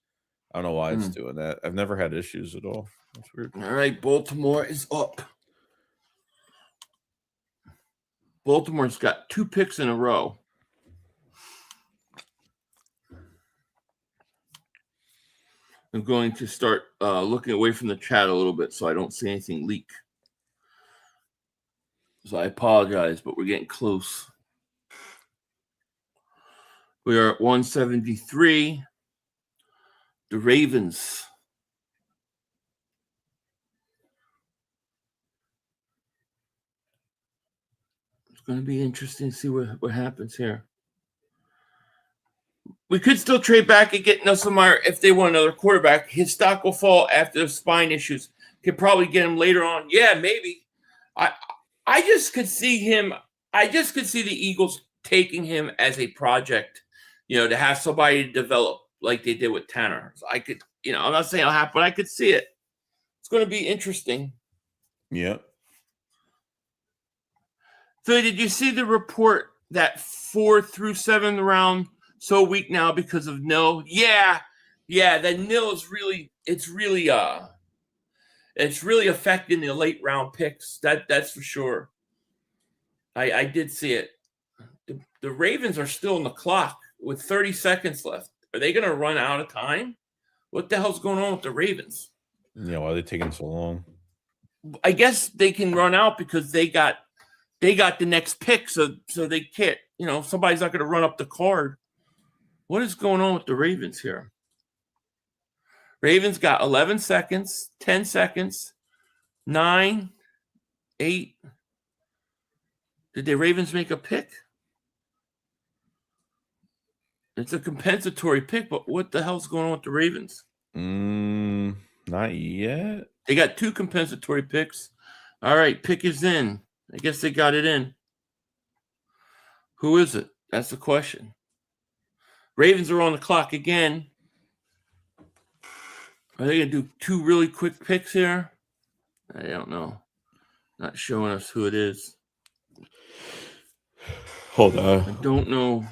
I don't know why it's doing that. I've never had issues at all. That's weird. All right, Baltimore is up. Baltimore's got 2 picks in a row. I'm going to start looking away from the chat a little bit so I don't see anything leak. So I apologize, but we're getting close. We are at 173. The Ravens. It's going to be interesting to see what happens here. We could still trade back and get Nussmeier if they want another quarterback. His stock will fall after the spine issues. Could probably get him later on. Yeah, maybe. I just could see him. I just could see the Eagles taking him as a project, to have somebody to develop like they did with Tanner. So I could, I'm not saying it'll happen, but I could see it. It's going to be interesting. Yeah. Philly, did you see the report that 4th through 7th round so weak now because of nil? Yeah. That nil is really affecting the late round picks. That's for sure. I did see it. The Ravens are still on the clock with 30 seconds left. Are they going to run out of time? What the hell's going on with the Ravens? Yeah, why are they taking so long? I guess they can run out because they got the next pick, so they can't. Somebody's not going to run up the card. What is going on with the Ravens here? Ravens got 11 seconds, 10 seconds, 9, 8. Did the Ravens make a pick? It's a compensatory pick, but what the hell's going on with the Ravens? Not yet. They got 2 compensatory picks. All right, pick is in. I guess they got it in. Who is it? That's the question. Ravens are on the clock again. Are they going to do 2 really quick picks here? I don't know. Not showing us who it is. Hold on. I don't know.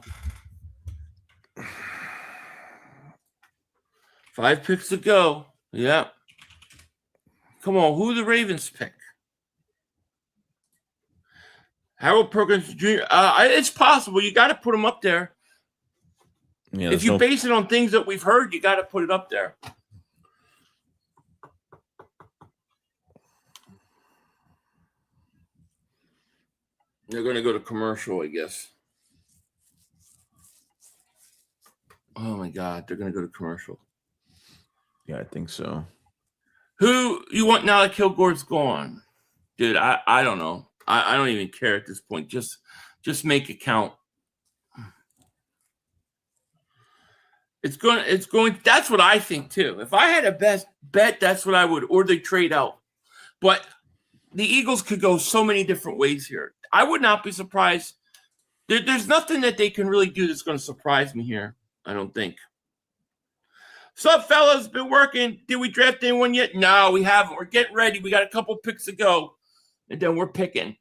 5 picks to go. Yeah. Come on, who the Ravens pick? Harold Perkins Jr. It's possible. You got to put him up there. Yeah, if you base it on things that we've heard, you got to put it up there. They're going to go to commercial, I guess. Oh, my God. They're going to go to commercial. Yeah, I think so. Who you want now that Kilgore's gone? Dude, I don't know. I don't even care at this point. Just make it count. It's going. That's what I think, too. If I had a best bet, that's what I would. Or they trade out. But the Eagles could go so many different ways here. I would not be surprised. There's nothing that they can really do that's going to surprise me here, I don't think. What's up, fellas? Been working. Did we draft anyone yet? No, we haven't. We're getting ready. We got a couple picks to go, and then we're picking.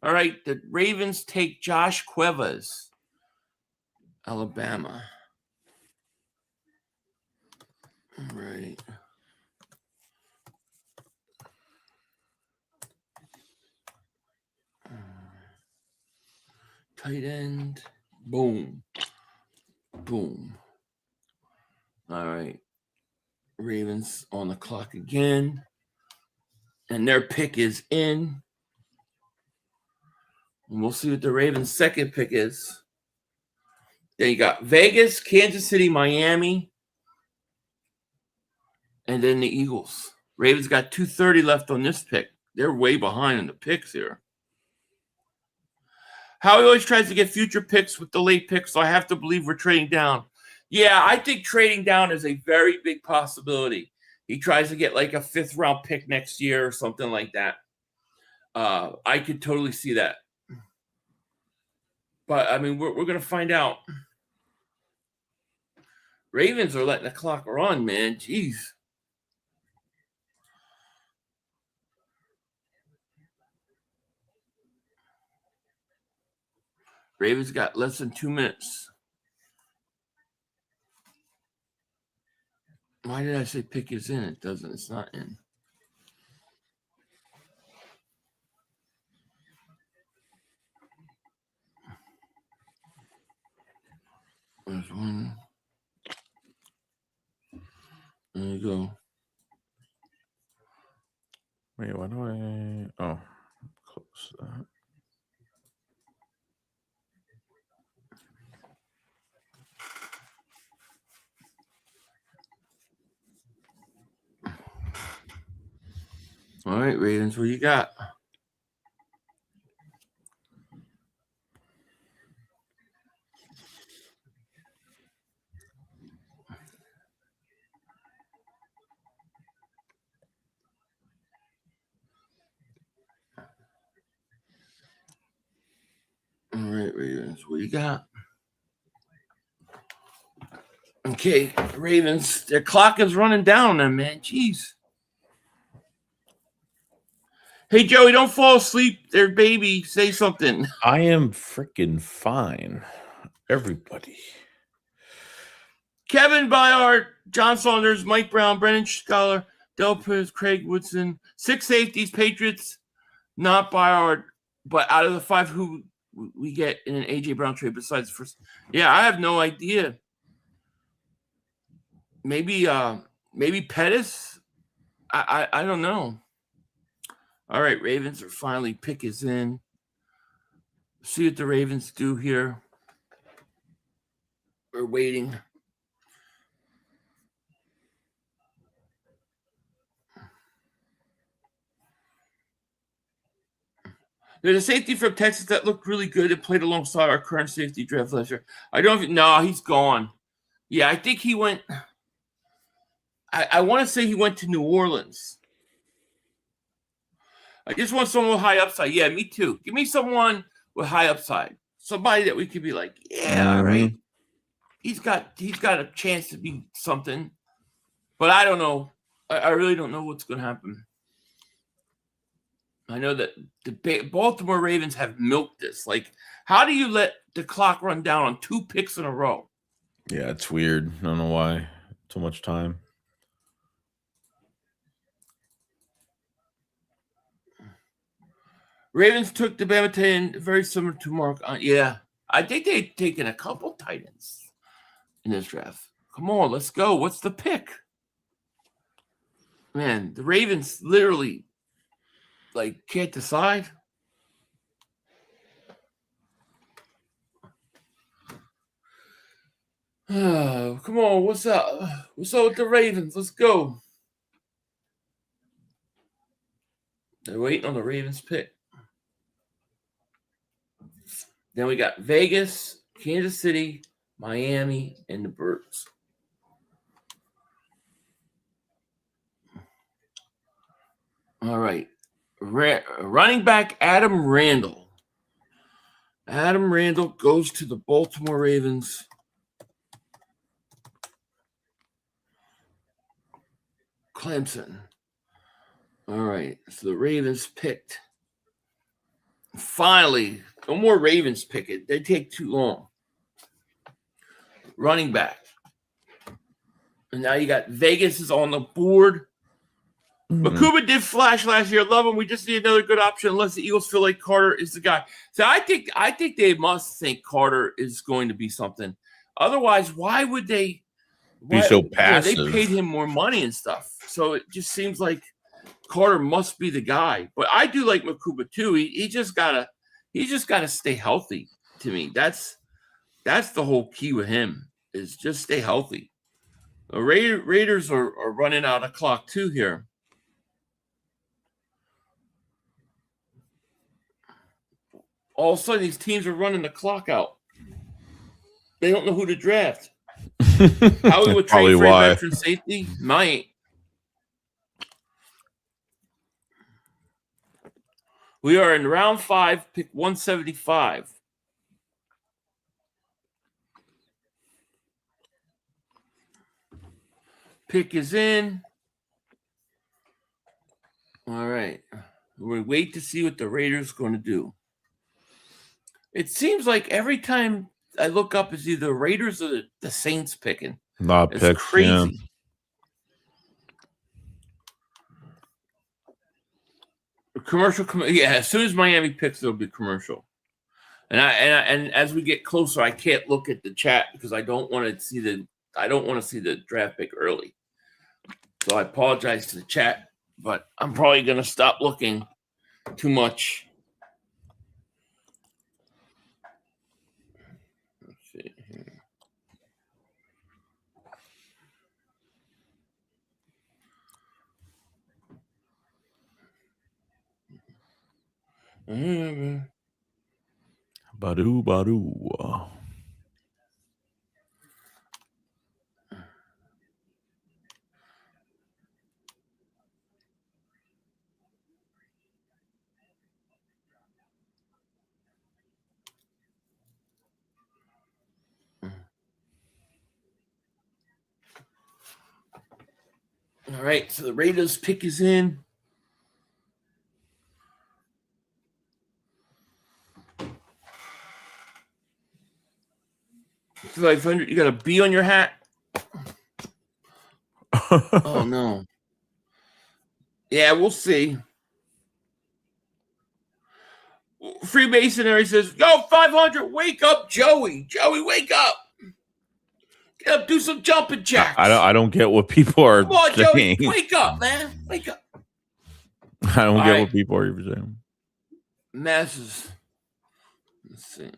All right, the Ravens take Josh Cuevas, Alabama. All right. Tight end. Boom. Boom. All right. Ravens on the clock again. And their pick is in. And we'll see what the Ravens' second pick is. Then you got Vegas, Kansas City, Miami, and then the Eagles. Ravens got 2:30 left on this pick. They're way behind in the picks here. Howie always tries to get future picks with the late picks, so I have to believe we're trading down. Yeah, I think trading down is a very big possibility. He tries to get like a 5th round pick next year or something like that. I could totally see that. But, I mean, we're going to find out. Ravens are letting the clock run, man. Jeez. Ravens got less than 2 minutes. Why did I say pick is in? It doesn't. It's not in. There's one. There you go. Wait, why do I? Oh, close that. All right, Ravens, what you got? All right, Ravens, what you got? Okay, Ravens, their clock is running down on them, man. Jeez. Hey, Joey, don't fall asleep there, baby. Say something. I am freaking fine. Everybody. Kevin Byard, John Saunders, Mike Brown, Brennan Scholar, Del Perez, Craig Woodson. 6 safeties, Patriots, not Byard, but out of the 5 who we get in an A.J. Brown trade besides the first. Yeah, I have no idea. Maybe Pettis? I don't know. All right, Ravens are finally pick is in. See what the Ravens do here. We're waiting. There's a safety from Texas that looked really good and played alongside our current safety draft last year. I don't know. He's gone. Yeah, I think he went. I want to say he went to New Orleans. I just want someone with high upside. Yeah, me too. Give me someone with high upside. Somebody that we could be like, yeah, all right. He's got a chance to be something. But I don't know. I really don't know what's going to happen. I know that the Baltimore Ravens have milked this. Like, how do you let the clock run down on 2 picks in a row? Yeah, it's weird. I don't know why. Too much time. Ravens took the Bama tight end, very similar to Mark. Yeah, I think they've taken a couple tight ends in this draft. Come on, let's go. What's the pick? Man, the Ravens literally, can't decide. Come on, what's up? What's up with the Ravens? Let's go. They're waiting on the Ravens pick. Then we got Vegas, Kansas City, Miami, and the Burks. All right. Running back Adam Randall. Adam Randall goes to the Baltimore Ravens. Clemson. All right. So the Ravens picked. Finally, no more Ravens pick it. They take too long. Running back. And now you got Vegas is on the board. Makuba did flash last year. Love him. We just need another good option unless the Eagles feel like Carter is the guy. So I think they must think Carter is going to be something. Otherwise, why would they be so passive? They paid him more money and stuff. So it just seems like Carter must be the guy. But I do like Makuba too. He just gotta stay healthy. To me, that's the whole key with him is just stay healthy. The Raiders are running out of clock too here. All of a sudden, these teams are running the clock out. They don't know who to draft. How we would trade for a veteran safety? Might. We are in round 5, pick 175. pick is in. All right. We're going to wait to see what the Raiders are going to do. It seems like every time I look up, it's either the Raiders or the Saints picking. Not It's picks, crazy. Yeah. Commercial, yeah. As soon as Miami picks, there'll be commercial. And as we get closer, I can't look at the chat because I don't want to see the draft pick early. So I apologize to the chat, but I'm probably going to stop looking too much. Let's see here. Badoo, badoo. All right, so the Raiders pick is in. $500. You got a B on your hat. Oh no. Yeah, we'll see. Freemasonry says, "Yo, 500. Wake up, Joey. Joey, wake up. Get up, do some jumping jacks." I don't get what people are Come on, saying. Joey, wake up, man. Wake up. I don't All get right. what people are even saying. Masses. Let's see.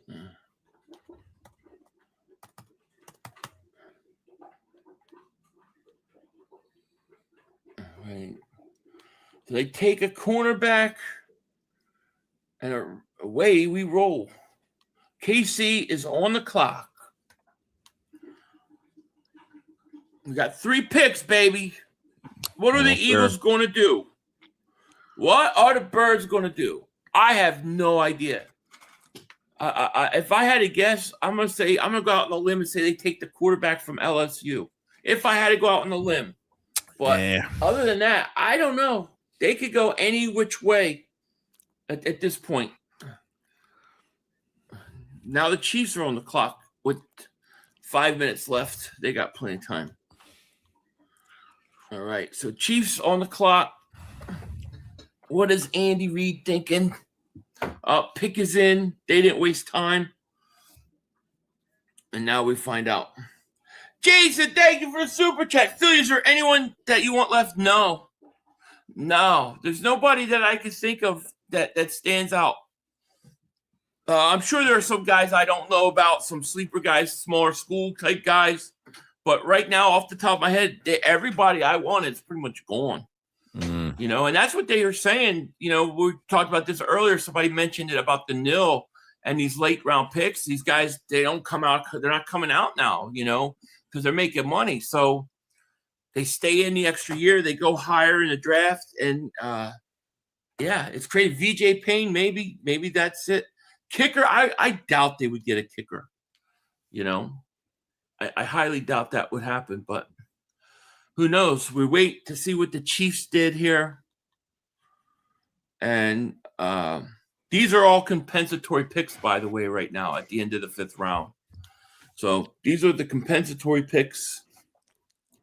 All right. So they take a cornerback, and away we roll. KC is on the clock. We got 3 picks, baby. What are the Eagles going to do? What are the Birds going to do? I have no idea. If I had to guess, I'm going to go out on the limb and say they take the quarterback from LSU. If I had to go out on the limb. But other than that, I don't know. They could go any which way at this point. Now the Chiefs are on the clock with 5 minutes left. They got plenty of time. All right, so Chiefs on the clock. What is Andy Reid thinking? Pick is in. They didn't waste time. And now we find out. Jason, thank you for the super chat. Philly, is there anyone that you want left? No. There's nobody that I can think of that stands out. I'm sure there are some guys I don't know about, some sleeper guys, smaller school type guys. But right now, off the top of my head, everybody I wanted is pretty much gone. You know, and that's what they are saying. You know, we talked about this earlier. Somebody mentioned it about the nil and these late round picks. These guys, they don't come out. They're not coming out now, you know, because they're making money. So they stay in the extra year. They go higher in the draft. And, yeah, it's crazy. VJ Payne, maybe that's it. Kicker, I doubt they would get a kicker. You know, I highly doubt that would happen, but who knows? We wait to see what the Chiefs did here. And these are all compensatory picks, by the way, right now at the end of the 5th round. So these are the compensatory picks,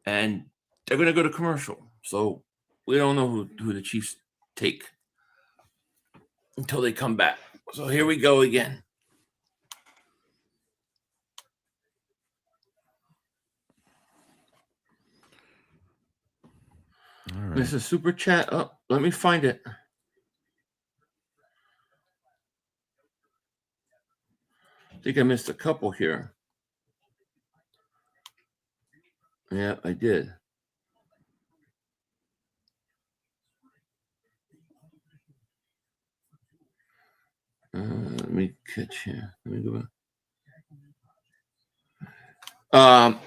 and they're going to go to commercial. So we don't know who the Chiefs take until they come back. So here we go again. All right. This is super chat. Oh, let me find it. I think I missed a couple here. Yeah, I did. Let me catch here. Let me go back.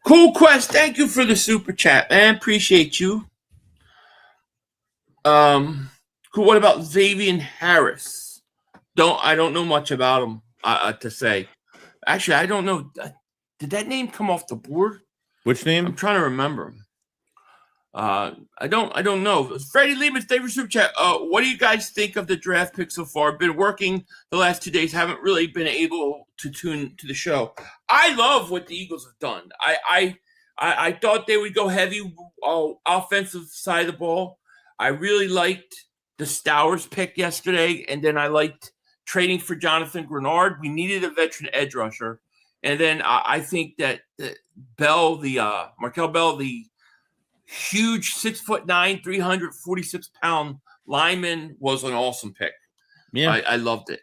Cool Quest, thank you for the super chat, man. Appreciate you. Cool. What about Xavier Harris? I don't know much about him to say. Actually, I don't know. Did that name come off the board? Which name? I'm trying to remember. I don't know. Freddie Lehman's favorite super chat. What do you guys think of the draft pick so far? Been working the last 2 days. Haven't really been able to tune to the show. I love what the Eagles have done. I thought they would go heavy offensive side of the ball. I really liked the Stowers pick yesterday, and then I liked trading for Jonathan Grenard. We needed a veteran edge rusher, and then I think that Bell, Markel Bell, the huge 6'9", 346-pound lineman, was an awesome pick. Yeah, I loved it.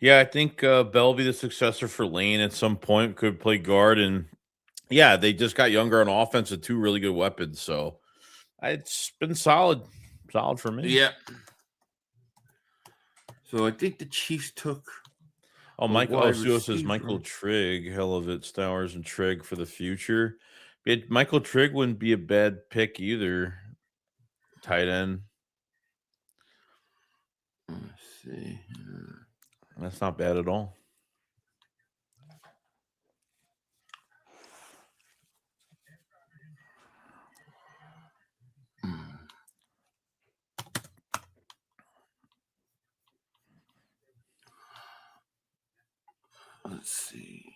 Yeah, I think Bell will be the successor for Lane at some point. Could play guard, and yeah, they just got younger on offense with 2 really good weapons. So it's been solid for me. Yeah. So I think the Chiefs took. Oh, Suo says Michael Trigg, hell of it, Stowers and Trigg for the future. Michael Trigg wouldn't be a bad pick either. Tight end. Let's see. That's not bad at all. Let's see.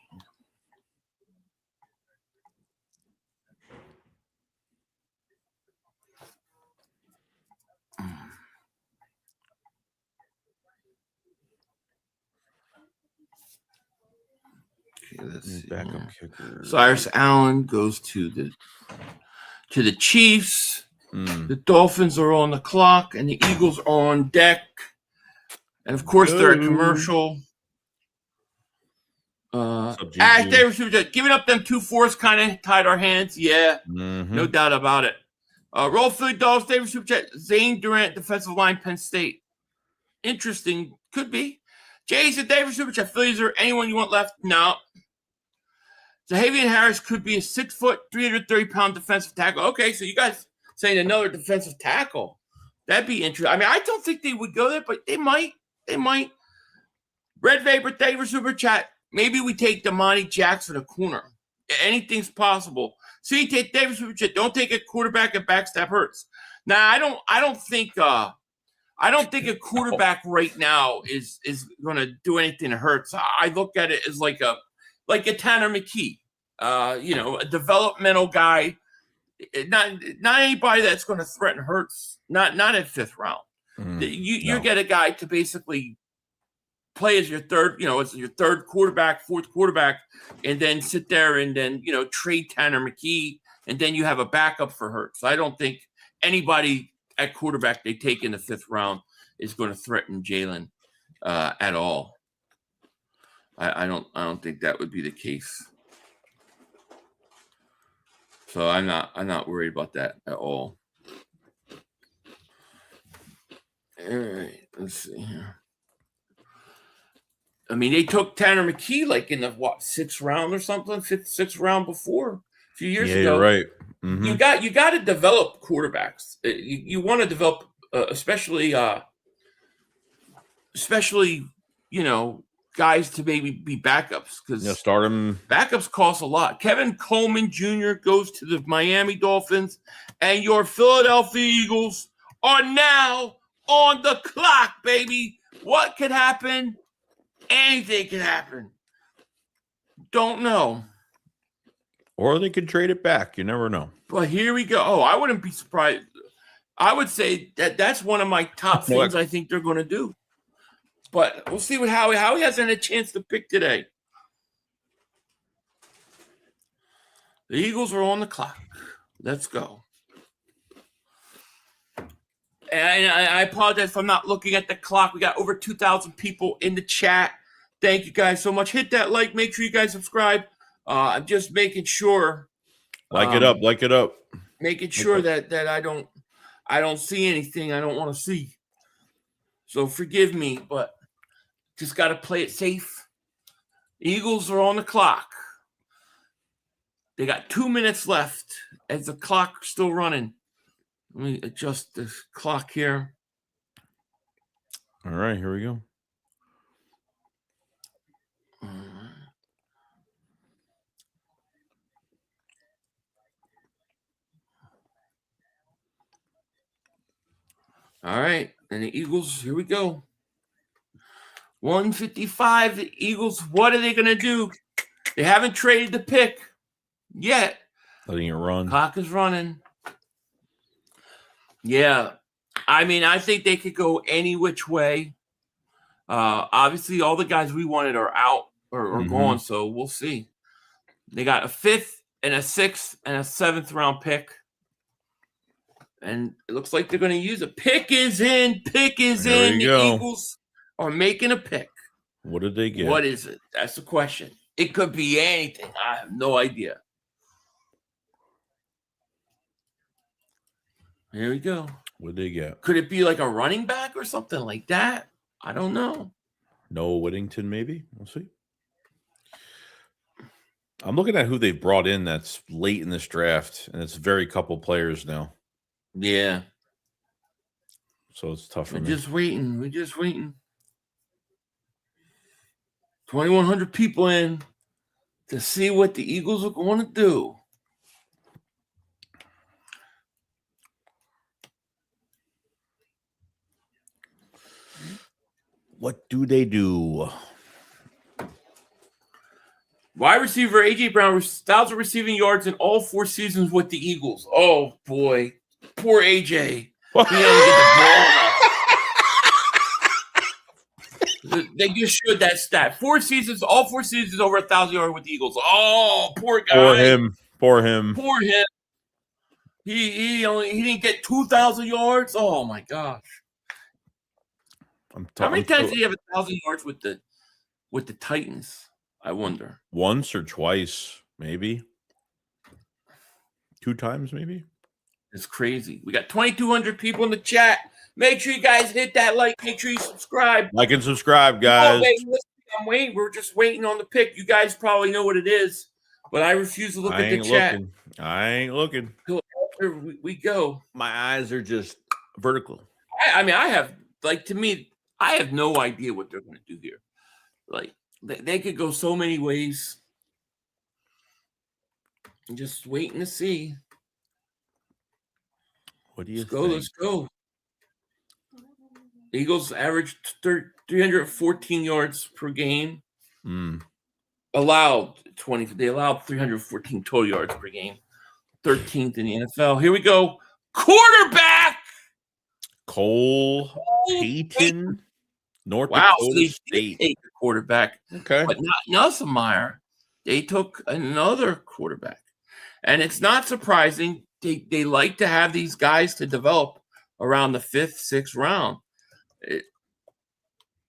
Okay, let's see. Backup kicker. Cyrus Allen goes to the Chiefs. The Dolphins are on the clock, and the Eagles are on deck. And of course, they're a commercial. Ash Davis, giving up them 2-4s kind of tied our hands. Yeah, no doubt about it. Roll Philly Dogs, David Super Chat, Zane Durant, defensive line, Penn State. Interesting. Could be. Jason David Super Chat, Philly, is there anyone you want left? No. Zahavian Harris could be a 6 foot, 330-pound defensive tackle. Okay, so you guys saying another defensive tackle. That'd be interesting. I mean, I don't think they would go there, but they might. They might. Red Vapor, David Super Chat, maybe we take Damani Jackson a corner. Anything's possible. See, David Super Chat, don't take a quarterback and backstab Hurts. Now, I don't think a quarterback right now is going to do anything to Hurts. I look at it as like a Tanner McKee, a developmental guy, not anybody that's going to threaten Hurts. Not at 5th round. You get a guy to basically play as your third, as your third quarterback, 4th quarterback, and then sit there and then trade Tanner McKee, and then you have a backup for Hurts. I don't think anybody at quarterback they take in the 5th round is going to threaten Jalen at all. I don't think that would be the case. So I'm not worried about that at all. All right, let's see here. I mean, they took Tanner McKee like in the 6th round or something, 5th, 6th round before a few years ago. You're right. You got to develop quarterbacks. You want to develop, especially guys to maybe be backups because start them. Backups cost a lot. Kevin Coleman Jr. goes to the Miami Dolphins, and your Philadelphia Eagles are now on the clock, baby. What could happen? Anything can happen. Don't know. Or they could trade it back. You never know. But here we go. Oh, I wouldn't be surprised. I would say that's one of my top things I think they're going to do. But we'll see what Howie hasn't had a chance to pick today. The Eagles are on the clock. Let's go. And I apologize if I'm not looking at the clock. We got over 2,000 people in the chat. Thank you guys so much. Hit that like. Make sure you guys subscribe. I'm just making sure. Like it up. Making sure that I don't see anything I don't want to see. So forgive me, but just got to play it safe. Eagles are on the clock. They got 2 minutes left as the clock's still running. Let me adjust the clock here. All right, here we go. All right. And the Eagles, here we go. 155, the Eagles, what are they going to do? They haven't traded the pick yet. Letting it run. Clock is running. Yeah. I mean, I think they could go any which way. Obviously, all the guys we wanted are out or gone, so we'll see. They got a 5th and a 6th and a 7th round pick. And it looks like they're going to use a pick is in. Pick is in. The Eagles are making a pick. What did they get? What is it? That's the question. It could be anything. I have no idea. Here we go. What did they get? Could it be like a running back or something like that? I don't know. Noah Whittington, maybe. We'll see. I'm looking at who they've brought in that's late in this draft, and it's very couple players now. Yeah. So it's tough for We're me. just waiting. We're just waiting. 2,100 people in to see what the Eagles are going to do. What do they do? Wide receiver A.J. Brown, 1,000 receiving yards in all 4 seasons with the Eagles. Oh, boy. Poor A.J. He had to get the ball out. They just showed that stat. 4 seasons, all 4 seasons over 1,000 yards with the Eagles. Oh, poor guy. Poor him. Poor him. He didn't get 2,000 yards. Oh, my gosh. How many times did he have 1,000 yards with the Titans? I wonder. Once or twice, maybe. 2 times, maybe. It's crazy. We got 2,200 people in the chat. Make sure you guys hit that like. Make sure you subscribe. Like and subscribe, guys. Oh, wait, listen, I'm waiting. We're just waiting on the pick. You guys probably know what it is, but I refuse to look at the chat. I ain't looking. Till after we go. My eyes are just vertical. I mean, I have, like, to me, I have no idea what they're going to do here. Like, they could go so many ways. I'm just waiting to see. What do you think? Let's go. Eagles averaged 314 yards per game. Allowed 20. They allowed 314 total yards per game. 13th in the NFL. Here we go. Quarterback. Cole Payton. North Wow, Dakota so they State. did take a quarterback. Okay. But not Nussmeier. They took another quarterback. And it's not surprising. They like to have these guys to develop around the 5th, 6th round.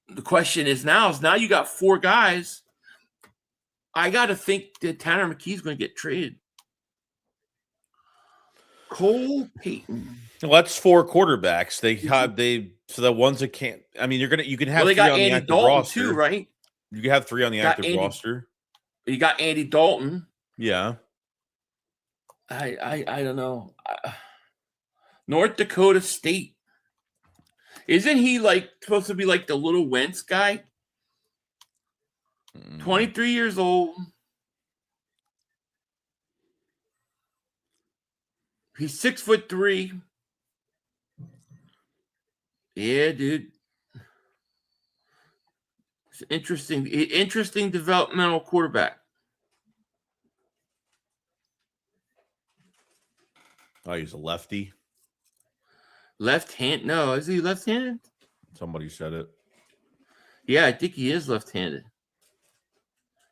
The question is now you got 4 guys. I got to think that Tanner McKee's going to get traded. Cole Payton. Well, that's 4 quarterbacks. So the ones that can't. I mean, you can have 3 they got on the Andy active Dalton roster too, right? You can have 3 on the active roster. You got Andy Dalton. Yeah. I don't know. North Dakota State. Isn't he like supposed to be like the little Wentz guy? 23 years old. He's 6'3". Yeah, dude. It's interesting developmental quarterback. Oh, he's a lefty. Left hand? No, is he left-handed? Somebody said it. Yeah, I think he is left-handed.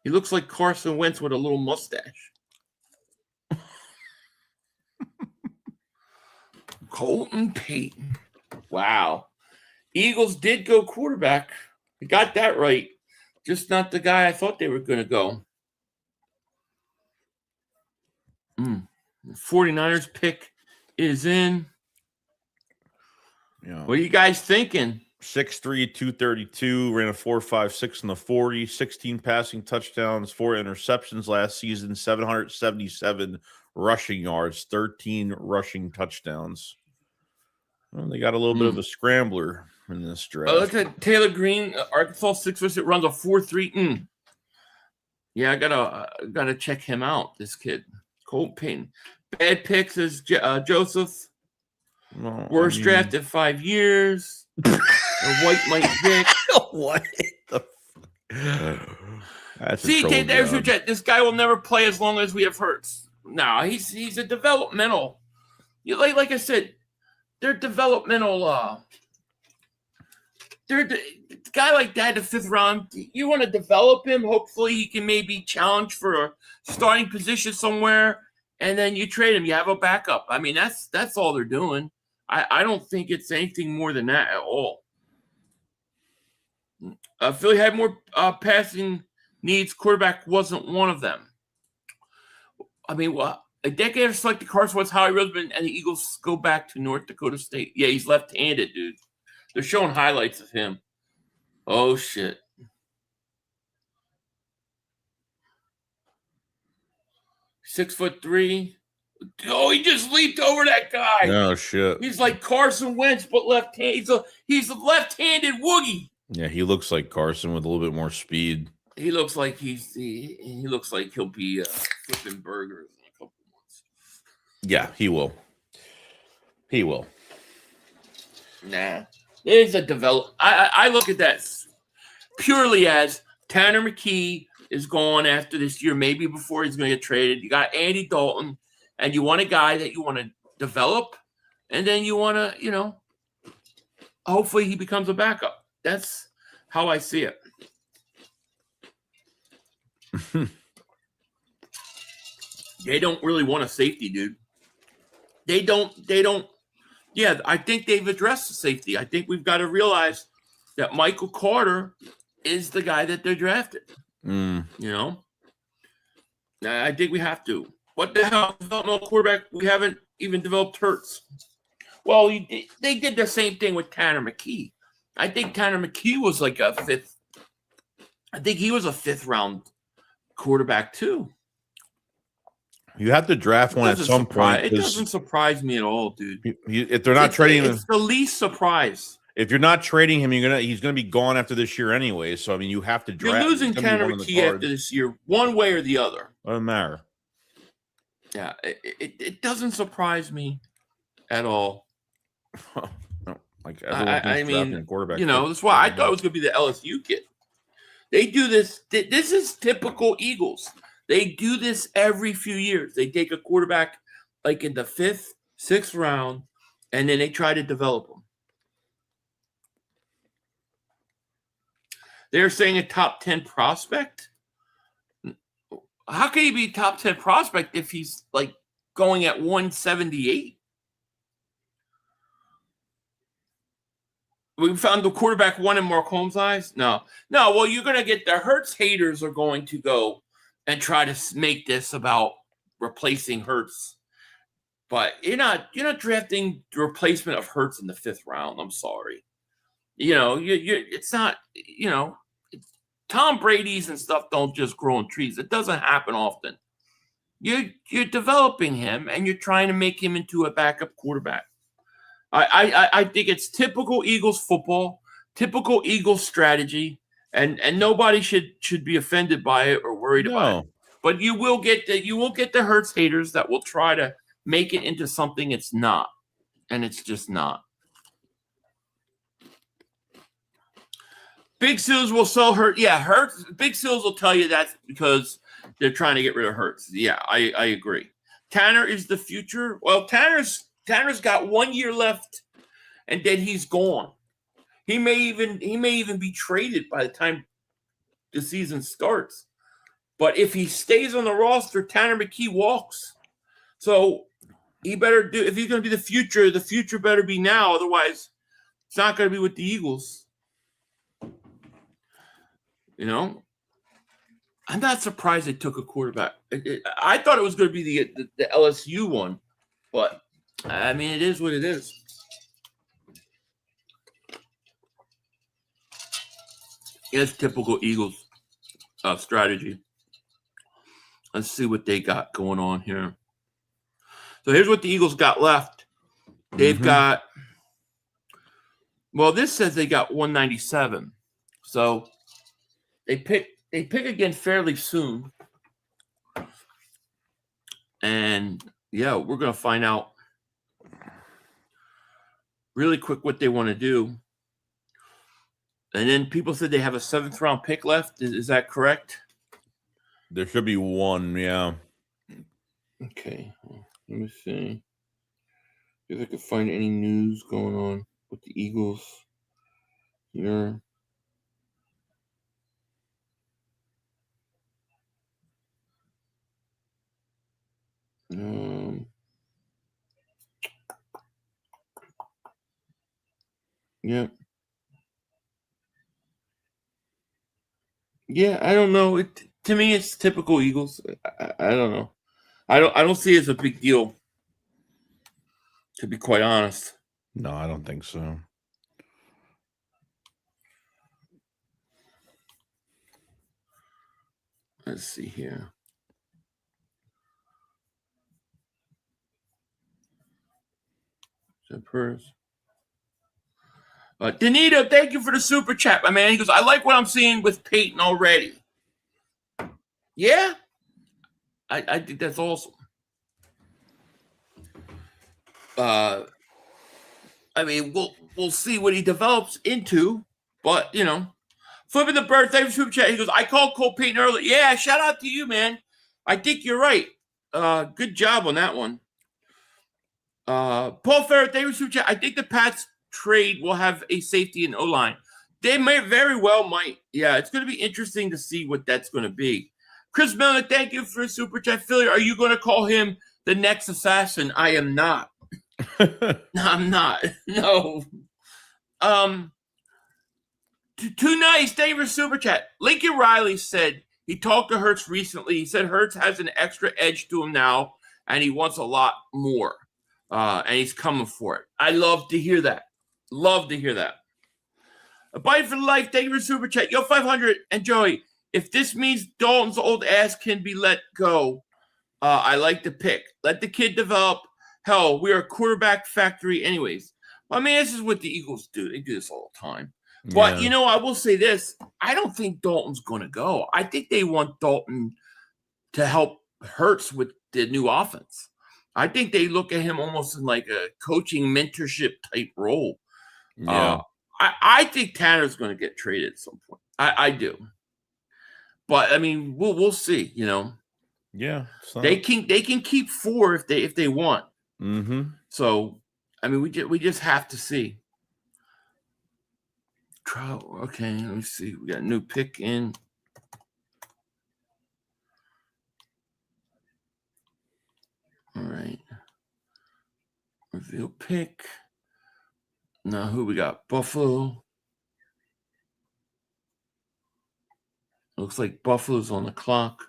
He looks like Carson Wentz with a little mustache. Colton Payton. Wow. Eagles did go quarterback. We got that right. Just not the guy I thought they were going to go. 49ers pick is in. Yeah. What are you guys thinking? 6'3", 232, ran a 4.56 in the 40, 16 passing touchdowns, 4 interceptions last season, 777 rushing yards, 13 rushing touchdowns. Well, they got a little bit of a scrambler in this draft. Look at Taylor Green, Arkansas 6'6", runs a 4.3. Yeah, I gotta check him out. This kid, Colt Payton. Bad picks is Joseph. Well, Worst draft in 5 years. A white Mike Vick. What the That's See, a troll there's your job. jet. This guy will never play as long as we have Hurts. No, he's a developmental. Like I said, they're developmental. They're a guy like that, the 5th round. You want to develop him. Hopefully, he can maybe challenge for a starting position somewhere, and then you trade him. You have a backup. I mean, that's all they're doing. I don't think it's anything more than that at all. Philly had more passing needs. Quarterback wasn't one of them. I mean, a decade of selected Carson Wentz, Howie Roseman, and the Eagles go back to North Dakota State. Yeah, he's left-handed, dude. They're showing highlights of him. Oh, shit. .6'3". Oh, he just leaped over that guy. No shit. He's like Carson Wentz, but left-handed. He's a left-handed Woogie. Yeah, he looks like Carson with a little bit more speed. He looks like he looks like he'll be flipping burgers in a couple months. Yeah, he will. He will. Nah, there's a develop. I look at that purely as Tanner McKee is gone after this year, maybe before he's going to get traded. You got Andy Dalton, and you want a guy that you want to develop, and then you want to, hopefully he becomes a backup. That's how I see it. They don't really want a safety, dude. They don't. Yeah, I think they've addressed the safety. I think we've got to realize that Michael Carter is the guy that they drafted. I think we have to. What the hell? Developmental quarterback. We haven't even developed Hurts. Well, they did the same thing with Tanner McKee. I think Tanner McKee was like a 5th. I think he was a 5th round quarterback too. You have to draft one at some point. It doesn't surprise me at all, dude. If they're not trading him, it's the least surprise. If you're not trading him, he's gonna be gone after this year anyway. So I mean, you have to draft. You're losing Tanner McKee after this year, one way or the other. Doesn't matter. Yeah, it doesn't surprise me at all. No, like I mean, a quarterback. That's why I thought it was gonna be the LSU kid. They do this. This is typical Eagles. They do this every few years. They take a quarterback like in the 5th, 6th round, and then they try to develop them. They're saying a top 10 prospect. How can he be top 10 prospect if he's like going at 178? We found the quarterback one in Mark Holmes' eyes. No. Well, you're going to get the Hurts haters are going to go and try to make this about replacing Hurts. But you're not drafting the replacement of Hurts in the 5th round. I'm sorry. It's not, Tom Brady's and stuff don't just grow on trees. It doesn't happen often. You're developing him and you're trying to make him into a backup quarterback. I think it's typical Eagles football, typical Eagles strategy. And nobody should be offended by it or worried about it. But you will get the Hurts haters that will try to make it into something it's not, and it's just not. Big Seals will sell Hurts. Yeah, Hurts. Big Seals will tell you that's because they're trying to get rid of Hurts. Yeah, I agree. Tanner is the future. Well, Tanner's got 1 year left, and then he's gone. He may even be traded by the time the season starts. But if he stays on the roster, Tanner McKee walks. So he better do. If he's going to be the future better be now. Otherwise, it's not going to be with the Eagles. I'm not surprised they took a quarterback. I thought it was going to be the LSU one, but I mean, it is what it is. It's typical Eagles strategy. Let's see what they got going on here. So here's what the Eagles got left. They've got, well, this says they got 197. So they pick again fairly soon. And yeah, we're going to find out really quick what they want to do. And then people said they have a 7th round pick left. Is that correct? There should be one, yeah. Okay. Let me see. If I could find any news going on with the Eagles here. Yeah. Yeah, I don't know. To me, it's typical Eagles. I don't know. I don't see it as a big deal, to be quite honest. No, I don't think so. Let's see here. Purse. Danito, thank you for the super chat, my man. He goes, I like what I'm seeing with Peyton already. Yeah, I think that's awesome. I mean, we'll see what he develops into, but you know, flipping the bird. Thank you for super chat. He goes, I called Cole Peyton earlier. Yeah, shout out to you, man. I think you're right. Good job on that one. Paul Ferrer, thank you for super chat. I think the Pats trade will have a safety and O-line. They may very well might. Yeah, it's going to be interesting to see what that's going to be. Chris Miller, thank you for super chat. Philly, are you going to call him the next assassin? I am not. No, I'm not. No. Too nice. Thank you for super chat. Lincoln Riley said he talked to Hurts recently. He said Hurts has an extra edge to him now, and he wants a lot more. And he's coming for it. I love to hear that. Love to hear that. A bite for life. Thank you for super chat. Yo, 500 and Joey. If this means Dalton's old ass can be let go, I like the pick. Let the kid develop. Hell, we are a quarterback factory anyways. I mean, this is what the Eagles do. They do this all the time. But, you know, I will say this. I don't think Dalton's going to go. I think they want Dalton to help Hurts with the new offense. I think they look at him almost in like a coaching mentorship type role. Yeah. I think Tanner's going to get traded at some point. I do. But I mean, we'll see. You know. Yeah. They can keep 4 if they want. Mm-hmm. So I mean, we just have to see. Okay, let me see. We got a new pick in. All right. Reveal pick. Now who we got? Buffalo. Looks like Buffalo's on the clock.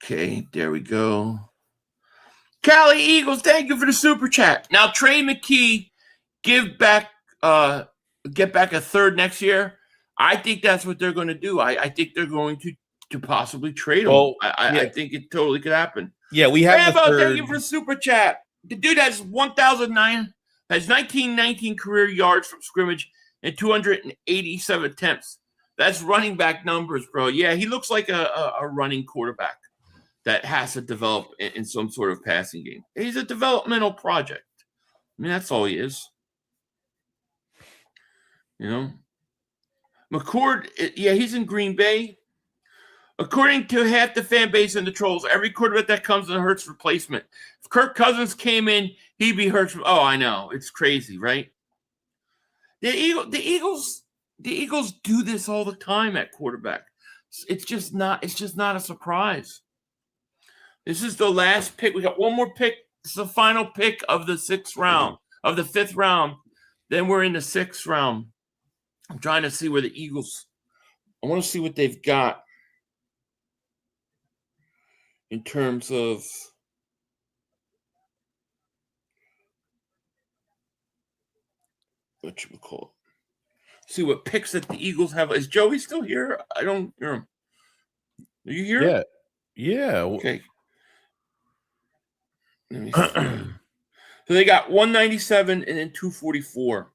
Okay, there we go. Cali Eagles, thank you for the super chat. Now Trey McKee, get back a 3rd next year. I think that's what they're going to do. I think they're going to possibly trade him. Oh, I think it totally could happen. Yeah, we have Rambo, the 3rd. thank you for super chat. The dude has 1919 career yards from scrimmage and 287 attempts. That's running back numbers, bro. Yeah, he looks like a running quarterback that has to develop in some sort of passing game. He's a developmental project. I mean, that's all he is. You know? McCord, yeah, he's in Green Bay. According to half the fan base and the trolls, every quarterback that comes in a Hurts replacement. If Kirk Cousins came in, he'd be Hurts. Oh, I know. It's crazy, right? The Eagles do this all the time at quarterback. It's just not a surprise. This is the last pick. We got one more pick. This is the final pick of the 6th round, of the 5th round. Then we're in the 6th round. I'm trying to see where the Eagles, I want to see what they've got in terms of what you would call it. See what picks that the Eagles have. Is Joey still here? I don't hear him. Are you here? Yeah. Yeah. Okay. Let me see. So they got 197 and then 244.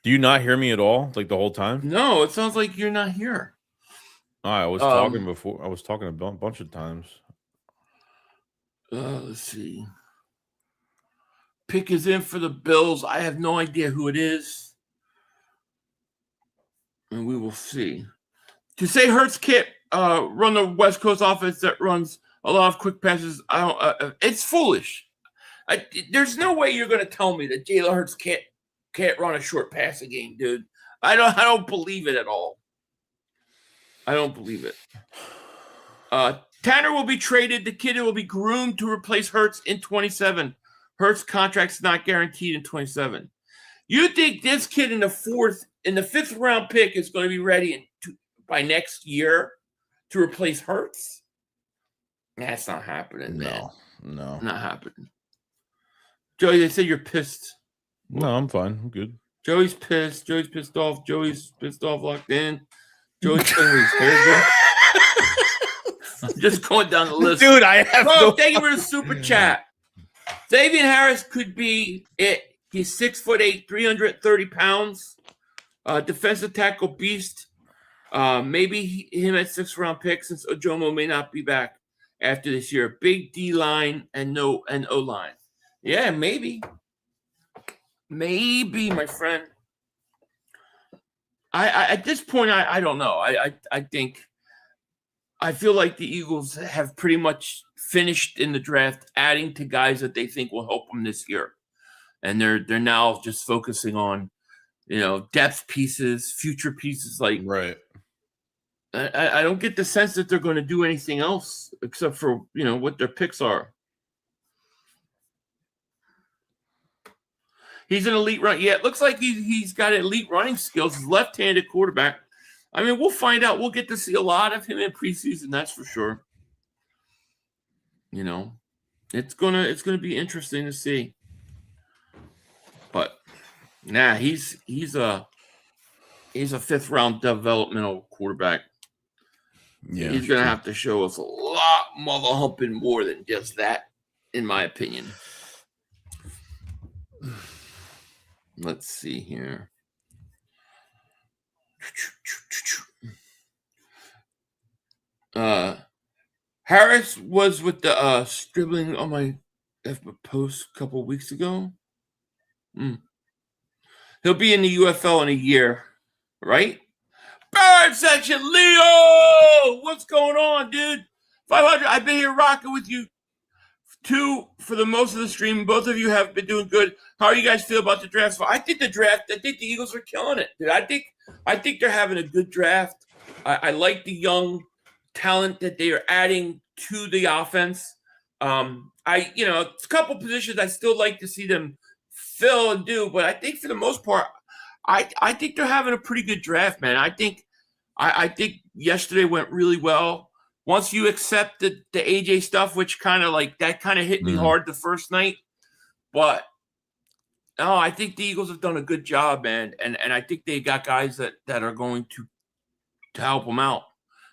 Do you not hear me at all, like the whole time? No, it sounds like you're not here. I was talking before. I was talking a bunch of times. Let's see. Pick is in for the Bills. I have no idea who it is. And we will see. To say Hurts can't run the West Coast offense that runs a lot of quick passes, I don't. It's foolish. There's no way you're going to tell me that Jalen Hurts can't run a short passing game, dude. I don't believe it at all. I don't believe it. Tanner will be traded. The kid will be groomed to replace Hurts in 27. Hurts' contract's not guaranteed in 27. You think this kid in the 5th round pick is going to be ready by next year to replace Hurts? That's not happening, man. No. Not happening. Joey, they say you're pissed. No, I'm fine. I'm good. Joey's pissed. Joey's pissed off. Joey's pissed off, locked in. Joey's playing with his hair. I'm just going down the list. Dude, I have thank you for the super chat. Xavier Harris could be it. He's 6'8", 330 pounds. Defensive tackle beast. Maybe him at 6th round pick since Ojomo may not be back after this year. Big D line and O line. Yeah, maybe. Maybe, my friend. I at this point I don't know. I feel like the Eagles have pretty much finished in the draft, adding to guys that they think will help them this year, and they're now just focusing on, depth pieces, future pieces. Like, right. I don't get the sense that they're going to do anything else except for what their picks are. He's an elite run. Yeah, it looks like he's got elite running skills. He's left-handed quarterback. I mean, we'll find out. We'll get to see a lot of him in preseason, that's for sure. It's gonna be interesting to see. But he's a 5th round developmental quarterback. Yeah, he's gonna have to show us a lot mother humping more than just that, in my opinion. Let's see here. Harris was with the scribbling on my post a couple of weeks ago. He'll be in the UFL in a year, right? Bird section, Leo! What's going on, dude? 500. I've been here rocking with you for the most of the stream. Both of you have been doing good. How do you guys feel about the draft? I think the Eagles are killing it, dude. I think they're having a good draft. I like the young talent that they are adding to the offense. It's a couple positions I still like to see them fill and do, but I think for the most part, I think they're having a pretty good draft, man. I think yesterday went really well. Once you accept the AJ stuff, which kind of hit me hard the first night, but no, I think the Eagles have done a good job, man, and I think they got guys that are going to help them out,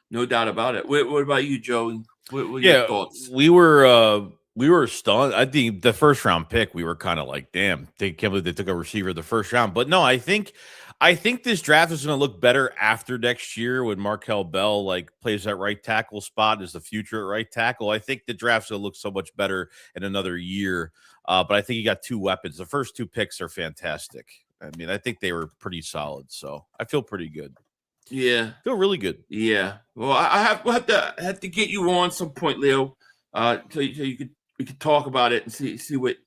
no doubt about it. What about you, Joe? What are your thoughts? We were stunned. I think the 1st round pick, we were kind of like, damn, they can't believe they took a receiver the 1st round. But no, I think this draft is going to look better after next year when Markel Bell plays that right tackle spot as the future at right tackle. I think the draft's going to look so much better in another year. But I think you got 2 weapons. The first 2 picks are fantastic. I mean, I think they were pretty solid. So I feel pretty good. Yeah, I feel really good. Yeah. Well, we'll have to get you on some point, Leo, so we could talk about it and see what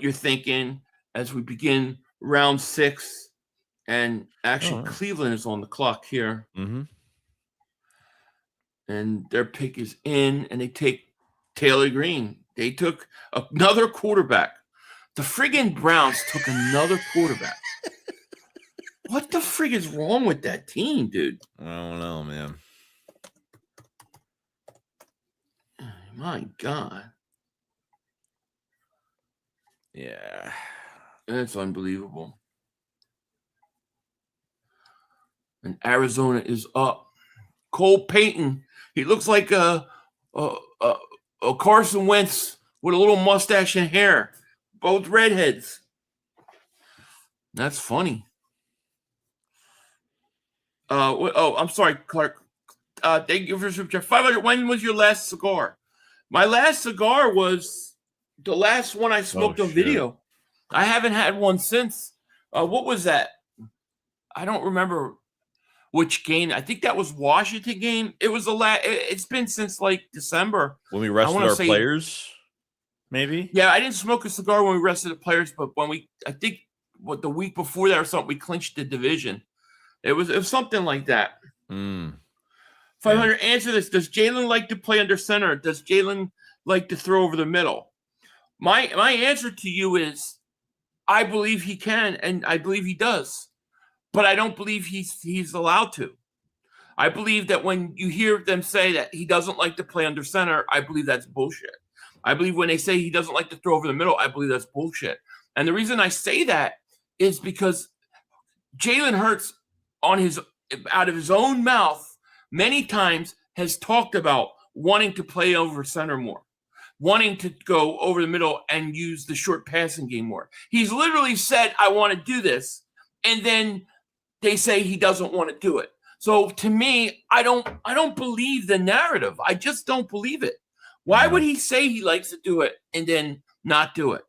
you're thinking as we begin round 6. And actually, Cleveland is on the clock here. Mm-hmm. And their pick is in, and they take Taylor Green. They took another quarterback. The friggin' Browns took another quarterback. What the frig is wrong with that team, dude? I don't know, man. My God. Yeah. That's unbelievable. And Arizona is up. Cole Payton. He looks like a Carson Wentz with a little mustache and hair. Both redheads. That's funny. I'm sorry, Clark. Thank you for super chat. 500. When was your last cigar? My last cigar was the last one I smoked on video. I haven't had one since. What was that? I don't remember which game. I think that was Washington game. It was the last. It's been since like December. When we rested our players, maybe? Yeah, I didn't smoke a cigar when we rested the players, but when I think the week before that or something, we clinched the division. It was something like that. 500, answer this. Does Jalen like to play under center? Does Jalen like to throw over the middle? My answer to you is I believe he can, and I believe he does. But I don't believe he's allowed to. I believe that when you hear them say that he doesn't like to play under center, I believe that's bullshit. I believe when they say he doesn't like to throw over the middle, I believe that's bullshit. And the reason I say that is because Jalen Hurts out of his own mouth many times has talked about wanting to play over center more, wanting to go over the middle and use the short passing game more. He's literally said, I want to do this. And then they say he doesn't want to do it. So to me, I don't believe the narrative. I just don't believe it. Why would he say he likes to do it and then not do it?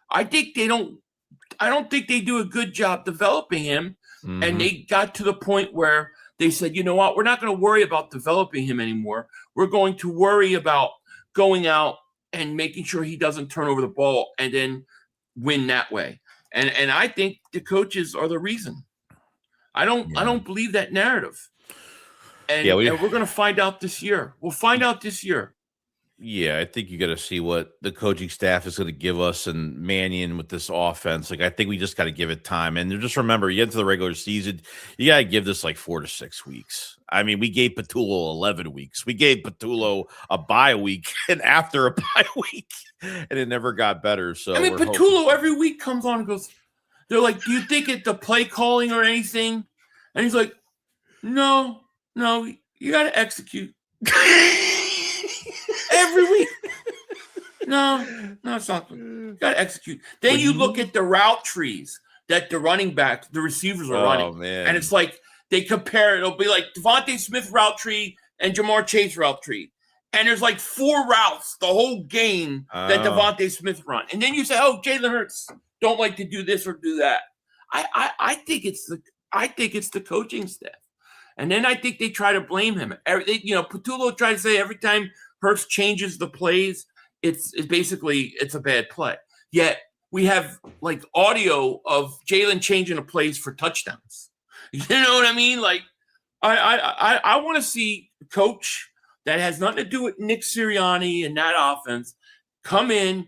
I don't think they do a good job developing him. And they got to the point where they said, you know what, we're not going to worry about developing him anymore. We're going to worry about going out and making sure he doesn't turn over the ball and then win that way. And I think the coaches are the reason. I don't believe that narrative. And, and we're going to find out this year. We'll find out this year. Yeah, I think you got to see what the coaching staff is going to give us and Mannion with this offense. Like, I think we just got to give it time. And just remember, you get into the regular season, you got to give this like 4 to 6 weeks. I mean, we gave Patullo 11 weeks. We gave Patullo a bye week and after a bye week, and it never got better. So I mean, Patullo every week comes on and goes, they're like, do you think it's the play calling or anything? And he's like, no, you got to execute. Every week. No, it's not. You got to execute. Then you look at the route trees that the running backs, the receivers are running. Man. And it's like they compare. It'll be like Devontae Smith route tree and Jamar Chase route tree. And there's like 4 routes the whole game that Devontae Smith run. And then you say, oh, Jalen Hurts don't like to do this or do that. I think it's the coaching staff. And then I think they try to blame him. Patullo tried to say every time Hurts changes the plays, it's a bad play. Yet we have like audio of Jalen changing the plays for touchdowns. You know what I mean? Like I want to see a coach that has nothing to do with Nick Sirianni and that offense come in,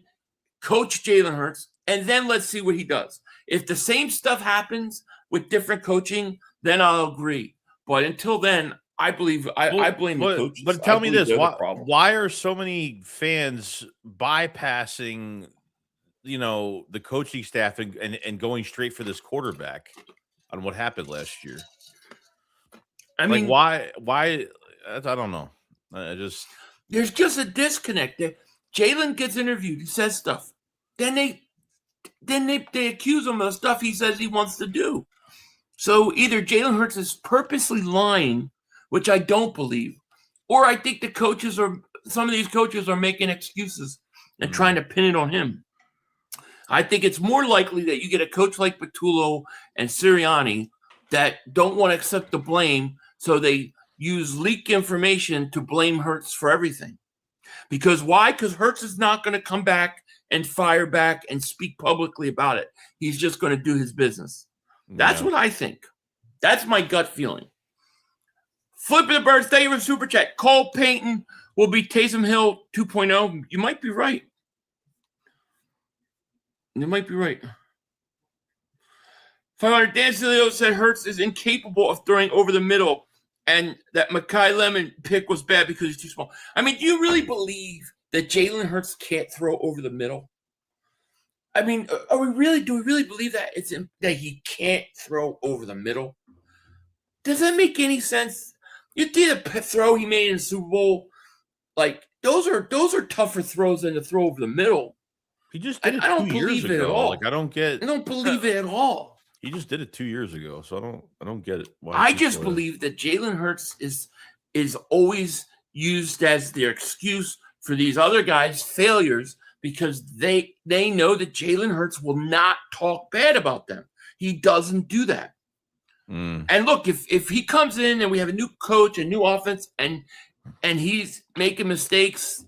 coach Jalen Hurts, and then let's see what he does. If the same stuff happens with different coaching, then I'll agree. But until then, I blame the coaches. But tell me this: why are so many fans bypassing, the coaching staff and going straight for this quarterback on what happened last year? I mean, why? I don't know. There's just a disconnect. Jalen gets interviewed. He says stuff. Then they accuse him of the stuff he says he wants to do. So either Jalen Hurts is purposely lying, which I don't believe, or I think some of these coaches are making excuses and trying to pin it on him. I think it's more likely that you get a coach like Patullo and Sirianni that don't want to accept the blame, so they use leak information to blame Hurts for everything. Because why? Because Hurts is not going to come back and fire back and speak publicly about it. He's just going to do his business. That's what I think. That's my gut feeling. Flipping the Birds, thank you for super chat. Cole Payton will be Taysom Hill 2.0. You might be right. You might be right. 500 Dan Cilio said Hurts is incapable of throwing over the middle and that Makai Lemon pick was bad because he's too small. I mean, do you really believe that Jalen Hurts can't throw over the middle? I mean, do we really believe that that he can't throw over the middle? Does that make any sense? You did a throw he made in the Super Bowl. Like, those are tougher throws than to throw over the middle. He just did it I don't 2 years believe it ago. at all. Like, I don't believe it at all. He just did it 2 years ago, so I don't get it. I just believe that Jalen Hurts is always used as their excuse for these other guys' failures because they know that Jalen Hurts will not talk bad about them. He doesn't do that. And look, if he comes in and we have a new coach, a new offense, and he's making mistakes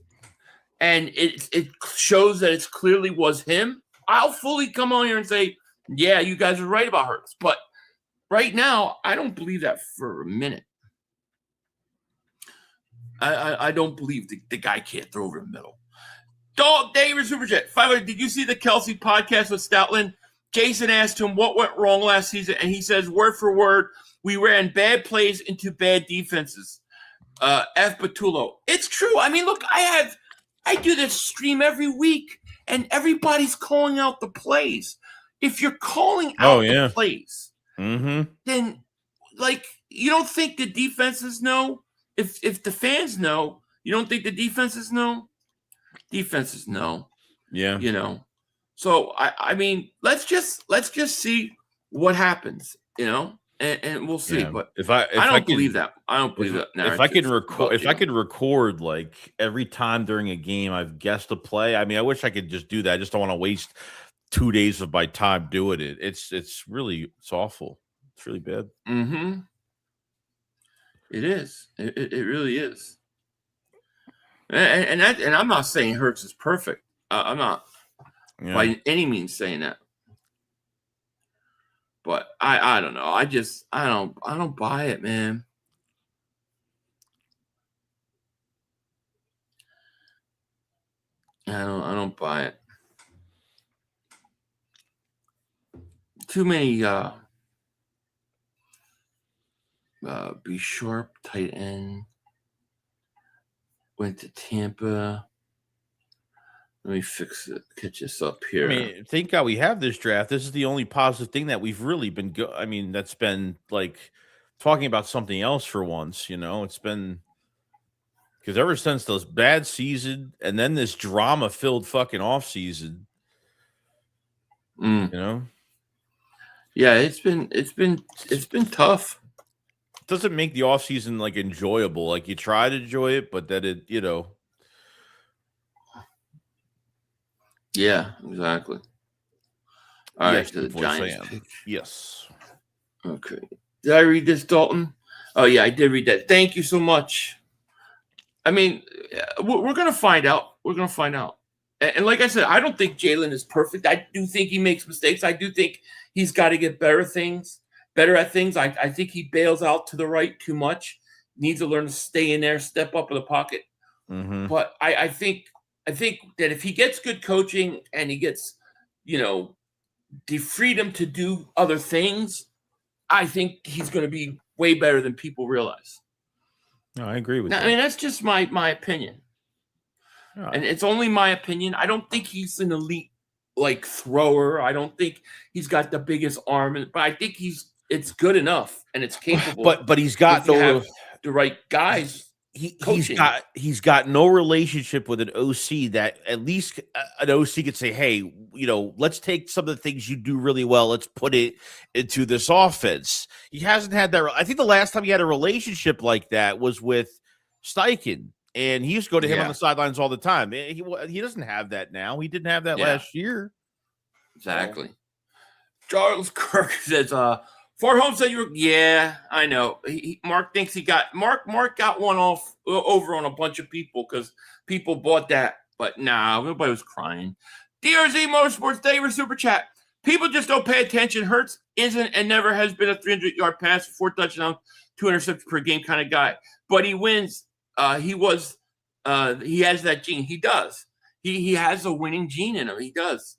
and it shows that it clearly was him, I'll fully come on here and say, yeah, you guys are right about Hurts. But right now, I don't believe that for a minute. I don't believe the guy can't throw over the middle. Dog David Superjet. 500, did you see the Kelsey podcast with Stoutland? Jason asked him what went wrong last season, and he says, word for word, we ran bad plays into bad defenses. F. Batullo. It's true. I mean, look, I do this stream every week, and everybody's calling out the plays. If you're calling out the plays, then, like, you don't think the defenses know? If the fans know, you don't think the defenses know? Defenses know. Yeah. You know. So I mean, let's just see what happens, you know, and we'll see. Yeah. But I don't believe that. I don't believe that. If I could record like every time during a game I've guessed a play. I mean, I wish I could just do that. I just don't want to waste 2 days of my time doing it. It's awful. It's really bad. Mm-hmm. It is. It really is. And I'm not saying Hurts is perfect. I'm not. Yeah. By any means saying that. But I don't know. I don't buy it, man. I don't buy it. Too many B Sharp tight end went to Tampa. Let me fix it. Catch this up here. I mean, thank God we have this draft. This is the only positive thing that we've really been I mean, that's been like talking about something else for once, you know. It's been because ever since those bad season and then this drama-filled fucking off season, you know. Yeah, it's been tough. It doesn't make the off season like enjoyable. Like you try to enjoy it, but that it, you know. Yeah, exactly. All right, to the Giants. Yes. Okay. Did I read this, Dalton? Oh, yeah, I did read that. Thank you so much. I mean, we're going to find out. We're going to find out. And like I said, I don't think Jalen is perfect. I do think he makes mistakes. I do think he's got to get better at things. I think he bails out to the right too much. Needs to learn to stay in there, step up in the pocket. Mm-hmm. But I think that if he gets good coaching and he gets, you know, the freedom to do other things, I think he's going to be way better than people realize. No, I agree with that. I mean, that's just my opinion. Oh. And it's only my opinion. I don't think he's an elite, like, thrower. I don't think he's got the biggest arm. But I think it's good enough and it's capable. But he's got the right guys. He's got no relationship with an OC that at least an OC could say, hey, you know, let's take some of the things you do really well. Let's put it into this offense. He hasn't had that. I think the last time he had a relationship like that was with Steichen, and he used to go to him on the sidelines all the time. He doesn't have that now. He didn't have that last year. Exactly. Charles Kirk says, Fort Holmes said yeah, I know. Mark thinks he got Mark got one off over on a bunch of people because people bought that, but nah, nobody was crying. DRZ Motorsports David Super Chat. People just don't pay attention. Hurts isn't and never has been a 300-yard pass, 4 touchdowns, 2 interceptions per game kind of guy. But he wins. He has that gene. He does. He has a winning gene in him. He does.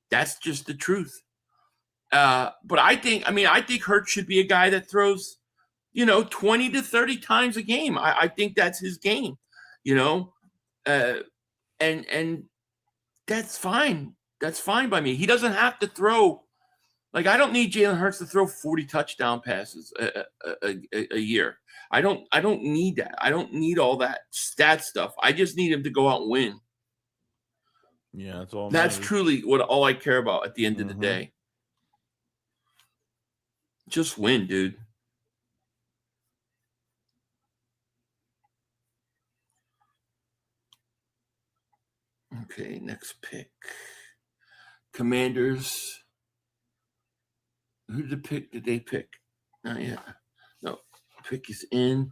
That's just the truth. But I think Hurts should be a guy that throws, 20 to 30 times a game. I think that's his game, and that's fine. That's fine by me. He doesn't have to throw. Like, I don't need Jalen Hurts to throw 40 touchdown passes a year. I don't need that. I don't need all that stat stuff. I just need him to go out and win. Yeah, that's all. That's truly all I care about at the end of the day. Just win, dude. Next pick. Commanders. Who did they pick? Not yet. No. Pick is in.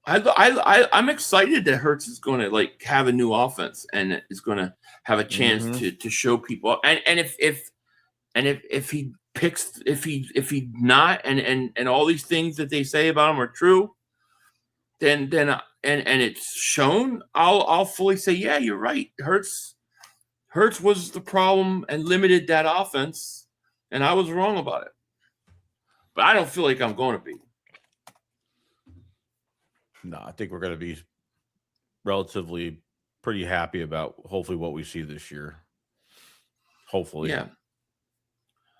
I'm excited that Hurts is going to like have a new offense and is going to have a chance to show people. And if he picks, if he not and all these things that they say about him are true, then it's shown, I'll fully say, yeah, you're right. Hurts was the problem and limited that offense, and I was wrong about it. But I don't feel like I'm going to be. No, I think we're going to be relatively pretty happy about hopefully what we see this year. Hopefully. Yeah.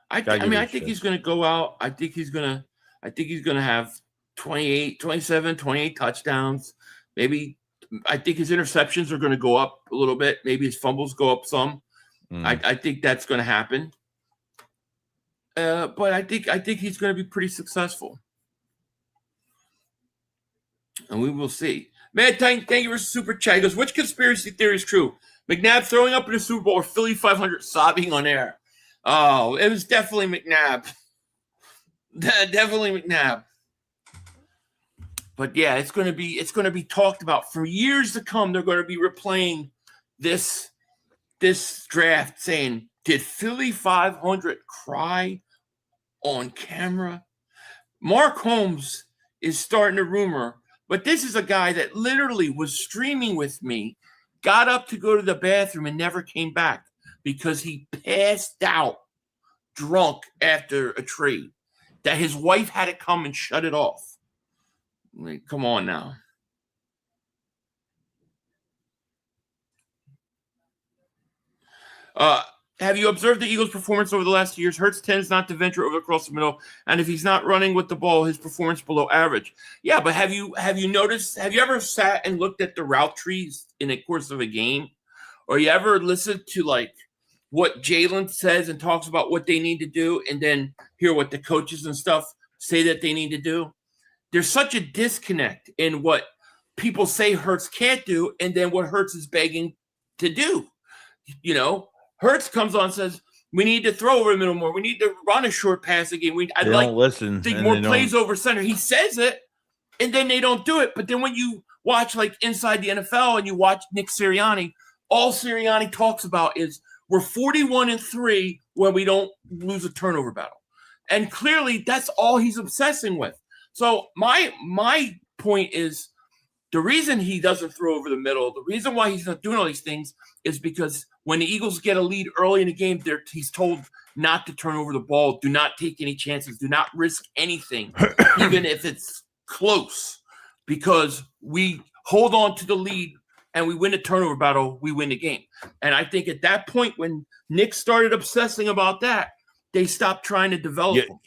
I think he's going to go out. I think he's going to have 28 touchdowns. Maybe I think his interceptions are going to go up a little bit. Maybe his fumbles go up some. I think that's going to happen. But I think he's going to be pretty successful. And we will see. Man, thank you for super chat. He goes, which conspiracy theory is true? McNabb throwing up in the Super Bowl or Philly 500 sobbing on air? Oh, it was definitely McNabb. Definitely McNabb. But yeah, it's going to be talked about for years to come. They're going to be replaying this draft, saying, "Did Philly 500 cry on camera?" Mark Holmes is starting a rumor, but this is a guy that literally was streaming with me, got up to go to the bathroom and never came back because he passed out drunk after a trade, that his wife had to come and shut it off. Like, come on now. Have you observed the Eagles' performance over the last 2 years? Hurts tends not to venture over across the middle, and if he's not running with the ball, his performance below average. Yeah, but have you noticed? Have you ever sat and looked at the route trees in the course of a game, or you ever listened to like what Jalen says and talks about what they need to do, and then hear what the coaches and stuff say that they need to do? There's such a disconnect in what people say Hurts can't do, and then what Hurts is begging to do. You know. Hurts comes on and says, we need to throw over the middle more. We need to run a short pass again. I'd like to think more plays over center. He says it, and then they don't do it. But then when you watch like Inside the NFL and you watch Nick Sirianni, all Sirianni talks about is we're 41-3 when we don't lose a turnover battle. And clearly that's all he's obsessing with. So my point is the reason he doesn't throw over the middle, the reason why he's not doing all these things is because when the Eagles get a lead early in the game, he's told not to turn over the ball, do not take any chances, do not risk anything, even if it's close, because we hold on to the lead and we win a turnover battle, we win the game. And I think at that point when Nick started obsessing about that, they stopped trying to develop him.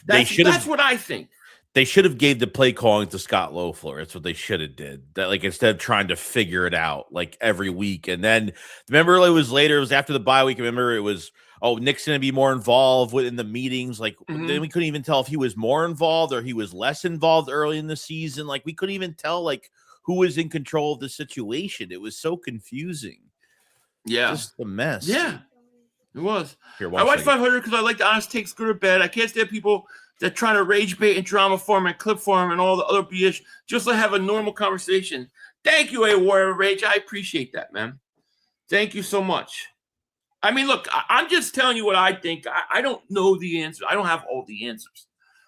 That's what I think. They should have gave the play calling to Scott Loeffler. That's what they should have did. That, like, instead of trying to figure it out like every week. And then remember it was after the bye week. Remember it was, Nick's going to be more involved in the meetings. Like then we couldn't even tell if he was more involved or he was less involved early in the season. Like we couldn't even tell like who was in control of the situation. It was so confusing. Yeah. Just a mess. Yeah, it was. Here, I watch 500 because I like the honest takes, good or bad. I can't stand people that try to rage bait and drama form and clip form and all the other BS just to have a normal conversation. Thank you, A Warrior Rage. I appreciate that, man. Thank you so much. I mean, look, I'm just telling you what I think. I don't know the answer. I don't have all the answers.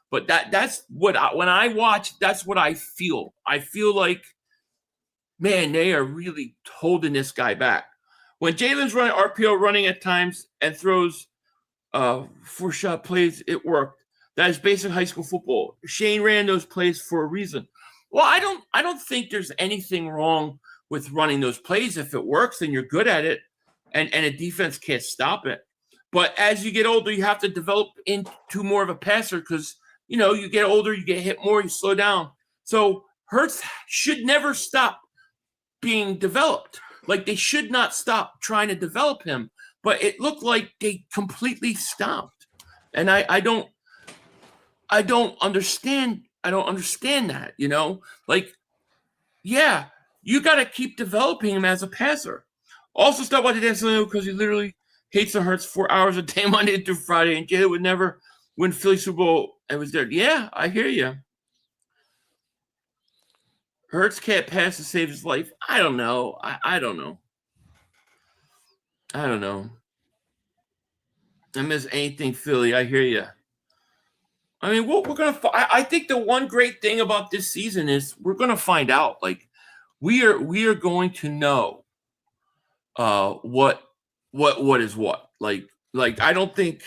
But that's what when I watch, that's what I feel. I feel like, man, they are really holding this guy back. When Jalen's running RPO running at times and throws 4-shot plays, it worked. That is basic high school football. Shane ran those plays for a reason. Well, I don't think there's anything wrong with running those plays. If it works, then you're good at it, and a defense can't stop it. But as you get older, you have to develop into more of a passer because, you get older, you get hit more, you slow down. So Hurts should never stop being developed. Like they should not stop trying to develop him. But it looked like they completely stopped. And I don't understand. I don't understand that, Like, yeah, you got to keep developing him as a passer. Also, stop watching Dan Sano because he literally hates the Hurts 4 hours a day, Monday through Friday, and Jalen would never win Philly Super Bowl and was there. Yeah, I hear you. Hurts can't pass to save his life. I don't know. I don't know. I don't know. I miss anything Philly. I hear you. I mean, what we're gonna. I think the one great thing about this season is we're gonna find out. Like, we are going to know. What is what? Like I don't think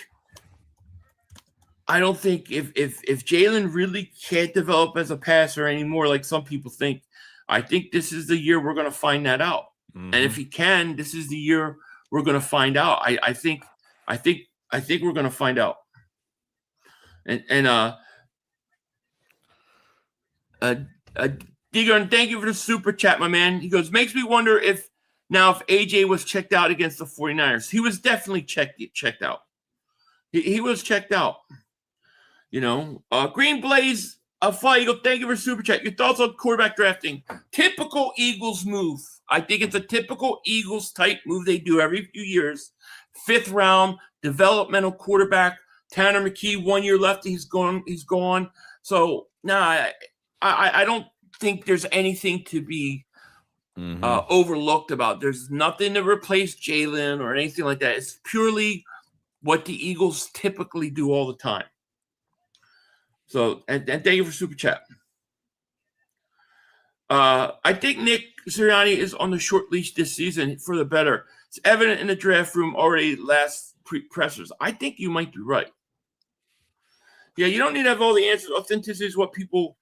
if Jalen really can't develop as a passer anymore, like some people think, I think this is the year we're gonna find that out. Mm-hmm. And if he can, this is the year we're gonna find out. I think we're gonna find out. And Deion, thank you for the super chat, my man. He goes, makes me wonder if AJ was checked out against the 49ers. He was definitely checked out. He was checked out. You know, Green Blaze, Fly Eagle, thank you for super chat. Your thoughts on quarterback drafting? Typical Eagles move. I think it's a typical Eagles type move they do every few years. 5th round, developmental quarterback. Tanner McKee, 1 year left. He's gone. So, I don't think there's anything to be overlooked about. There's nothing to replace Jalen or anything like that. It's purely what the Eagles typically do all the time. So, and thank you for super chat. I think Nick Sirianni is on the short leash this season for the better. It's evident in the draft room already last pressers. I think you might be right. Yeah, you don't need to have all the answers. Authenticity is what people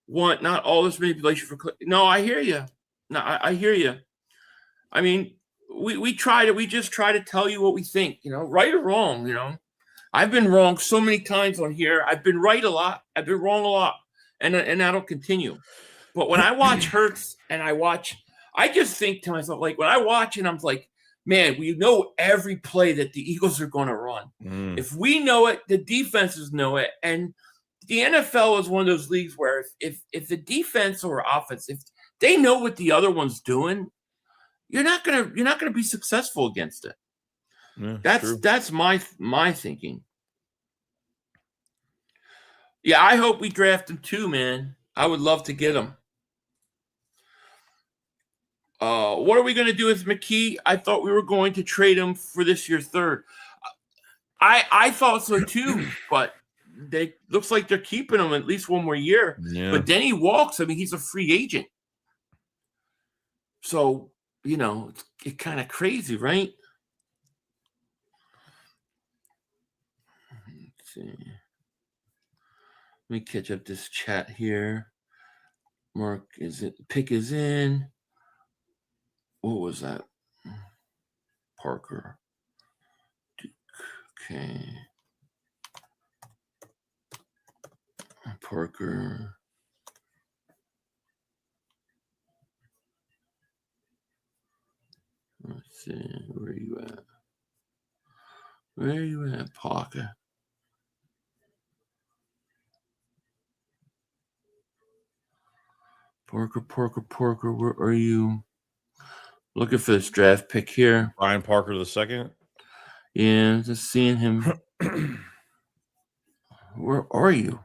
want, not all this manipulation for. No, I hear you. No, I hear you. I mean, we just try to tell you what we think, you know, right or wrong, you know. I've been wrong so many times on here. I've been right a lot. I've been wrong a lot. And that'll continue. But when I watch Hurts and I just think to myself, like, when I watch it, I'm like, man, we know every play that the Eagles are going to run. If we know it, the defenses know it. And the NFL is one of those leagues where if the defense or offense, if they know what the other one's doing, you're not gonna be successful against it. Yeah, that's my thinking. Yeah, I hope we draft him too, man. I would love to get him. What are we going to do with McKee? I thought we were going to trade him for this year's 3rd. I thought so too, but they looks like they're keeping him at least one more year. Yeah. But then he walks. I mean, he's a free agent. So, you know, it's kind of crazy, right? Let's see. Let me catch up this chat here. Mark, pick is in. What was that? Parker. Duke. Okay. Parker. Let's see. Where are you at? Where are you at, Parker? Parker, where are you? Looking for this draft pick here. Ryan Parker II. Yeah, just seeing him. Where are you?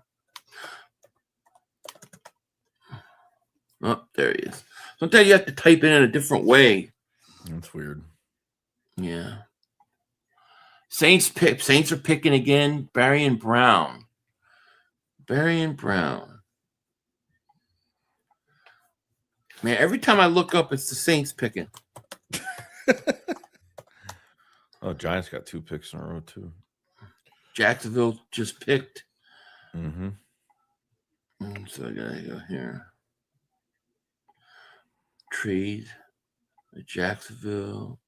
Oh, there he is. Sometimes you have to type in a different way. That's weird. Yeah. Saints are picking again. Barry and Brown. Man, every time I look up, it's the Saints picking. Oh, Giants got 2 picks in a row, too. Jacksonville just picked. Mm-hmm. So I got to go here. Trade. Jacksonville.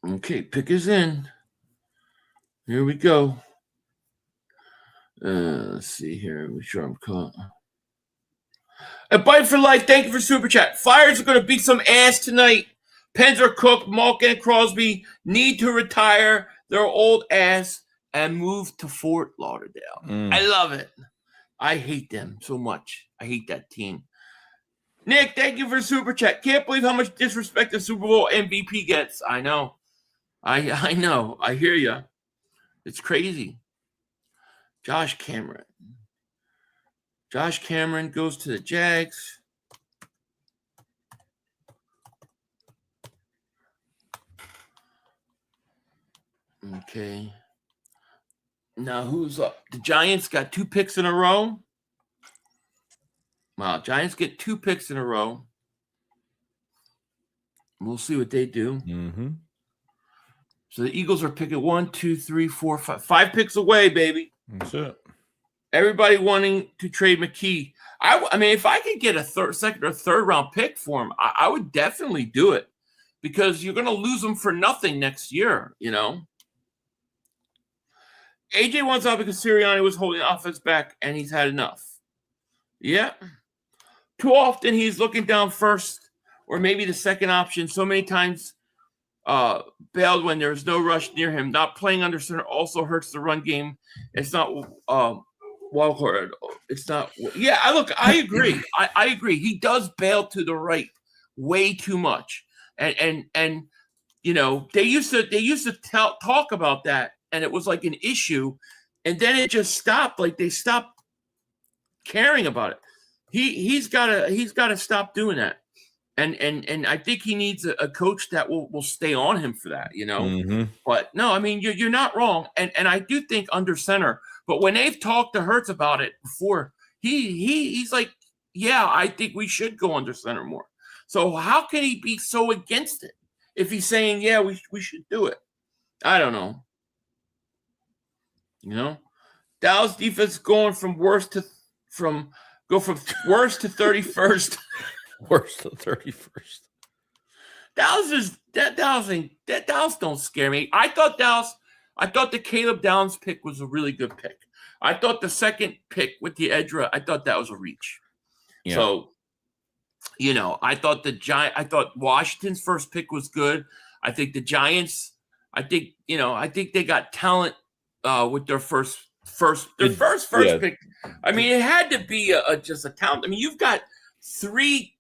Okay, pick is in. Here we go. Let's see here. Make sure I'm caught. A bite for life. Thank you for super chat. Flyers are going to beat some ass tonight. Pens are cooked. Malkin and Crosby need to retire. their old ass and move to Fort Lauderdale. I love it. I hate them so much. I hate that team. Nick, thank you for super chat. Can't believe how much disrespect the Super Bowl MVP gets. I know. I know. I hear you. It's crazy. Josh Cameron. Josh Cameron goes to the Jags. Okay. Now who's up? The Giants got 2 picks in a row. Wow, Giants get 2 picks in a row. We'll see what they do. Mm-hmm. So the Eagles are picking 1, 2, 3, 4, 5. 5 picks away, baby. That's it. Everybody wanting to trade McKee. I mean, if I could get a second or third round pick for him, I would definitely do it because you're going to lose him for nothing next year, you know. AJ wants out because Sirianni was holding the offense back and he's had enough. Yeah. Too often he's looking down first or maybe the second option. So many times bailed when there's no rush near him. Not playing under center also hurts the run game. It's not wild card. It's not. Yeah, I agree. I agree. He does bail to the right way too much. And you know, they used to talk about that. And it was like an issue, and then it just stopped. Like they stopped caring about it. He's got to stop doing that. And I think he needs a coach that will stay on him for that, you know. Mm-hmm. But no, I mean you're not wrong. And I do think under center. But when they've talked to Hurts about it before, he's like, yeah, I think we should go under center more. So how can he be so against it if he's saying, yeah, we should do it? I don't know. You know, Dallas defense going from worst to 31st. Worse than 31st. Dallas don't scare me. I thought the Caleb Downs pick was a really good pick. I thought the second pick with the Edra, I thought that was a reach. Yeah. So, you know, I thought Washington's first pick was good. I think the Giants, I think they got talent with their first pick. I mean, it had to be just a talent. I mean, you've got three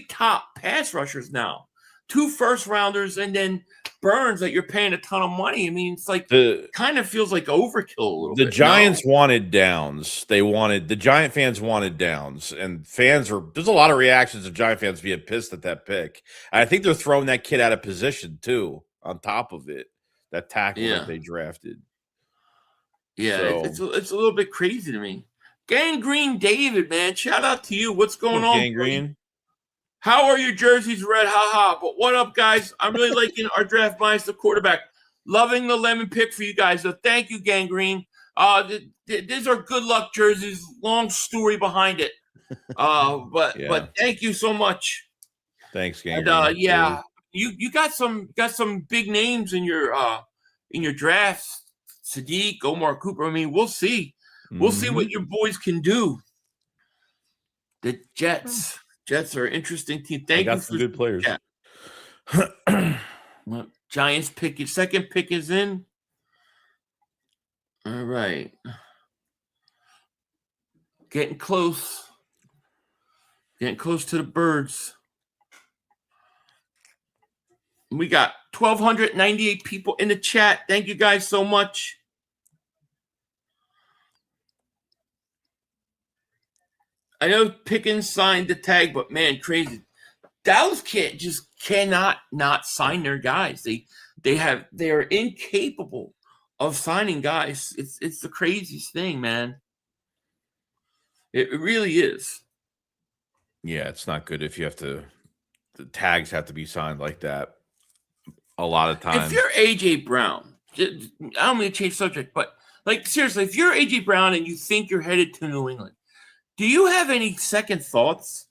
top pass rushers now, 2 first rounders, and then Burns that you're paying a ton of money. I mean, it's like kind of feels like overkill a little bit. The Giants wanted Downs. The Giant fans wanted Downs, and there's a lot of reactions of Giant fans being pissed at that pick. And I think they're throwing that kid out of position too. On top of it, that tackle that they drafted. Yeah, so, it's a little bit crazy to me. Gangrene David, man, shout out to you. What's going on? Gangrene. How are your jerseys red? Ha. But what up, guys? I'm really liking our draft minus the quarterback. Loving the lemon pick for you guys. So thank you, Gangrene. These are good luck jerseys. Long story behind it. But thank you so much. Thanks, Gangrene. And you got some big names in your drafts. Sadiq, Omar Cooper. I mean, we'll see. We'll see what your boys can do. The Jets. Jets are an interesting team. Thank you for some good players. Well, Giants pick. Your second pick is in. All right. Getting close. Getting close to the birds. We got 1,298 people in the chat. Thank you guys so much. I know Pickens signed the tag, but man, crazy. Dallas cannot not sign their guys. They are incapable of signing guys. It's the craziest thing, man. It really is. Yeah, it's not good if the tags have to be signed like that. A lot of times. If you're AJ Brown, I don't mean to change subject, but like seriously, if you're AJ Brown and you think you're headed to New England, do you have any second thoughts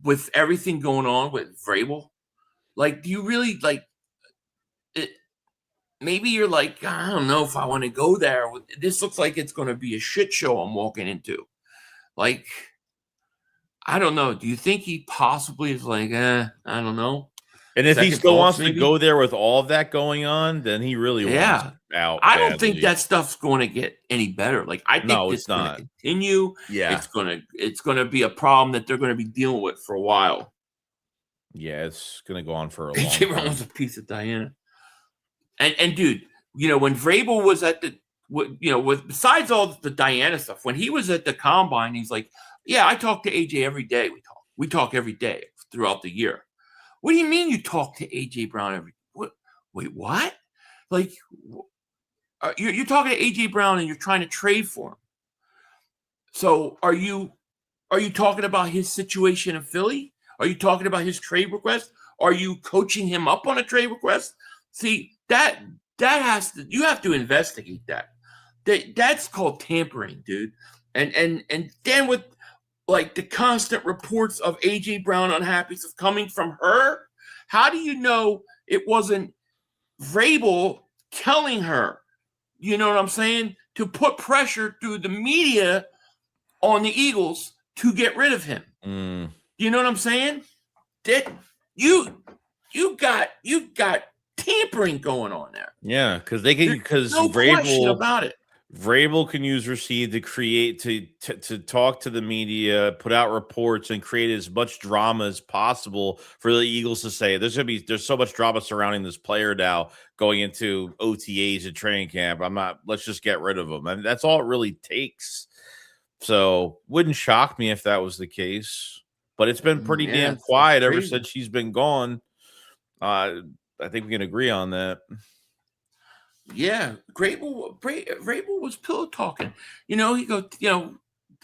with everything going on with Vrabel? Like, do you really like it? Maybe you're like, I don't know if I want to go there. This looks like it's going to be a shit show I'm walking into. Like, I don't know. Do you think he possibly is like, I don't know? And if he still wants to go there with all of that going on, then he really wants. out. I don't think badly. that stuff's going to get any better. Like, I think No, this it's is going not. to continue. Yeah. It's gonna be a problem that they're going to be dealing with for a while. Yeah, it's gonna go on for a long AJ Brown time. was a piece of Diana. And dude, when Vrabel was at the, with besides all the Diana stuff, when he was at the combine, he's like, "Yeah, I talk to AJ every day. We talk every day throughout the year." What do you mean you talk to AJ Brown every? What? Wait, what? Like, you're talking to AJ Brown and you're trying to trade for him. So are you talking about his situation in Philly? Are you talking about his trade request? Are you coaching him up on a trade request? See, that you have to investigate that. That's called tampering, dude. And then with like the constant reports of AJ Brown unhappiness coming from her, how do you know it wasn't Vrabel telling her, you know what I'm saying, to put pressure through the media on the Eagles to get rid of him? You know what I'm saying? That you got tampering going on there. Yeah, because No question about it. Vrabel can use Receive to create to talk to the media, put out reports, and create as much drama as possible for the Eagles to say there's so much drama surrounding this player now going into OTAs and training camp. Let's just get rid of him. I mean, that's all it really takes. So wouldn't shock me if that was the case. But it's been pretty damn quiet ever since she's been gone. I think we can agree on that. Yeah, Vrabel was pillow talking. He goes,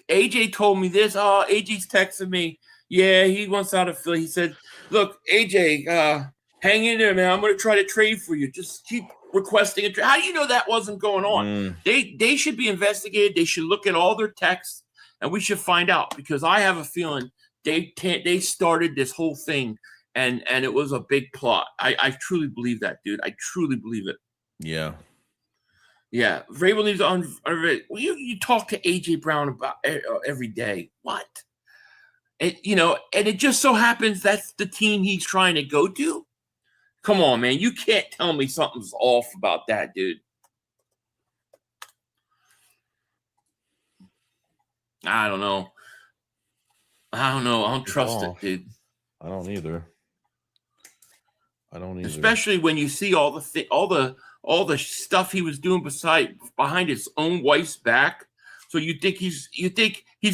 AJ told me this. Oh, AJ's texting me. Yeah, he wants out of Philly. He said, "Look, AJ, hang in there, man. I'm going to try to trade for you. Just keep requesting a trade." How do you know that wasn't going on? They should be investigated. They should look at all their texts, and we should find out, because I have a feeling they started this whole thing, and it was a big plot. I truly believe that, dude. I truly believe it. Yeah. Yeah. Vrabel needs on. You talk to AJ Brown about every day. What? And it just so happens that's the team he's trying to go to. Come on, man. You can't tell me something's off about that, dude. I don't know. I don't trust it, dude. I don't either. Especially when you see all the stuff he was doing behind his own wife's back. So you think he's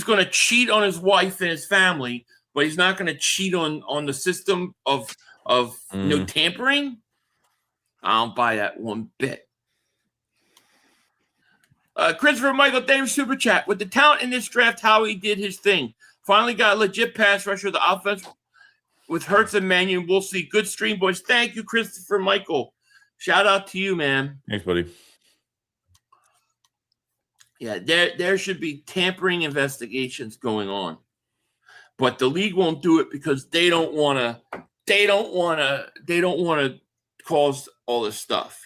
going to cheat on his wife and his family, but he's not going to cheat on the system of tampering? I don't buy that one bit. Christopher Michael, thank you for super chat. With the talent in this draft, Howie did his thing. Finally got a legit pass rusher. The offense with Hurts and Mannion, we'll see. Good stream, boys. Thank you, Christopher Michael. Shout out to you, man. Thanks, buddy. Yeah, there should be tampering investigations going on, but the league won't do it because they don't want to cause all this stuff.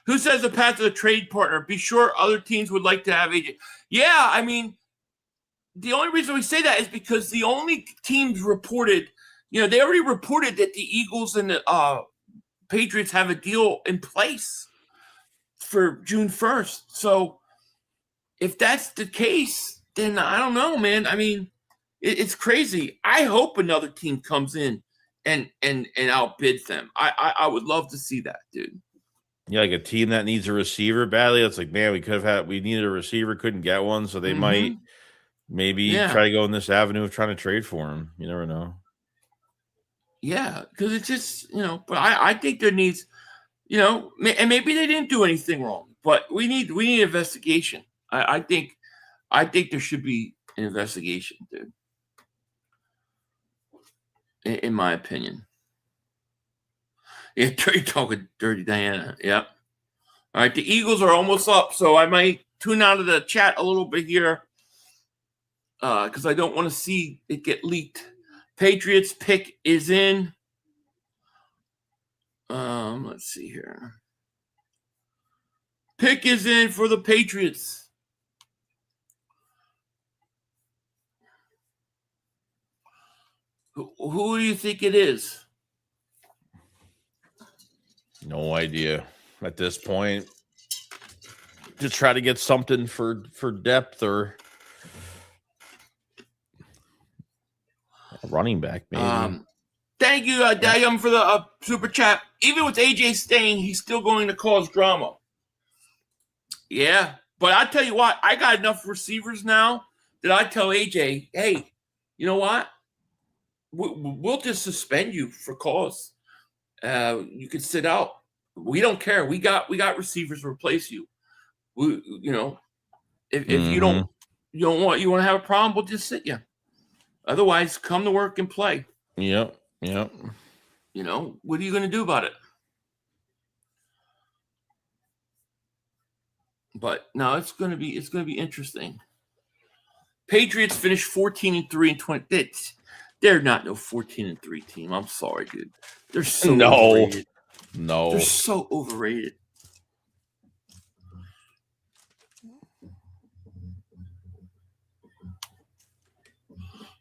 Who says the path to the trade partner? Be sure other teams would like to have AJ. Yeah, I mean, the only reason we say that is because the only teams reported, they already reported that the Eagles and the Patriots have a deal in place for June 1st. So if that's the case, then I don't know, man. I mean, it's crazy. I hope another team comes in and outbids them. I would love to see that, dude. Yeah, like a team that needs a receiver badly. It's like, man, we needed a receiver, couldn't get one, so they might try to go in this avenue of trying to trade for him. You never know. Yeah, because it's just, but I think there needs, and maybe they didn't do anything wrong, but we need investigation. I think there should be an investigation, dude. In my opinion. Yeah, talking dirty Diana. Yep. All right, the Eagles are almost up, so I might tune out of the chat a little bit here because I don't want to see it get leaked. Patriots pick is in. Let's see here. Pick is in for the Patriots. Who do you think it is? No idea at this point. Just try to get something for depth or a running back, maybe. Thank you, Deion, for the super chat. Even with AJ staying, he's still going to cause drama. Yeah, but I tell you what, I got enough receivers now that I tell AJ, hey, you know what? We'll just suspend you for cause. You can sit out. We don't care. We got receivers to replace you. If you don't want to have a problem, we'll just sit you. Otherwise, come to work and play. Yep. What are you going to do about it? But no, it's going to be interesting. Patriots finished 14-3 and 20. They're not no 14-3 team. I'm sorry, dude. They're so overrated. No. They're so overrated.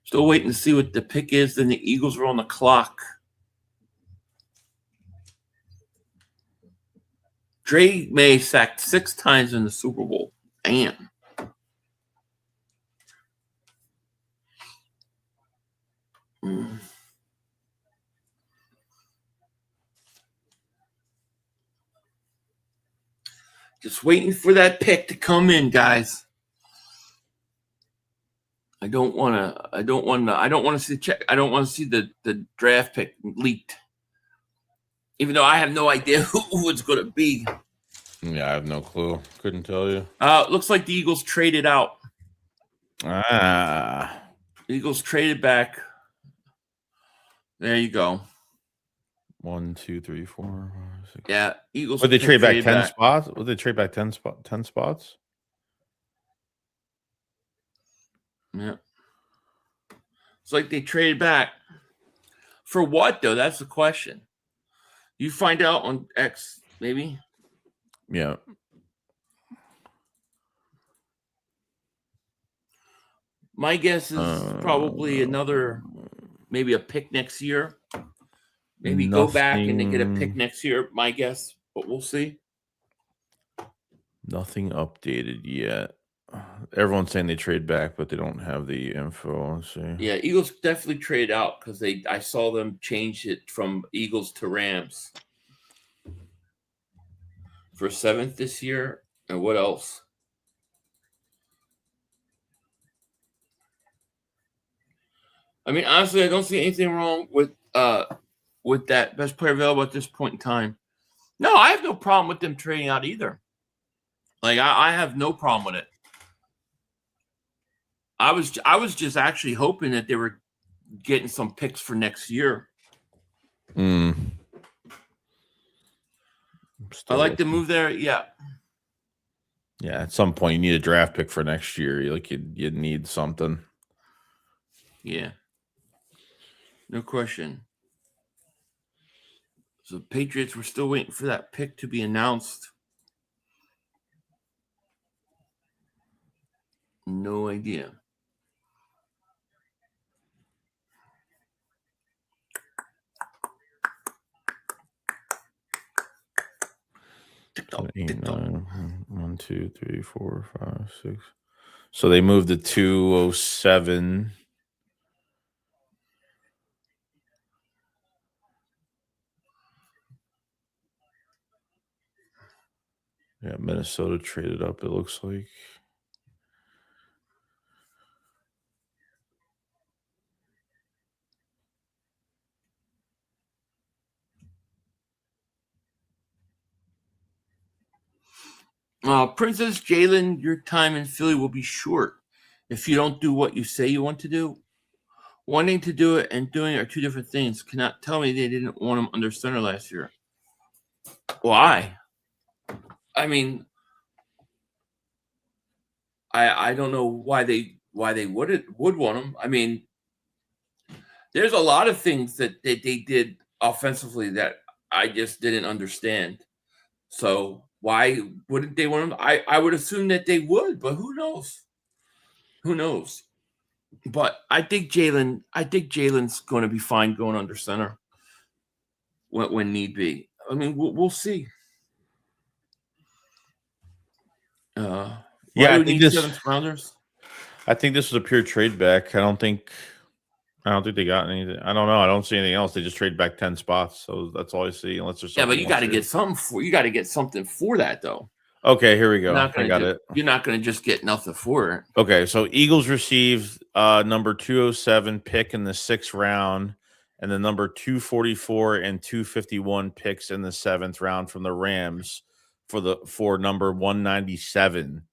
Still waiting to see what the pick is. Then the Eagles are on the clock. Dre May sacked 6 times in the Super Bowl. Damn. Just waiting for that pick to come in, guys. I don't want to see the draft pick leaked. Even though I have no idea who it's going to be. Yeah, I have no clue. Couldn't tell you. Looks like the Eagles traded out. The Eagles traded back. There you go. 1, 2, 3, 4, 5, 6. Yeah, Eagles. Would they trade back 10 spots? Would they trade back 10 spots? Yeah. It's like they traded back. For what, though? That's the question. You find out on X, maybe? Yeah. My guess is probably maybe a pick next year. Maybe go back and then get a pick next year, my guess. But we'll see. Nothing updated yet. Everyone's saying they trade back, but they don't have the info. Let's see. Yeah, Eagles definitely traded out because I saw them change it from Eagles to Rams for 7th this year. And what else? I mean, honestly, I don't see anything wrong with that best player available at this point in time. No, I have no problem with them trading out either. Like I have no problem with it. I was just actually hoping that they were getting some picks for next year. I like the move there. Yeah. Yeah, at some point you need a draft pick for next year. You need something. Yeah. No question. So the Patriots were still waiting for that pick to be announced. No idea. Eight, 9, 1, 2, 3, 4, 5, 6. So they moved to 207. Yeah, Minnesota traded up, it looks like. Princess Jalen, your time in Philly will be short if you don't do what you say you want to do. Wanting to do it and doing it are two different things. Cannot tell me they didn't want him under center last year. Why? I mean, I don't know why they would want him. I mean, there's a lot of things that they did offensively that I just didn't understand. So why wouldn't they want him? I would assume that they would, but who knows? Who knows? But I think Jalen's going to be fine going under center when need be. I mean, we'll see. Yeah, I I think think need this. seventh rounders. I think this was a pure trade back. I don't think they got anything. I don't know. I don't see anything else. They just trade back 10 spots. So that's all I see. Unless there's Yeah, something. but you got to get something for. You got to get something for that though. Okay, here we go. I got it. You're not going to just get nothing for it. Okay, so Eagles received number 207 pick in the 6th round, and the number 244 and 251 picks in the 7th round from the Rams for number 197.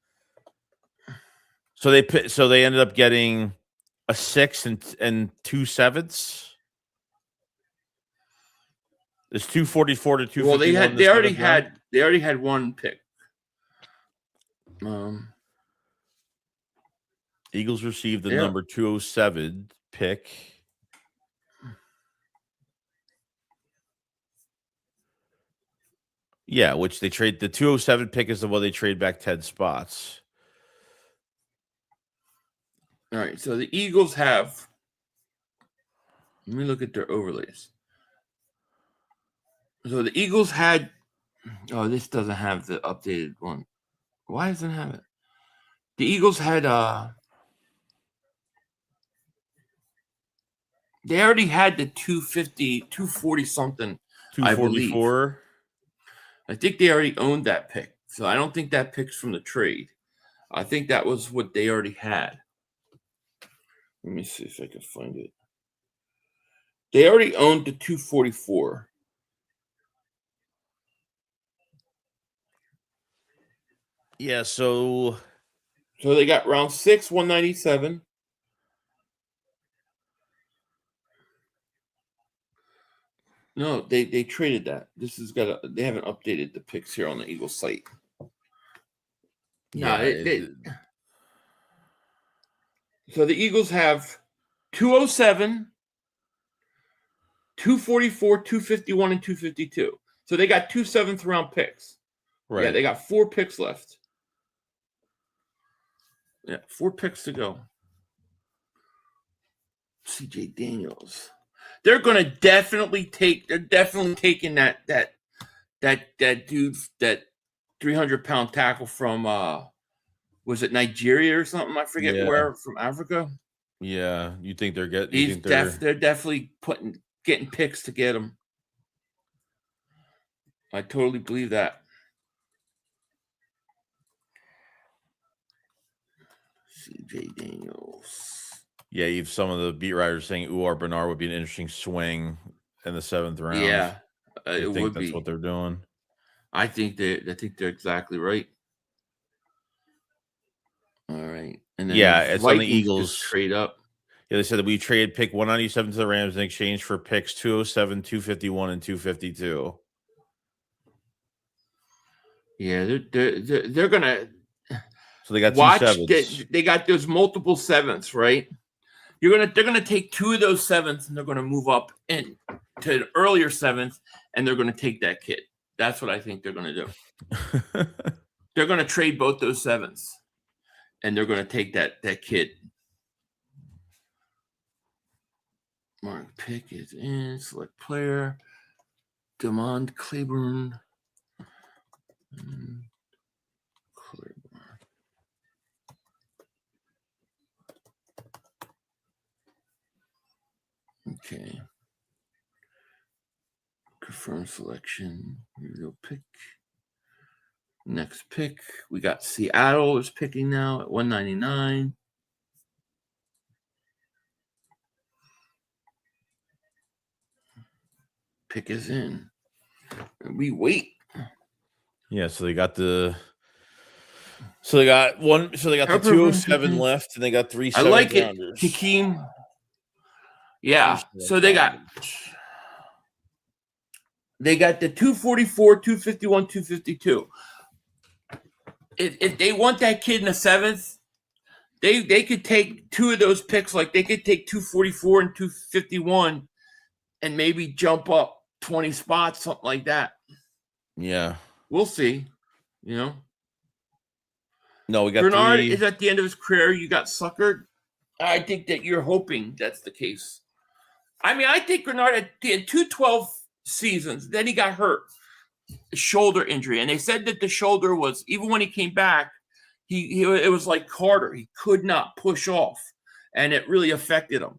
So they ended up getting a 6 and 2 7ths. It's 244 to 251. Well, they already had one pick. Eagles received the number 207 pick. Yeah, which they trade. The 207 pick is the one they trade back 10 spots. All right, so the Eagles have. Let me look at their overlays. So the Eagles had. Oh, this doesn't have the updated one. Why doesn't it have it? The Eagles had. They already had the 250, 240 something. 244. I think they already owned that pick. So I don't think that pick's from the trade. I think that was what they already had. Let me see if I can find it. They already owned the 244. Yeah, so they got round 6, 197. No, they traded that. They haven't updated the picks here on the Eagles site. So the Eagles have 207, 244, 251, and 252. So they got 2 7th round picks. right. Yeah, they got 4 picks left. Yeah, 4 picks to go. CJ Daniels. They're definitely taking that dude, that 300-pound tackle from was it Nigeria or something? I forget where, from Africa. Yeah, you think they're getting? They're definitely getting picks to get him. I totally believe that. CJ Daniels. Yeah, you've some of the beat writers saying Uar Bernard would be an interesting swing in the 7th round. Yeah, it would be. That's what they're doing. I think they're exactly right. All right, and then it's on the Eagles trade up. Yeah, they said that we traded pick 197 to the Rams in exchange for picks 207, 251, and 252. Yeah, they're gonna. So they got watch. 2 7s. They got those multiple 7ths, right? They're gonna take 2 of those 7ths and they're gonna move up to an earlier 7th, and they're gonna take that kid. That's what I think they're gonna do. They're gonna trade both those 7ths, and they're gonna take that kid. Mark pick is in. Select player. Demond Claiborne. Okay. Confirm selection. Real pick. Next pick. We got Seattle is picking now at 199. Pick is in. And we wait. Yeah, so they got the. So they got one. So they got the 207 left, and they got 3 7 I like rounders. it, Hakeem. Yeah. So they got the 244, 251, 252. If they want that kid in the 7th, they could take 2 of those picks. Like they could take 244 and 251, and maybe jump up 20 spots, something like that. Yeah, we'll see. No, we got Bernard 3. is at the end of his career. You got suckered. I think that you're hoping that's the case. I mean, I think Bernard at 212 seasons. Then he got hurt, a shoulder injury, and they said that the shoulder was, even when he came back, it was like Carter. He could not push off, and it really affected him.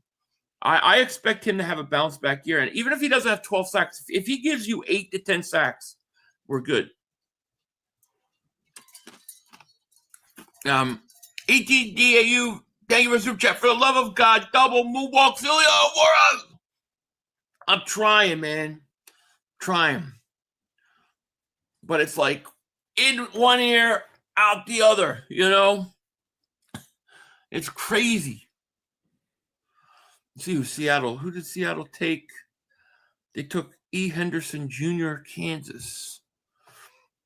I expect him to have a bounce back year, and even if he doesn't have 12 sacks, if he gives you 8 to 10 sacks, we're good. ETDAU, thank you for super chat. For the love of God, double moonwalk Philly for us. I'm trying, man. Trying. But it's like in one ear, out the other, you know? It's crazy. Let's see who did Seattle take? They took E. Henderson Jr., Kansas.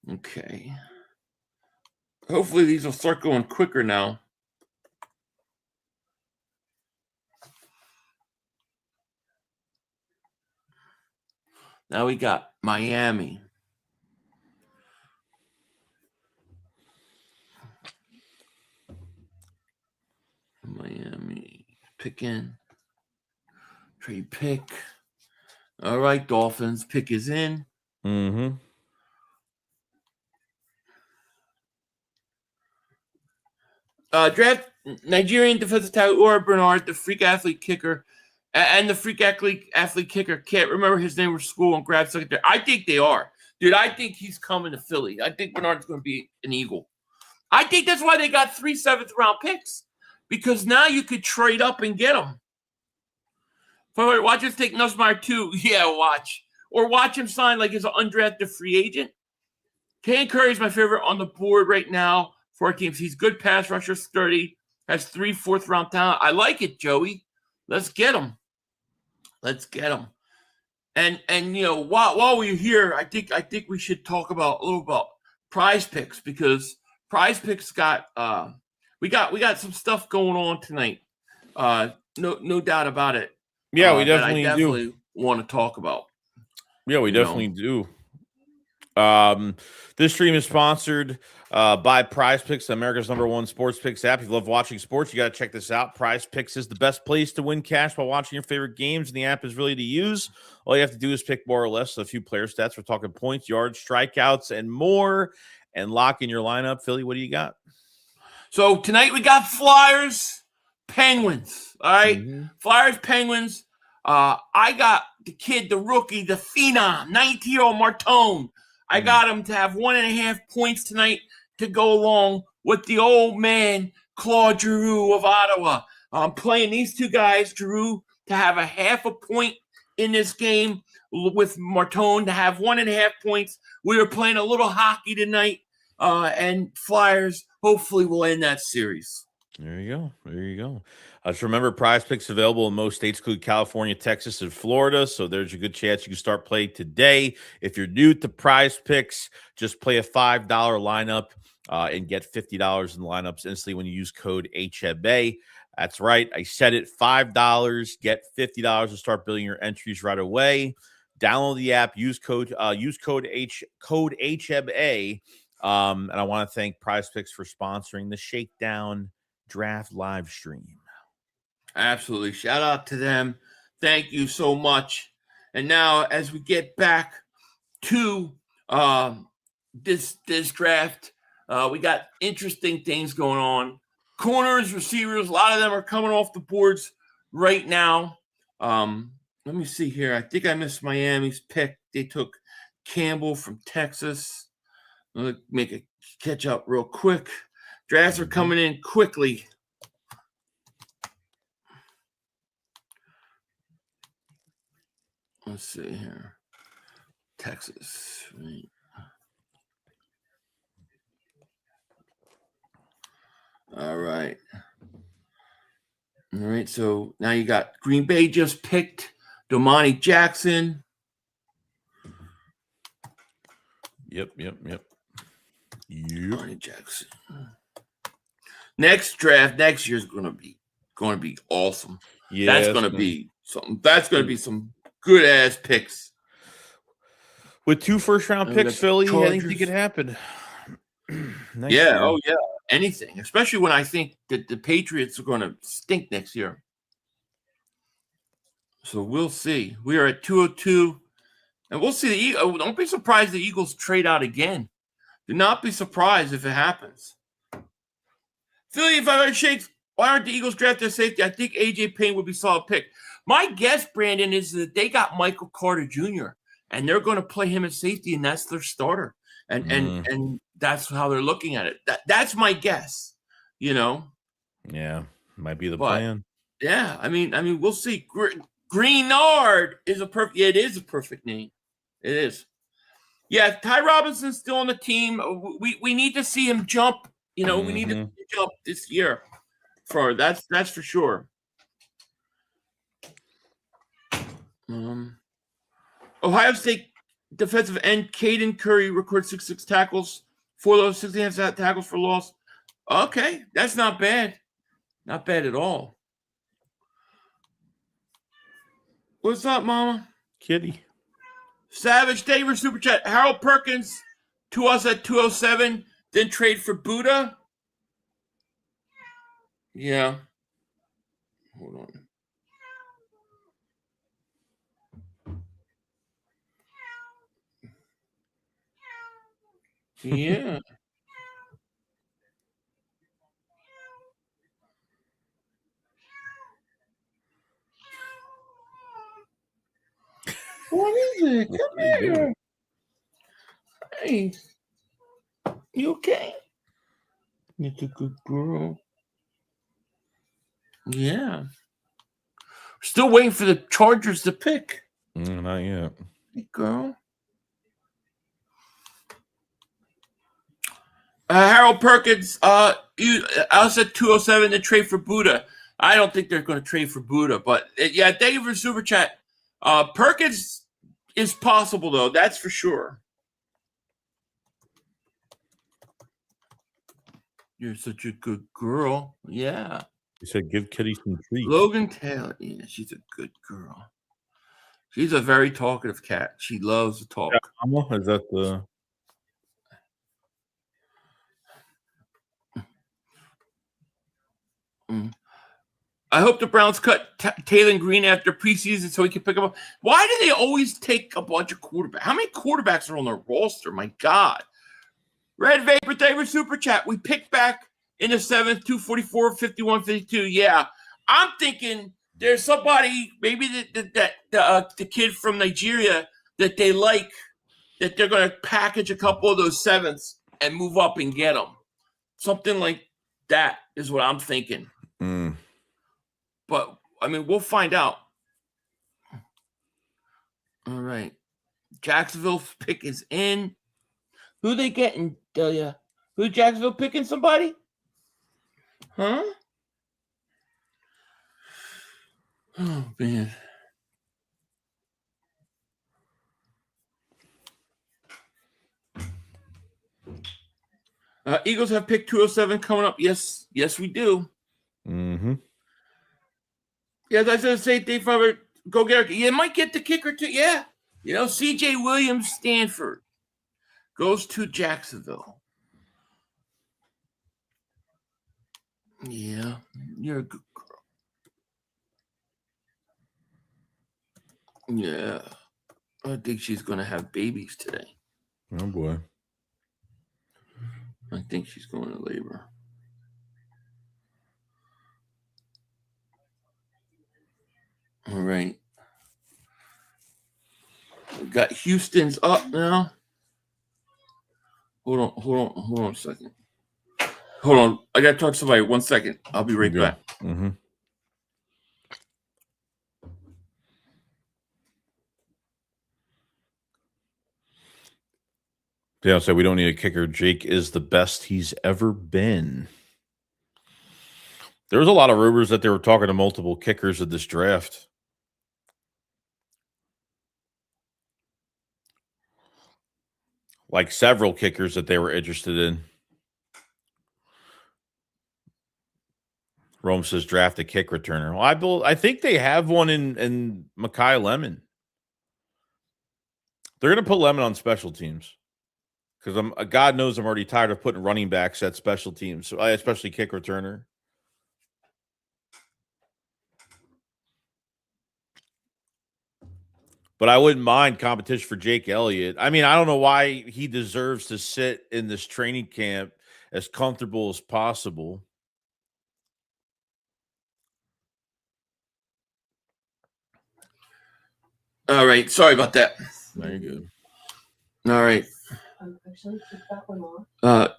Okay. Hopefully these will start going quicker now. Now we got Miami. Pick in. Trade pick. All right, Dolphins. Pick is in. Mm-hmm. Draft Nigerian defensive tackle Ura Bernard, the freak athlete kicker, and the freak athlete kicker. Can't remember his name or school and grab secondary. I think they are. Dude, I think he's coming to Philly. I think Bernard's going to be an Eagle. I think that's why they got 3 7th-round picks, because now you could trade up and get him. Watch us take Nussmeier too. Yeah, watch. Or watch him sign like he's an undrafted free agent. Kane Curry is my favorite on the board right now for our teams. He's good pass rusher, sturdy, has 3 4th-round talent. I like it, Joey. Let's get him. And you know, while we're here, I think we should talk a little about Prize Picks, because Prize Picks got we got some stuff going on tonight. No doubt about it. Yeah, we definitely want to talk about. Yeah, we definitely do. This stream is sponsored by Prize Picks, America's #1 sports picks app. If you love watching sports, you got to check this out. Prize Picks is the best place to win cash while watching your favorite games, and the app is really to use. All you have to do is pick more or less a few player stats. We're talking points, yards, strikeouts, and more, and lock in your lineup. Philly, what do you got? So tonight we got Flyers, Penguins. All right, Flyers, Penguins. I got the kid, the rookie, the phenom, 19-year-old Martone. I got him to have 1.5 points tonight to go along with the old man, Claude Giroux of Ottawa. I'm playing these two guys, Giroux to have 0.5 point in this game, with Martone to have 1.5 points. We were playing a little hockey tonight, and Flyers hopefully will end that series. There you go. Just remember, Prize Picks available in most states, including California, Texas, and Florida. So there's a good chance you can start playing today. If you're new to Prize Picks, just play a $5 lineup and get $50 in the lineups instantly when you use code HMA. That's right. I said it. $5, get $50 to start building your entries right away. Download the app. Use code HMA. And I want to thank Prize Picks for sponsoring the Shakedown Draft live stream. Absolutely. Shout out to them. Thank you so much. And now, as we get back to this draft, we got interesting things going on. Corners, receivers, a lot of them are coming off the boards right now. Let me see here. I think I missed Miami's pick. They took Campbell from Texas. Let me make a catch up real quick. Drafts are coming in quickly. Let's see here. Texas. Right. All right. So now you got Green Bay just picked Domani Jackson. Yep. Domani Jackson. Next draft next year is going to be awesome. Yeah, that's going to be something. That's going to be some good ass picks. With 2 first-round picks, Philly, anything could happen. Yeah. Oh, yeah. Anything, especially when I think that the Patriots are going to stink next year. So we'll see. We are at 202. And we'll see. Don't be surprised the Eagles trade out again. Do not be surprised if it happens. Philly, if I shakes, why aren't the Eagles drafting a safety? I think A.J. Payne would be a solid pick. My guess, Brandon, is that they got Michael Carter Jr., and they're going to play him at safety, and that's their starter. And that's how they're looking at it. That's my guess, you know? Yeah, might be the plan. Yeah, I mean, we'll see. Greenard is a perfect. Yeah, it is a perfect name. It is. Yeah, Ty Robinson's still on the team. We need to see him jump. You know, we need to jump this year. That's for sure. Ohio State defensive end Caden Curry recorded 66 tackles, 4 of those 6.5 tackles for loss. Okay, that's not bad. Not bad at all. What's up, Mama? Kitty. Savage David Super Chat. Harold Perkins to us at 207, then trade for Buddha. Yeah. Hold on. Yeah. What is it? Come here. Hey. You okay? It's a good girl. Yeah. Still waiting for the Chargers to pick. Not yet. Hey, girl. Harold Perkins, I said 207 to trade for Buddha. I don't think they're going to trade for Buddha, but yeah, thank you for Super Chat. Perkins is possible, though. That's for sure. You're such a good girl. Yeah. You said give Kitty some treats. Logan Taylor. Yeah, she's a good girl. She's a very talkative cat. She loves to talk. Yeah, is that the... I hope the Browns cut Taylor Green after preseason so he can pick him up. Why do they always take a bunch of quarterbacks? How many quarterbacks are on their roster? My God. Red Vapor, thank you for Super Chat. We picked back in the 7th, 244, 51, 52. Yeah. I'm thinking there's somebody, maybe the kid from Nigeria that they like, that they're going to package a couple of those 7ths and move up and get them. Something like that is what I'm thinking. But, I mean, we'll find out. All right. Jacksonville's pick is in. Who they getting, Delia? Who Jacksonville picking somebody? Huh? Oh, man. Eagles have pick 207 coming up. Yes, we do. Mm-hmm. Yeah, as I was going to say, Dave Farber, go get her. You might get the kicker too. Yeah. You know, C.J. Williams, Stanford, goes to Jacksonville. Yeah, you're a good girl. Yeah. I think she's going to have babies today. Oh, boy. I think she's going to labor. All right. We got Houston's up now. Hold on a second. Hold on. I got to talk to somebody. 1 second. I'll be right back. Mm-hmm. Yeah, so we don't need a kicker. Jake is the best he's ever been. There was a lot of rumors that they were talking to multiple kickers at this draft. Like several kickers that they were interested in. Rome says draft a kick returner. Well, I think they have one in Mekhi Lemon. They're going to put Lemon on special teams. Because God knows I'm already tired of putting running backs at special teams, especially kick returner. But I wouldn't mind competition for Jake Elliott. I mean, I don't know why he deserves to sit in this training camp as comfortable as possible. All right. Sorry about that. Very good. All right.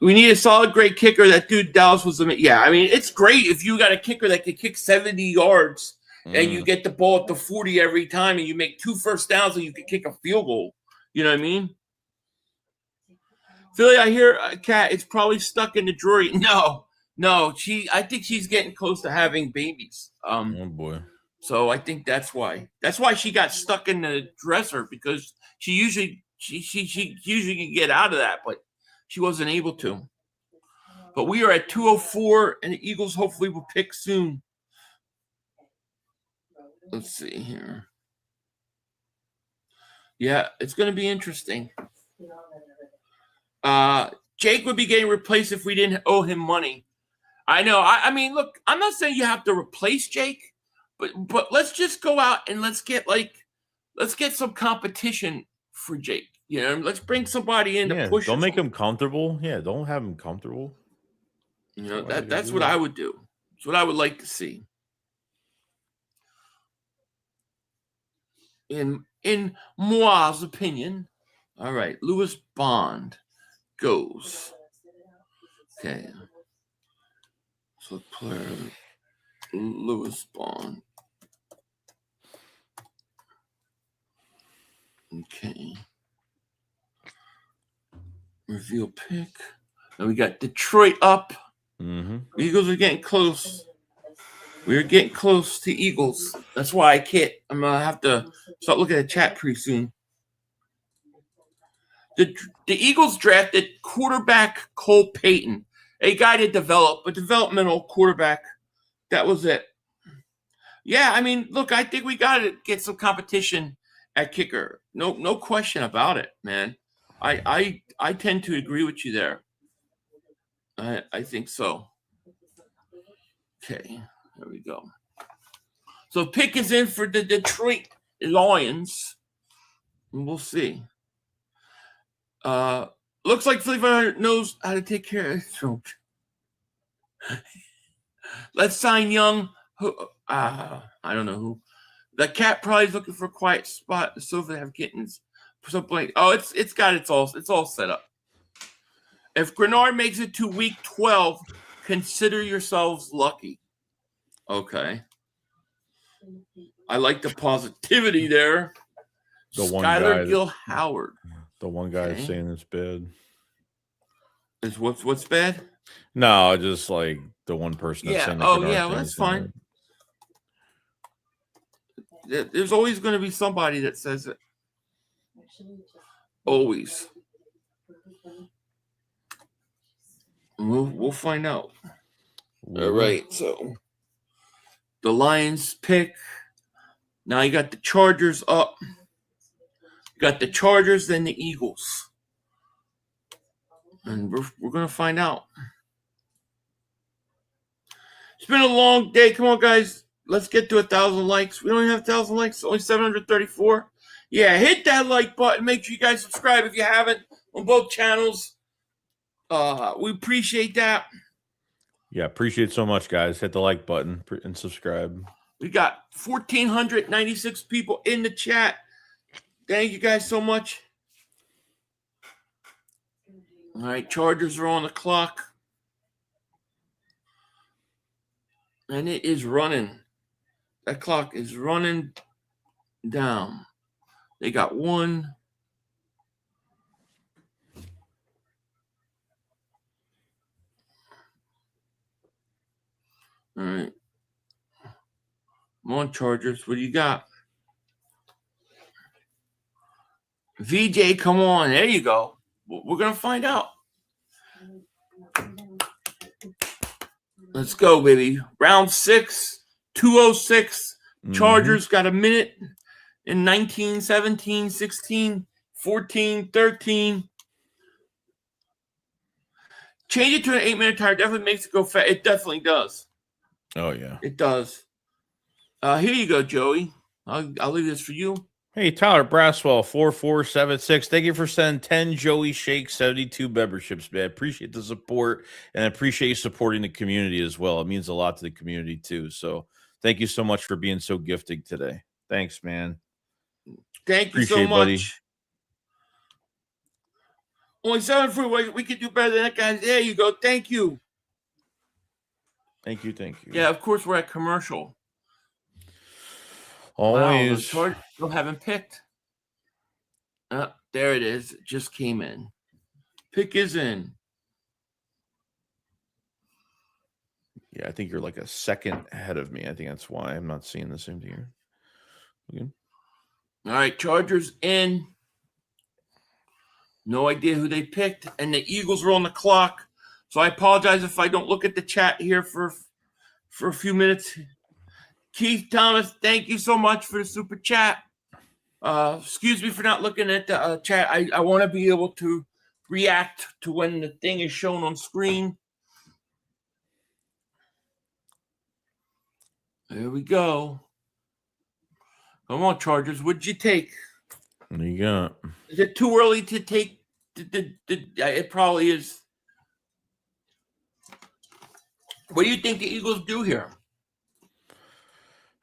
We need a solid, great kicker. That dude Dallas was the yeah. I mean, it's great if you got a kicker that can kick 70 yards and you get the ball at the 40 every time, and you make 2 first downs and you can kick a field goal. You know what I mean? Philly, I hear Kat. It's probably stuck in the drawer. No. I think she's getting close to having babies. Oh boy. So I think that's why. That's why she got stuck in the dresser, because she usually can get out of that, but she wasn't able to. But we are at 2:04, and the Eagles hopefully will pick soon. Let's see here. Yeah, it's going to be interesting. Jake would be getting replaced if we didn't owe him money. I know. I mean, look, I'm not saying you have to replace Jake, but let's just go out and let's get some competition for Jake. You know, let's bring somebody in to push. Don't make him comfortable. Yeah, don't have him comfortable. You know, that's what I would do. That's what I would like to see. In Moa's opinion. All right, Lewis Bond goes. Okay. So player Lewis Bond. Okay. Reveal pick. Now we got Detroit up. Eagles are getting close. We're getting close to Eagles. That's why I'm going to have to start looking at the chat pretty soon. The Eagles drafted quarterback Cole Payton, a guy to develop, a developmental quarterback. That was it. Yeah, I mean, look, I think we got to get some competition at kicker. No question about it, man. I tend to agree with you there. I think so. Okay, there we go. So pick is in for the Detroit Lions. We'll see. Looks like Philly knows how to take care of his throat. Let's sign Young. I don't know who. The cat probably is looking for a quiet spot. The sofa have kittens. Something. Oh, it's all set up. If Grenard makes it to week 12, consider yourselves lucky. Okay. I like the positivity there. The one Skylar guy, Gill Howard. The one guy is saying it's bad. Is what's bad? No, just like the one person that's saying well, that's fine. There's always going to be somebody that says it. Always. We'll find out. All right, so the Lions pick. Now you got the Chargers up. You got the Chargers, then the Eagles. And we're going to find out. It's been a long day. Come on, guys. Let's get to 1,000 likes. We don't even have 1,000 likes. Only 734. Yeah, hit that like button. Make sure you guys subscribe if you haven't on both channels. We appreciate that. Yeah, appreciate it so much, guys. Hit the like button and subscribe. We got 1,496 people in the chat. Thank you guys so much. All right, Chargers are on the clock. And it is running. That clock is running down. They got one. All right. Come on, Chargers. What do you got? VJ, come on. There you go. We're going to find out. Let's go, baby. Round 6, 206. Chargers got a minute in 19, 17, 16, 14, 13. Change it to an 8-minute timer definitely makes it go fast. It definitely does. Oh, yeah. It does. Here you go, Joey. I'll leave this for you. Hey, Tyler Braswell, 4476. Thank you for sending 10 Joey Shake 72 memberships, man. Appreciate the support and appreciate you supporting the community as well. It means a lot to the community too. So thank you so much for being so gifting today. Thanks, man. Thank you so much. Only 7 free ways. We could do better than that, guys. There you go. Thank you. Thank you. Yeah, of course we're at commercial. Always. Wow, the Chargers still haven't picked. There it is. It just came in. Pick is in. Yeah, I think you're like a second ahead of me. I think that's why I'm not seeing the same thing here. Okay. All right, Chargers in. No idea who they picked, and the Eagles are on the clock. So I apologize if I don't look at the chat here for a few minutes. Keith Thomas, thank you so much for the super chat. Excuse me for not looking at the chat. I want to be able to react to when the thing is shown on screen. There we go. Come on, Chargers. What'd you take? What do you got? Is it too early to take? It probably is. What do you think the Eagles do here?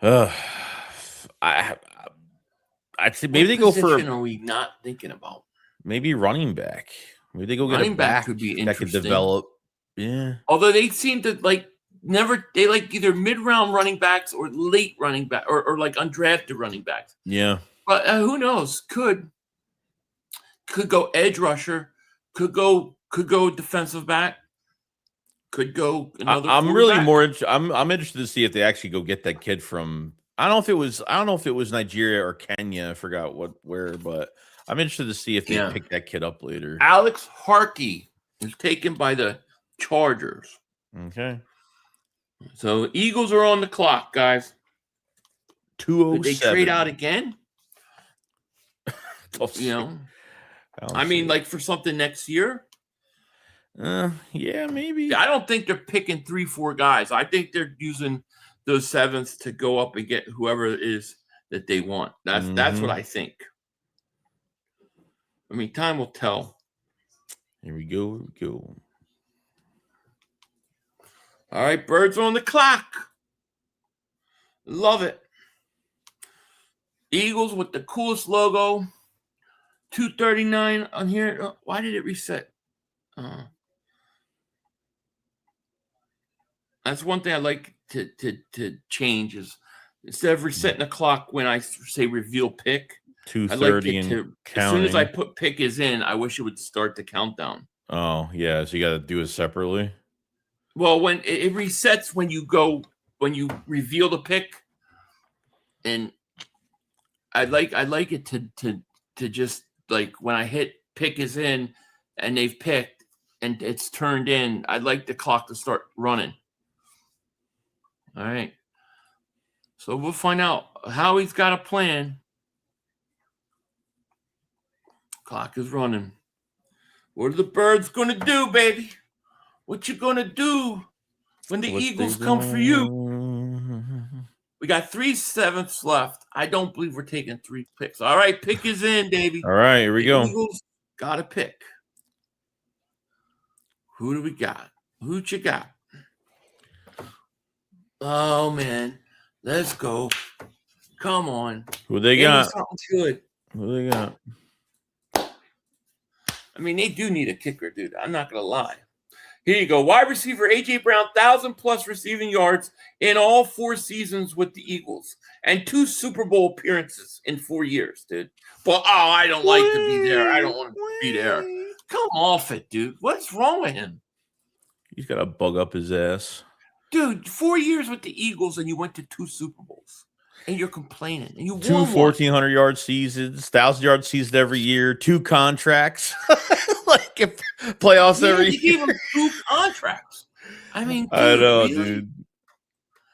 I'd say maybe they go for. What are we not thinking about? Maybe running back. Maybe they go get running a back could be that could interesting. develop. Yeah. Although they seem to they like either mid-round running backs or late running back or like undrafted running backs. Yeah. But who knows? Could go edge rusher. Could go defensive back. Could go another. I'm really more. I'm interested to see if they actually go get that kid from. I don't know if it was Nigeria or Kenya. I forgot where, but I'm interested to see if they pick that kid up later. Alex Harkey is taken by the Chargers. Okay. So Eagles are on the clock, guys. 207. Did they trade out again? I mean, like for something next year. Yeah, maybe. I don't think they're picking 3-4 guys. I think they're using those sevenths to go up and get whoever it is that they want. That's what I think. I mean, time will tell. Here we go. All right, Birds on the clock. Love it. Eagles with the coolest logo. 239 on here. Why did it reset? That's one thing I like to change is instead of resetting the clock when I say reveal pick, 230 and counting. As soon as I put pick is in, I wish it would start the countdown. Oh, yeah. So you got to do it separately. Well, when it resets when you reveal the pick, and I like it to just like when I hit pick is in and they've picked and it's turned in, I'd like the clock to start running. All right. So we'll find out how he's got a plan. Clock is running. What are the Birds going to do, baby? What you going to do when the Eagles come for you? We got 3 sevenths left. I don't believe we're taking 3 picks. All right, pick is in, baby. All right, here we go. Eagles got a pick. Who do we got? Who you got? Oh, man. Let's go. Come on. Who they got? Something good. Who they got? I mean, they do need a kicker, dude. I'm not going to lie. Here you go. Wide receiver A.J. Brown, 1,000+ receiving yards in all 4 seasons with the Eagles and 2 Super Bowl appearances in 4 years, dude. Well, I don't like to be there. I don't want to be there. Come off it, dude. What's wrong with him? He's got to bug up his ass. Dude, 4 years with the Eagles and you went to 2 Super Bowls. And you're complaining. And you won 2 1,400-yard seasons, 1,000-yard season every year, 2 contracts. Like if playoffs every year. You gave him 2 contracts. I mean, dude, I know, really? dude.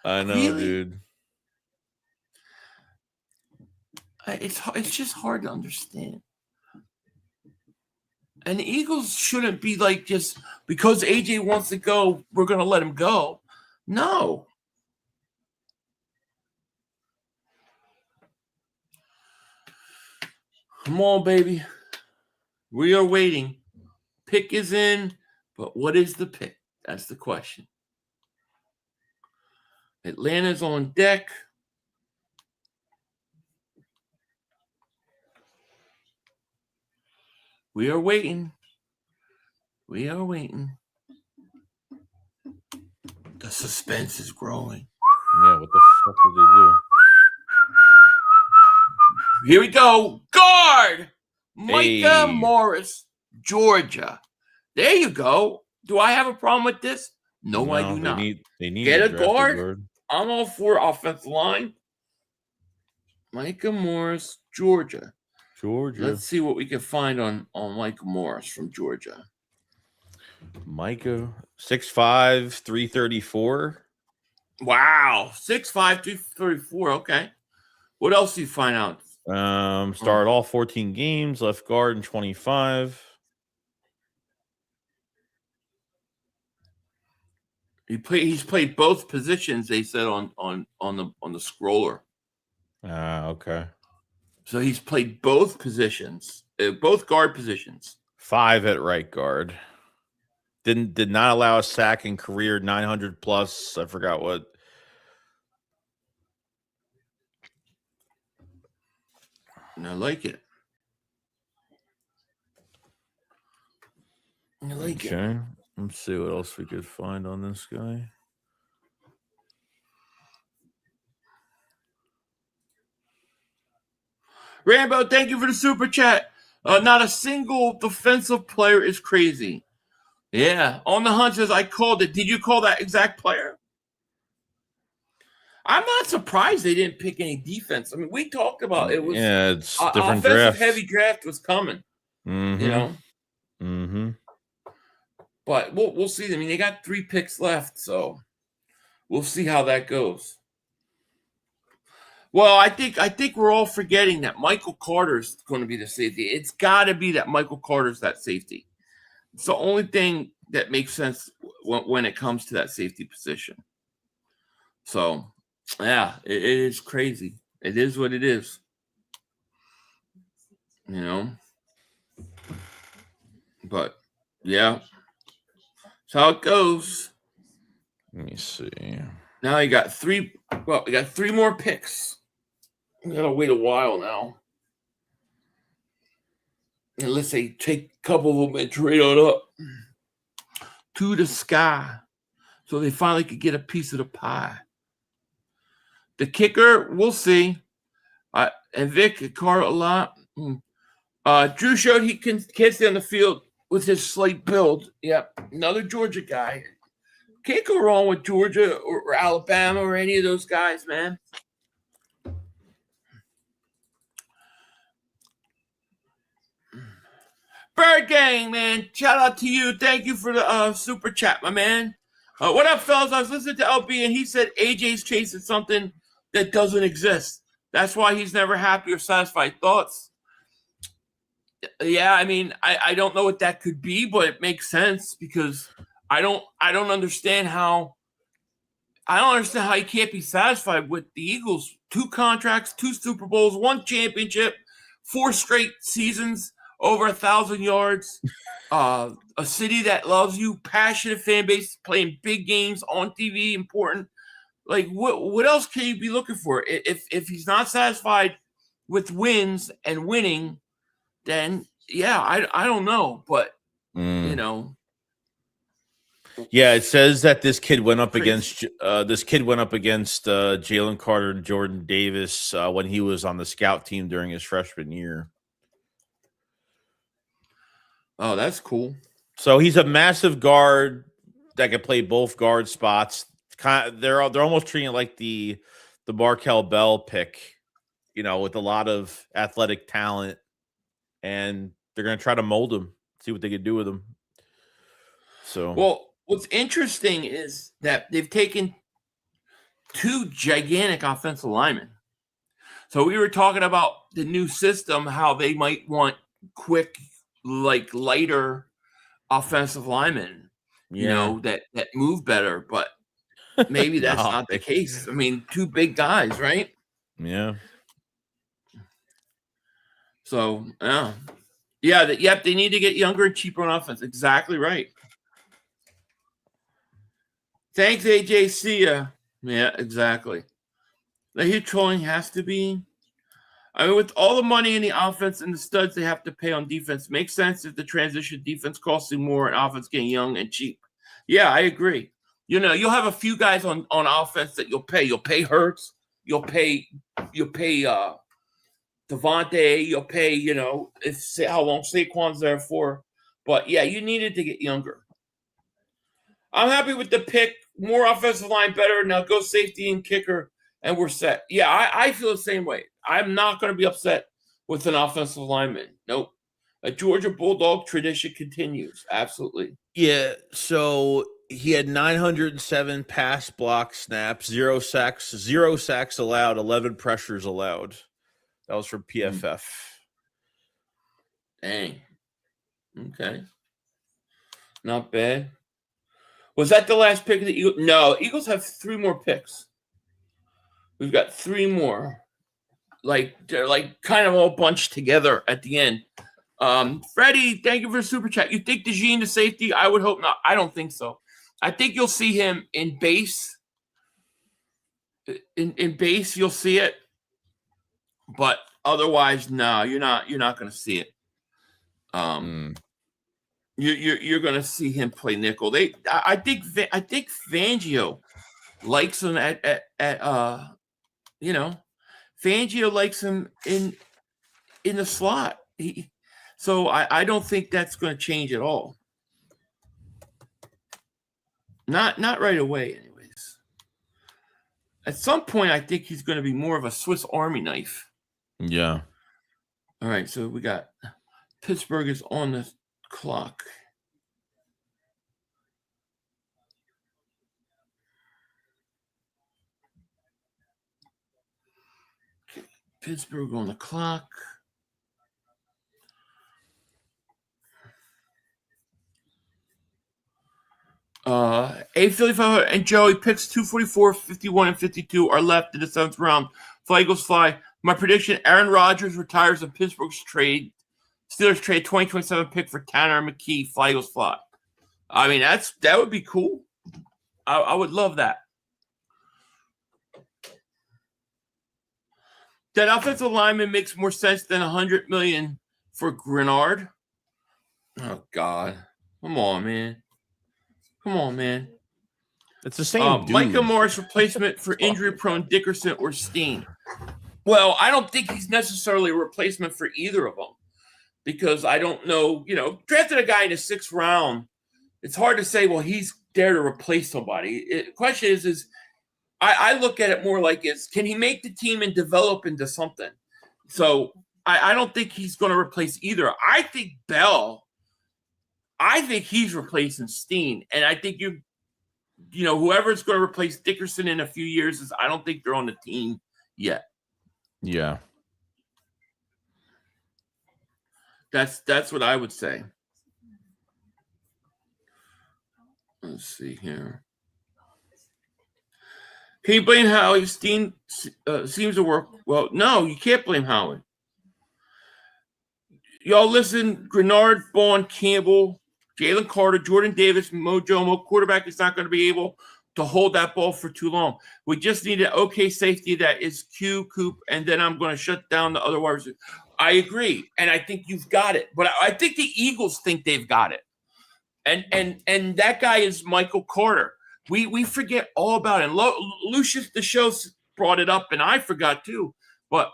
I know, Really? dude. It's just hard to understand. And the Eagles shouldn't be like just because AJ wants to go, we're going to let him go. No. Come on, baby. We are waiting. Pick is in, but what is the pick? That's the question. Atlanta's on deck. We are waiting. We are waiting. The suspense is growing. Yeah, what the fuck did they do? Here we go. Guard! Micah Hey. Morris, Georgia. There you go. Do I have a problem with this? No, I do not. They need Get to a draft guard. I'm all for offensive line. Micah Morris, Georgia. Let's see what we can find on Micah Morris from Georgia. Micah, 6'5", 334. Wow. 6'5", 234. Okay. What else do you find out? Started all 14 games, left guard in 25. He's played both positions, they said on the scroller. Okay. So he's played both positions, both guard positions. 5 at right guard. Did not allow a sack in career, 900 plus. I forgot what. And I like it. I like it. Okay. Let's see what else we could find on this guy. Rambo, thank you for the super chat. Not a single defensive player is crazy. Yeah, on the hunt says I called it. Did you call that exact player? I'm not surprised they didn't pick any defense. I mean, we talked about it was it's different offensive drafts. heavy draft was coming. Mm-hmm. You know. Mm-hmm. But we'll see. I mean, they got 3 picks left, so we'll see how that goes. Well, I think we're all forgetting that Michael Carter's going to be the safety. It's got to be that Michael Carter's that safety. It's the only thing that makes sense when it comes to that safety position. So, yeah, it is crazy. It is what it is. You know? But, yeah. That's how it goes. Let me see. Now you got 3. Well, we got 3 more picks. We gotta wait a while now. Unless they take a couple of them and trade on up to the sky, so they finally could get a piece of the pie. The kicker, we'll see. And Vic Carr a lot. Drew showed he can't stay on the field with his slight build. Yep, another Georgia guy. Can't go wrong with Georgia or Alabama or any of those guys, man. Bird Gang, man. Shout out to you. Thank you for the super chat, my man. What up, fellas? I was listening to LB, and he said AJ's chasing something that doesn't exist. That's why he's never happy or satisfied. Thoughts? Yeah, I mean, I don't know what that could be, but it makes sense because I don't understand how he can't be satisfied with the Eagles. 2 contracts, 2 Super Bowls, 1 championship, 4 straight seasons, over 1,000 yards. A city that loves you, passionate fan base, playing big games on TV, important. Like, what else can you be looking for? If he's not satisfied with wins and winning, then yeah, I don't know, but you know. Yeah, it says that this kid went up against Jalen Carter and Jordan Davis when he was on the scout team during his freshman year. Oh, that's cool. So he's a massive guard that can play both guard spots. They're almost treating it like the Markel Bell pick, you know, with a lot of athletic talent, and they're going to try to mold him, see what they can do with him. So, well, what's interesting is that they've taken 2 gigantic offensive linemen. So we were talking about the new system, how they might want quick, like lighter offensive linemen, you know, that move better, but maybe that's not the case. I mean, 2 big guys, right? Yeah. So, yeah. They need to get younger and cheaper on offense. Exactly right. Thanks, AJ. See ya. Yeah, exactly. The huge trolling has to be. I mean, with all the money in the offense and the studs they have to pay on defense, makes sense if the transition defense costing more and offense getting young and cheap. Yeah, I agree. You know, you'll have a few guys on offense that you'll pay. You'll pay Hurts. You'll pay Devontae. You'll pay, you know, how long Saquon's there for. But yeah, you needed to get younger. I'm happy with the pick. More offensive line, better. Now go safety and kicker, and we're set. Yeah, I feel the same way. I'm not going to be upset with an offensive lineman. Nope. A Georgia Bulldog tradition continues. Absolutely. Yeah, so he had 907 pass block snaps, 0 sacks allowed, 11 pressures allowed. That was from PFF. Dang. Okay. Not bad. Was that the last pick of the Eagles? No, Eagles have 3 more picks. We've got 3 more. They're kind of all bunched together at the end. Freddie, thank you for the super chat. You think DeJean the safety? I would hope not. I don't think so. I think you'll see him in base. In base, you'll see it. But otherwise, no, you're not going to see it. You're going to see him play nickel. I think Fangio likes him at Fangio likes him in the slot. So I don't think that's going to change at all. Not right away, anyways. At some point, I think he's going to be more of a Swiss Army knife. Yeah. All right, so we got Pittsburgh is on the clock. Okay, Pittsburgh on the clock. Philly 500 and Joey picks 244, 51, and 52 are left in the 7th round. Fly Eagles fly. My prediction: Aaron Rodgers retires in Pittsburgh's trade. Steelers trade 2027 pick for Tanner McKee. Fly Eagles fly. I mean, that would be cool. I would love that. That offensive lineman makes more sense than $100 million for Grenard. Oh God, come on, man. It's the same dude. Micah Morris replacement for injury-prone Dickerson or Steen. Well, I don't think he's necessarily a replacement for either of them because I don't know, drafted a guy in the 6th round. It's hard to say, well, he's there to replace somebody. The question is I look at it more like can he make the team and develop into something? So I don't think he's going to replace either. I think he's replacing Steen, and I think whoever's going to replace Dickerson in a few years I don't think they're on the team yet. Yeah. That's what I would say. Let's see here. Can you blame Howie? Steen seems to work well. No, you can't blame Howie. Y'all listen, Grenard, Vaughn, Campbell, Jalen Carter, Jordan Davis, Mo Jomo, quarterback is not going to be able to hold that ball for too long. We just need an okay safety that is Coop, and then I'm going to shut down the other wide receivers. I agree, and I think you've got it. But I think the Eagles think they've got it. And that guy is Michael Carter. We forget all about it. Lucius the show brought it up, and I forgot too. But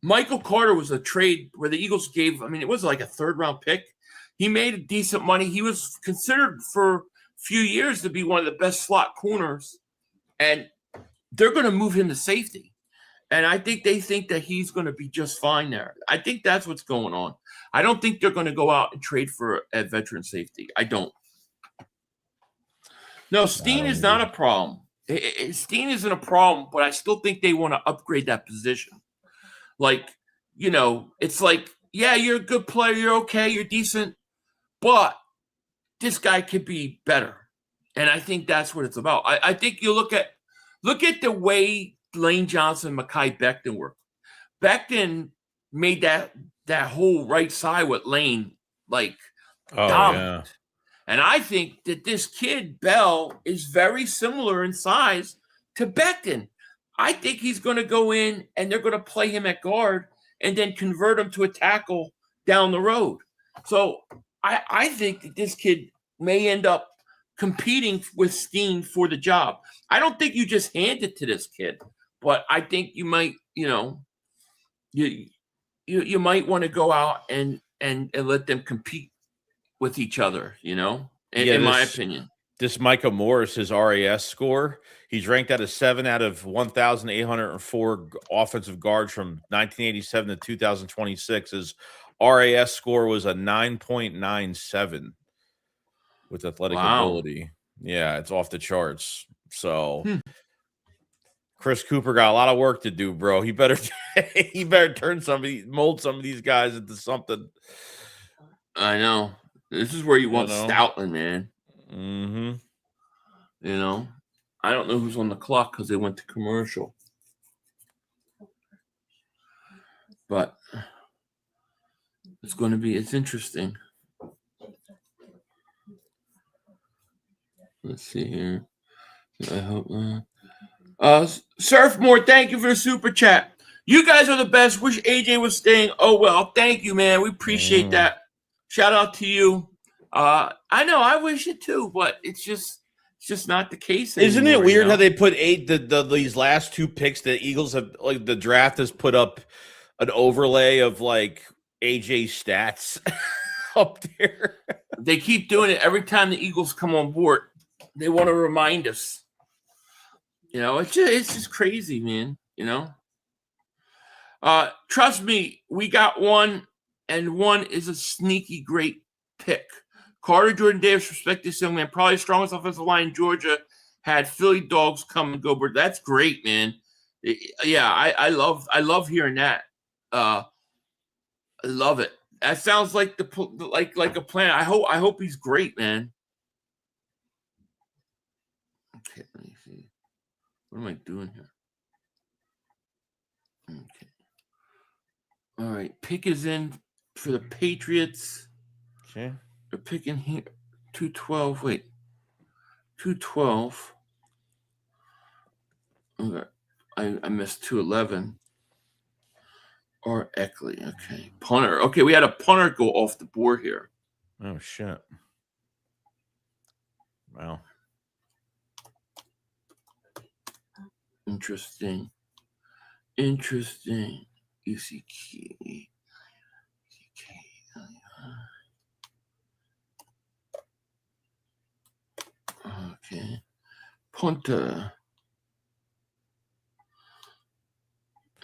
Michael Carter was a trade where the Eagles gave, it was like a 3rd-round pick. He made decent money. He was considered for a few years to be one of the best slot corners, and they're going to move him to safety. And I think they think that he's going to be just fine there. I think that's what's going on. I don't think they're going to go out and trade for a veteran safety. I don't. No, Steen is not a problem. Steen isn't a problem, but I still think they want to upgrade that position. It's like, yeah, you're a good player. You're okay. You're decent. But this guy could be better. And I think that's what it's about. I think you look at the way Lane Johnson, Mekhi Becton worked. Becton made that whole right side with Lane like dominant. Yeah. And I think that this kid, Bell, is very similar in size to Becton. I think he's going to go in and they're going to play him at guard and then convert him to a tackle down the road. So I think that this kid may end up competing with Steen for the job. I don't think you just hand it to this kid, but I think you might, you might want to go out and let them compete with each other, in my opinion. This Micah Morris, his RAS score, he's ranked at a 7 out of 1,804 offensive guards from 1987 to 2026. His RAS score was a 9.97 with athletic ability. Yeah, it's off the charts. So Chris Cooper got a lot of work to do, bro. He better mold some of these guys into something. I know. This is where you want Stoutland, man. Mm-hmm. I don't know who's on the clock because they went to commercial. But it's interesting. Let's see here. I hope. Surfmore, thank you for the super chat. You guys are the best. Wish AJ was staying. Oh, well, thank you, man. We appreciate that. Shout out to you. I know I wish it too, but it's just not the case anymore. Isn't it weird how they put these last two picks? The Eagles have, like, the draft has put up an overlay of like AJ stats up there. They keep doing it every time the Eagles come on board. They want to remind us. It's just crazy, man. Trust me, we got one, and one is a sneaky great pick. Carter Jordan Davis, respect this young man. Probably the strongest offensive line in Georgia. Had Philly dogs come and go, but that's great, man. Yeah, I love hearing that. I love it. That sounds like like a plan. I hope he's great, man. Okay, let me see. What am I doing here? Okay. All right, pick is in for the Patriots. Okay. They're picking here 212. Wait. 212. Okay. I missed 211. Or Eckley. Okay. Punter. Okay, we had a punter go off the board here. Oh, shit. Wow. Interesting. UCK. Okay. Punter.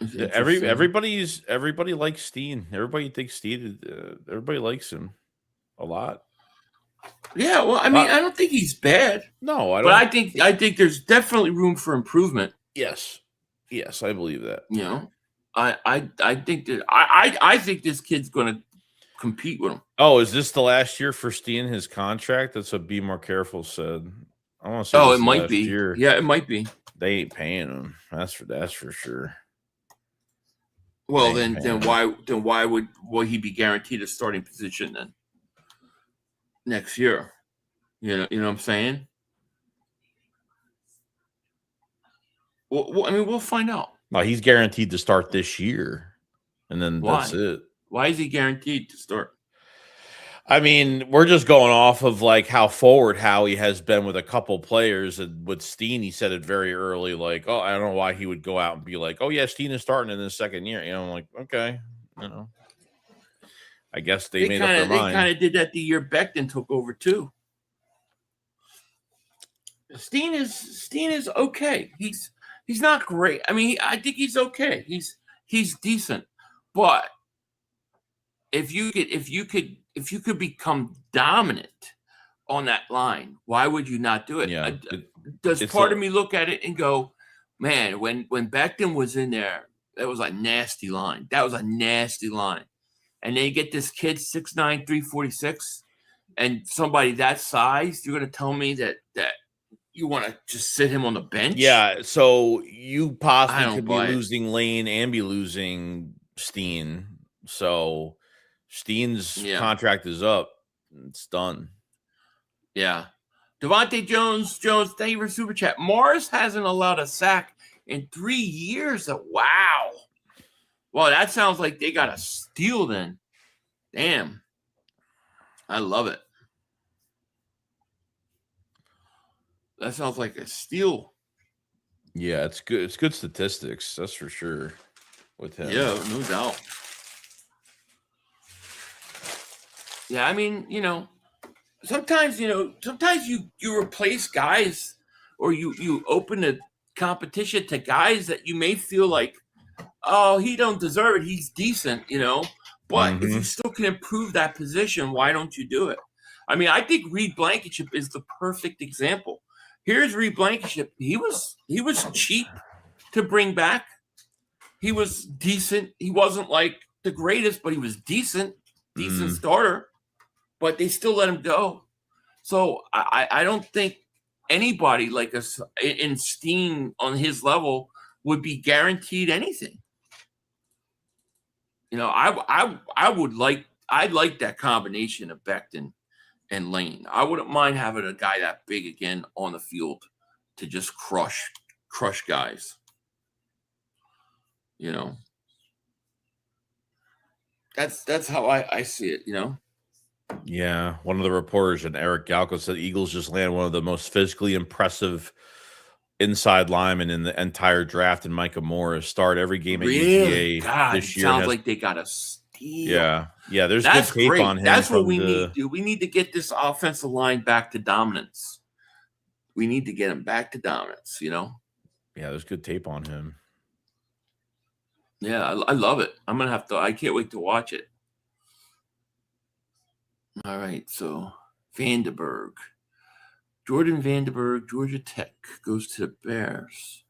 Yeah, everybody likes Steen. Everybody thinks Steen. Everybody likes him a lot. Yeah, well, I mean, I don't think he's bad. No, I don't. But I think there's definitely room for improvement. Yes, I believe that. I think that I think this kid's going to compete with him. Oh, is this the last year for Steen, his contract? That's what Be More Careful said. I want to say. Oh, it might be. Year. Yeah, it might be. They ain't paying him. That's for sure. Well, then why would he be guaranteed a starting position then next year? You know what I'm saying? Well, I mean, we'll find out. No, he's guaranteed to start this year, and then that's it. Why is he guaranteed to start? I mean, we're just going off of like how forward Howie has been with a couple players. And with Steen, he said it very early, like, oh, I don't know why he would go out and be like, oh, yeah, Steen is starting in his second year. I'm like, okay, I guess they made up their mind. They kind of did that the year Becton took over too. Steen is okay. He's not great. I mean, I think he's okay. He's decent, but if you could become dominant on that line, why would you not do it? Yeah, does part of me look at it and go, man, when Becton was in there, that was a nasty line. And then you get this kid 6'9", 346, and somebody that size, you're going to tell me that you want to just sit him on the bench? Yeah, so you possibly could be losing Lane and be losing Steen. So Steen's contract is up. It's done. Yeah. Devontae Jones, thank you for super chat. Morris hasn't allowed a sack in 3 years. Wow. Well, that sounds like they got a steal then. Damn. I love it. That sounds like a steal. Yeah, it's good. It's good statistics. That's for sure with him. Yeah, no doubt. Yeah, I mean, sometimes you replace guys or you open a competition to guys that you may feel like, oh, he don't deserve it. He's decent, But if you still can improve that position, why don't you do it? I mean, I think Reed Blankenship is the perfect example. Here's Reed Blankenship. He was cheap to bring back. He was decent. He wasn't like the greatest, but he was decent starter. But they still let him go. So I don't think anybody like us in Steen on his level would be guaranteed anything. I'd like that combination of Becton and Lane. I wouldn't mind having a guy that big again on the field to just crush guys. That's how I see it, Yeah, one of the reporters, and Eric Galko, said Eagles just landed one of the most physically impressive inside linemen in the entire draft, and Micah Morris started every game at UGA this year. Sounds like they got a steal. Yeah, there's good tape great. on him. That's what we need, dude. We need to get this offensive line back to dominance. We need to get him back to dominance, Yeah, there's good tape on him. Yeah, I love it. I can't wait to watch it. All right, so Vandenberg. Jordan Vandenberg, Georgia Tech, goes to the Bears.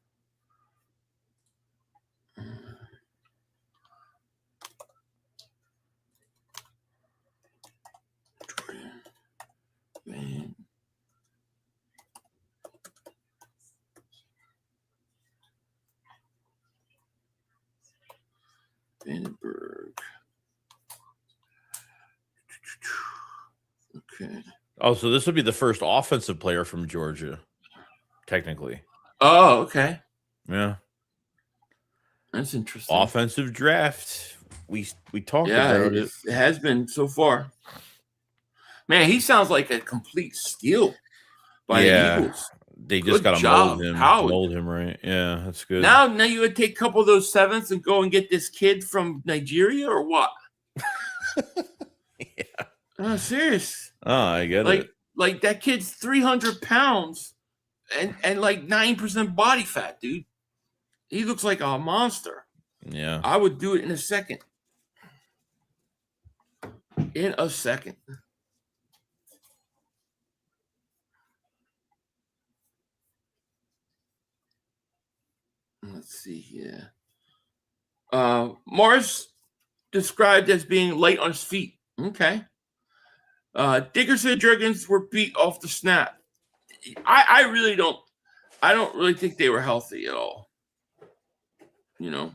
Vandenberg. Okay. Oh, so this would be the first offensive player from Georgia, technically. Oh, okay. Yeah. That's interesting. Offensive draft. We talked about it. It has been so far. Man, he sounds like a complete steal by the Eagles. They just got to mold him right. Yeah, that's good. Now you would take a couple of those sevenths and go and get this kid from Nigeria or what? Yeah. Oh, serious. Oh, I get it. Like that kid's 300 pounds and like 9% body fat, dude. He looks like a monster. Yeah. I would do it in a second. Let's see here. Morris described as being light on his feet. Okay. Dickerson and Jurgens were beat off the snap. I don't really think they were healthy at all. No.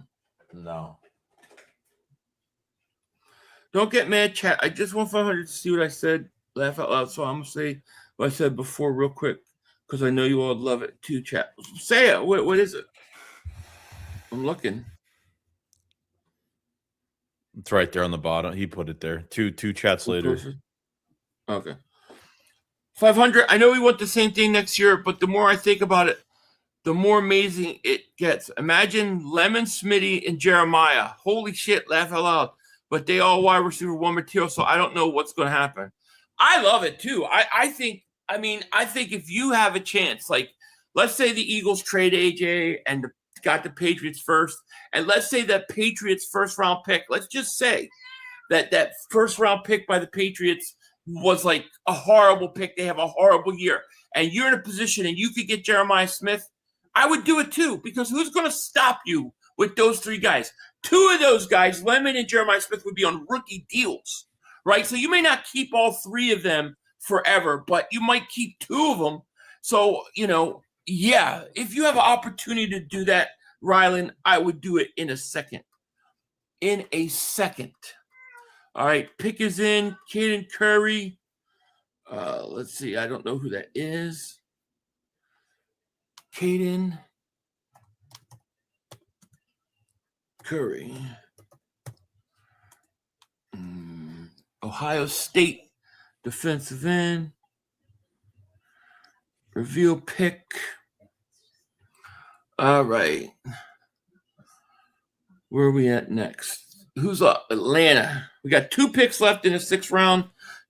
Don't get mad, chat. I just want 500 to see what I said. Laugh out loud. So I'm going to say what I said before real quick because I know you all love it too, chat. Say it. What is it? I'm looking. It's right there on the bottom. He put it there. Two chats later. Okay. 500. I know we want the same thing next year, but the more I think about it, the more amazing it gets. Imagine Lemon, Smitty, and Jeremiah. Holy shit, laugh out loud. But they all wide receiver one material, so I don't know what's going to happen. I love it, too. I think if you have a chance, like, let's say the Eagles trade AJ and got the Patriots first, and let's say that Patriots first-round pick, let's just say that first-round pick by the Patriots was like a horrible pick. They have a horrible year. And you're in a position and you could get Jeremiah Smith. I would do it too, because who's going to stop you with those three guys? Two of those guys, Lemon and Jeremiah Smith, would be on rookie deals, right? So you may not keep all three of them forever, but you might keep two of them. So, if you have an opportunity to do that, Rylan, I would do it in a second. in a second. All right, pick is in. Caden Curry. Let's see. I don't know who that is. Caden Curry. Ohio State defensive end. Reveal pick. All right. Where are we at next? Who's up? Atlanta. We got 2 picks left in the 6th round.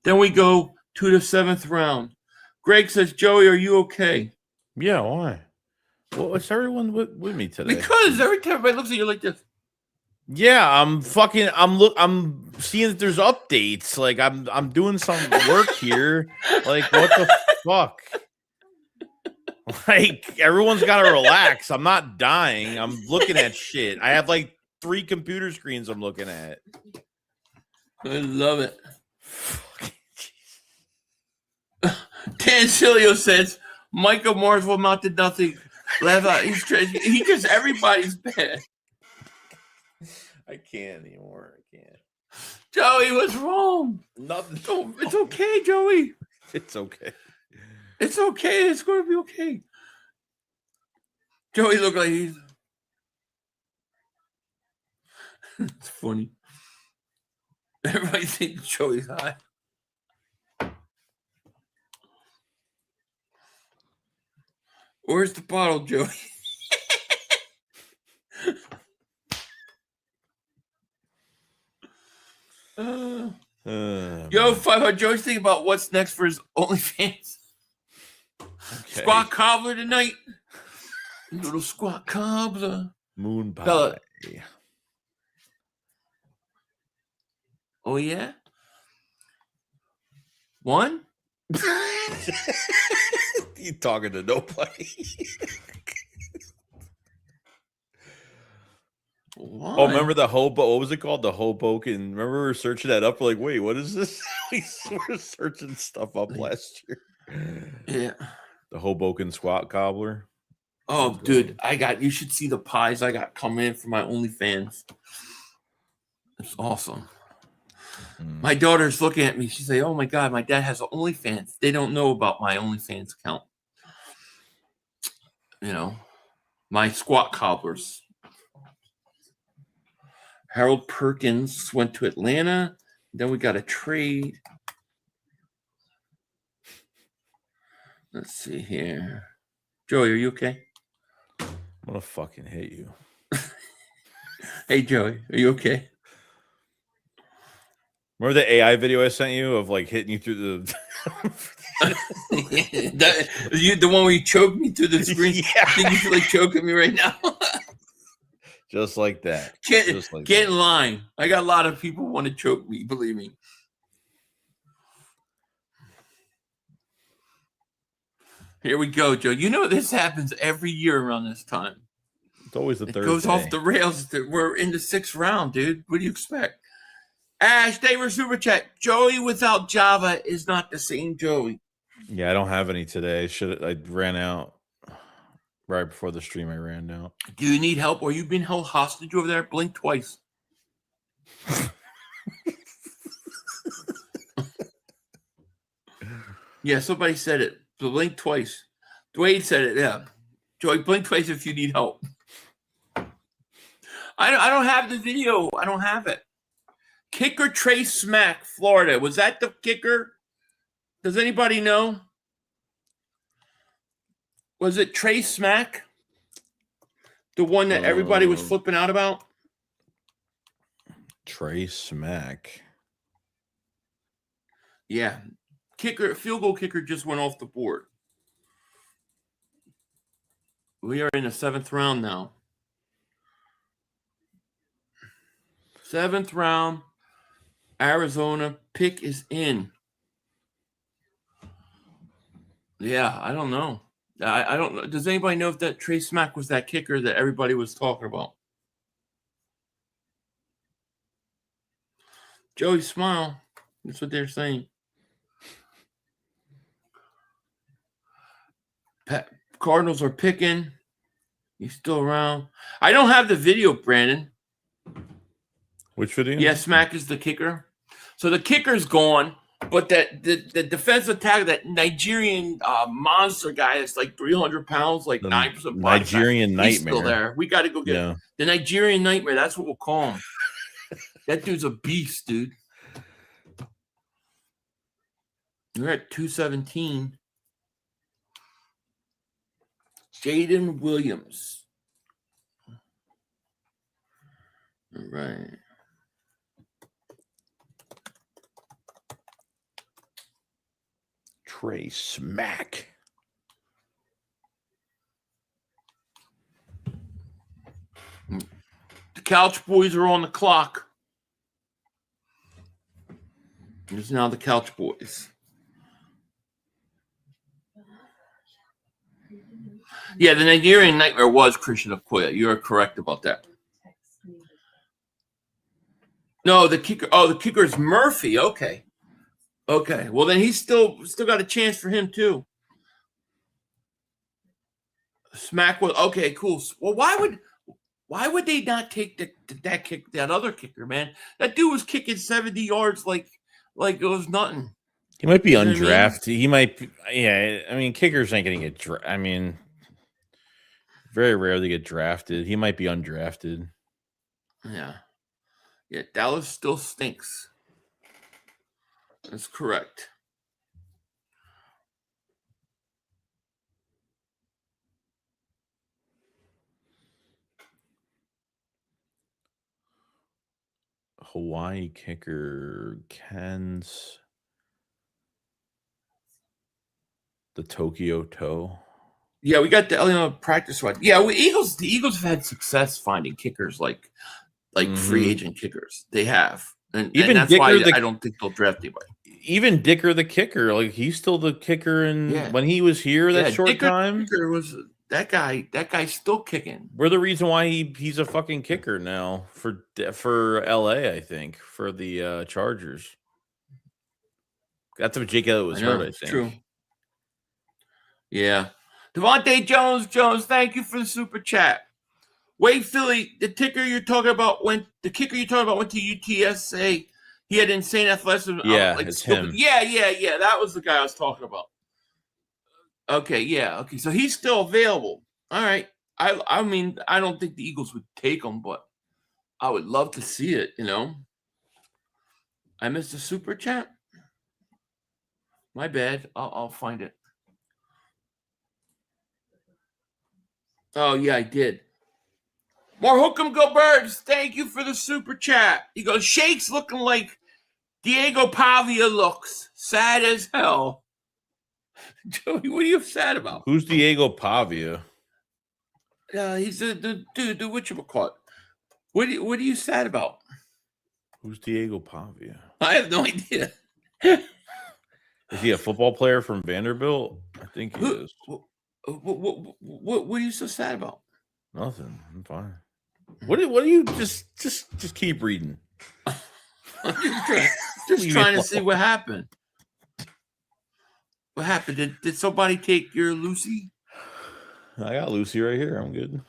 Then we go to the 7th round. Greg says, Joey, are you okay? Yeah, why? Well, what's everyone with me today? Because every time everybody looks at you like this. Yeah, I'm seeing that there's updates. Like I'm doing some work here. Like what the fuck? Like everyone's got to relax. I'm not dying. I'm looking at shit. I have like 3 computer screens I'm looking at. I love it. Tancilio says Michael Morris will amount to nothing. Laugh out. He gets everybody's bad. I can't anymore. I can't. Joey, what's wrong? Nothing. It's okay, Joey. It's okay. It's okay. It's going to be okay. Joey look like he's... It's funny. Everybody thinks Joey's high. Where's the bottle, Joey? Yo, 500 Joey's thinking about what's next for his OnlyFans. Okay. Squat cobbler tonight. Little squat cobbler. Moon pie. Bella. Oh, yeah? One? You talking to nobody. Oh, remember the Hobo? What was it called? The Hoboken. Remember we were searching that up? We're like, wait, what is this? We were searching stuff up last year. Yeah. The Hoboken squat cobbler. Oh, dude, you should see the pies I got coming in for my OnlyFans. It's awesome. My daughter's looking at me. She's like, oh my God, my dad has an OnlyFans. They don't know about my OnlyFans account. You know, my squat cobblers. Harold Perkins went to Atlanta. Then we got a trade. Let's see here. Joey, are you okay? I'm going to fucking hit you. Hey, Joey, are you okay? Remember the AI video I sent you of like hitting you through the... the one where you choked me through the screen? Yeah. I think you feel like choking me right now. Just like that. Get in line. I got a lot of people who want to choke me, believe me. Here we go, Joe. You know this happens every year around this time. It's always the third. It goes off the rails. We're in the 6th round, dude. What do you expect? Ash, David Super Chat. Joey without Java is not the same Joey. Yeah, I don't have any today. I ran out right before the stream. I ran out. Do you need help, or you've been held hostage over there? Blink twice. Yeah, somebody said it. Blink twice. Dwayne said it. Yeah, Joey, blink twice if you need help. I don't have the video. I don't have it. Kicker Trey Smack, Florida. Was that the kicker? Does anybody know? Was it Trey Smack? The one that everybody was flipping out about? Trey Smack. Yeah. Field goal kicker just went off the board. We are in the 7th round now. 7th round. Arizona pick is in. Yeah, I don't know. I don't know. Does anybody know if that Trey Smack was that kicker that everybody was talking about? Joey, smile. That's what they're saying. Cardinals are picking. He's still around. I don't have the video, Brandon. Which video? Yeah, Smack is the kicker. So the kicker's gone, but the defensive tackle, that Nigerian monster guy that's like 300 pounds, like 9% body Nigerian fat, nightmare. he's still there. We got to go get the Nigerian nightmare. That's what we'll call him. That dude's a beast, dude. We're at 217. Jaden Williams. All right. Trey Smack. The Couch Boys are on the clock. It's now the Couch Boys. Yeah, the Nigerian nightmare was Christian Okoye. You're correct about that. No, the kicker. Oh, the kicker is Murphy. Okay. Well, then he's still got a chance for him too. Smack was okay. Cool. Well, why would they not take that other kicker, man? That dude was kicking 70 yards like it was nothing. He might be undrafted. He might be, I mean, kickers ain't going to get drafted. I mean, very rarely get drafted. He might be undrafted. Yeah, Dallas still stinks. That's correct. Hawaii kicker Ken's the Tokyo Toe. Yeah, we got the Illinois practice squad. Yeah, the Eagles have had success finding kickers like free agent kickers. They have. And that's Dicker, why I don't think they'll draft anybody. Even Dicker the kicker, like he's still the kicker, and when he was here that short time, Dicker was that guy. That guy's still kicking. We're the reason why he's a fucking kicker now for LA. I think for the Chargers. That's what Jake Elliott was hurt. I think. True. Yeah, Devontae Jones. Thank you for the super chat. Wait, Philly, the kicker you're talking about went to UTSA. He had insane athleticism. Yeah, it's him. Yeah. That was the guy I was talking about. Okay. So he's still available. All right. I mean, I don't think the Eagles would take him, but I would love to see it, I missed a super chat. My bad. I'll find it. Oh, yeah, I did. More Hook'em Go Birds. Thank you for the super chat. He goes, Shake's looking like Diego Pavia looks. Sad as hell. Joey, what are you sad about? Who's Diego Pavia? He's the dude, the whatchamacallit. What are you sad about? Who's Diego Pavia? I have no idea. Is he a football player from Vanderbilt? I think he is. What are you so sad about? Nothing. I'm fine. What do you just keep reading? I'm just trying to see what happened. What happened? Did somebody take your Lucy? I got Lucy right here. I'm good.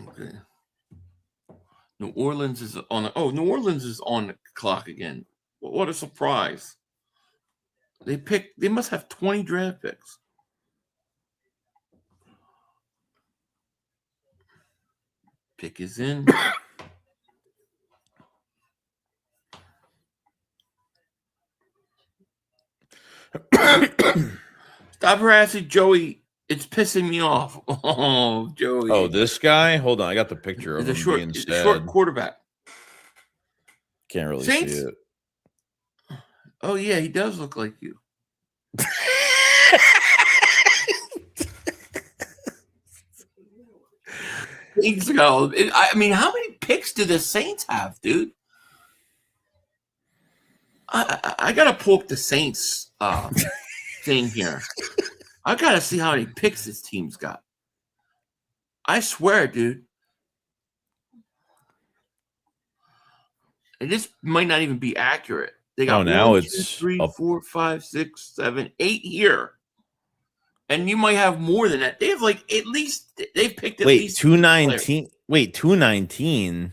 Okay. New Orleans is on the clock again. What a surprise. They must have 20 draft picks. Pick is in. Stop harassing Joey. It's pissing me off. Oh, Joey. Oh, this guy? Hold on. I got the picture of him being sad. A short quarterback. Can't really Saints? see it. Oh, yeah. He does look like you. I mean, how many picks do the Saints have, dude? I gotta pull up the Saints thing here. I gotta see how many picks this team's got. I swear, dude. And this might not even be accurate. They got now 1, 2, it's 3, 4, 5, 6, 7, 8 here. And you might have more than that. They have like they've picked at Wait, least 219. Wait, 219.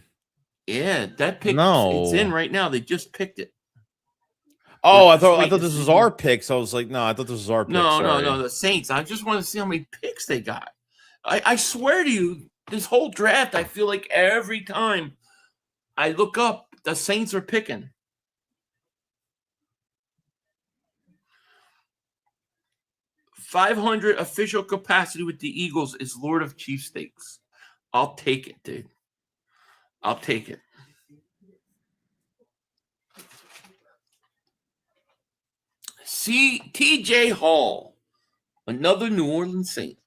Yeah, that pick it's in right now. They just picked it. Oh, I thought this was our pick. So I was like, no, I thought this was our pick. No, the Saints. I just want to see how many picks they got. I swear to you, this whole draft, I feel like every time I look up, the Saints are picking. $500 official capacity with the Eagles is Lord of Cheesesteaks. I'll take it, dude. I'll take it. See, TJ Hall, another New Orleans Saint.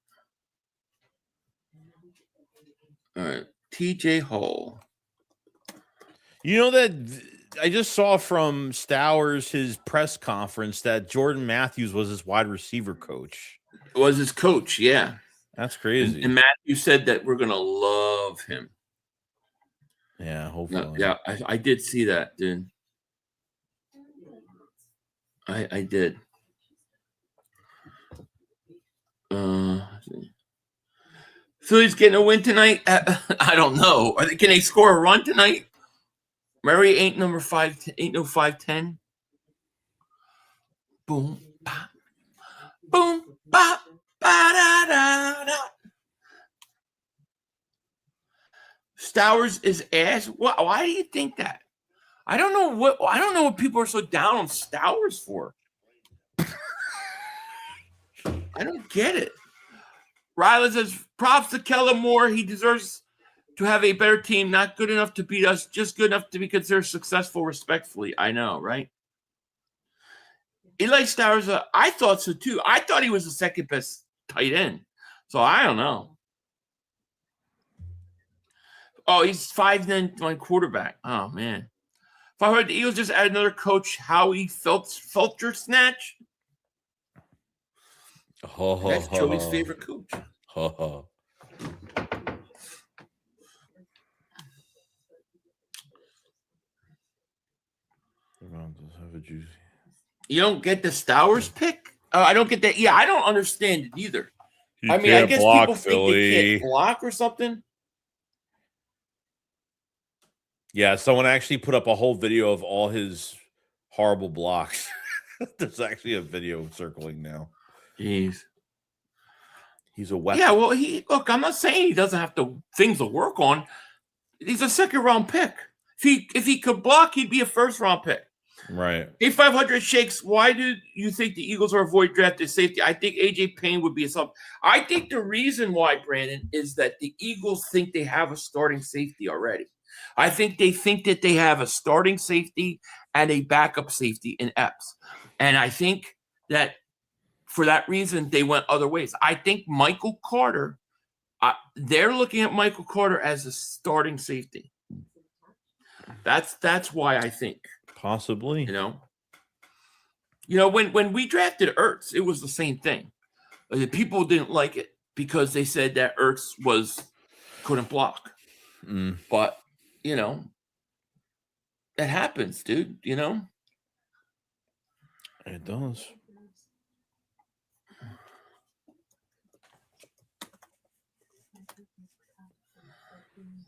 All right, TJ Hall. You know that I just saw from Stowers his press conference that Jordan Matthews was his wide receiver coach. Was his coach, yeah. That's crazy. And Matthews said that we're gonna love him. Yeah, hopefully. No, yeah, I did see that, dude. I did. Philly's getting a win tonight. I don't know. Can they score a run tonight? Murray ain't number 5. Ain't no 5'10". Boom, bop, boom, bop, ba da da da. Stowers is ass. Why do you think that? I don't know what people are so down on Stowers for. I don't get it. Riley says, props to Kellen Moore. He deserves to have a better team. Not good enough to beat us, just good enough to be considered successful respectfully. I know, right? Eli Stowers, I thought so too. I thought he was the second best tight end. So I don't know. Oh, he's 5'9" quarterback. Oh, man. If I heard the Eagles just add another coach, Howie Felcher snatch. That's Joey's favorite coach. You don't get the Stowers pick? I don't get that. Yeah, I don't understand it either. I mean, I guess people think they can't block or something. Yeah, someone actually put up a whole video of all his horrible blocks. There's actually a video circling now. Jeez. He's a weapon. Yeah, well, look, I'm not saying he doesn't have things to work on. He's a second-round pick. If he could block, he'd be a first-round pick. Right. A500 Shakes, why do you think the Eagles are avoid drafted safety? I think A.J. Payne would be a sub. I think the reason why, Brandon, is that the Eagles think they have a starting safety already. I think they think that they have a starting safety and a backup safety in Epps. And I think that for that reason, they went other ways. I think Michael Carter, they're looking at Michael Carter as a starting safety. That's why I think. Possibly. You know, when we drafted Ertz, it was the same thing. People didn't like it because they said that Ertz couldn't block. But, it happens, dude, It does.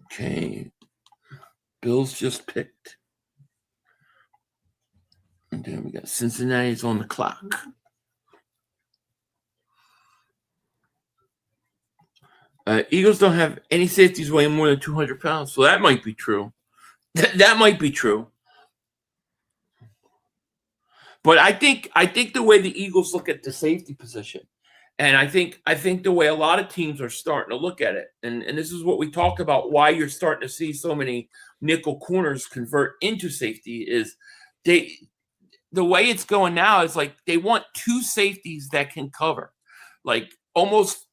Okay. Bills just picked. And then we got Cincinnati's on the clock. Eagles don't have any safeties weighing more than 200 pounds, so that might be true. That might be true. But I think the way the Eagles look at the safety position, and I think the way a lot of teams are starting to look at it, and this is what we talked about, why you're starting to see so many nickel corners convert into safety, is the way it's going now is like they want two safeties that can cover, like almost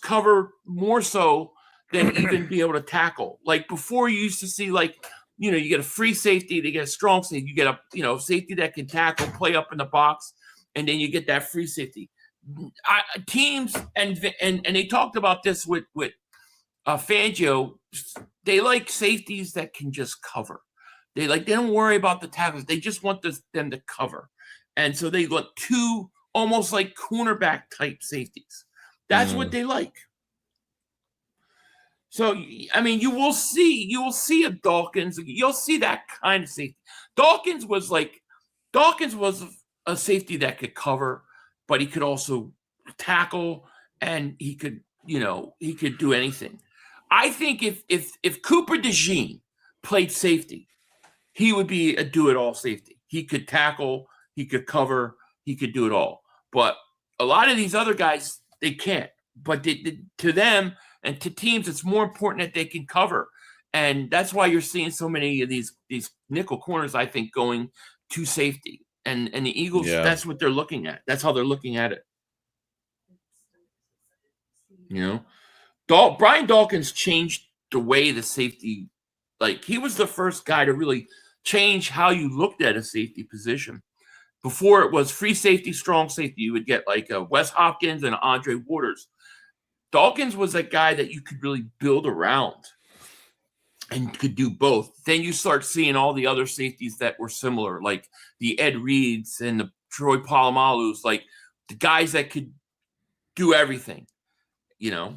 cover more so than even be able to tackle. Like before, you used to see you get a free safety, they get a strong safety, you get a safety that can tackle, play up in the box, and then you get that free safety. Teams and they talked about this with Fangio. They like safeties that can just cover. They don't worry about the tackles. They just want them to cover. And so they want two almost like cornerback type safeties. That's what they like. So, I mean, you will see a Dawkins. You'll see that kind of safety. Dawkins was a safety that could cover, but he could also tackle, and he could do anything. I think if Cooper DeJean played safety, he would be a do-it-all safety. He could tackle, he could cover, he could do it all. But a lot of these other guys, they can't. But to them and to teams, it's more important that they can cover. And that's why you're seeing so many of these nickel corners, I think, going to safety. And the Eagles, that's what they're looking at. That's how they're looking at it. You know, Brian Dawkins changed the way the safety, like he was the first guy to really change how you looked at a safety position. Before it was free safety, strong safety. You would get like Wes Hopkins and Andre Waters. Dawkins was that guy that you could really build around and could do both. Then you start seeing all the other safeties that were similar, like the Ed Reeds and the Troy Palomalus, like the guys that could do everything, you know.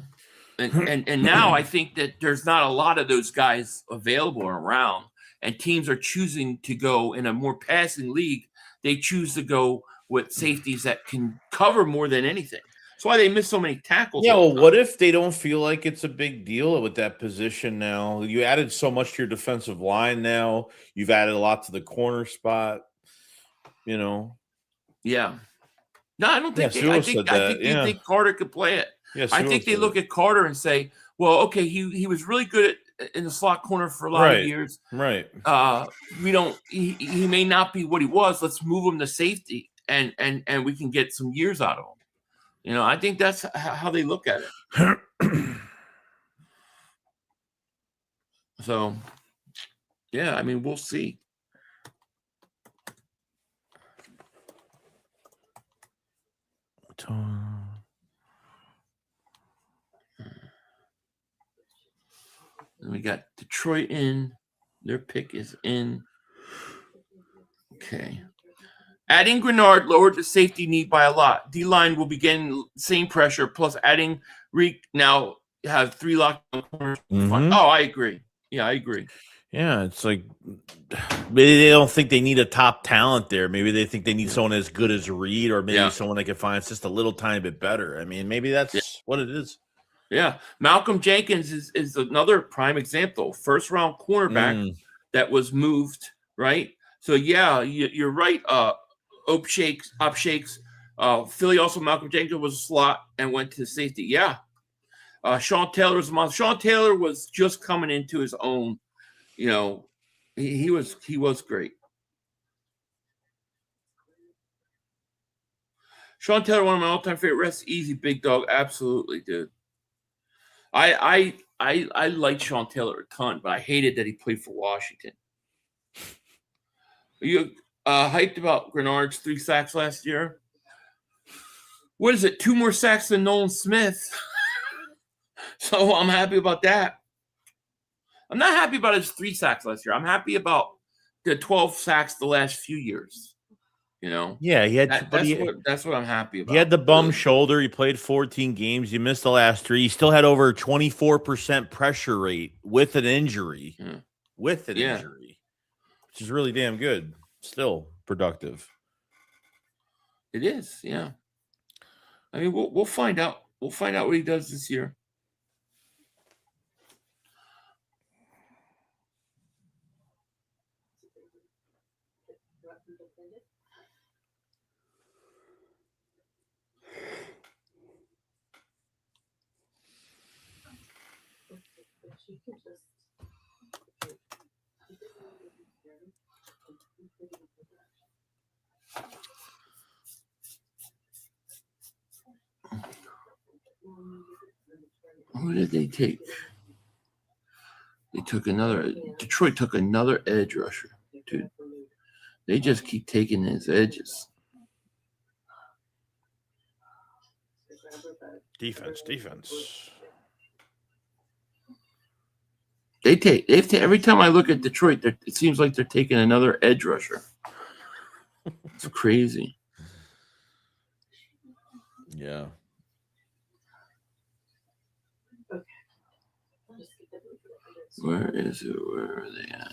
And now I think that there's not a lot of those guys available around, and teams are choosing to go in a more passing league. They choose to go with safeties that can cover more than anything. That's why they miss so many tackles. Yeah, well, what if they don't feel like it's a big deal with that position now? You added so much to your defensive line now. You've added a lot to the corner spot, you know. Yeah. No, I don't think I think they think Carter could play it. Yeah, I think they look at Carter and say, well, okay, he was really good in the slot corner for a lot of years. Right. He may not be what he was. Let's move him to safety and we can get some years out of him. You know, I think that's how they look at it. So, yeah, I mean, we'll see. And we got Detroit in. Their pick is in. Okay. Adding Grenard lowered the safety need by a lot. D-line will be getting same pressure, plus adding Reek now have 3 lockdown corners. Mm-hmm. Oh, I agree. Yeah, I agree. Yeah, it's like maybe they don't think they need a top talent there. Maybe they think they need someone as good as Reed, or maybe someone they can find it's just a little tiny bit better. I mean, maybe that's what it is. Yeah. Malcolm Jenkins is another prime example. First round cornerback that was moved, right? So yeah, you're right. Op shakes. Philly also, Malcolm Jenkins was a slot and went to safety. Yeah. Sean Taylor was a monster. Sean Taylor was just coming into his own. You know, he was great. Sean Taylor, one of my all-time favorite. Rest easy, big dog. Absolutely, dude. I liked Sean Taylor a ton, but I hated that he played for Washington. Are you hyped about Grenard's 3 sacks last year? What is it? 2 more sacks than Nolan Smith. So I'm happy about that. I'm not happy about his 3 sacks last year. I'm happy about the 12 sacks the last few years. You know? Yeah, he had. That's what I'm happy about. He had the bum shoulder. He played 14 games. You missed the last 3. He still had over 24% pressure rate with an injury. Yeah. Injury, which is really damn good. Still productive. It is, yeah. I mean, we'll find out. We'll find out what he does this year. Who did they take? Detroit took another edge rusher, dude. They just keep taking his edges. Defense. Every time I look at Detroit, it seems like they're taking another edge rusher. It's crazy. Yeah. Where is it? Where are they at?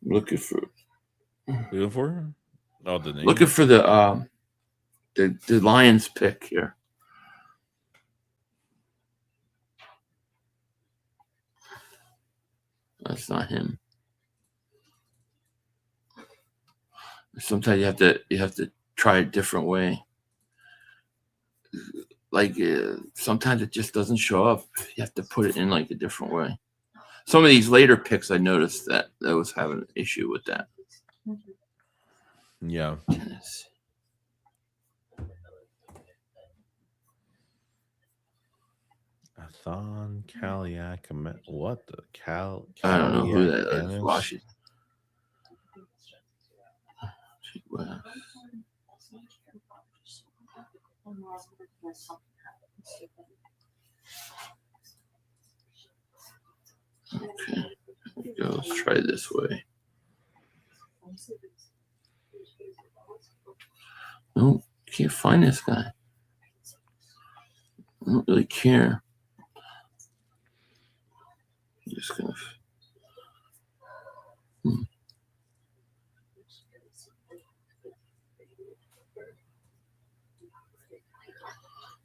Looking for Oh, the name. Looking for the Lions pick here. That's not him. Sometimes you have to try a different way. Like sometimes it just doesn't show up. You have to put it in like a different way. Some of these later picks, I noticed that was having an issue with that. Yeah. Athon Kaliak. What the Cal? I don't know who that is. Kaliak Washington. Okay, here we go. Let's try this way. No, can't find this guy. I don't really care. I'm just gonna.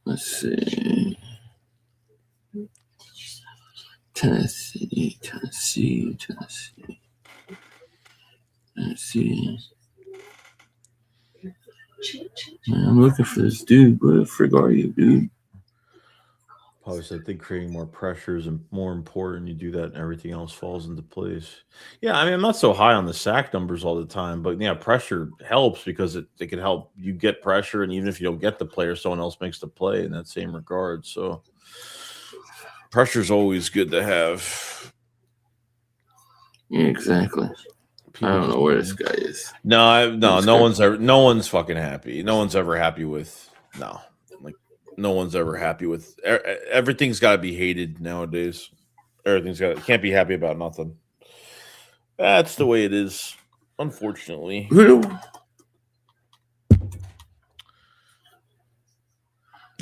Let's see. Tennessee. Man, I'm looking for this dude. Where the frig are you, dude? Probably said, I think creating more pressure is more important. You do that and everything else falls into place. Yeah, I mean, I'm not so high on the sack numbers all the time, but yeah, pressure helps because it can help you get pressure. And even if you don't get the player, someone else makes the play in that same regard. So pressure is always good to have. Yeah, exactly. I don't know where this guy is. No one's fucking happy. No one's ever happy with no one's ever happy with everything's got to be hated nowadays. Can't be happy about nothing. That's the way it is, unfortunately. Now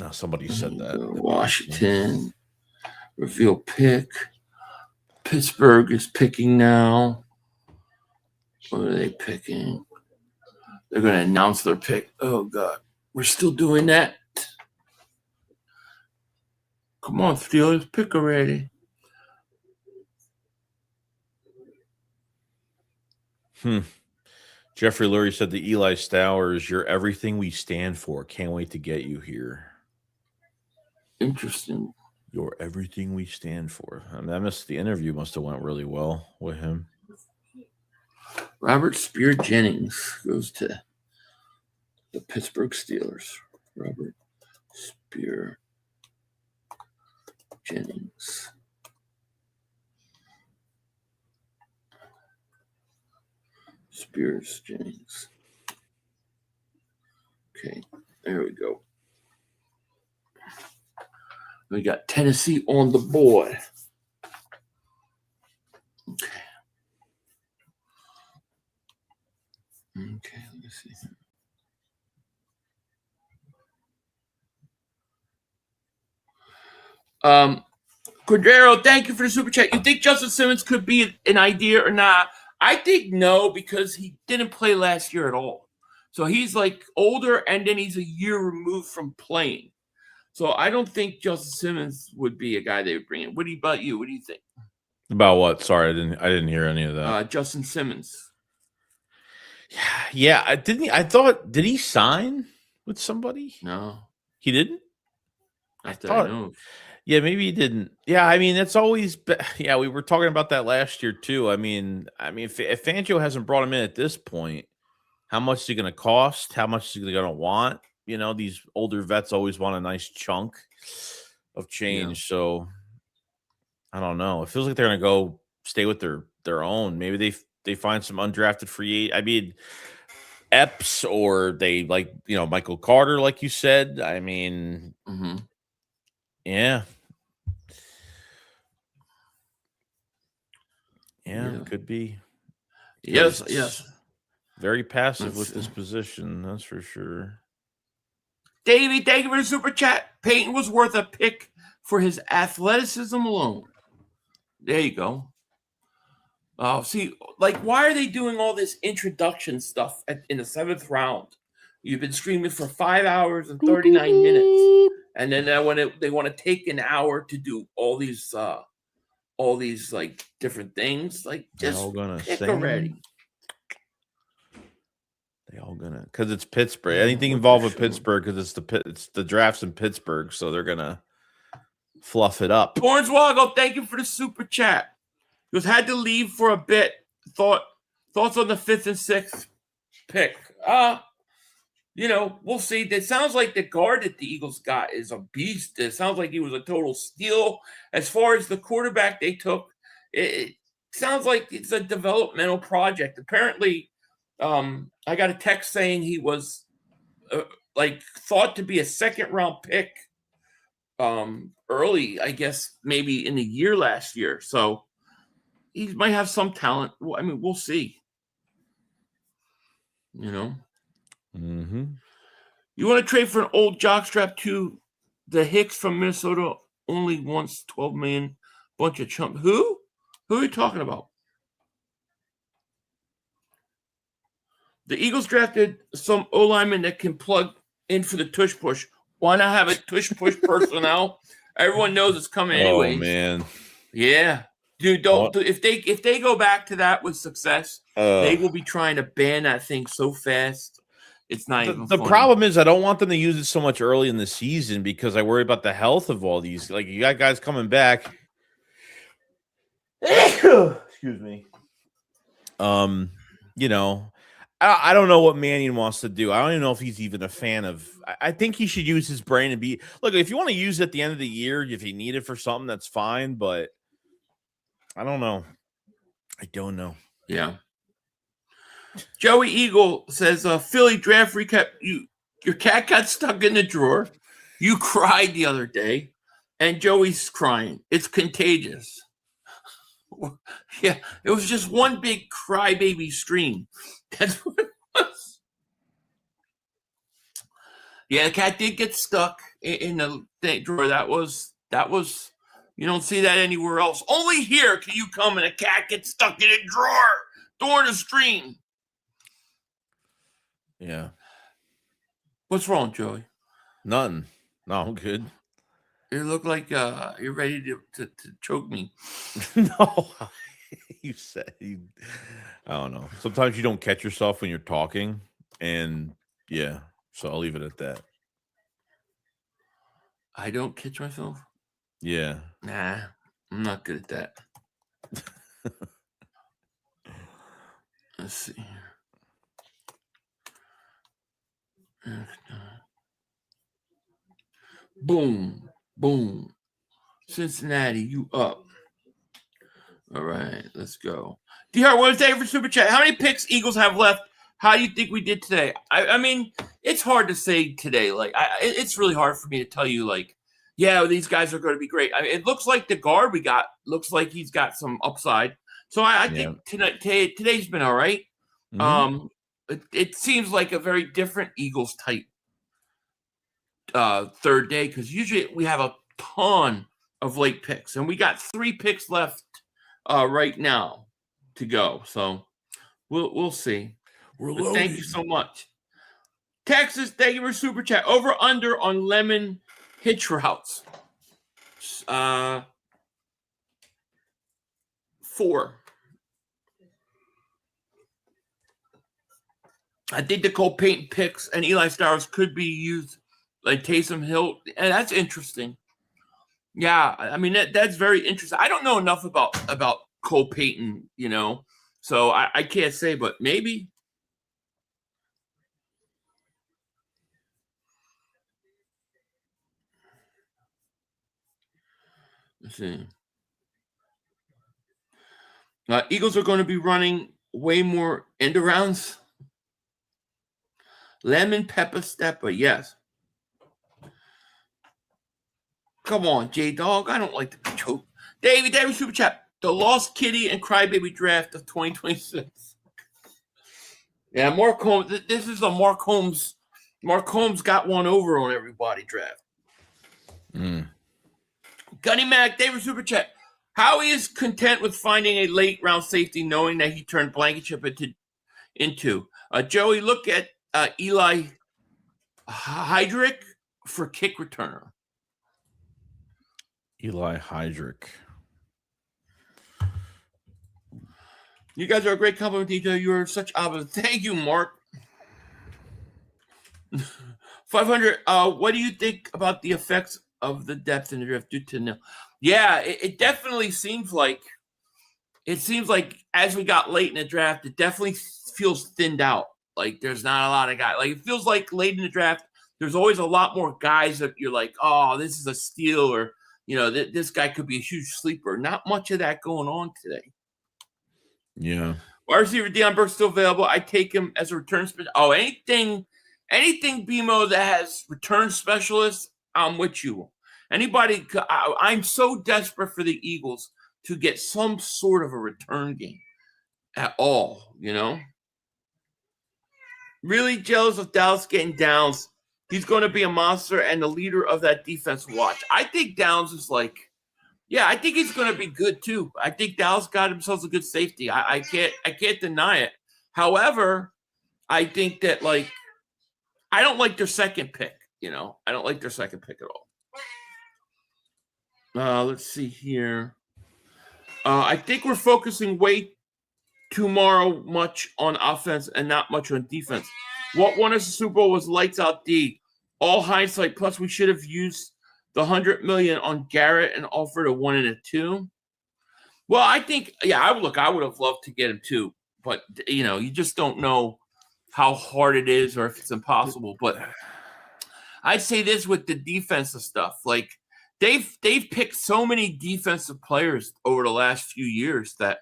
somebody said that. Washington reveal pick. Pittsburgh is picking now. What are they picking? They're going to announce their pick. Oh, God. We're still doing that? Come on, Steelers. Pick already. Jeffrey Lurie said to Eli Stowers, you're everything we stand for. Can't wait to get you here. Interesting. You're everything we stand for. I mean, the interview must have went really well with him. Robert Spear Jennings goes to the Pittsburgh Steelers. Robert Spear Jennings. Spears Jennings. Okay, there we go. We got Tennessee on the board. Okay. Okay, let me see. Cordero, thank you for the super chat. You think Justin Simmons could be an idea or not? I think no, because he didn't play last year at all. So he's like older, and then he's a year removed from playing. So I don't think Justin Simmons would be a guy they would bring in. What about you? What do you think? About what? Sorry, I didn't hear any of that. Justin Simmons. Yeah, did he sign with somebody? No. He didn't? I know. Yeah, maybe he didn't. Yeah, I mean, it's always yeah, we were talking about that last year too. I mean, if Fangio hasn't brought him in at this point, how much is he going to cost? How much is he going to want? You know, these older vets always want a nice chunk of change. Yeah. So I don't know. It feels like they're going to go stay with their own. Maybe they find some undrafted free agent. I mean, Epps, or they Michael Carter, like you said. I mean, yeah. Yeah, could be. Yes. Very passive with this position, that's for sure. Davey, thank you for the super chat. Peyton was worth a pick for his athleticism alone. There you go. See, like, why are they doing all this introduction stuff in the 7th round? You've been streaming for 5 hours and 39 minutes, and then they want to take an hour to do all these like different things. Like, just all gonna pick sing. already. They all gonna, because it's Pittsburgh. Anything involved with Pittsburgh, because it's the drafts in Pittsburgh, so they're gonna fluff it up. Hornswoggle, thank you for the super chat. He was had to leave for a bit. Thoughts on the 5th and 6th pick? We'll see. It sounds like the guard that the Eagles got is a beast. It sounds like he was a total steal. As far as the quarterback they took, it sounds like it's a developmental project. Apparently, I got a text saying he was thought to be a 2nd-round pick early, I guess, maybe in the year last year. So he might have some talent. I mean, we'll see. Mm-hmm. You want to trade for an old jockstrap to the Hicks from Minnesota? Only wants $12 million. Bunch of chump. Who are you talking about? The Eagles drafted some O-lineman that can plug in for the tush push. Why not have a tush push personnel? Everyone knows it's coming anyway. Oh man, yeah, dude. If they go back to that with success, they will be trying to ban that thing so fast. It's not even the funny. problem is I don't want them to use it so much early in the season because I worry about the health of all these. Like, you got guys coming back. Excuse me. I don't know what Mannion wants to do. I don't even know if he's even a fan of. I think he should use his brain and be. Look, if you want to use it at the end of the year, if you need it for something, that's fine. But I don't know. I don't know. Yeah. Joey Eagle says, Philly draft recap. Your cat got stuck in the drawer. You cried the other day, and Joey's crying. It's contagious. Yeah, it was just one big crybaby scream. That's what it was. Yeah, the cat did get stuck in the drawer. That was. You don't see that anywhere else. Only here can you come and a cat gets stuck in a drawer during a stream. Yeah. What's wrong, Joey? Nothing. No, I'm good. You look like you're ready to choke me. No, you said I don't know. Sometimes you don't catch yourself when you're talking, and yeah, so I'll leave it at that. I don't catch myself? Yeah. Nah, I'm not good at that. Let's see here. Boom, boom. Cincinnati, you up. All right, let's go. D-Hart, what is that for Super Chat? How many picks Eagles have left? How do you think we did today? I mean, it's hard to say today. Like, it's really hard for me to tell you, like, yeah, these guys are going to be great. I mean, it looks like the guard we got looks like he's got some upside. So I think today's been all right. Mm-hmm. It seems like a very different Eagles type third day because usually we have a ton of late picks, and we got 3 picks left right now to go. So we'll see. Thank you so much. Texas, thank you for super chat. Over under on lemon hitch routes. 4. I think the Cole Payton picks and Eli Stars could be used like Taysom Hill, and that's interesting. Yeah, I mean that's very interesting. I don't know enough about Cole Payton, so I can't say, but maybe. Let's see. Eagles are going to be running way more end arounds. Lemon pepper stepper, yes. Come on, J-Dog. I don't like to be choked. David Super Chat. The Lost Kitty and Crybaby Draft of 2026. Yeah, Mark Holmes. This is a Mark Holmes Mark Holmes got one over on everybody draft. Gunny Mac, David Super Chat. Howie is content with finding a late round safety, knowing that he turned Blankenship into. Joey, look at Eli Heydrich for kick returner. Eli Heydrich. You guys are a great compliment to each other. You are such opposites. Thank you, Mark. 500. What do you think about the effects of the depth in the draft due to nil? Yeah, it definitely seems like as we got late in the draft, it definitely feels thinned out. Like there's not a lot of guys. Like it feels like late in the draft, there's always a lot more guys that you're like, oh, this is a steal, or this guy could be a huge sleeper. Not much of that going on today. Yeah. Wide receiver Deion Burks still available. I take him as a return specialist. Oh, anything BMO that has return specialists, I'm with you. Anybody, I'm so desperate for the Eagles to get some sort of a return game at all, Really jealous of Dallas getting Downs. He's going to be a monster and the leader of that defense. Watch. I think Downs is I think he's going to be good too. I think Dallas got themselves a good safety. I can't deny it. However, I think that I don't like their second pick. I don't like their second pick at all. Let's see here. I think we're focusing way too much on offense and not much on defense. What won us the Super Bowl was lights out D. All hindsight. Plus, we should have used the $100 million on Garrett and offered a 1 and a 2. Well, I think, I would have loved to get him too, but you just don't know how hard it is or if it's impossible. But I'd say this with the defensive stuff, they've picked so many defensive players over the last few years that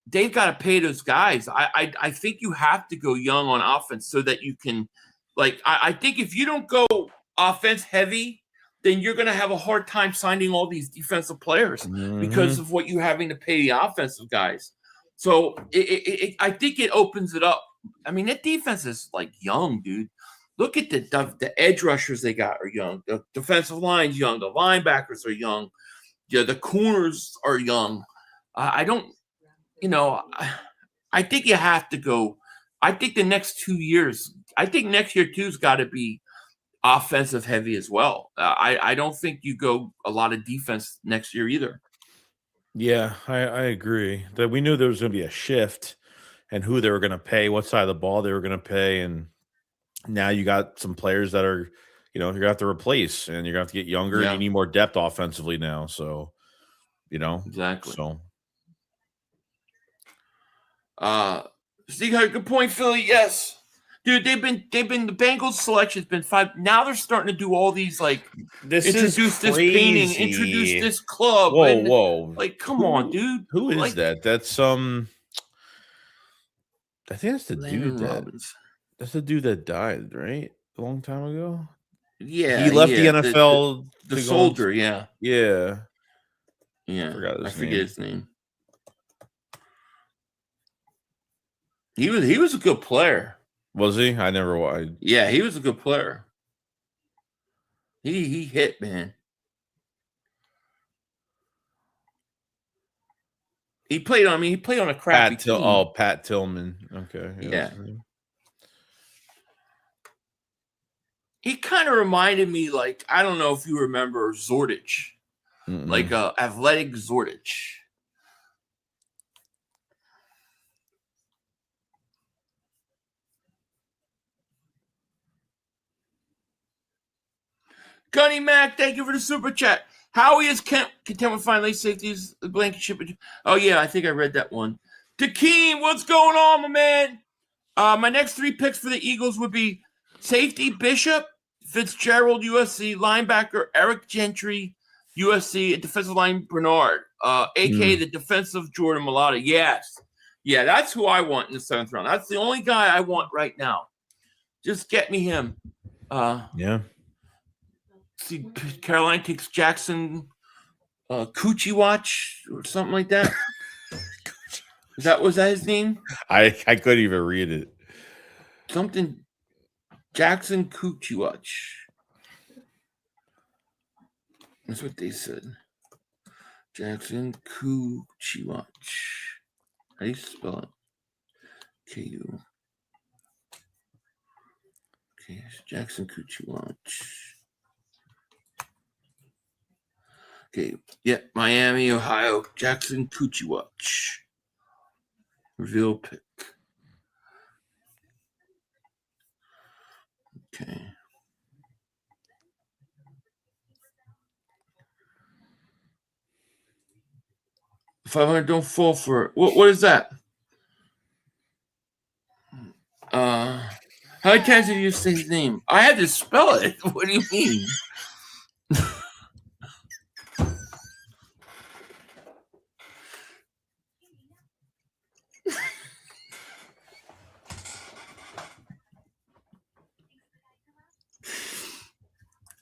they've got to pay those guys. I think you have to go young on offense so that you can, I think if you don't go offense heavy, then you're going to have a hard time signing all these defensive players because of what you're having to pay the offensive guys. So I think it opens it up. I mean, that defense is young, dude. Look at the edge rushers they got are young. The defensive line's young. The linebackers are young. The corners are young. I think you have to go. I think the next 2 years, I think next year too's got to be offensive heavy as well. I don't think you go a lot of defense next year either. Yeah, I agree that we knew there was going to be a shift and who they were going to pay, what side of the ball they were going to pay. And now you got some players that are, you're going to have to replace and you're going to have to get younger and you need more depth offensively now. So, Exactly. So, Steve had a good point, Philly. Yes. Dude, they've been the Bengals selection's been 5. Now they're starting to do all these introduce this painting, introduce this club. Whoa. Come on, dude. Who is that? That's I think that's the dude that's the dude that died, right? A long time ago. Yeah. He left the NFL. The soldier, yeah. Yeah. Yeah. I forget his name. He was a good player. Was he? I never watched. Yeah, he was a good player. He hit, man. He played on a crappy team. Pat Tillman. Okay. Yeah. He kind of reminded me, I don't know if you remember Zordich. Athletic Zordich. Gunny Mac, thank you for the super chat. Howie is content with finding late safeties, the Blankenship. Oh, yeah, I think I read that one. Takeem, what's going on, my man? My next 3 picks for the Eagles would be safety Bishop, Fitzgerald, USC, linebacker Eric Gentry, USC, and defensive line Bernard, a.k.a. the defensive Jordan Mailata. Yes. Yeah, that's who I want in the 7th round. That's the only guy I want right now. Just get me him. Yeah. See, Caroline takes Jackson Coochie Watch or something like that. Was that his name? I couldn't even read it. Something Jackson Kuchiwach. That's what they said. Jackson Kuchiwach. How do you spell it? K-U. Okay, Jackson Kuchiwach. Okay, yeah, Miami, Ohio. Jackson Kuchiwach. Reveal pick. Okay. 500, don't fall for it. What is that? How many times did you say his name? I had to spell it. What do you mean?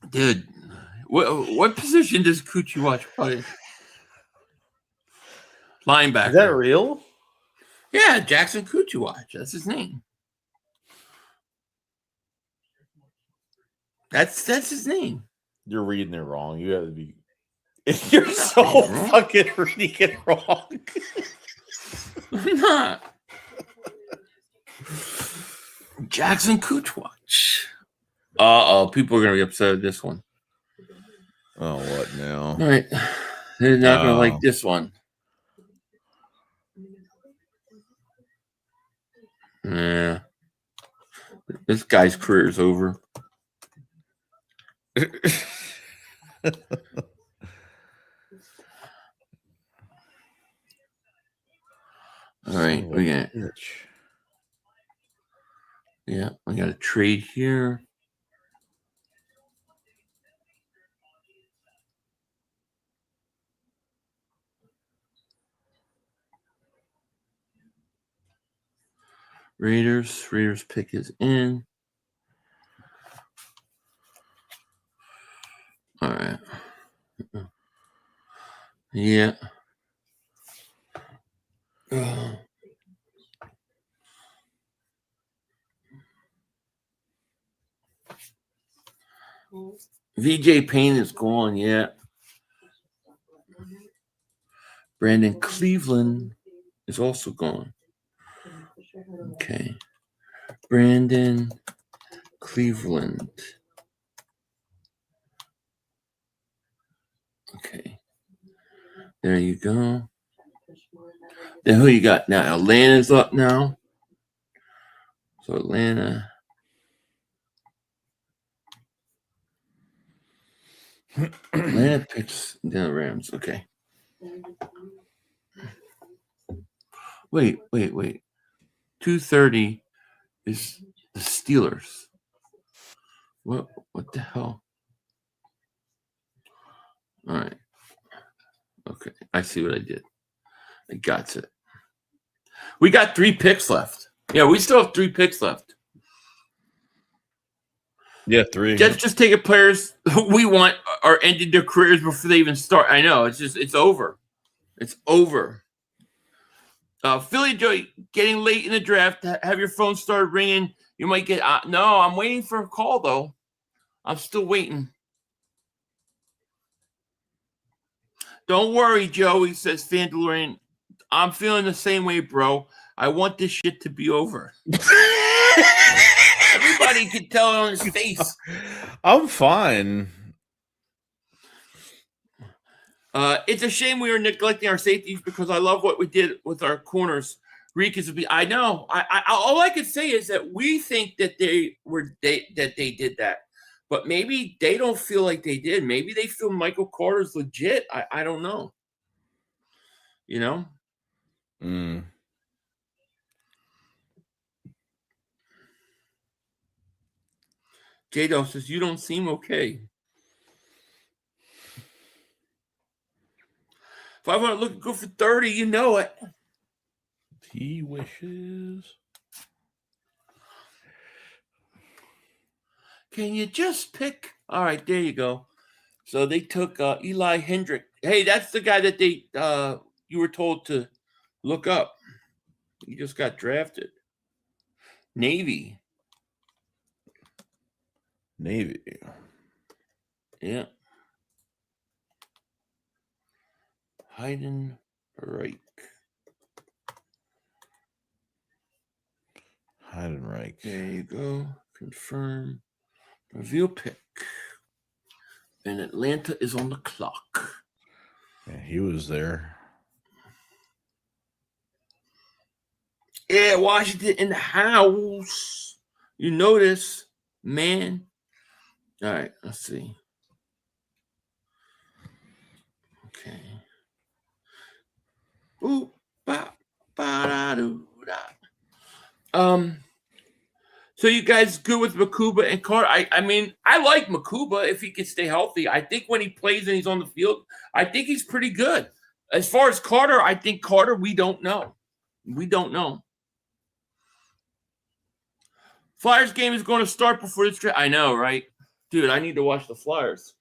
Dude, what position does Kuchiwach play? Linebacker. Is that real? Yeah, Jackson Kuchiwach. That's his name. That's his name. You're reading it wrong. You have to be. You're so fucking reading it wrong. I'm not. Jackson Kuchiwach. Uh-oh, people are going to be upset with this one. Oh, what now? All right. They're not going to like this one. Yeah. This guy's career is over. All right, we got we got a trade here. Raiders pick is in. All right. Yeah. VJ Payne is gone, yeah. Brandon Cleveland is also gone. Okay. Brandon Cleveland. Okay. There you go. Then who you got now? Atlanta's up now. So Atlanta. Atlanta picks the Rams. Okay. Wait. 2:30 is the Steelers. What the hell? All right. Okay. I see what I did. I got it. We got 3 picks left. Yeah, we still have 3 picks left. Yeah, 3. Jets just taking players we want are ended their careers before they even start. I know. It's over. It's over. Philly Joy, getting late in the draft. Have your phone start ringing. You might get no, I'm waiting for a call, though. I'm still waiting. Don't worry, Joey, says Fandalorian. I'm feeling the same way, bro. I want this shit to be over. Everybody can tell it on his face. I'm fine. It's a shame we were neglecting our safeties because I love what we did with our corners. Reek is I know. I all I can say is that we think that they did that, but maybe they don't feel like they did. Maybe they feel Michael Carter's legit. I don't know. You know. J-Do says you don't seem okay. 500 looking good for 30. You know it. He wishes. Can you just pick? All right, there you go. So they took Eli Hendrick. Hey, that's the guy that they you were told to look up. He just got drafted. Navy. Navy. Yeah. Heidenreich. Heidenreich. There you go. Confirm. Reveal pick. And Atlanta is on the clock. Yeah, he was there. Yeah, Washington in the house. You notice, man. All right, let's see. Okay. Ooh, ba, ba, da, doo, da. So you guys good with Makuba and Carter? I mean, I like Makuba if he can stay healthy. I think when he plays and he's on the field, I think he's pretty good. As far as Carter, I think Carter, we don't know. We don't know. Flyers game is going to start before this trip. I know, right? Dude, I need to watch the Flyers.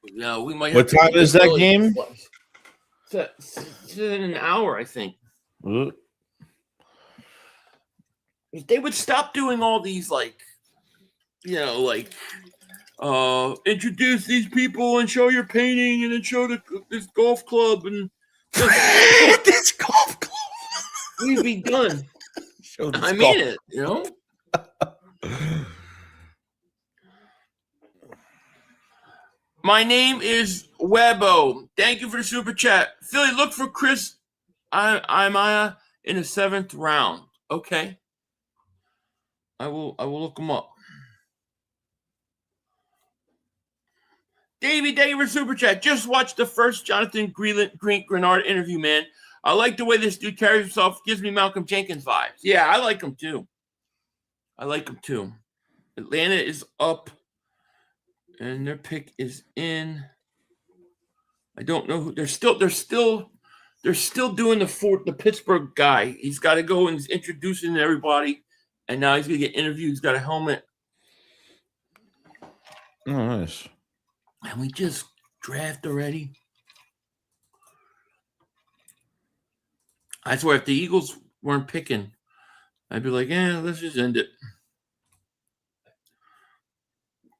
Yeah, we might. What time is that game? It's in an hour, I think. Ugh. If they would stop doing all these, introduce these people and show your painting and then show this golf club and This golf club. we'd be done. I mean it, you know? My name is Webo. Thank you for the super chat. Philly, look for Chris Imaya in the 7th round. Okay. I will look him up. Davey, thank you for super chat. Just watched the first Jonathan Grenard interview, man. I like the way this dude carries himself. Gives me Malcolm Jenkins vibes. Yeah, I like him too. Atlanta is up, and their pick is in. I don't know who they're still doing the Pittsburgh guy. He's got to go and he's introducing everybody, and now he's gonna get interviewed. He's got a helmet. Oh, nice. And we just draft already. I swear, if the Eagles weren't picking, I'd be like, let's just end it.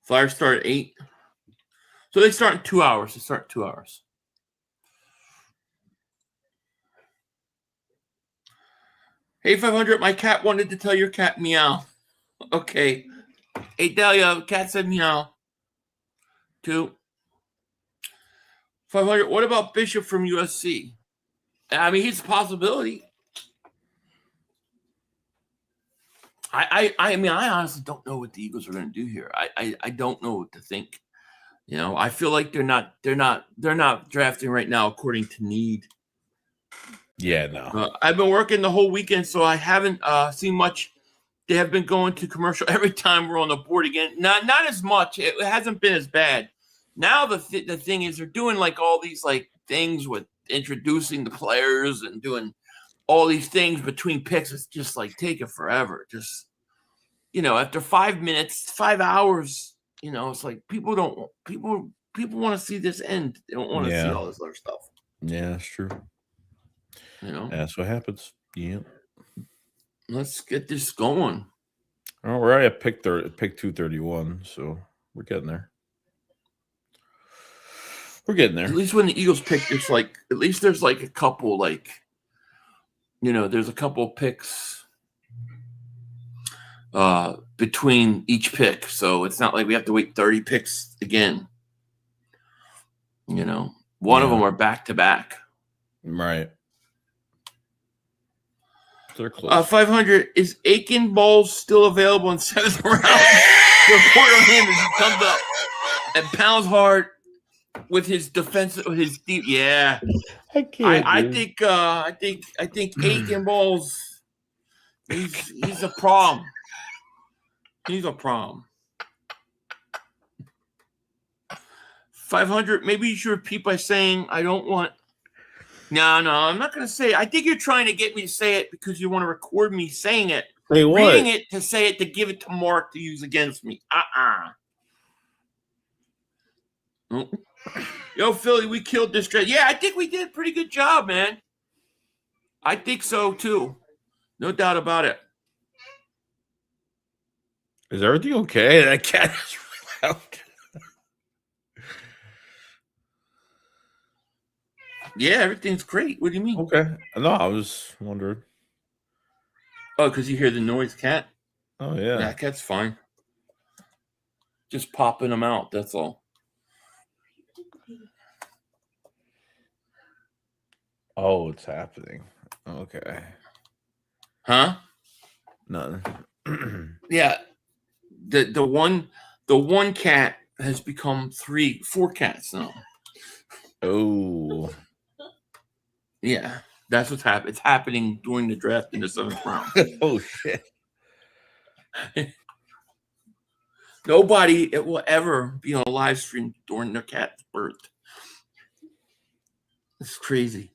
Flyers start at 8. So they start in 2 hours. Hey, 500, my cat wanted to tell your cat meow. Okay. Hey, Delia, cat said meow. 2. 500, what about Bishop from USC? I mean, he's a possibility. I mean, I honestly don't know what the Eagles are going to do here. I don't know what to think. You know, I feel like they're not drafting right now according to need. Yeah, no. I've been working the whole weekend, so I haven't seen much. They have been going to commercial every time we're on the board again. Not as much. It hasn't been as bad. Now the thing is they're doing like all these like things with introducing the players and doing all these things between picks. It's just like taking forever. Just, you know, after 5 minutes, 5 hours, you know, it's like people want to see this end. They don't want to see all this other stuff. Yeah, that's true. You know, that's what happens. Yeah. Let's get this going. Oh, we're already at pick 231, so we're getting there. At least when the Eagles pick, it's like at least there's like a couple, like, you know, there's a couple picks between each pick, so it's not like we have to wait 30 picks again. You know, one of them are back to back. Right. They're close. 500, is Aiken Balls still available in 7th round? Report on him as he comes up and pounds hard with his defensive, with his deep. Yeah, I can't. I think Aiken Balls. He's a problem. He's a problem. 500. Maybe you should repeat by saying, "I don't want." No, I'm not going to say it. I think you're trying to get me to say it because you want to record me saying it. Hey, what? Reading it to say it to give it to Mark to use against me. Oh. Yo, Philly, we killed this trade. Yeah, I think we did a pretty good job, man. I think so, too. No doubt about it. Is everything okay? That cat is really loud. Yeah, everything's great. What do you mean? Okay. No, I was wondering. Oh, because you hear the noise, cat? Oh, yeah. Yeah, cat's fine. Just popping them out, that's all. Oh, it's happening. Okay. Huh? Nothing. Yeah. The one cat has become 4 cats now. Oh. Yeah. That's what's happening. It's happening during the draft in the 7th round. Oh, shit. Nobody will ever be on a live stream during their cat's birth. It's crazy.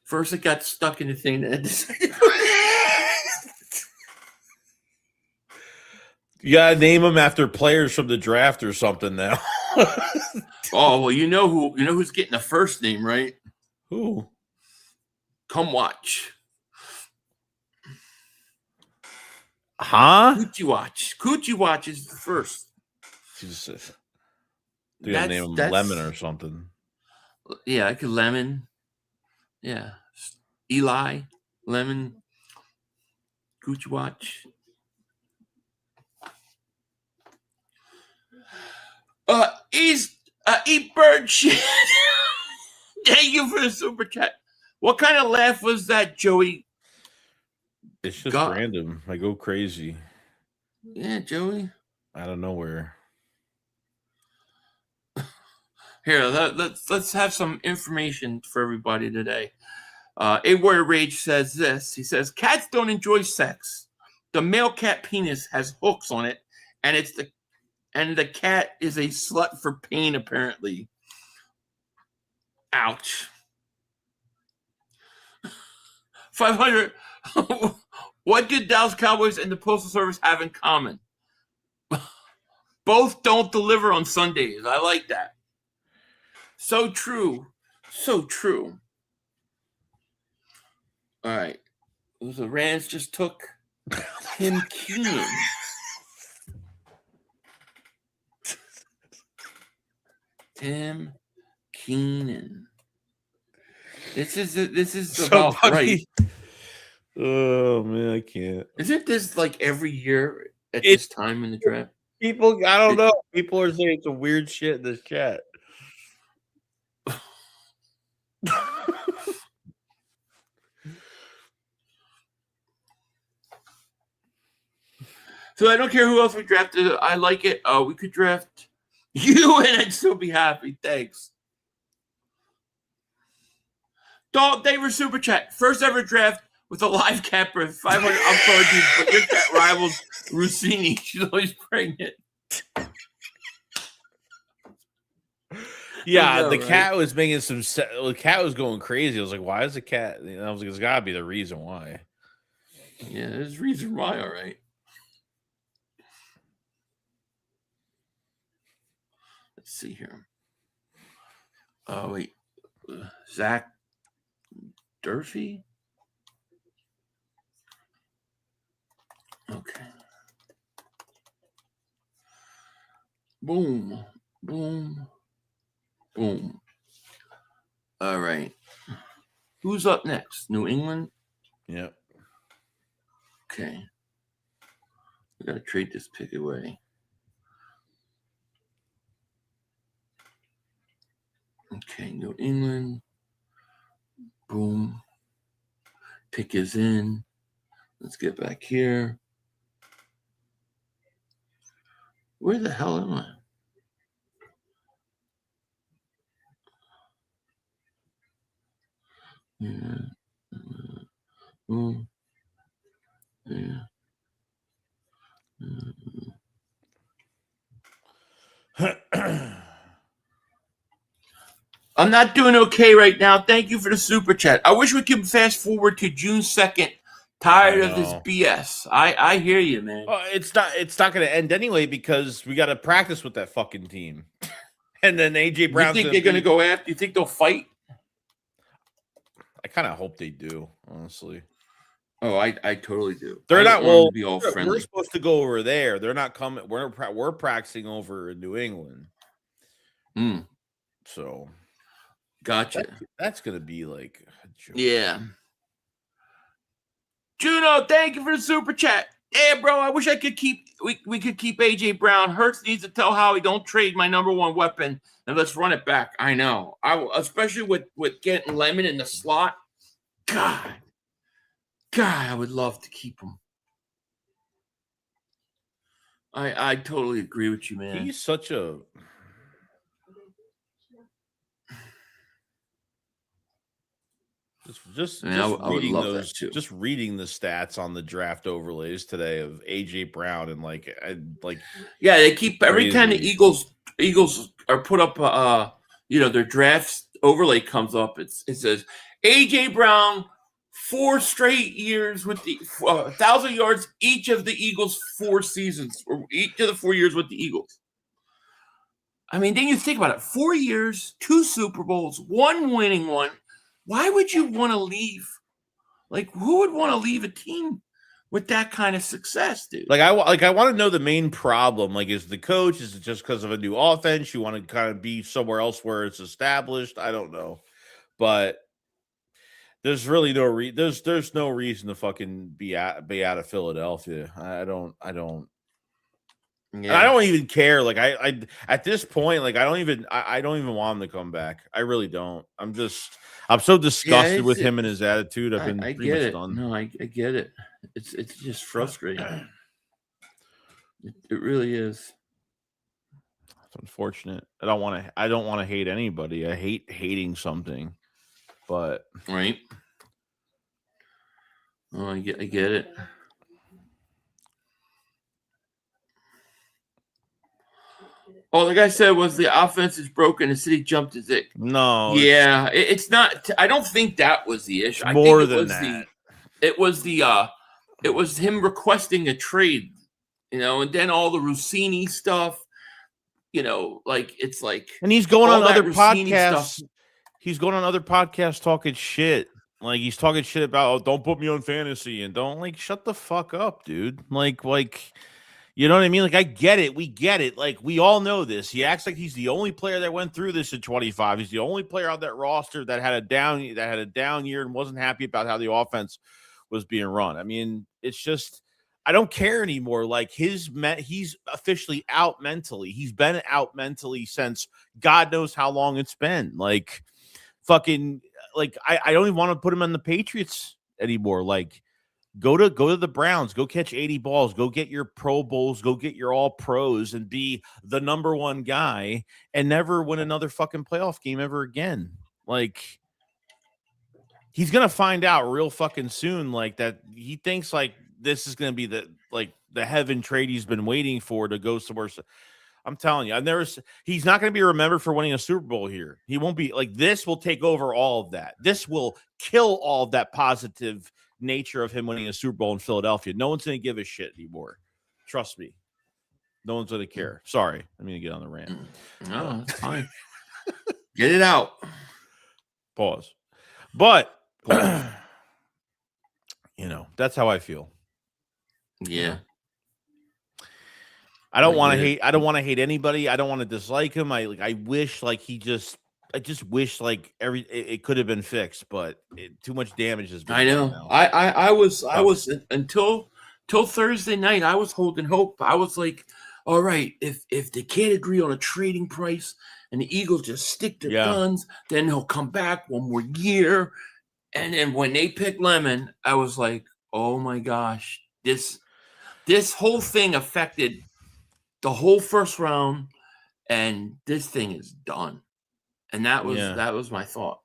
First, it got stuck in the thing, and decided. You gotta name them after players from the draft or something now. Oh well, you know who's getting the first name, right? Who? Come watch. Huh? Coochie watch is the first. Jesus. You gotta name him Lemon or something. Yeah, I could Lemon. Yeah. Eli, Lemon, Coochie watch. Eat bird shit. Thank you for the super chat. What kind of laugh was that, Joey? It's just random. I go crazy. Yeah, Joey. Out of nowhere. Here, let's have some information for everybody today. A Warrior Rage says this. He says, cats don't enjoy sex. The male cat penis has hooks on it, and the cat is a slut for pain, apparently. Ouch. 500. What do Dallas Cowboys and the Postal Service have in common? Both don't deliver on Sundays. I like that. So true. So true. All right. The Rams just took Tim Keenan. Tim Keenan. This is about right. Oh man, I can't. Isn't this like every year at this time in the draft? People, I don't know. People are saying some weird shit in this chat. So I don't care who else we drafted. I like it. We could draft you, and I'd still be happy. Thanks. Dog, they were super chat. First ever draft with a live capper. 500 upcharges, but your cat rivals Rossini. She's always pregnant. Yeah, the cat was making some. The cat was going crazy. I was like, "Why is the cat?" And I was like, "There's got to be the reason why." Yeah, there's a reason why. All right. Let's see here. Oh wait, Zach Durfee. Okay. Boom, boom, boom. All right. Who's up next? New England? Yep. Okay. We got to trade this pick away. Okay, New England. Boom. Pick is in. Let's get back here. Where the hell am I? Yeah. Boom. Yeah. I'm not doing okay right now. Thank you for the super chat. I wish we could fast forward to June 2nd. Tired of this BS. I hear you, man. It's not going to end anyway because we got to practice with that fucking team. And then AJ Brown. You think they're going to go after? You think they'll fight? I kind of hope they do, honestly. Oh, I totally do. They're I not. don't want them Well, to be all we're friendly. supposed to go over there. They're not coming. We're practicing over in New England. So, Gotcha. That's gonna be like a joke. Yeah. Juno, thank you for the super chat. Yeah, bro, I wish I could keep we could keep AJ Brown. Hurts needs to tell Howie, don't trade my number one weapon and let's run it back. I know. Especially with getting Lemon in the slot. God, I would love to keep him. I totally agree with you, man. He's such a just reading those, just reading the stats on the draft overlays today of AJ Brown and yeah, they keep every time the Eagles are put up their draft overlay comes up, it says AJ Brown 4 straight years with the 1,000 yards each of the Eagles 4 seasons, or each of the 4 years with the Eagles. I mean, then you think about it: 4 years, 2 Super Bowls, 1 winning one. Why would you want to leave? Like, who would want to leave a team with that kind of success, dude? I want to know the main problem. Like, is the coach? Is it just because of a new offense? You want to kind of be somewhere else where it's established? I don't know, but there's really no there's no reason to fucking be out of Philadelphia. I don't. Yeah. And I don't even care. Like I at this point, like I don't even want him to come back. I really don't. I'm so disgusted with him and his attitude. I've been pretty much done. No, I get it. It's just frustrating. It really is. It's unfortunate. I don't want to hate anybody. I hate hating something. But right. Oh, I get it. All the guy said was the offense is broken. The city jumped to Zick. No. Yeah, it's not. I don't think that was the issue. I More think than that. It was him requesting a trade, and then all the Rossini stuff, it's like. And he's going on other podcasts. He's going on other podcasts talking shit. Like, he's talking shit about, don't put me on fantasy and don't, shut the fuck up, dude. Like, you know what I mean? Like, I get it. We get it. Like, we all know this. He acts like he's the only player that went through this in 25. He's the only player on that roster that had a down year and wasn't happy about how the offense was being run. I mean, it's just, I don't care anymore. Like, he's officially out mentally. He's been out mentally since God knows how long it's been. Like, fucking, I don't even want to put him on the Patriots anymore. Like, go to the Browns, go catch 80 balls, go get your Pro Bowls, go get your all pros and be the number one guy and never win another fucking playoff game ever again. Like, he's going to find out real fucking soon, that he thinks this is going to be the heaven trade he's been waiting for to go somewhere. I'm telling you, he's not going to be remembered for winning a Super Bowl here. He won't be this will take over all of that. This will kill all of that positive nature of him winning a Super Bowl in Philadelphia. No one's going to give a shit anymore. Trust me. No one's going to care. Sorry. I'm going to get on the rant. No, it's fine. Get it out. Pause. But, that's how I feel. Yeah. I don't want to hate. I don't want to hate anybody. I don't want to dislike him. I wish I just wish it could have been fixed, but too much damage has been. I know. Now. I was until Thursday night. I was holding hope. I was like, all right, if they can't agree on a trading price and the Eagles just stick to guns, then he'll come back one more year. And then when they picked Lemon, I was like, oh my gosh, this whole thing affected the whole first round, and this thing is done. And that was my thought.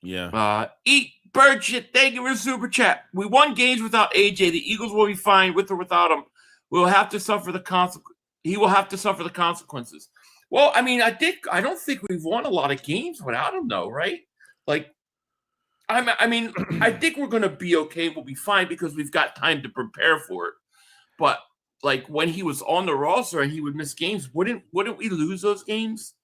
Yeah. Eat bird shit. Thank you for the super chat. We won games without AJ. The Eagles will be fine with or without him. We'll have to suffer the consequences. He will have to suffer the consequences. Well, I mean, I don't think we've won a lot of games without him, though, right? I think we're going to be okay. We'll be fine because we've got time to prepare for it. But when he was on the roster and he would miss games, wouldn't we lose those games?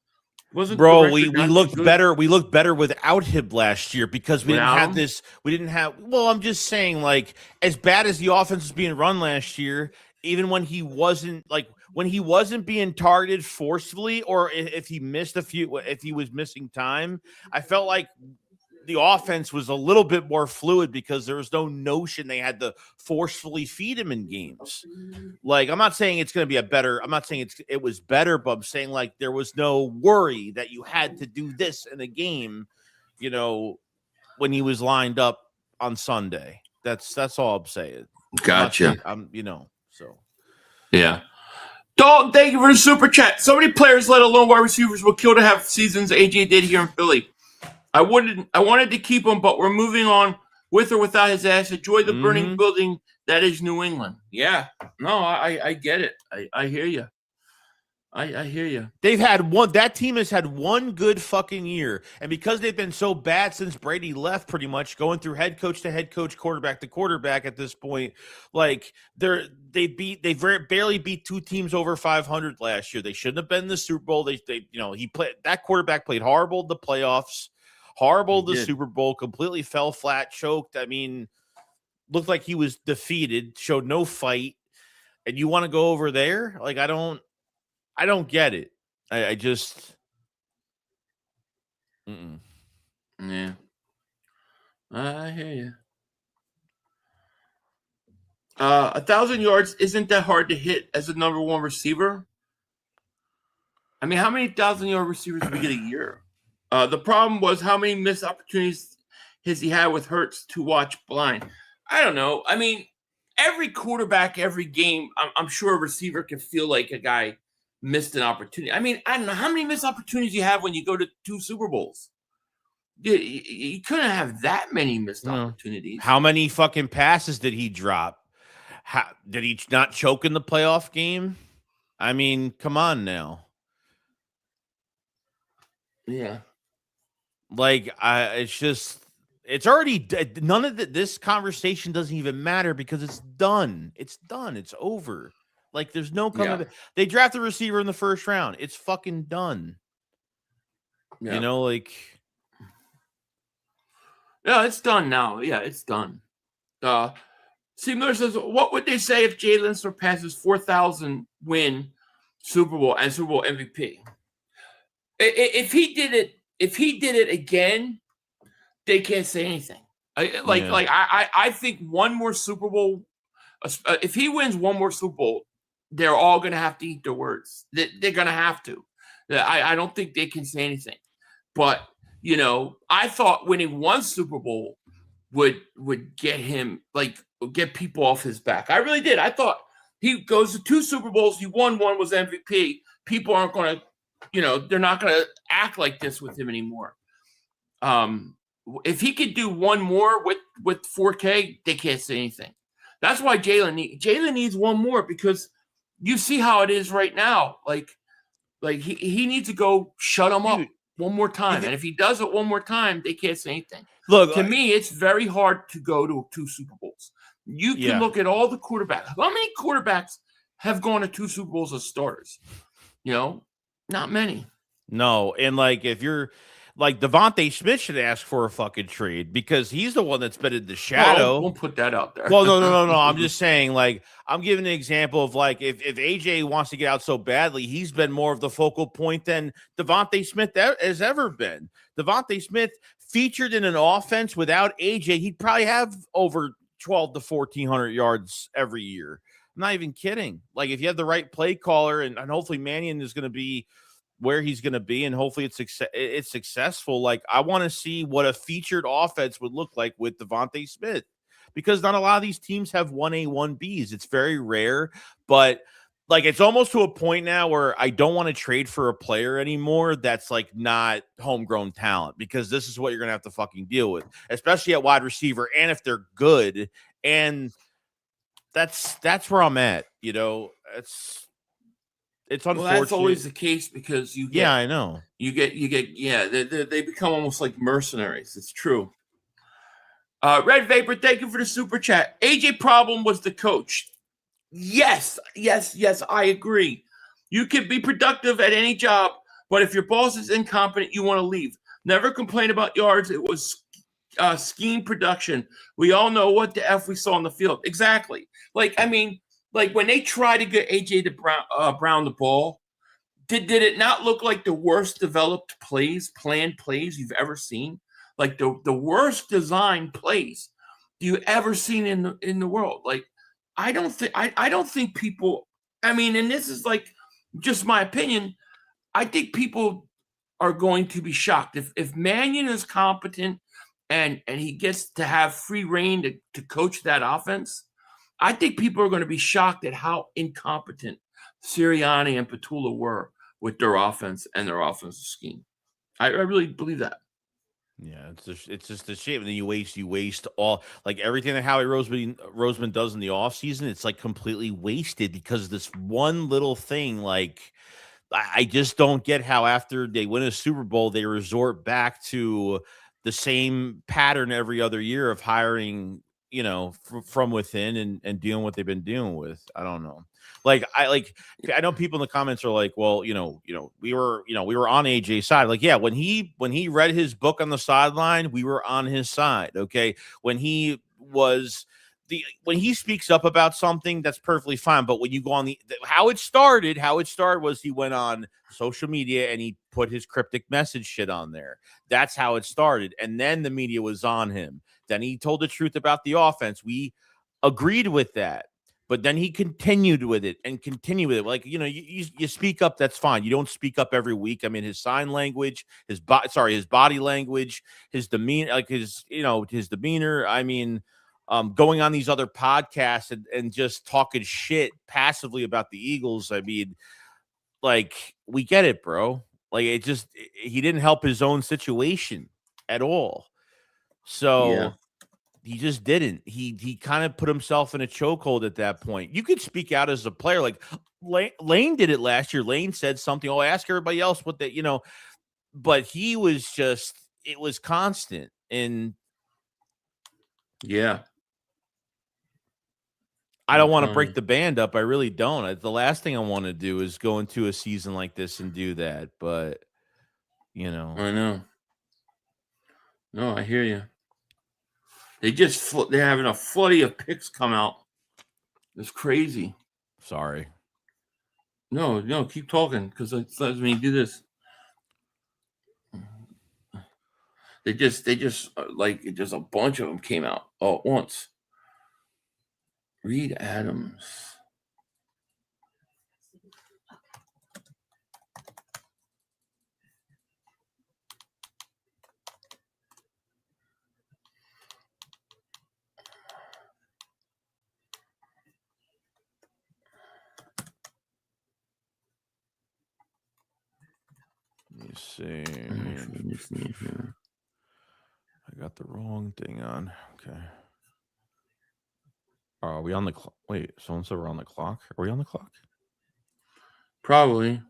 Bro, we looked better. We looked better without him last year because we didn't have this. We didn't have. Well, I'm just saying, like, as bad as the offense was being run last year, even when he wasn't being targeted forcefully, or if he missed if he was missing time, I felt like the offense was a little bit more fluid because there was no notion they had to forcefully feed him in games. Like, I'm not saying it's going to be I'm not saying it was better, but I'm saying, like, there was no worry that you had to do this in a game, when he was lined up on Sunday. That's all I'm saying. Gotcha. Yeah. Dalton, thank you for the super chat. So many players, let alone wide receivers, will kill to have seasons AJ did here in Philly. I wanted to keep him, but we're moving on with or without his ass. Enjoy the burning building that is New England. Yeah. No, I get it. I hear you. I hear you. That team has had one good fucking year. And because they've been so bad since Brady left, pretty much going through head coach to head coach, quarterback to quarterback at this point, like they barely beat two teams over 500 last year. They shouldn't have been in the Super Bowl. That quarterback played horrible in the playoffs. Horrible the Super Bowl, completely fell flat, choked. I mean, looked like he was defeated, showed no fight. And you want to go over there? Like, I don't get it. I just Yeah. I hear you. 1,000 yards isn't that hard to hit as a number one receiver. I mean, how many 1,000-yard receivers do we get a year? The problem was how many missed opportunities has he had with Hurts to watch blind? I don't know. I mean, every quarterback, every game, I'm sure a receiver can feel like a guy missed an opportunity. I mean, I don't know how many missed opportunities you have when you go to 2 Super Bowls. You couldn't have that many missed opportunities. How many fucking passes did he drop? Did he not choke in the playoff game? I mean, come on now. Yeah. Like, it's already none of this conversation doesn't even matter because it's done. It's done. It's over. Like, there's no coming back. They draft a receiver in the first round. It's fucking done. Yeah. Yeah, it's done now. Yeah, it's done. C. Miller says, what would they say if Jalen surpasses 4,000 win Super Bowl and Super Bowl MVP? If he did it again, they can't say anything. I think one more Super Bowl. If he wins one more Super Bowl, they're all going to have to eat their words. They're going to have to. I don't think they can say anything. But I thought winning one Super Bowl would get him, get people off his back. I really did. I thought he goes to 2 Super Bowls. He won one, was MVP. People aren't going to. They're not going to act like this with him anymore. If he could do one more with 4K, they can't say anything. That's why Jalen needs one more, because you see how it is right now. Like he needs to go shut him up one more time. And if he does it one more time, they can't say anything. Look, to me, it's very hard to go to 2 Super Bowls. You can look at all the quarterbacks. How many quarterbacks have gone to 2 Super Bowls as starters? Not many. No, and if you're Devontae Smith should ask for a fucking trade because he's the one that's been in the shadow. We'll put that out there. Well, no. I'm just saying, I'm giving an example of if AJ wants to get out so badly, he's been more of the focal point than Devontae Smith has ever been. Devontae Smith featured in an offense without AJ, he'd probably have over 12 to 1,400 yards every year. I'm not even kidding. If you have the right play caller and hopefully Mannion is going to be where he's going to be, and hopefully it's successful. I want to see what a featured offense would look like with Devontae Smith, because not a lot of these teams have 1A, 1Bs. It's very rare, but it's almost to a point now where I don't want to trade for a player anymore that's not homegrown talent, because this is what you're going to have to fucking deal with, especially at wide receiver. And if they're good, and that's where I'm at, It's unfortunate. Well, that's always the case because you get, I know. They become almost like mercenaries. It's true. Red Vapor, thank you for the super chat. AJ problem was the coach. Yes, I agree. You can be productive at any job, But if your boss is incompetent, you want to leave. Never complain about yards. It was scheme production. We all know what the F we saw on the field. Exactly. Like, I mean, like when they try to get AJ to Brown the ball, did it not look like the worst developed planned plays you've ever seen? Like the worst designed plays you ever seen in the world. Like, I don't think people, I mean, and this is like just my opinion, I think people are going to be shocked. If Mannion is competent and he gets to have free reign to coach that offense, I think people are going to be shocked at how incompetent Sirianni and Petula were with their offense and their offensive scheme. I really believe that. Yeah, it's just a shame. And then you waste all, like, everything that Howie Roseman does in the offseason, it's like completely wasted because of this one little thing. Like, I just don't get how after they win a Super Bowl, they resort back to the same pattern every other year of hiring, from within and dealing what they've been dealing with. I don't know. I know people in the comments are like, well, we were on AJ's side. Like, yeah, when he read his book on the sideline, we were on his side. Okay. When he speaks up about something, that's perfectly fine. But when you go on how it started was he went on social media and he put his cryptic message shit on there. That's how it started. And then the media was on him. Then he told the truth about the offense. We agreed with that. But then he continued with it. Like, you speak up, that's fine. You don't speak up every week. I mean, his sign language, his body language, his demeanor, like his demeanor. I mean, going on these other podcasts and just talking shit passively about the Eagles. I mean, like, we get it, bro. Like, he didn't help his own situation at all. So Yeah. He just didn't. He kind of put himself in a chokehold at that point. You could speak out as a player. Like Lane did it last year. Lane said something. Oh, ask everybody else what they, but he was just, it was constant. And yeah, I don't want to break the band up. I really don't. The last thing I want to do is go into a season like this and do that. But, I know. No, I hear you. They're having a flood of picks come out. It's crazy. Sorry. No, keep talking because it lets me do this. They just like just a bunch of them came out all at once. Reed Adams. Let me see. I got the wrong thing on. Okay. Are we on the clock? Wait, someone said we're on the clock. Are we on the clock? Probably.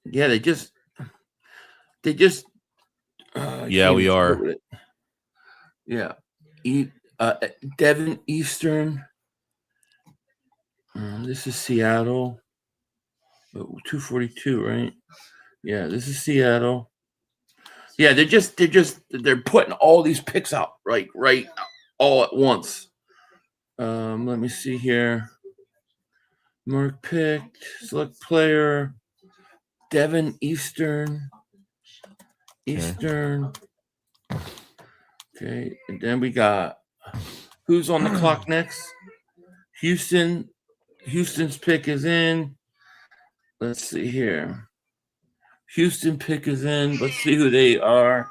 Yeah, they just. Yeah, we are. Yeah. Devin Eastern. This is Seattle. 242, right? Yeah, this is Seattle. Yeah, they're putting all these picks out right all at once. Let me see here. Mark picked, select player, Devin Eastern. Okay, and then we got who's on the clock next? Houston's pick is in. Let's see here. Houston pick is in. Let's see who they are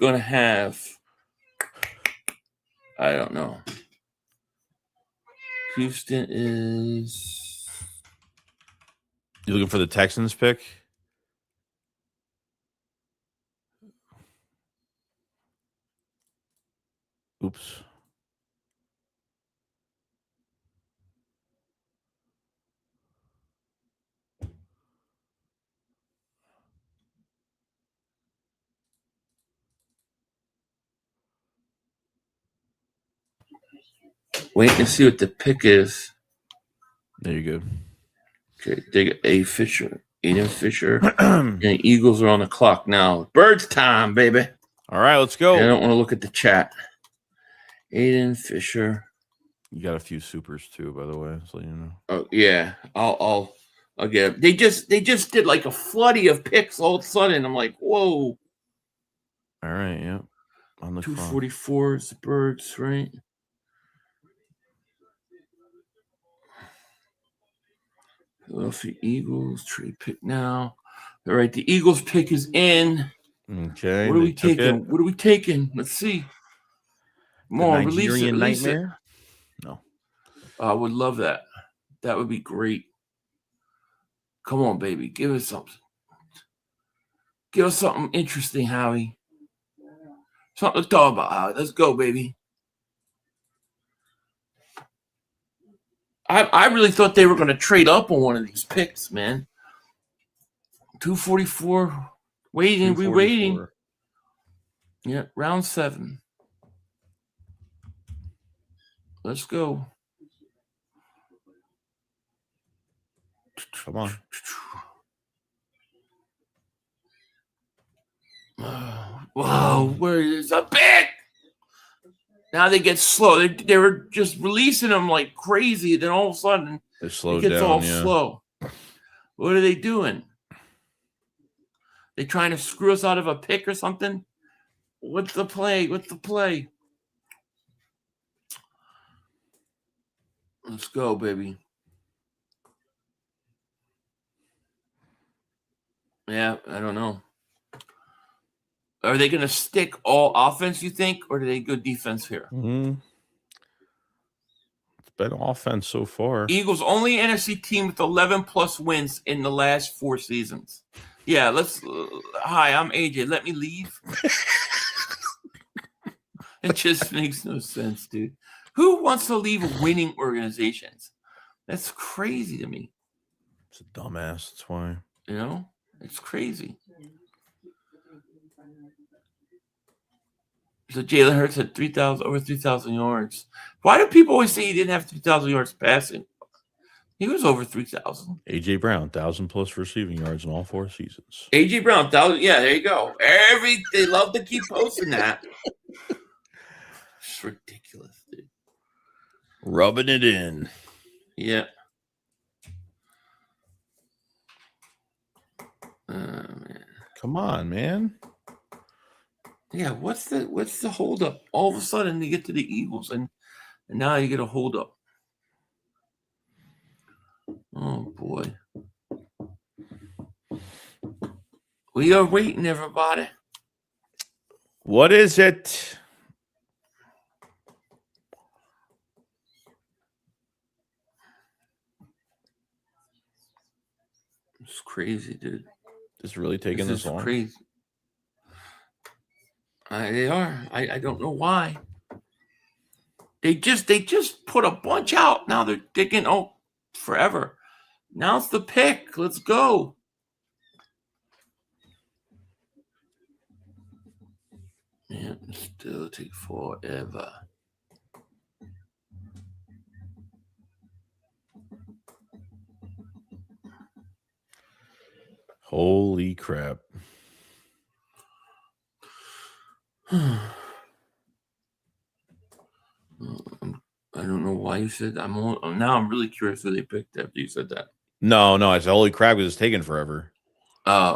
going to have. I don't know. Houston is. You looking for the Texans pick? Oops. Wait and see what the pick is. There you go. Okay, they got A. Fisher, Aiden Fisher, and the Eagles are on the clock now. Birds time, baby. All right, let's go. I don't want to look at the chat. Aiden Fisher. You got a few supers too, by the way, so you know. Oh yeah, I'll get it. They just did like a floody of picks all of a sudden. I'm like, whoa. All right, yeah. On the 244 is the Birds, right? Philadelphia Eagles trade pick now. All right, the Eagles pick is in. Okay. What are we taking? What are we taking? Let's see. Come on, release it. Release it. No. I would love that. That would be great. Come on, baby. Give us something. Give us something interesting, Howie. Something to talk about, Howie. Let's go, baby. I really thought they were going to trade up on one of these picks, man. 244. Waiting. We waiting. Yeah, round 7. Let's go. Come on. Wow, where is a pick? Now they get slow. They were just releasing them like crazy. Then all of a sudden, it slowed gets down, all slow. What are they doing? They trying to screw us out of a pick or something? What's the play? What's the play? Let's go, baby. Yeah, I don't know. Are they going to stick all offense, you think, or do they go defense here? Mm-hmm. It's been offense so far. Eagles only NFC team with 11+ wins in the last 4 seasons. Yeah, let's. Hi, I'm AJ. Let me leave. It just makes no sense, dude. Who wants to leave winning organizations? That's crazy to me. It's a dumbass. That's why. You know, it's crazy. So Jalen Hurts had over 3,000 yards. Why do people always say he didn't have 3,000 yards passing? He was over 3,000. AJ Brown, 1,000+ receiving yards in all 4 seasons. AJ Brown, 1,000. Yeah, there you go. They love to keep posting that. It's ridiculous, dude. Rubbing it in. Yeah. Man. Come on, man. Yeah, what's the holdup? All of a sudden they get to the Eagles and now you get a holdup. Oh boy. We are waiting, everybody. What is it? It's crazy, dude. It's really taking this long. Crazy. They are. I don't know why. They just put a bunch out. Now they're digging forever. Now it's the pick. Let's go. Yeah, still take forever. Holy crap. I don't know why you said that. Now I'm really curious who they picked after you said that. No, I said holy crap because it's taking forever. I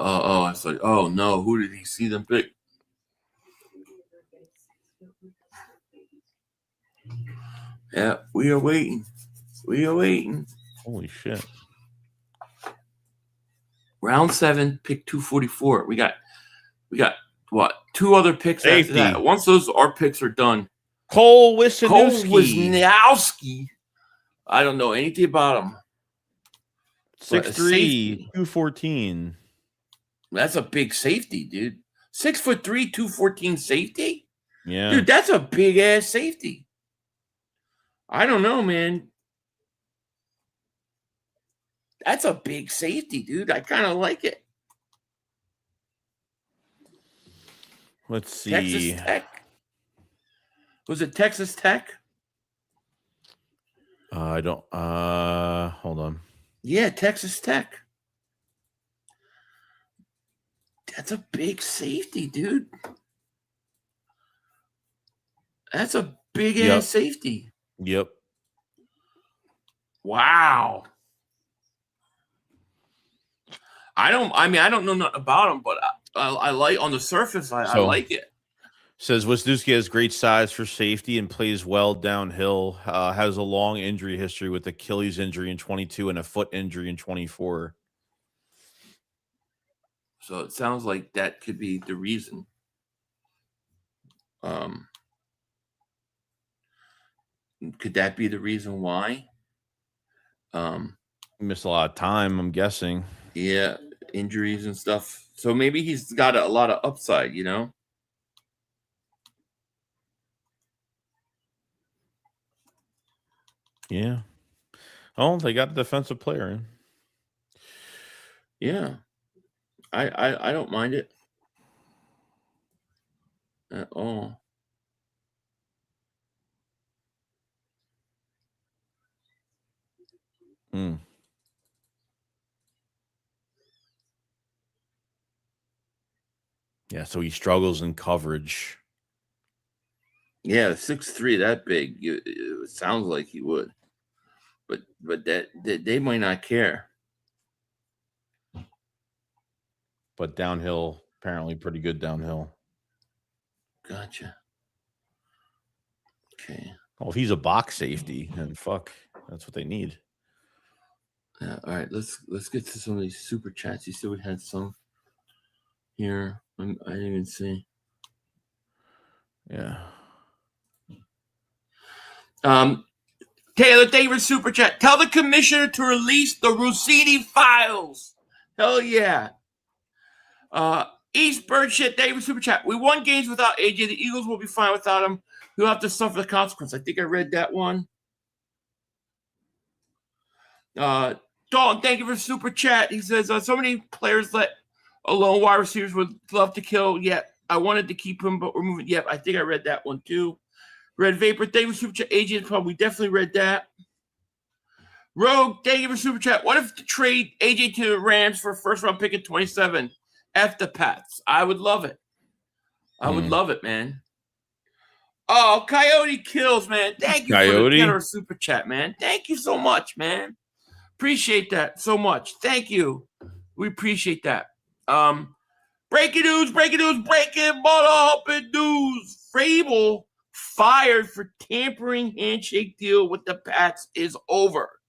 was like, oh no, who did he see them pick? Yeah, we are waiting. Holy shit. Round 7, pick 244. We got what? 2 other picks after that. Once our picks are done. Cole Wisniewski. I don't know anything about him. 6'3", 214. That's a big safety, dude. 6'3", 214 safety? Yeah. Dude, that's a big ass safety. I don't know, man. That's a big safety, dude. I kind of like it. Let's see. Texas Tech. Was it Texas Tech? I don't. Hold on. Yeah, Texas Tech. That's a big safety, dude. That's a big ass safety. Yep. Wow. I don't know nothing about him, but I like on the surface. I like it. Says Wisniewski has great size for safety and plays well downhill. Has a long injury history with Achilles injury in 22 and a foot injury in 24. So it sounds like that could be the reason. Could that be the reason why? Missed a lot of time, I'm guessing. Yeah, injuries and stuff. So maybe he's got a lot of upside, you know? Yeah. Oh, they got a defensive player in. Yeah. I don't mind it at all. Yeah, so he struggles in coverage. Yeah, 6'3", that big. It sounds like he would, but that they might not care. But downhill, apparently pretty good downhill. Gotcha. Okay. Oh, if he's a box safety, then fuck, that's what they need. Yeah. All right. Let's get to some of these super chats. You said we had some here. I didn't even see. Yeah. Taylor Davis super chat. Tell the commissioner to release the Rossini files. Hell yeah. East Bird shit. Davis super chat. We won games without AJ. The Eagles will be fine without him. He'll have to suffer the consequence. I think I read that one. Dalton, thank you for super chat. He says so many players let alone wide receivers would love to kill. Yet I wanted to keep him, but we're moving. Yep, I think I read that one too. Red Vapor, thank you for super chat. AJ probably definitely read that. Rogue, thank you for super chat. What if to trade AJ to the Rams for a first round pick at 27? F the Pats. I would love it. I would love it, man. Oh, Coyote kills, man. Thank you for the generous super chat, man. Thank you so much, man. Appreciate that so much. Thank you. We appreciate that. Breaking news, breaking mother hopping news. Vrabel fired for tampering handshake deal with the Pats is over.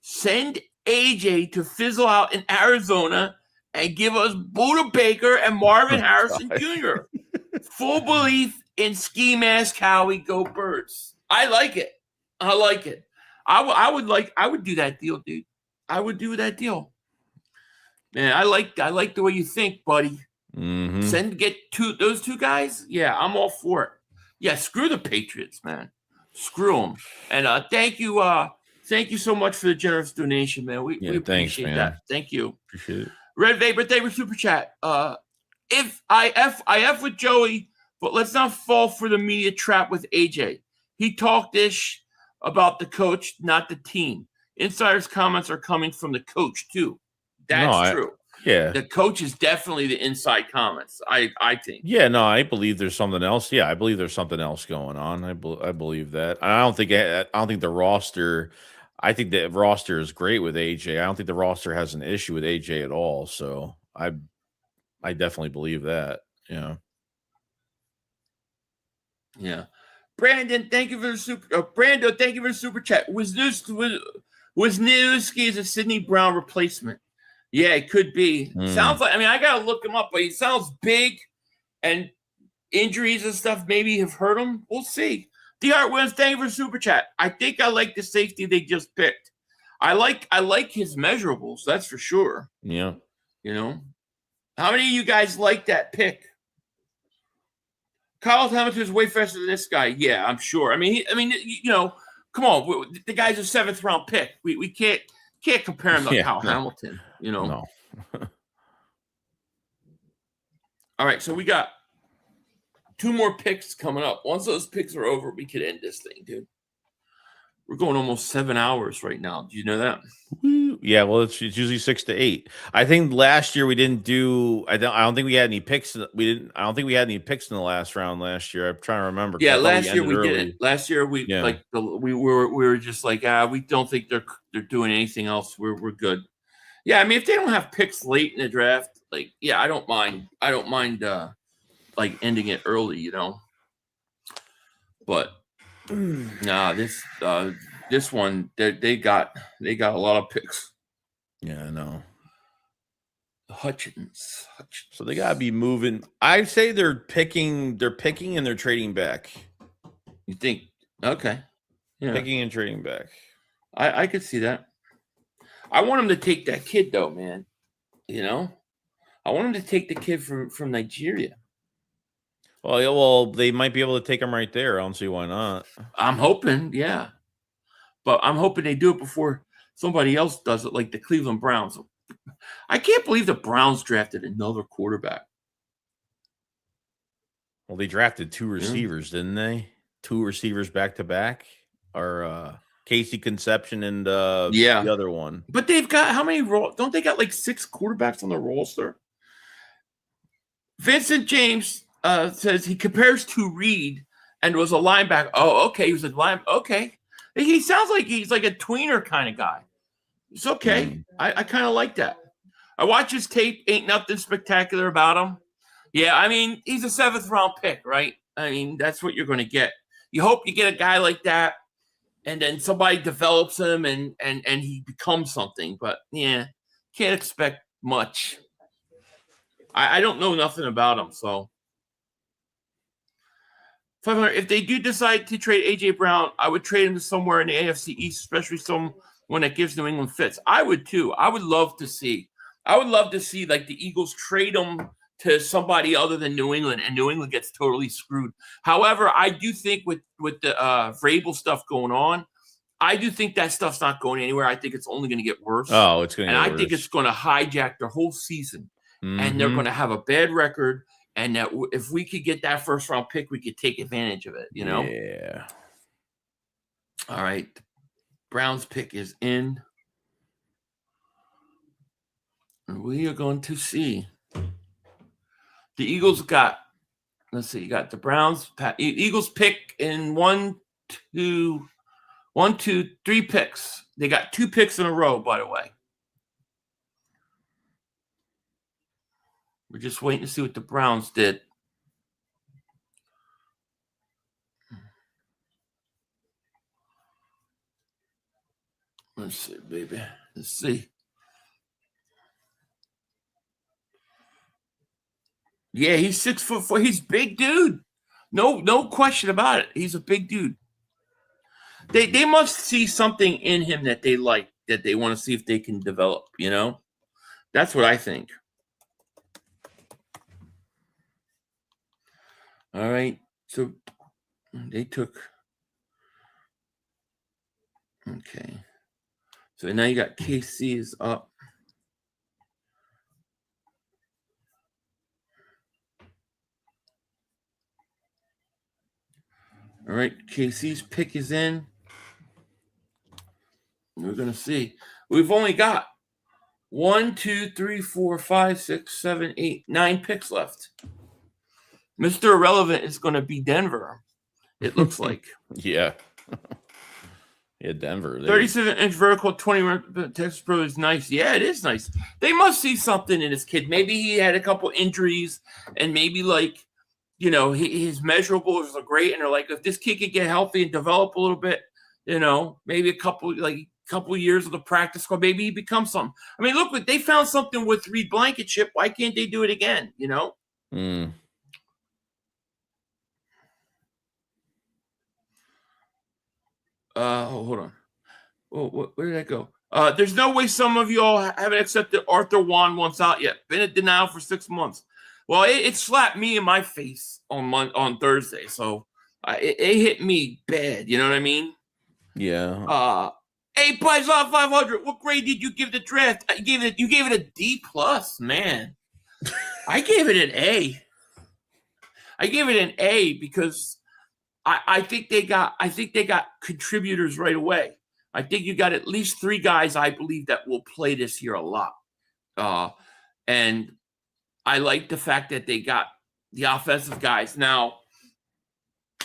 Send AJ to fizzle out in Arizona and give us Buda Baker and Marvin Harrison Jr. Full belief in ski mask Howie, go Birds. I like it. I like it. I would do that deal, dude. I would do that deal. Man, I like the way you think, buddy. Get those two guys. Yeah, I'm all for it. Yeah, screw the Patriots, man. Screw them. And thank you so much for the generous donation, man. We appreciate that. Thank you. Appreciate it. Red Vapor, thank you for super chat. If I F with Joey, but let's not fall for the media trap with AJ. He talked ish about the coach, not the team. Insiders' comments are coming from the coach too. That's true. Yeah. The coach is definitely the inside comments, I think. Yeah, no, I believe there's something else. Yeah, I believe there's something else going on. I believe that. I don't think the roster. I think the roster is great with AJ. I don't think the roster has an issue with AJ at all. So I definitely believe that. Yeah. Yeah. Brandon, thank you for the super. Brando, thank you for the super chat. Wisniewski is a Sidney Brown replacement. Yeah, it could be. Sounds like. I mean, I gotta look him up, but he sounds big, and injuries and stuff maybe have hurt him. We'll see. D.R. Williams, thank you for the super chat. I think I like the safety they just picked. I like his measurables. That's for sure. Yeah. You know, how many of you guys like that pick? Kyle Hamilton is way faster than this guy. Yeah, I'm sure. I mean, you know, come on. The guy's a 7th round pick. We can't compare him to Kyle Hamilton. You know. No. All right, so we got 2 more picks coming up. Once those picks are over, we could end this thing, dude. We're going almost 7 hours right now. Do you know that? Yeah, well, it's usually 6 to 8. I think last year we didn't do. I don't think we had any picks. I don't think we had any picks in the last round last year. I'm trying to remember. Yeah, I thought last year we ended didn't. Last year we Yeah. we were just like, we don't think they're doing anything else. We're good. Yeah, I mean, if they don't have picks late in the draft, like, yeah, I don't mind. Like ending it early, you know. But nah, this one they got a lot of picks. Yeah, I know. Hutchins. So they gotta be moving. I'd say they're picking and they're trading back. You think? Okay. Yeah. Picking and trading back. I could see that. I want him to take that kid though, man. You know? I want him to take the kid from Nigeria. Well, yeah, well, they might be able to take him right there. I don't see why not. I'm hoping, yeah. But I'm hoping they do it before somebody else does it, like the Cleveland Browns. I can't believe the Browns drafted another quarterback. Well, they drafted 2 receivers, didn't they? 2 receivers back to back, or Casey Conception and the other one. But they've got how many roles? Don't they got like 6 quarterbacks on the roster? Vincent James says he compares to Reed and was a linebacker. Oh, okay. He was a linebacker. Okay. He sounds like he's like a tweener kind of guy. It's okay. I kind of like that. I watch his tape. Ain't nothing spectacular about him. Yeah, I mean, he's a 7th round pick, right? I mean, that's what you're going to get. You hope you get a guy like that, and then somebody develops him and he becomes something. But, yeah, can't expect much. I don't know nothing about him, so. 500. If they do decide to trade A.J. Brown, I would trade him to somewhere in the NFC East, especially someone that gives New England fits. I would too. I would love to see like the Eagles trade him to somebody other than New England, and New England gets totally screwed. However, I do think with the Vrabel stuff going on, I do think that stuff's not going anywhere. I think it's only going to get worse. Oh, it's going to get worse. And I think it's going to hijack their whole season, and they're going to have a bad record. And that if we could get that 1st round pick, we could take advantage of it, you know? Yeah. All right. Browns pick is in. And we are going to see. The Eagles got, let's see, you got the Browns. Eagles pick in 1, 2, 3 picks. They got 2 picks in a row, by the way. We're just waiting to see what the Browns did. Let's see, baby. Let's see. Yeah, he's 6'4". He's big dude. No question about it. He's a big dude. They must see something in him that they like, that they want to see if they can develop, you know? That's what I think. All right, so they took. Okay, so now you got KC is up. All right, KC's pick is in. We're gonna see. We've only got 1, 2, 3, 4, 5, 6, 7, 8, 9 picks left. Mr. Irrelevant is going to be Denver, it looks like. Yeah. Yeah, Denver. 37-inch vertical, 20 Texas Pro is nice. Yeah, it is nice. They must see something in this kid. Maybe he had a couple injuries, and maybe, like, you know, his measurables are great, and they're like, if this kid could get healthy and develop a little bit, you know, maybe a couple years of the practice squad, maybe he becomes something. I mean, look, they found something with Reed Blankenship. Why can't they do it again, you know? Hold on. Oh, where did that go? There's no way some of you all haven't accepted Arthur Juan once out yet. Been in denial for 6 months. Well, it slapped me in my face on Thursday, so it hit me bad. You know what I mean? Yeah. Hey, Paisan 500. What grade did you give the draft? You gave it a D+, man. I gave it an A. I gave it an A because I think they got contributors right away. I think you got at least 3 guys I believe that will play this year a lot. And I like the fact that they got the offensive guys. Now,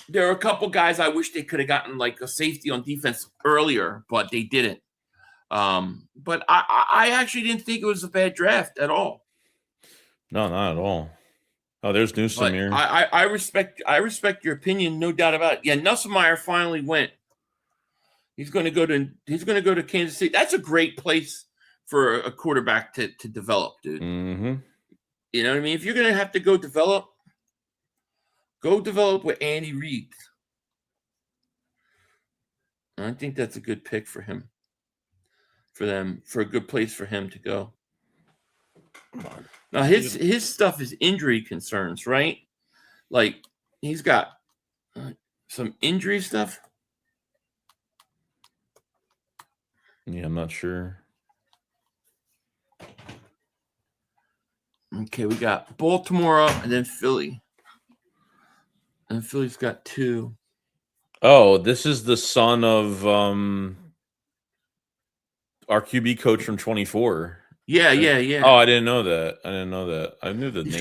there are a couple guys I wish they could have gotten like a safety on defense earlier, but they didn't. But I actually didn't think it was a bad draft at all. No, not at all. Oh, there's Nussmeier. I respect your opinion, no doubt about it. Yeah, Nussmeier finally went. He's going to go to Kansas City. That's a great place for a quarterback to develop, dude. Mm-hmm. You know what I mean? If you're going to have to go develop with Andy Reid. I think that's a good pick for him. For a good place for him to go. Now his stuff is injury concerns, right? Like he's got some injury stuff. Yeah, I'm not sure. Okay, we got Baltimore and then Philly. And Philly's got 2. Oh, this is the son of our QB coach from 24. Yeah. Oh, I didn't know that. I knew the name.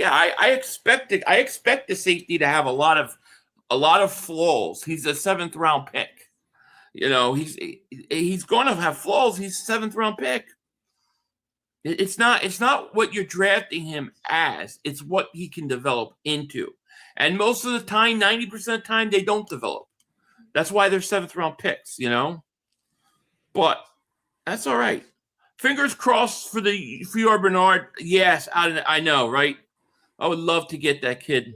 I expect the safety to have a lot of flaws. He's a 7th round pick. You know, he's going to have flaws. He's a 7th round pick. It's not what you're drafting him as. It's what he can develop into. And most of the time, 90% of the time, they don't develop. That's why they're 7th round picks, you know? But that's all right. Fingers crossed for your Bernard. Yes, I know, right? I would love to get that kid.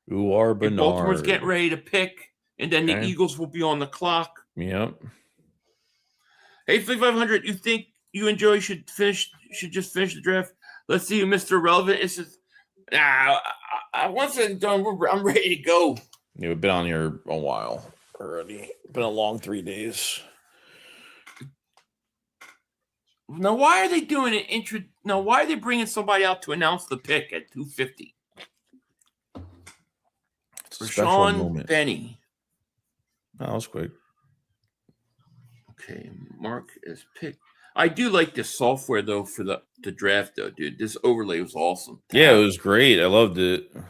Who are Bernard? Baltimore's getting ready to pick, and then the Eagles will be on the clock. Yep. Hey, 5500, you think you and Joey should just finish the draft? Let's see, Mr. Relevant. It says, once it's done, I'm ready to go. Yeah, we've been on here a while already. Been a long 3 days. Now, why are they doing it? Now, why are they bringing somebody out to announce the pick at 250? Rashawn Benny. Oh, that was quick. Okay, Mark is picked. I do like this software though for the draft though, dude. This overlay was awesome. Yeah, it was great. I loved it. I'm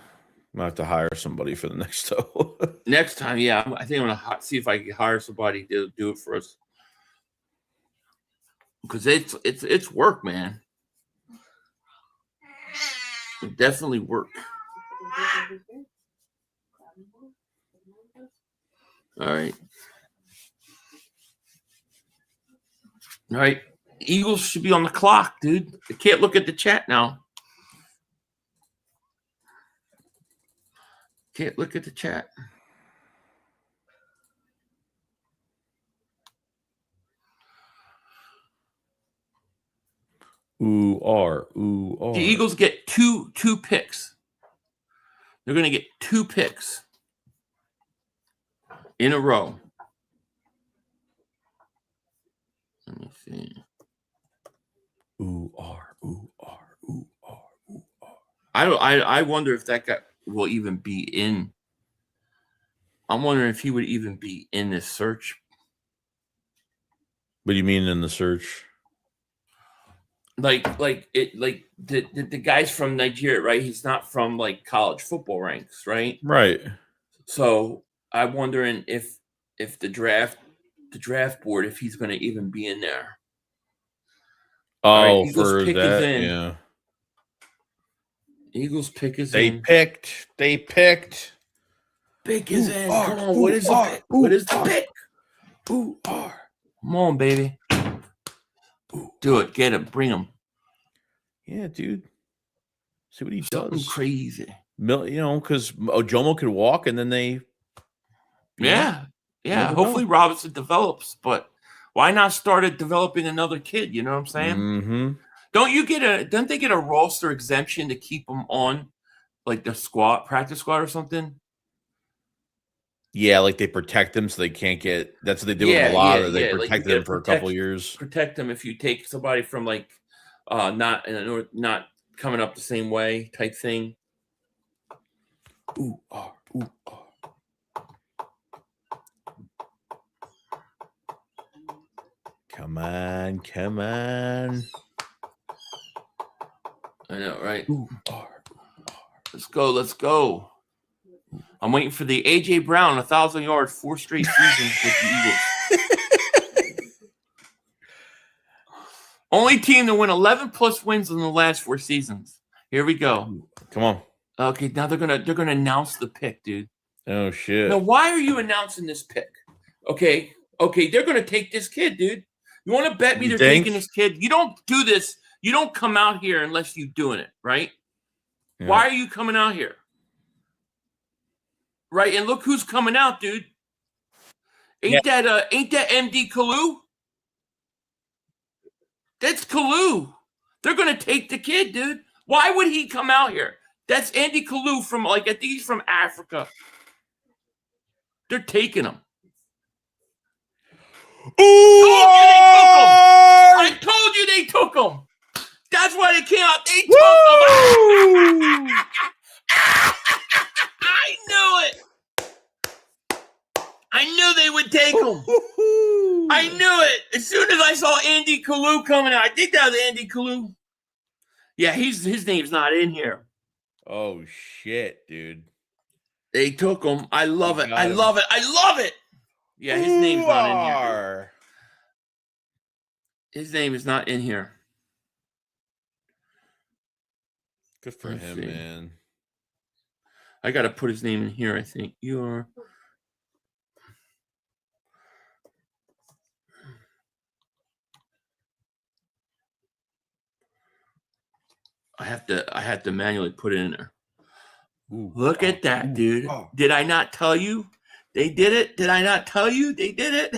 gonna have to hire somebody for the next show. Next time, yeah. I think I'm gonna see if I can hire somebody to do it for us. Because it's work, man. It definitely work. All right. All right. Eagles should be on the clock, dude. They can't look at the chat now. Can't look at the chat. Ooh, R. The Eagles get two picks. They're going to get 2 picks in a row. Let me see. Ooh, R. Ooh, R. Ooh, R. Ooh, R. I wonder if that guy will even be in. I'm wondering if he would even be in this search. What do you mean in the search? Like the guys from Nigeria, right? He's not from like college football ranks, right? Right. So I'm wondering if the draft board, if he's going to even be in there. Oh, right, for that, yeah. Eagles pick is in. They picked. Pick is in. Come on, what is the pick? What is the pick? Ooh, R. Come on, baby. Do it. Get him. Bring him. Yeah, dude. See what he Something does. Crazy. You know, because Ojomo could walk, and then they. Yeah. Hopefully Robinson develops, but why not start developing another kid? You know what I'm saying? Mm-hmm. Don't they get a roster exemption to keep them on, like the practice squad or something? Yeah, like they protect them so they can't get. That's what they do with a lot of. They protect them for a couple years. Protect them if you take somebody from like not coming up the same way type thing. Ooh, R. Come on, come on. I know, right? Let's go, let's go. I'm waiting for the A.J. Brown, 1,000 yards, 4 straight seasons with the Eagles. Only team to win 11+ wins in the last 4 seasons. Here we go. Come on. Okay, now they're gonna announce the pick, dude. Oh shit. Now, why are you announcing this pick? Okay, they're gonna take this kid, dude. You want to bet me they're taking this kid? You don't do this. You don't come out here unless you're doing it, right? Yeah. Why are you coming out here? Right, and look who's coming out, dude. Ain't that MD Kalu? That's Kalu. They're gonna take the kid, dude. Why would he come out here? That's Andy Kalu from, I think he's from Africa. They're taking him. I told you they took him. That's why they came out. They took him. I knew it. I knew they would take him. I knew it. As soon as I saw Andy Kalu coming out, I think that was Andy Kalu. Yeah, his name's not in here. Oh, shit, dude. They took him. I love it. I love it. I love it. Yeah, his name's not in here. His name is not in here. Good for him, man. I got to put his name in here, I think. I have to manually put it in there. Ooh, look at that, dude. Oh. Did I not tell you? They did it. Did I not tell you? They did it.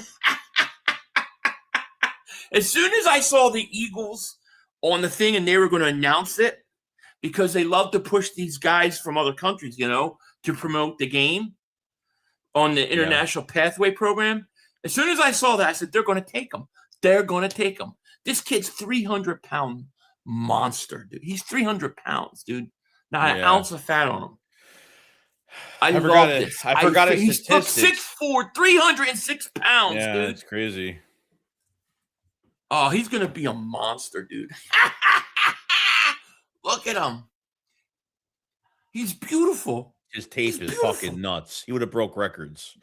As soon as I saw the Eagles on the thing and they were going to announce it, because they love to push these guys from other countries, to promote the game on the International Pathway Program. As soon as I saw that, I said, they're going to take him. They're going to take him. This kid's 300-pound monster, dude. He's 300 pounds, dude. Not an ounce of fat on him. I love this. I forgot his he's statistics. 6'4", 306 pounds, dude. Yeah, it's crazy. Oh, he's going to be a monster, dude. Look at him. He's beautiful. His tape is fucking nuts. He would have broke records.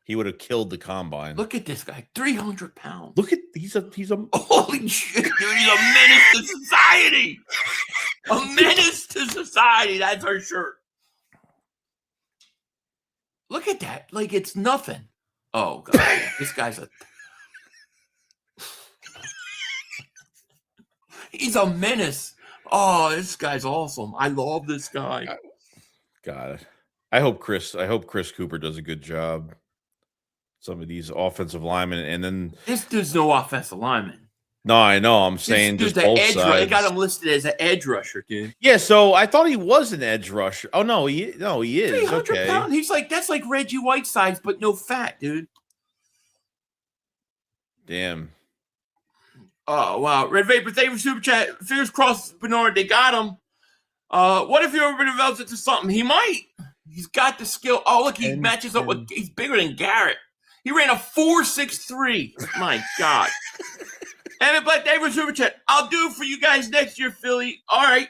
He would have killed the combine. Look at this guy, 300 pounds. Look at he's a holy shit, dude. He's a menace to society. A menace to society. That's our shirt. Look at that. Like it's nothing. Oh god, this guy's he's a menace. Oh, this guy's awesome. I love this guy. God, I hope Chris Cooper does a good job. Some of these offensive linemen, and then this dude's no offensive lineman. No, I know. I'm saying just both sides. They got him listed as an edge rusher, dude. Yeah, so I thought he was an edge rusher. Oh no, he is. Okay, pounds. He's that's like Reggie White size, but no fat, dude. Damn. Oh wow, Red Vapor, thank you for super chat. Fingers crossed, Bernard, they got him. What if he ever develops into something? He might. He's got the skill. Oh look, he matches up with. He's bigger than Garrett. He ran a 4.63. My God. Emmett Black, thank you for super chat. I'll do it for you guys next year, Philly. All right.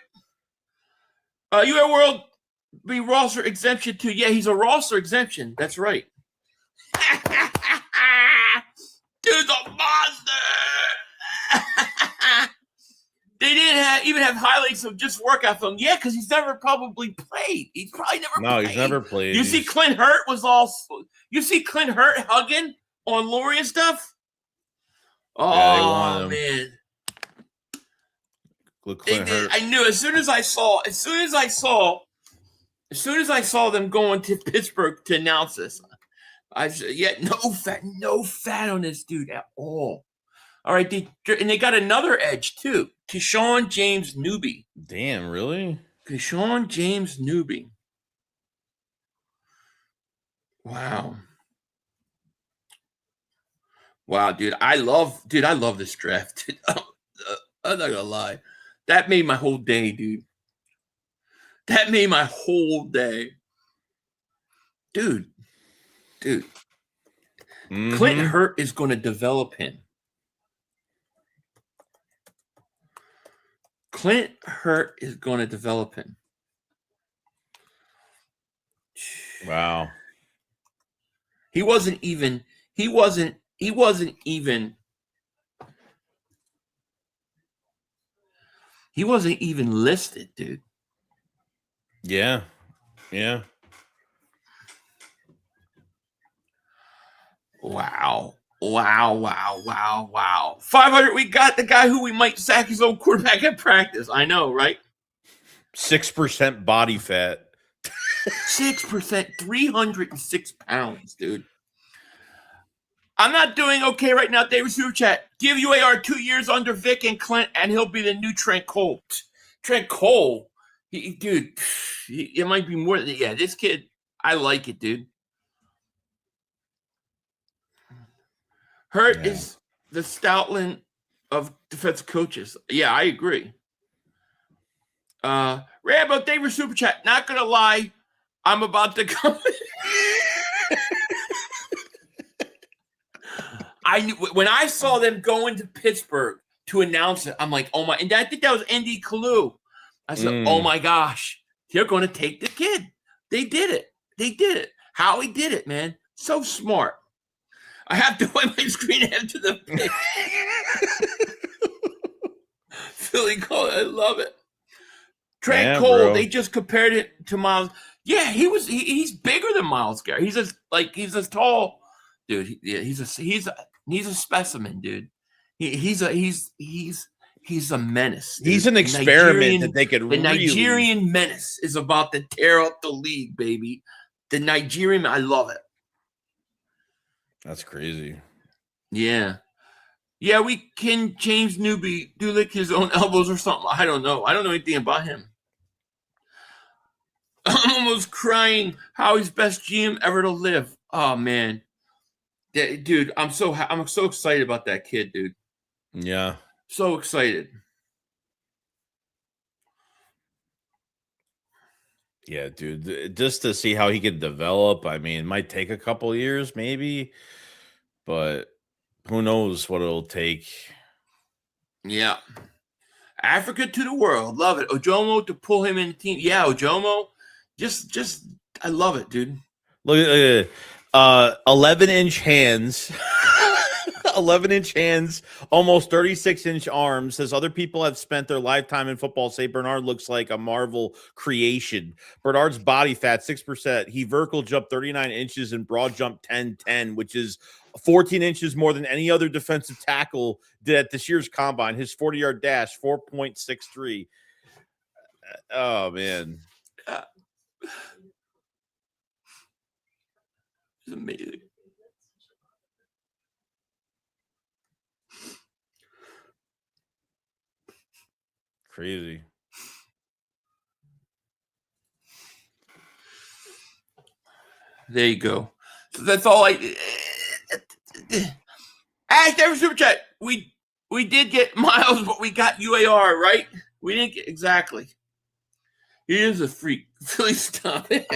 UA World be roster exemption too. Yeah, he's a roster exemption. That's right. Dude's a monster. They didn't even have highlights of just workout film. Yeah, because he's never probably played. He's probably never played. No, he's never played. You see Clint Hurt was all – you see Clint Hurt hugging on Lori and stuff? Oh, man. Look, Clint Hurt. I knew as soon as I saw them going to Pittsburgh to announce this, I said, yeah, no fat on this dude at all. All right, they got another edge too. Keyshawn James Newby. Damn, really? Keyshawn James Newby. Wow, dude. I love this draft. I'm not gonna lie. That made my whole day, dude. That made my whole day. Dude. Mhm. Clint Hurt is going to develop him. Clint Hurt is going to develop him. Wow. He wasn't even listed, dude. Yeah. Yeah. Wow. 500, we got the guy who we might sack his own quarterback at practice. I know, right? 6% body fat. 6%, 306 pounds, dude. I'm not doing okay right now, David Super Chat. Give UAR 2 years under Vic and Clint, and he'll be the new Trent Cole. Trent Cole, it might be more than, yeah, this kid, I like it, dude. Hurt is the Stoutland of defensive coaches. Yeah, I agree. Rambo, David Super Chat. Not going to lie, I'm about to come. I knew when I saw them going to Pittsburgh to announce it, I'm like, oh my, and I think that was Andy Kalu. I said, oh my gosh, they're going to take the kid. They did it. How he did it, man. So smart. I have to wipe my screen after the pick. Philly Cole, I love it. Trent Cole, bro. They just compared it to Miles. Yeah, he's bigger than Miles Garrett. He's as tall, dude. He's a specimen, dude. He's a menace. Dude. He's an experiment that they could The Nigerian menace is about to tear up the league, baby. The Nigerian, I love it. That's crazy. Yeah. Yeah, can James Newby do lick his own elbows or something? I don't know. I don't know anything about him. I'm almost crying. Howie's best GM ever to live. Oh man, dude, I'm so excited about that kid, dude. Yeah, so excited. Yeah, dude, just to see how he could develop. I mean, it might take a couple of years, maybe, but who knows what it'll take. Yeah. Africa to the world. Love it. Ojomo to pull him in the team. Yeah, Ojomo. Just I love it, dude. Look at 11-inch hands. 11-inch hands, almost 36-inch arms. Says other people have spent their lifetime in football say Bernard looks like a Marvel creation. Bernard's body fat 6%. He vertical jumped 39 inches and broad jumped 10-10, which is 14 inches more than any other defensive tackle did at this year's combine. His 40-yard dash 4.63. Oh man, it's amazing. Crazy. There you go. So that's all I. Ask every super chat. We did get Miles, but we got UAR, right? We didn't get exactly. He is a freak. Philly, stop it.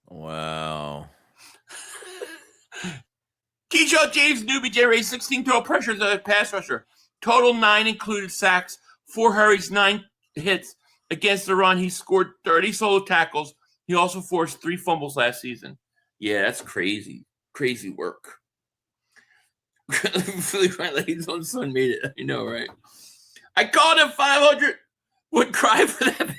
Wow. Keyshawn James Newby generated 16 total pressures as a pass rusher. Total 9 included sacks, 4 hurries, 9 hits. Against the run, he scored 30 solo tackles. He also forced 3 fumbles last season. Yeah, that's crazy. Crazy work. Really like his own son made it. I know, right? I called him 500. Would cry for that.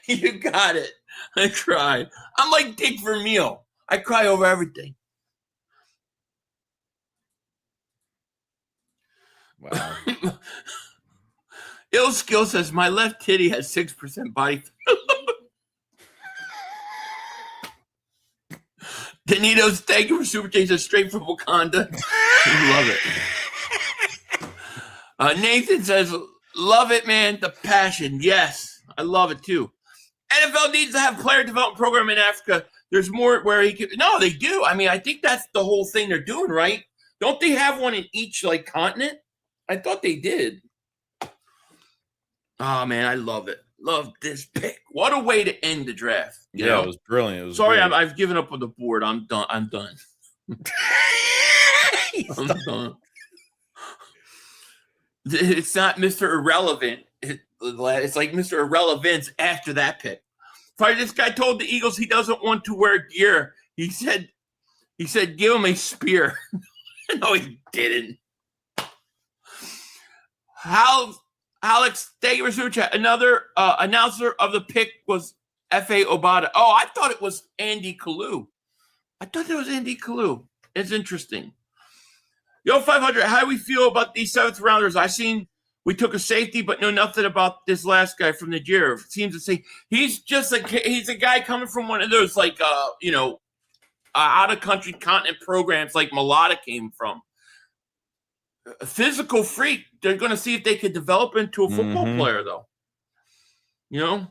You got it. I cried. I'm like Dick Vermeil. I cry over everything. Wow. Ill Skill says my left titty has 6% body. Danitos, thank you for super changing straight from Wakanda. Love it. Nathan says, love it, man. The passion. Yes, I love it too. NFL needs to have player development program in Africa. There's more where he could. No, they do. I mean, I think that's the whole thing they're doing, right? Don't they have one in each like continent? I thought they did. Oh man, I love it. Love this pick. What a way to end the draft. You know? It was brilliant. It was Sorry, great. I've given up on the board. I'm done. I'm done. It's not Mr. Irrelevant. It's like Mr. Irrelevance after that pick. Probably this guy told the Eagles he doesn't want to wear gear. He said, give him a spear. No, he didn't. Alex, thank you for super chat. Another announcer of the pick was F.A. Obata. Oh, I thought it was Andy Kalu. It's interesting. Yo, 500, how do we feel about these seventh rounders? I seen we took a safety, but know nothing about this last guy from Nigeria. Seems to say he's a guy coming from one of those out of country continent programs like Mulata came from. A physical freak. They're going to see if they could develop into a football player, though. You know,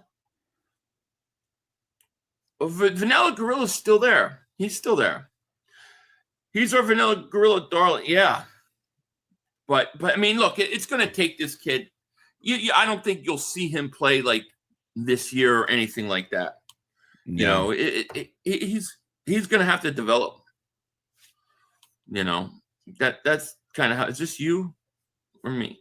Vanilla Gorilla's still there. He's still there. He's our Vanilla Gorilla darling, yeah. But I mean, look, it's going to take this kid. I don't think you'll see him play like this year or anything like that. No. You know, he's going to have to develop. You know, that's kind of how. Is this you or me?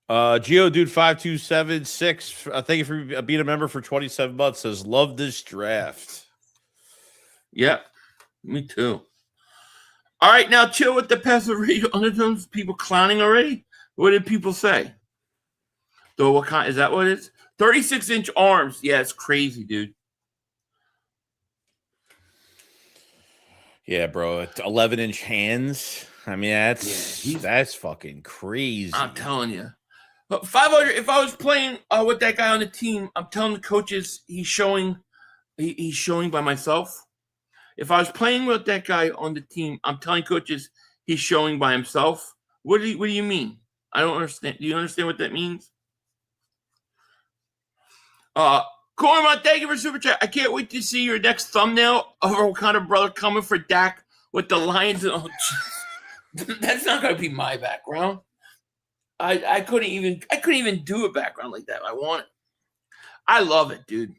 Geodude 5276. Thank you for being a member for 27 months. Says love this draft. Yeah, me too. All right, now chill with the passive radio undertones. People clowning already. What did people say? Though, what kind is that? What it is? 36-inch arms. Yeah, it's crazy, dude. Yeah, bro. 11-inch hands. I mean, that's fucking crazy. I'm telling you. 500. If I was playing with that guy on the team, I'm telling the coaches he's showing by myself. If I was playing with that guy on the team, I'm telling coaches he's showing by himself. What do you mean? I don't understand. Do you understand what that means? Corman, thank you for super chat. I can't wait to see your next thumbnail of our kind of brother coming for Dak with the Lions. That's not going to be my background. I couldn't even do a background like that. I want it. I love it, dude.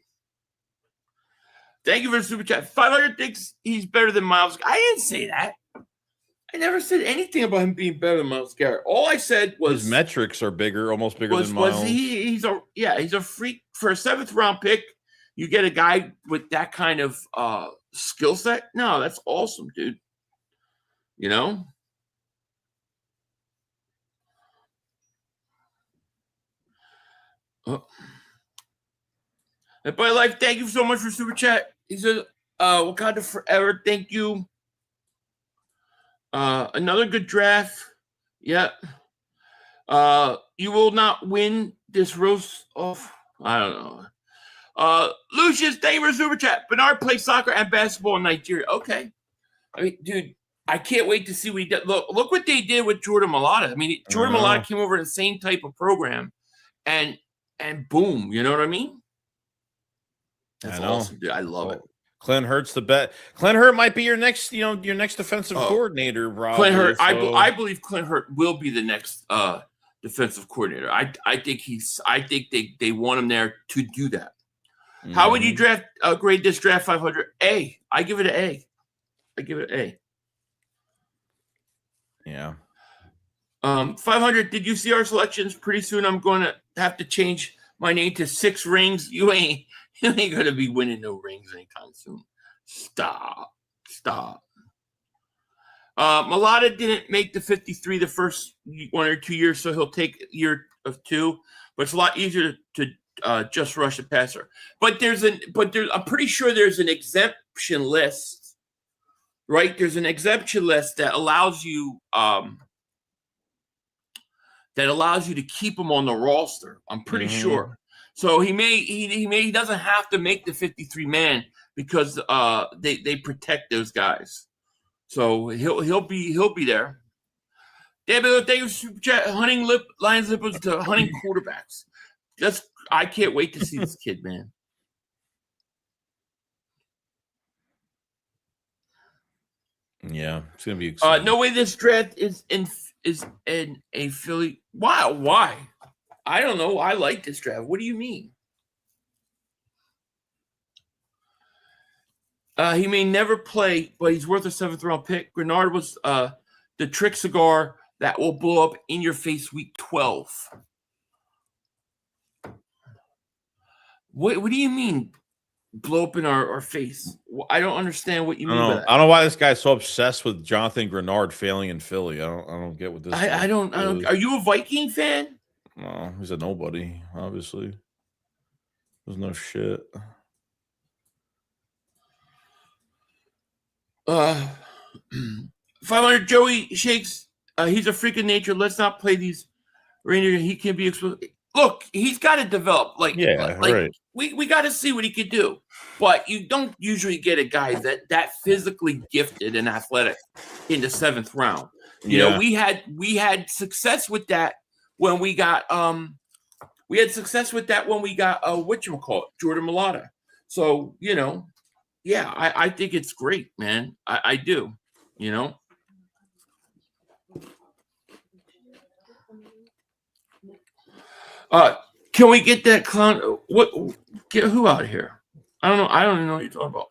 Thank you for the super chat. 500 thinks he's better than Myles. I didn't say that. I never said anything about him being better than Myles Garrett. All I said was his metrics are bigger, almost bigger than Myles. He's a freak for a 7th round pick. You get a guy with that kind of skill set. No, that's awesome, dude. You know. Oh. And by life, thank you so much for super chat. He said, Wakanda forever. Thank you. Another good draft. Yeah. You will not win this roast off. I don't know. Lucius, thank you for super chat. Bernard plays soccer and basketball in Nigeria. Okay. I mean, dude, I can't wait to see what he did. Look what they did with Jordan Mailata. I mean, Jordan Mailata came over in the same type of program, and boom, you know what I mean? That's awesome, dude. I love it. Clint Hurt's the bet. Clint Hurt might be your next defensive coordinator, bro. Clint Hurt, I believe Clint Hurt will be the next defensive coordinator. I think they want him there to do that. Mm-hmm. How would you grade this draft 500? A. I give it an A. Yeah. 500. Did you see our selections? Pretty soon I'm going to have to change my name to 6 rings. You ain't going to be winning no rings anytime soon. Stop. Mailata didn't make the 53 the first 1 or 2 years, so he'll take a year of 2. But it's a lot easier to just rush a passer. But I'm pretty sure there's an exemption list, right? There's an exemption list that allows you to keep him on the roster. I'm pretty sure. So he doesn't have to make the 53 man because they protect those guys. So he'll be there. David, thank you for super chat. Hunting Lions Lippers to hunting quarterbacks. I can't wait to see this kid, man. Yeah, it's gonna be exciting. No way this draft is in a Philly. Wow, why? I don't know. I like this draft. What do you mean? He may never play, but he's worth a 7th round pick. Grenard was the trick cigar that will blow up in your face week 12. What do you mean blow up in our face? I don't understand what you mean by that. I don't know why this guy's so obsessed with Jonathan Grenard failing in Philly. I don't get what this I don't. Are you a Viking fan? No, he's a nobody, obviously. There's no shit. 500 Joey Shakes. He's a freak of nature. Let's not play these Rangers. He can be exposed. Look, he's got to develop. Right. We got to see what he could do. But you don't usually get a guy that physically gifted and athletic in the 7th round. You know, we had success with that when we got whatchamacallit, Jordan Mailata. So, you know, yeah, I think it's great, man. I do, you know. Can we get that clown? Get who out of here? I don't know. I don't even know what you're talking about.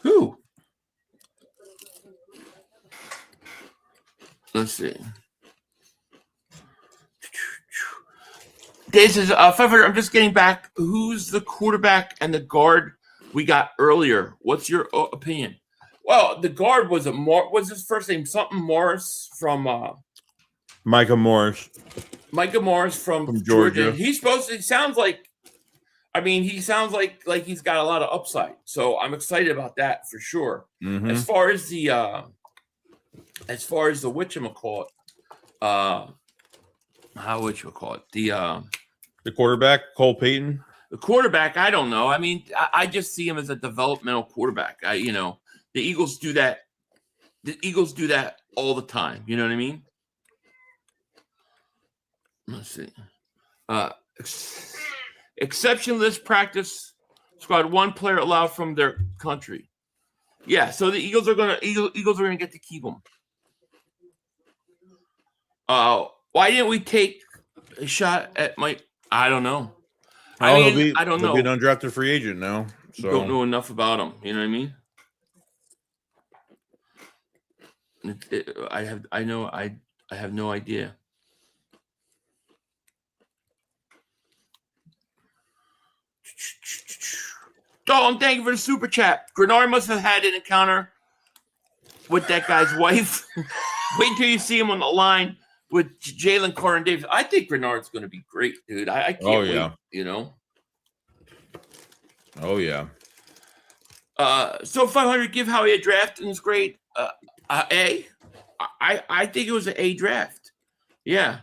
Who? Let's see. This is 500. I'm just getting back. Who's the quarterback and the guard we got earlier? What's your opinion? Well, the guard was what's his first name? Something Morris from Micah Morris. Micah Morris from Georgia. He sounds like he's got a lot of upside. So I'm excited about that for sure. Mm-hmm. As far as the whatchamacallit, the quarterback, Cole Payton. The quarterback, I don't know. I mean, I just see him as a developmental quarterback. The Eagles do that. The Eagles do that all the time. You know what I mean? Let's see. Exception list practice squad, 1 player allowed from their country. Yeah, so the Eagles are gonna get to keep him. Why didn't we take a shot at Mike? I don't know. I don't know. He'll be an undrafted free agent now. So don't know enough about him. You know what I mean? I have no idea. Dalton, thank you for the super chat. Grenard must have had an encounter with that guy's wife. Wait until you see him on the line with Jalen Carter and Davis. I think Grenard's going to be great, dude. I can't wait, you know. Oh, yeah. So 500, give Howie a draft, and it's great. A. I think it was an A draft. Yeah.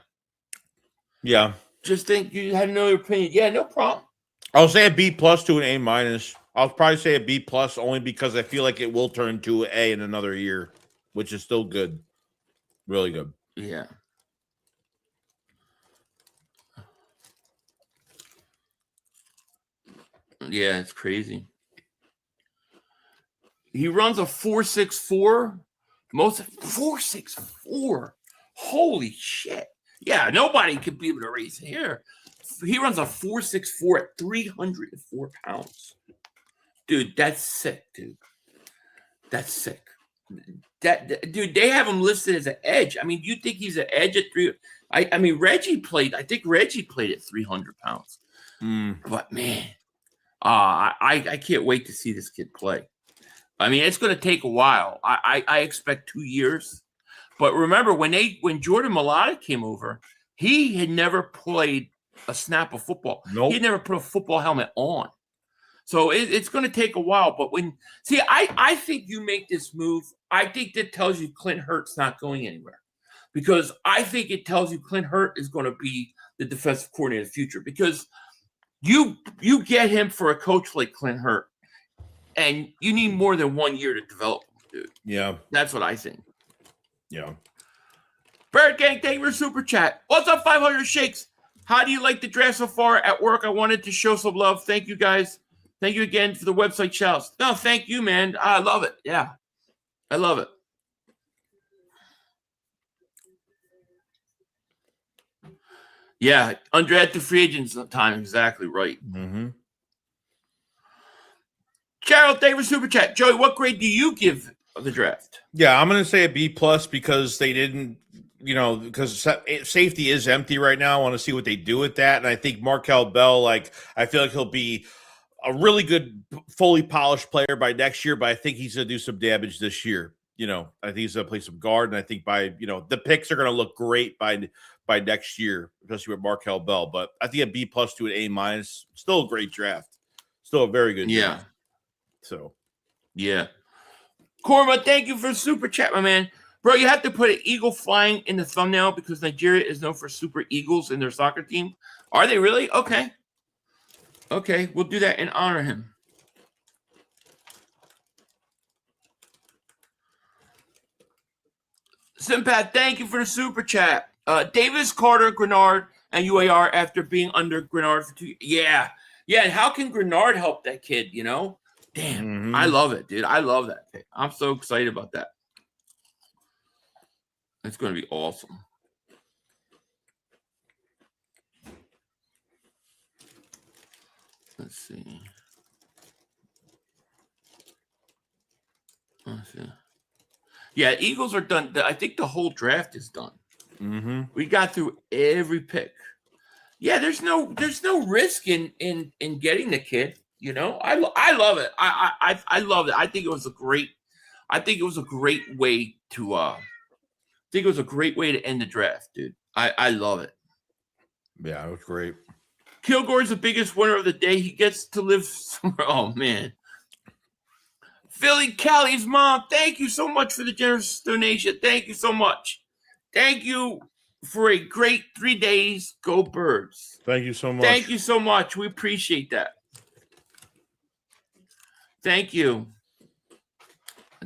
Yeah. Just think you had to know your opinion. Yeah, no problem. I'll say a B+ to an A-. I'll probably say a B+ only because I feel like it will turn to an A in another year, which is still good. Really good. Yeah. Yeah, it's crazy. He runs a 4.64. Most 4.64. Holy shit. Yeah, nobody could be able to race here. He runs a 4.64 at 304 pounds. Dude, that's sick, dude. That's sick. Dude, they have him listed as an edge. I mean, you think he's an edge at 3? I mean, Reggie played at 300 pounds. But man, I can't wait to see this kid play. I mean, it's going to take a while. I expect 2 years. But remember, when Jordan Mailata came over, he had never played a snap of football. Nope. He had never put a football helmet on. So it's going to take a while. But I think you make this move, I think that tells you Clint Hurt's not going anywhere. Because I think it tells you Clint Hurt is going to be the defensive coordinator of the future. Because you get him for a coach like Clint Hurt, and you need more than 1 year to develop him, dude. Yeah. That's what I think. Yeah. Bird Gang, thank you for super chat. What's up, 500 Shakes? How do you like the draft so far at work? I wanted to show some love. Thank you, guys. Thank you again for the website shouts. No, thank you, man. I love it. Yeah. I love it. Yeah, undrafted free agents time. Exactly right. Mm-hmm. Gerald, thank you for super chat. Joey, what grade do you give the draft? Yeah, I'm going to say a B+ because they didn't, because safety is empty right now. I want to see what they do with that. And I think Markel Bell, I feel like he'll be a really good, fully polished player by next year, but I think he's going to do some damage this year. I think he's going to play some guard, and I think by, the picks are going to look great by next year, especially with Markel Bell. But I think a B+ to an A-, still a great draft. Still a very good draft. So, yeah. Korma, thank you for super chat, my man. Bro, you have to put an eagle flying in the thumbnail because Nigeria is known for super eagles in their soccer team. Are they really? Okay. Okay, we'll do that and honor him. Simpath, thank you for the super chat. Davis, Carter, Grenard, and UAR after being under Grenard for 2 years. Yeah. Yeah, and how can Grenard help that kid, Damn, I love it, dude. I love that pick. I'm so excited about that. It's going to be awesome. Let's see. Yeah, Eagles are done. I think the whole draft is done. mm-hmm. We got through every pick. Yeah, there's no risk in getting the kid. I love it. I love it. I think it was a great way to end the draft, dude. I love it. Yeah, it was great. Kilgore's the biggest winner of the day. He gets to live somewhere. Oh man. Philly Callie's mom, thank you so much for the generous donation. Thank you so much. Thank you for a great 3 days. Go Birds. Thank you so much. Thank you so much. We appreciate that. Thank you.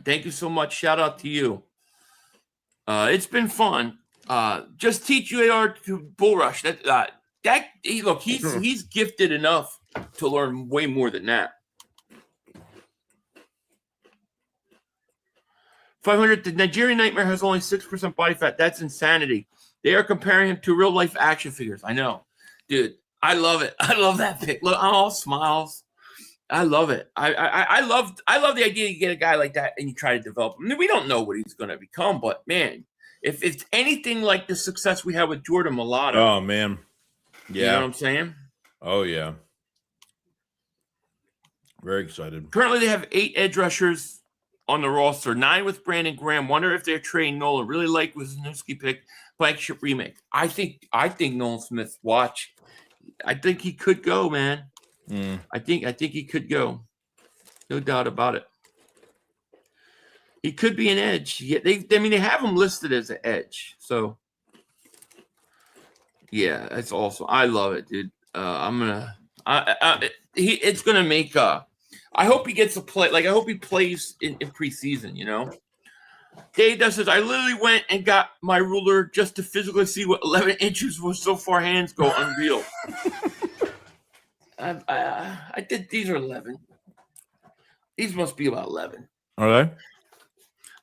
Thank you so much. Shout out to you. It's been fun. Just teach UAR to bull rush. He's gifted enough to learn way more than that. 500. The Nigerian Nightmare has only 6% body fat. That's insanity. They are comparing him to real life action figures. I know, dude. I love it. I love that pick. Look, I'm all smiles. I love it. I love the idea you get a guy like that and you try to develop him. I mean, we don't know what he's going to become, but man, if it's anything like the success we had with Jordan Mulatto. Oh man, yeah. You know what I'm saying? Oh yeah. Very excited. Currently, they have 8 edge rushers on the roster, 9 with Brandon Graham. Wonder if they're trading Nolan. Really like Wisniewski pick, flagship remake. I think Nolan Smith. Watch. I think he could go, man. I think he could go. No doubt about it. He could be an edge. Yeah, they have him listed as an edge. So yeah, that's awesome. I love it, dude. It's gonna make I hope he gets a play. I hope he plays in preseason, Dave does says, I literally went and got my ruler just to physically see what 11 inches was. So far hands go. Unreal. I did. These are 11. These must be about 11. Are they?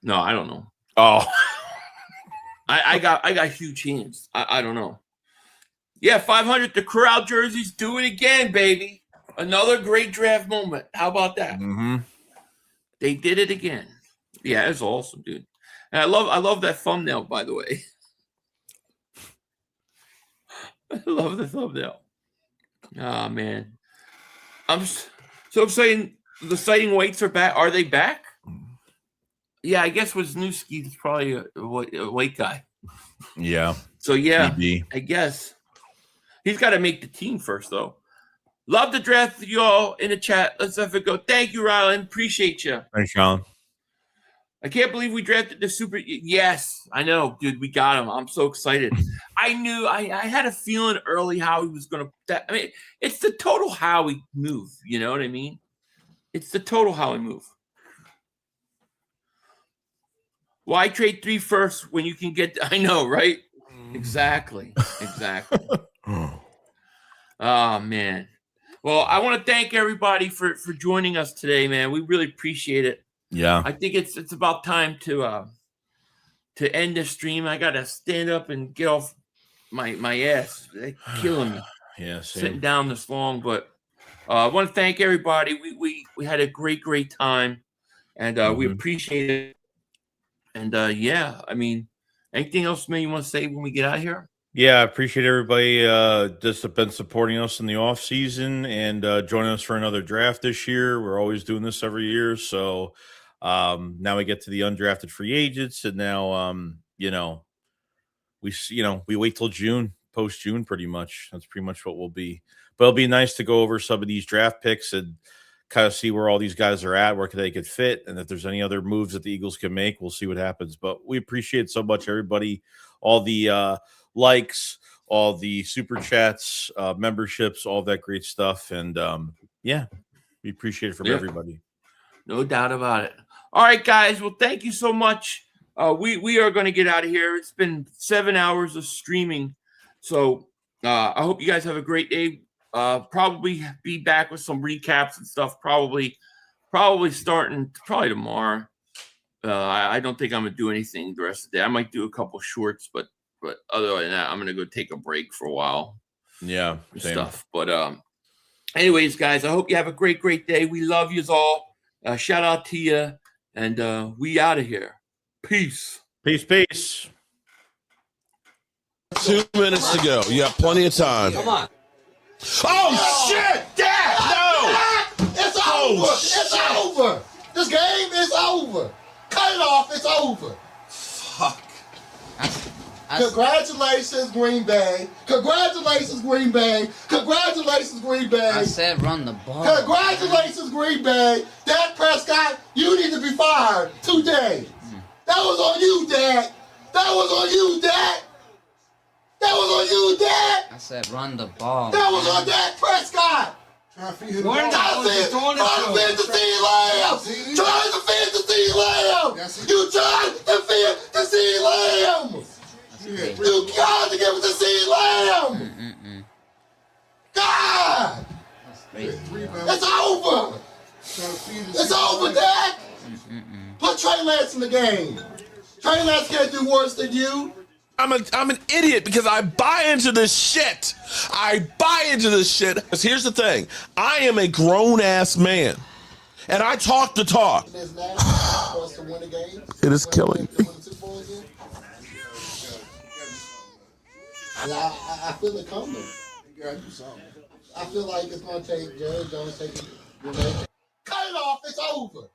No, I don't know. Oh, I got huge hands. I don't know. Yeah, 500. The Corral jerseys do it again, baby. Another great draft moment. How about that? Mm-hmm. They did it again. Yeah, it's awesome, dude. And I love that thumbnail, by the way. I love the thumbnail. Oh man, I'm so excited. The sighting weights are back. Are they back? Yeah, I guess Wisniewski is probably a white guy. Yeah. So yeah, maybe. I guess he's got to make the team first, though. Love the draft, y'all in the chat. Let's have it go. Thank you, Rylan. Appreciate you. Thanks, Sean. I can't believe we drafted the super. Yes, I know, dude. We got him. I'm so excited. I knew. I had a feeling early how he was going to. I mean, it's the total how we move. You know what I mean? It's the total how we move. Why trade 3 firsts when you can get? I know, right? Exactly. Oh man. Well, I want to thank everybody for joining us today, man. We really appreciate it. Yeah. I think it's about time to end the stream. I gotta stand up and get off my ass. They're killing me. Yeah, Sitting same. down this long, but I want to thank everybody. We had a great time, and we appreciate it. And yeah, I mean, anything else, man, you want to say when we get out of here? Yeah, I appreciate everybody just have been supporting us in the off season and joining us for another draft this year. We're always doing this every year, so now we get to the undrafted free agents, and now we wait till June, post June, pretty much. That's pretty much what we'll be. But it'll be nice to go over some of these draft picks and kind of see where all these guys are at, where they could fit, and if there's any other moves that the Eagles can make, we'll see what happens. But we appreciate so much everybody, all the likes, all the super chats, memberships, all that great stuff, and yeah, we appreciate it from everybody. No doubt about it. All right, guys. Well, thank you so much. We are going to get out of here. It's been 7 hours of streaming, so I hope you guys have a great day. Probably be back with some recaps and stuff. Probably starting tomorrow. I don't think I'm gonna do anything the rest of the day. I might do a couple shorts, but other than that, I'm gonna go take a break for a while. Yeah, same stuff. But anyways, guys, I hope you have a great day. We love you all. Shout out to you, and we out of here. Peace. 2 minutes to go. You have plenty of time. Come on. Oh, shit! Dad! No! It's over! It's over! This game is over! Cut it off! It's over! Fuck. Congratulations, Green Bay! Congratulations, Green Bay! Congratulations, Green Bay! I said run the ball. Congratulations, Green Bay! Dak Prescott, you need to be fired today! That was on you, Dak! That was on you, Dak! That was on you, Dad! I said run the ball. That was on Dak Prescott! Trying to feed the ball. Trying to feed the C-Lamb! Trying to feed the C-Lamb! You tried to feed the C-Lamb! You got to give it to C-Lamb! God! It's over! It's over, Dak! Put Trey Lance in the game. Trey Lance can't do worse than you. I'm an idiot because I buy into this shit. Because here's the thing. I am a grown-ass man. And I talk the talk. It is killing me. I feel it coming. I feel like it's going to take Jerry Jones taking. Cut it off. It's over.